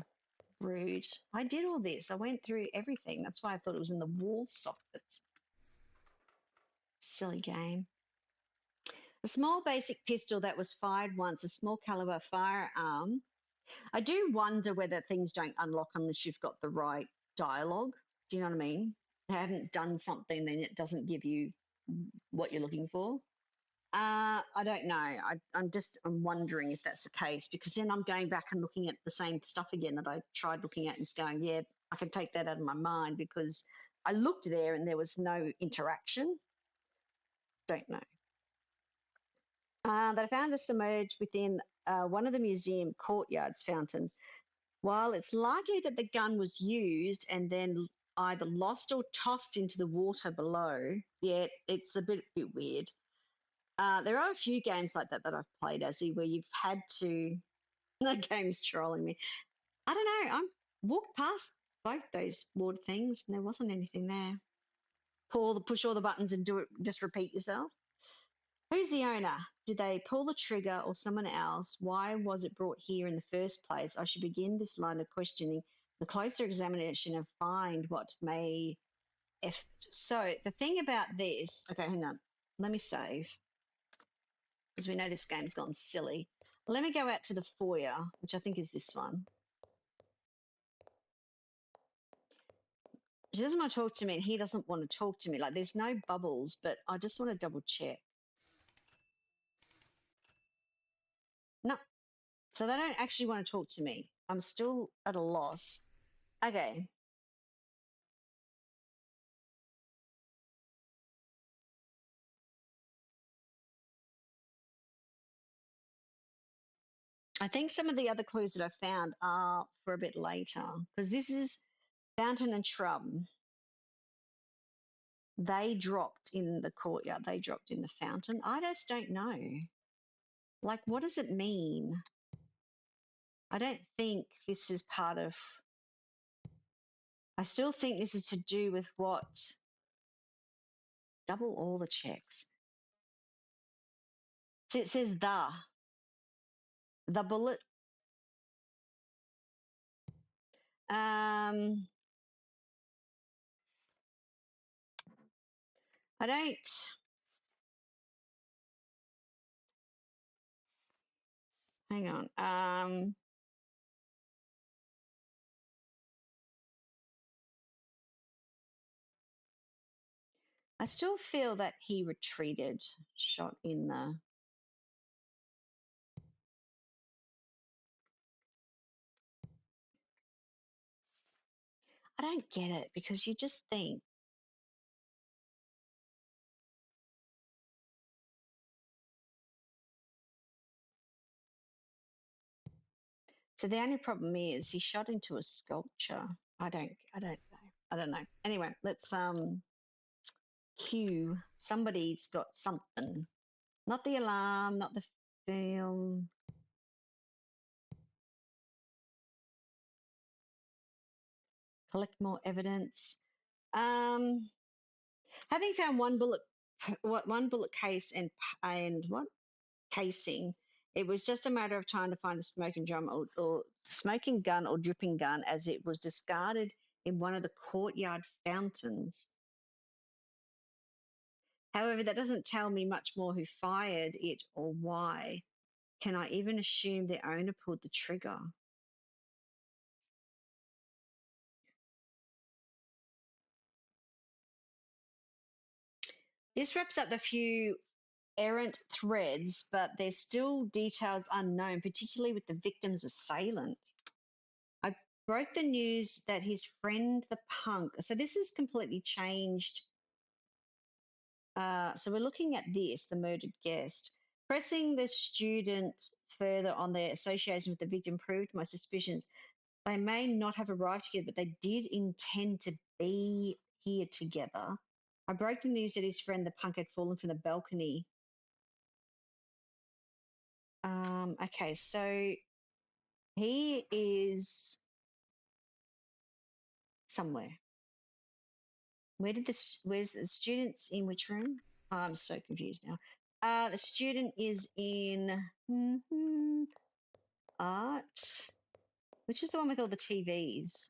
Rude. I did all this. I went through everything. That's why I thought it was in the wall sockets. Silly game. A small basic pistol that was fired once, a small caliber firearm. I do wonder whether things don't unlock unless you've got the right dialogue. Do you know what I mean? I haven't done something, then it doesn't give you what you're looking for. I don't know. I'm wondering if that's the case, because then I'm going back and looking at the same stuff again that I tried looking at and just going, yeah, I can take that out of my mind because I looked there and there was no interaction. Don't know. They found this submerged within one of the museum courtyard's fountains. While it's likely that the gun was used and then either lost or tossed into the water below, yeah, it's a bit weird. There are a few games like that I've played, Azzy, where you've had to. The game's trolling me. I don't know. I walked past both those wood things and there wasn't anything there. Push all the buttons and do it. Just repeat yourself. Who's the owner? Did they pull the trigger or someone else? Why was it brought here in the first place? I should begin this line of questioning the closer examination and find what may. So the thing about this. Okay, hang on. Let me save. Because we know this game's gone silly. Let me go out to the foyer, which I think is this one. She doesn't want to talk to me, and he doesn't want to talk to me. Like, there's no bubbles, but I just want to double check. No. So they don't actually want to talk to me. I'm still at a loss. Okay. I think some of the other clues that I found are for a bit later, because this is fountain and shrub. They dropped in the courtyard. They dropped in the fountain. I just don't know. Like, what does it mean? I don't think this is part of. I still think this is to do with what. Double all the checks. So it says the bullet. I don't. Hang on. I still feel that he retreated, shot in the. I don't get it because you just think. So the only problem is he shot into a sculpture. I don't know. I don't know. Anyway, let's cue. Somebody's got something. Not the alarm, not the film. Collect more evidence. Having found one bullet case and what casing, it was just a matter of time to find the smoking drum or smoking gun or dripping gun, as it was discarded in one of the courtyard fountains. However, that doesn't tell me much more who fired it or why. Can I even assume the owner pulled the trigger? This wraps up the few errant threads, but there's still details unknown, particularly with the victim's assailant. I broke the news that his friend, the punk, so this has completely changed. So we're looking at this, the murdered guest. Pressing the student further on their association with the victim proved my suspicions. They may not have arrived together, but they did intend to be here together. I broke the news that his friend, the punk, had fallen from the balcony. Okay, so he is somewhere. Where's the students in which room? Oh, I'm so confused now. The student is in art, which is the one with all the TVs.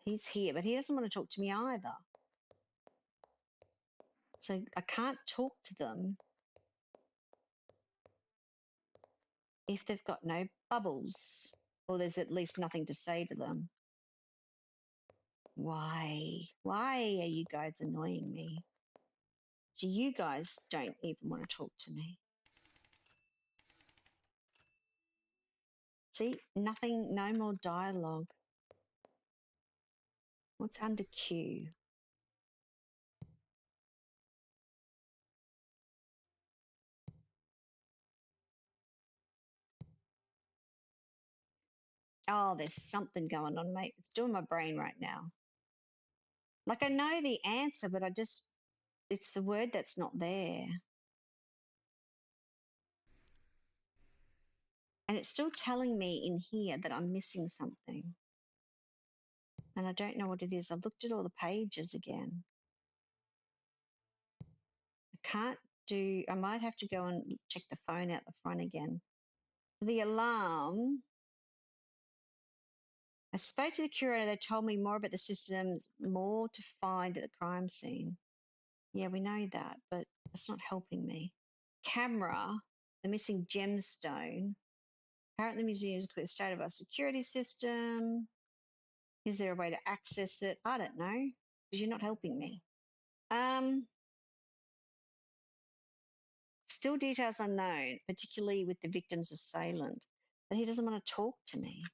He's here, but he doesn't want to talk to me either. So I can't talk to them if they've got no bubbles, or there's at least nothing to say to them. Why? Why are you guys annoying me? So you guys don't even want to talk to me. See, nothing, no more dialogue. What's under Q? Oh, there's something going on, mate. It's doing my brain right now. Like, I know the answer, but it's the word that's not there. And it's still telling me in here that I'm missing something. And I don't know what it is. I've looked at all the pages again. I might have to go and check the phone out the front again. The alarm. I spoke to the curator. They told me more about the systems, more to find at the crime scene. Yeah, we know that, but it's not helping me. Camera, the missing gemstone. Apparently, the museum is a quick state of our security system. Is there a way to access it? I don't know, because you're not helping me. Still details unknown, particularly with the victim's assailant. But he doesn't want to talk to me.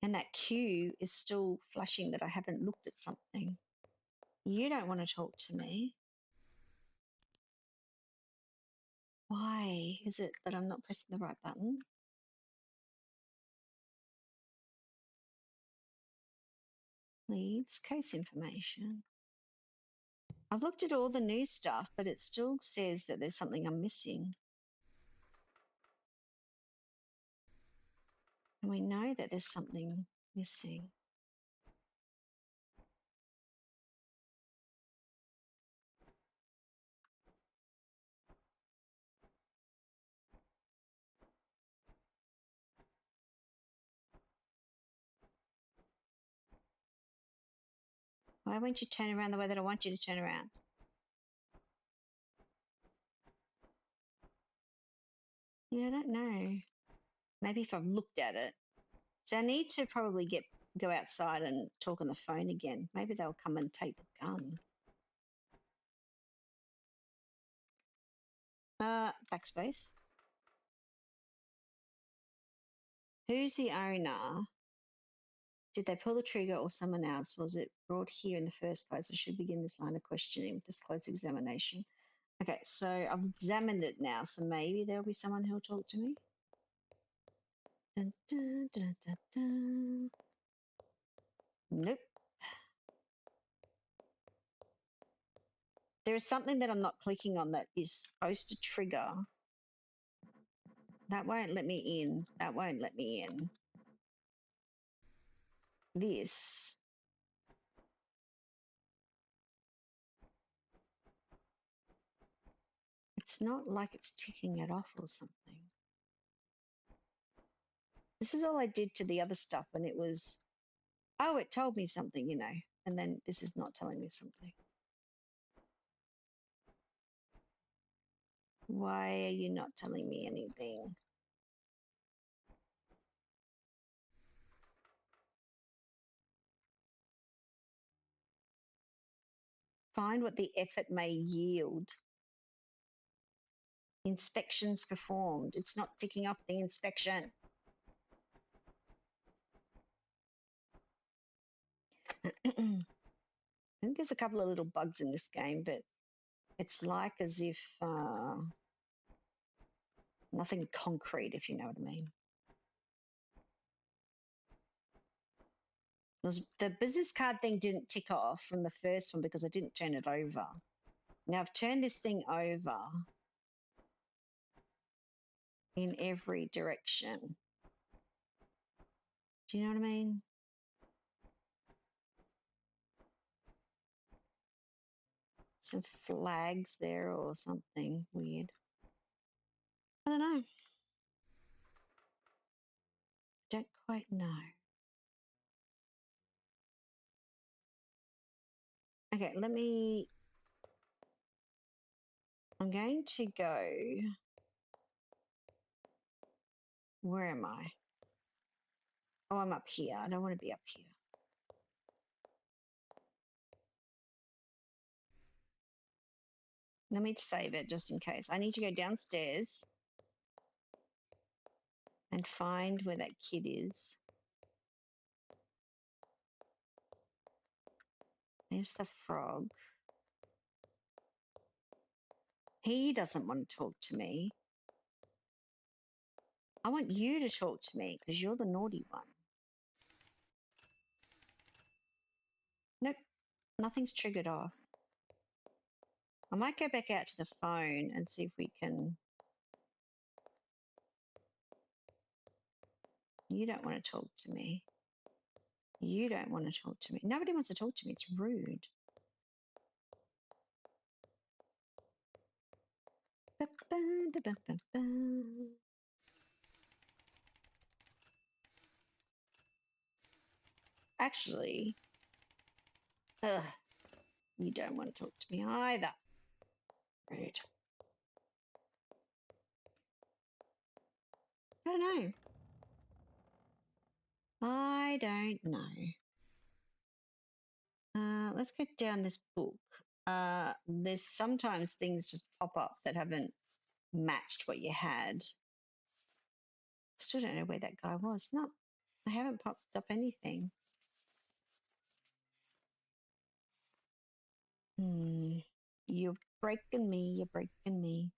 And that queue is still flashing that I haven't looked at something. You don't want to talk to me. Why is it that I'm not pressing the right button? Leads, case information. I've looked at all the new stuff, but it still says that there's something I'm missing. And we know that there's something missing. Why won't you turn around the way that I want you to turn around? Yeah, I don't know. Maybe if I've looked at it. So I need to probably go outside and talk on the phone again. Maybe they'll come and take the gun. Backspace. Who's the owner? Did they pull the trigger or someone else? Was it brought here in the first place? I should begin this line of questioning with this close examination. Okay, so I've examined it now, so maybe there'll be someone who'll talk to me. Dun, dun, dun, dun, dun. Nope. There is something that I'm not clicking on that is supposed to trigger. That won't let me in. That won't let me in. This. It's not like it's ticking it off or something. This is all I did to the other stuff when it was, oh, it told me something, you know, and then this is not telling me something. Why are you not telling me anything? Find what the effort may yield. Inspections performed. It's not ticking off the inspection. I think there's a couple of little bugs in this game, but it's like as if nothing concrete, if you know what I mean. The business card thing didn't tick off from the first one because I didn't turn it over. Now I've turned this thing over in every direction. Do you know what I mean? Some flags there or something weird. I don't know. Don't quite know. Okay, I'm going to go. Where am I? Oh, I'm up here. I don't want to be up here. Let me save it just in case. I need to go downstairs and find where that kid is. There's the frog. He doesn't want to talk to me. I want you to talk to me because you're the naughty one. Nope, nothing's triggered off. I might go back out to the phone and see if we can. You don't want to talk to me. You don't want to talk to me. Nobody wants to talk to me. It's rude. Actually, ugh, you don't want to talk to me either. Rude. I don't know. I don't know. Let's get down this book. There's sometimes things just pop up that haven't matched what you had. Still don't know where that guy was. No, I haven't popped up anything. You're breaking me. You're breaking me.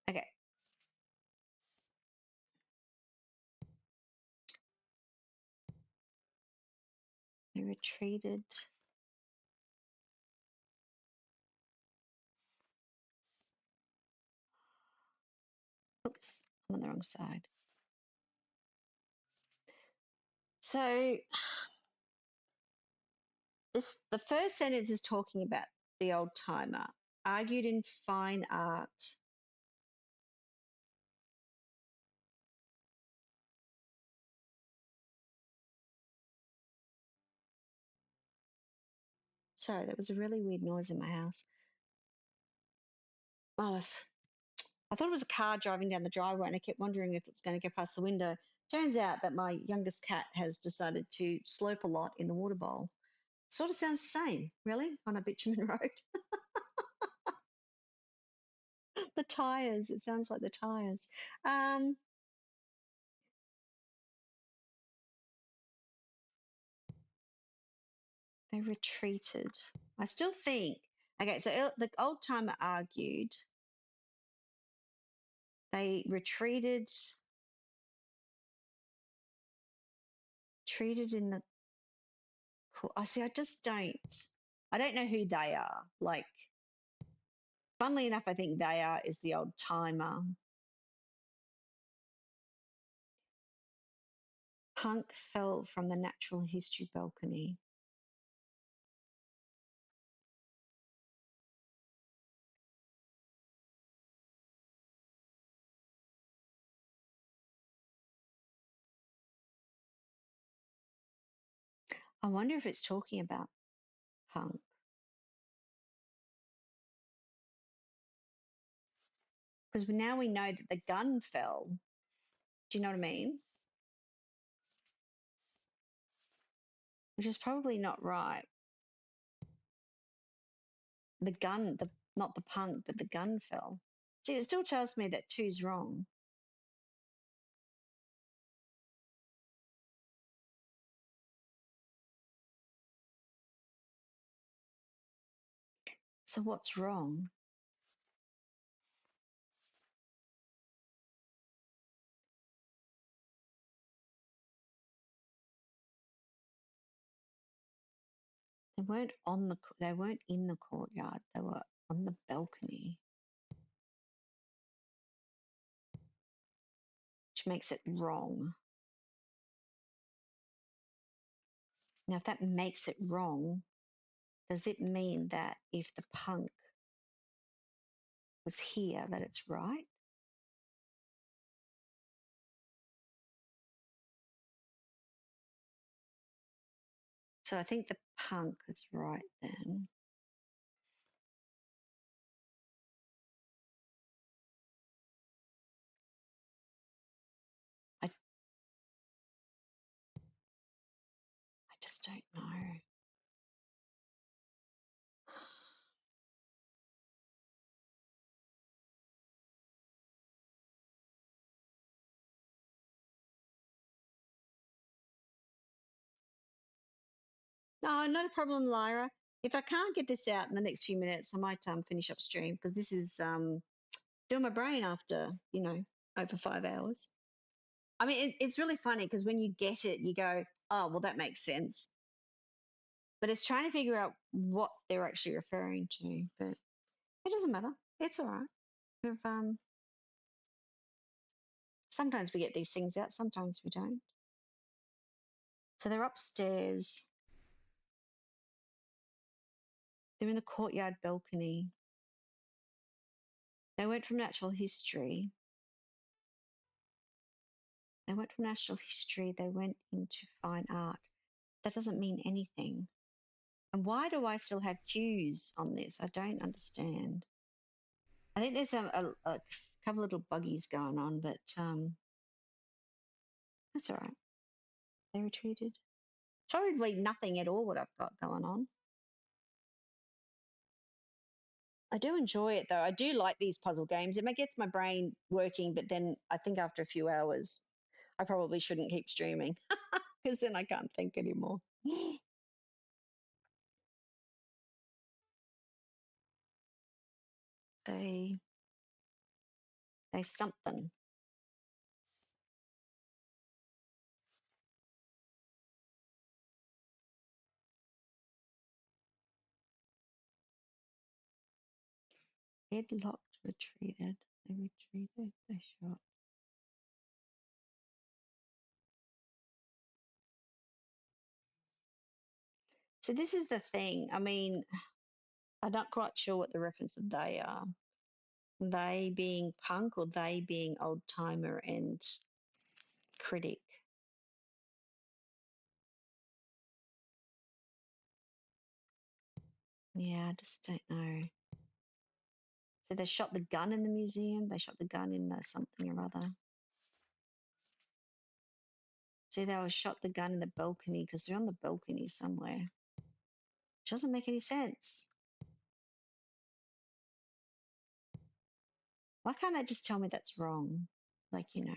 Okay. I retreated. Oops, I'm on the wrong side. So the first sentence is talking about the old timer, argued in fine art. Sorry, that was a really weird noise in my house. Oh, I thought it was a car driving down the driveway and I kept wondering if it was going to go past the window. Turns out that my youngest cat has decided to slurp a lot in the water bowl. Sort of sounds the same, really, on a bitumen road. The tires, it sounds like the tires. They retreated. I still think, okay, so the old timer argued, they retreated in the I see, I don't know who they are. Like, funnily enough, I think they are is the old timer. Punk fell from the natural history balcony. I wonder if it's talking about Punk. Because now we know that the gun fell. Do you know what I mean? Which is probably not right. The gun, not the punk, but the gun fell. See, it still tells me that two's wrong. So what's wrong? They weren't in the courtyard. They were on the balcony, which makes it wrong. Now, if that makes it wrong, does it mean that if the punk was here, that it's right? So I think the punk is right then. I just don't know. No, not a problem, Lyra. If I can't get this out in the next few minutes, I might finish up stream because this is doing my brain after, over 5 hours. I mean, it's really funny because when you get it, you go, oh, well, that makes sense. But it's trying to figure out what they're actually referring to. But it doesn't matter. It's all right. Sometimes we get these things out, sometimes we don't. So they're upstairs. They're in the courtyard balcony. They went from natural history. They went from natural history. They went into fine art. That doesn't mean anything. And why do I still have cues on this? I don't understand. I think there's a couple little buggies going on, but that's all right. They retreated. Probably nothing at all what I've got going on. I do enjoy it though. I do like these puzzle games. It gets my brain working, but then I think after a few hours, I probably shouldn't keep streaming because then I can't think anymore. they something. Headlocked, retreated. They retreated. They shot. So this is the thing. I mean, I'm not quite sure what the reference of they are. They being punk or they being old timer and critic. Yeah, I just don't know. So they shot the gun in the museum. They shot the gun in the something or other. See, they shot the gun in the balcony because they're on the balcony somewhere. Which doesn't make any sense. Why can't they just tell me that's wrong? Like, you know.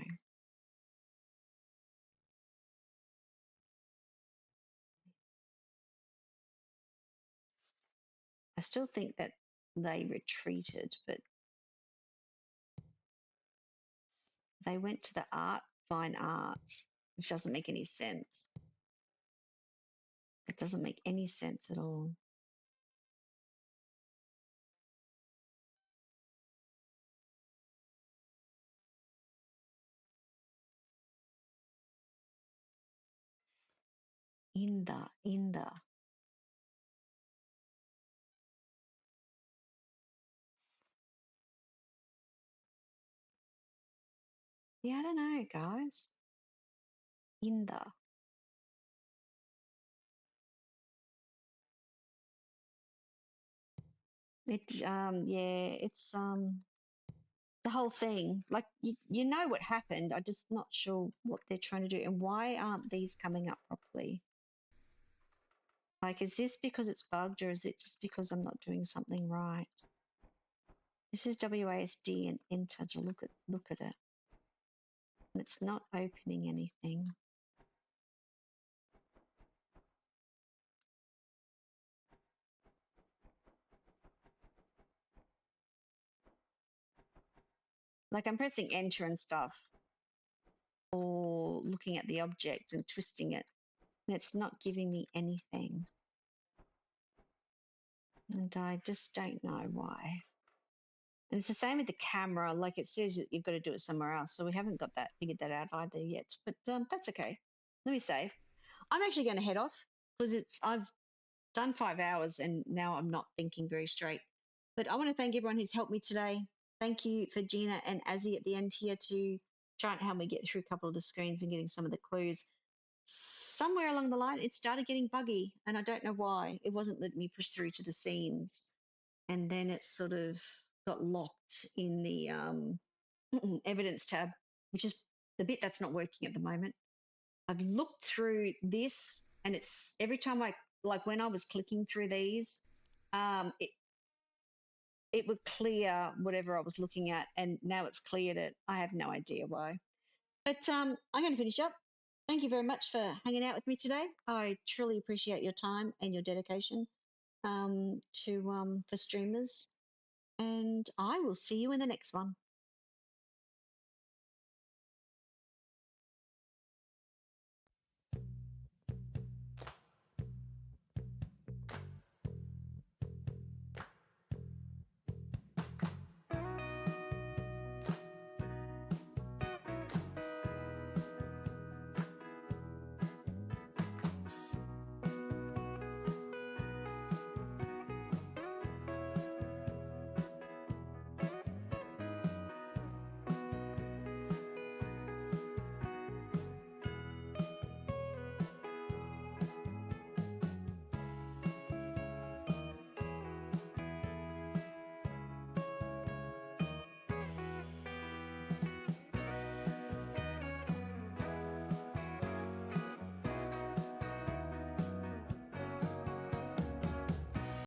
I still think that they retreated, but they went to the fine art, which doesn't make any sense. It doesn't make any sense at all. In the. Yeah, I don't know, guys. In the. It's the whole thing. Like you know what happened. I'm just not sure what they're trying to do. And why aren't these coming up properly? Like, is this because it's bugged or is it just because I'm not doing something right? This is WASD and enter to look at it. And it's not opening anything. Like I'm pressing enter and stuff or looking at the object and twisting it. And it's not giving me anything. And I just don't know why. And it's the same with the camera. Like it says that you've got to do it somewhere else. So we haven't got that figured that out either yet. But that's okay. Let me save. I'm actually going to head off because I've done 5 hours and now I'm not thinking very straight. But I want to thank everyone who's helped me today. Thank you for Gina and Azzy at the end here to try and help me get through a couple of the screens and getting some of the clues. Somewhere along the line, it started getting buggy, and I don't know why. It wasn't letting me push through to the scenes, and then it sort of got locked in the evidence tab, which is the bit that's not working at the moment. I've looked through this, and it's every time like when I was clicking through these, it would clear whatever I was looking at, and now it's cleared it. I have no idea why. But I'm going to finish up. Thank you very much for hanging out with me today. I truly appreciate your time and your dedication for streamers. And I will see you in the next one.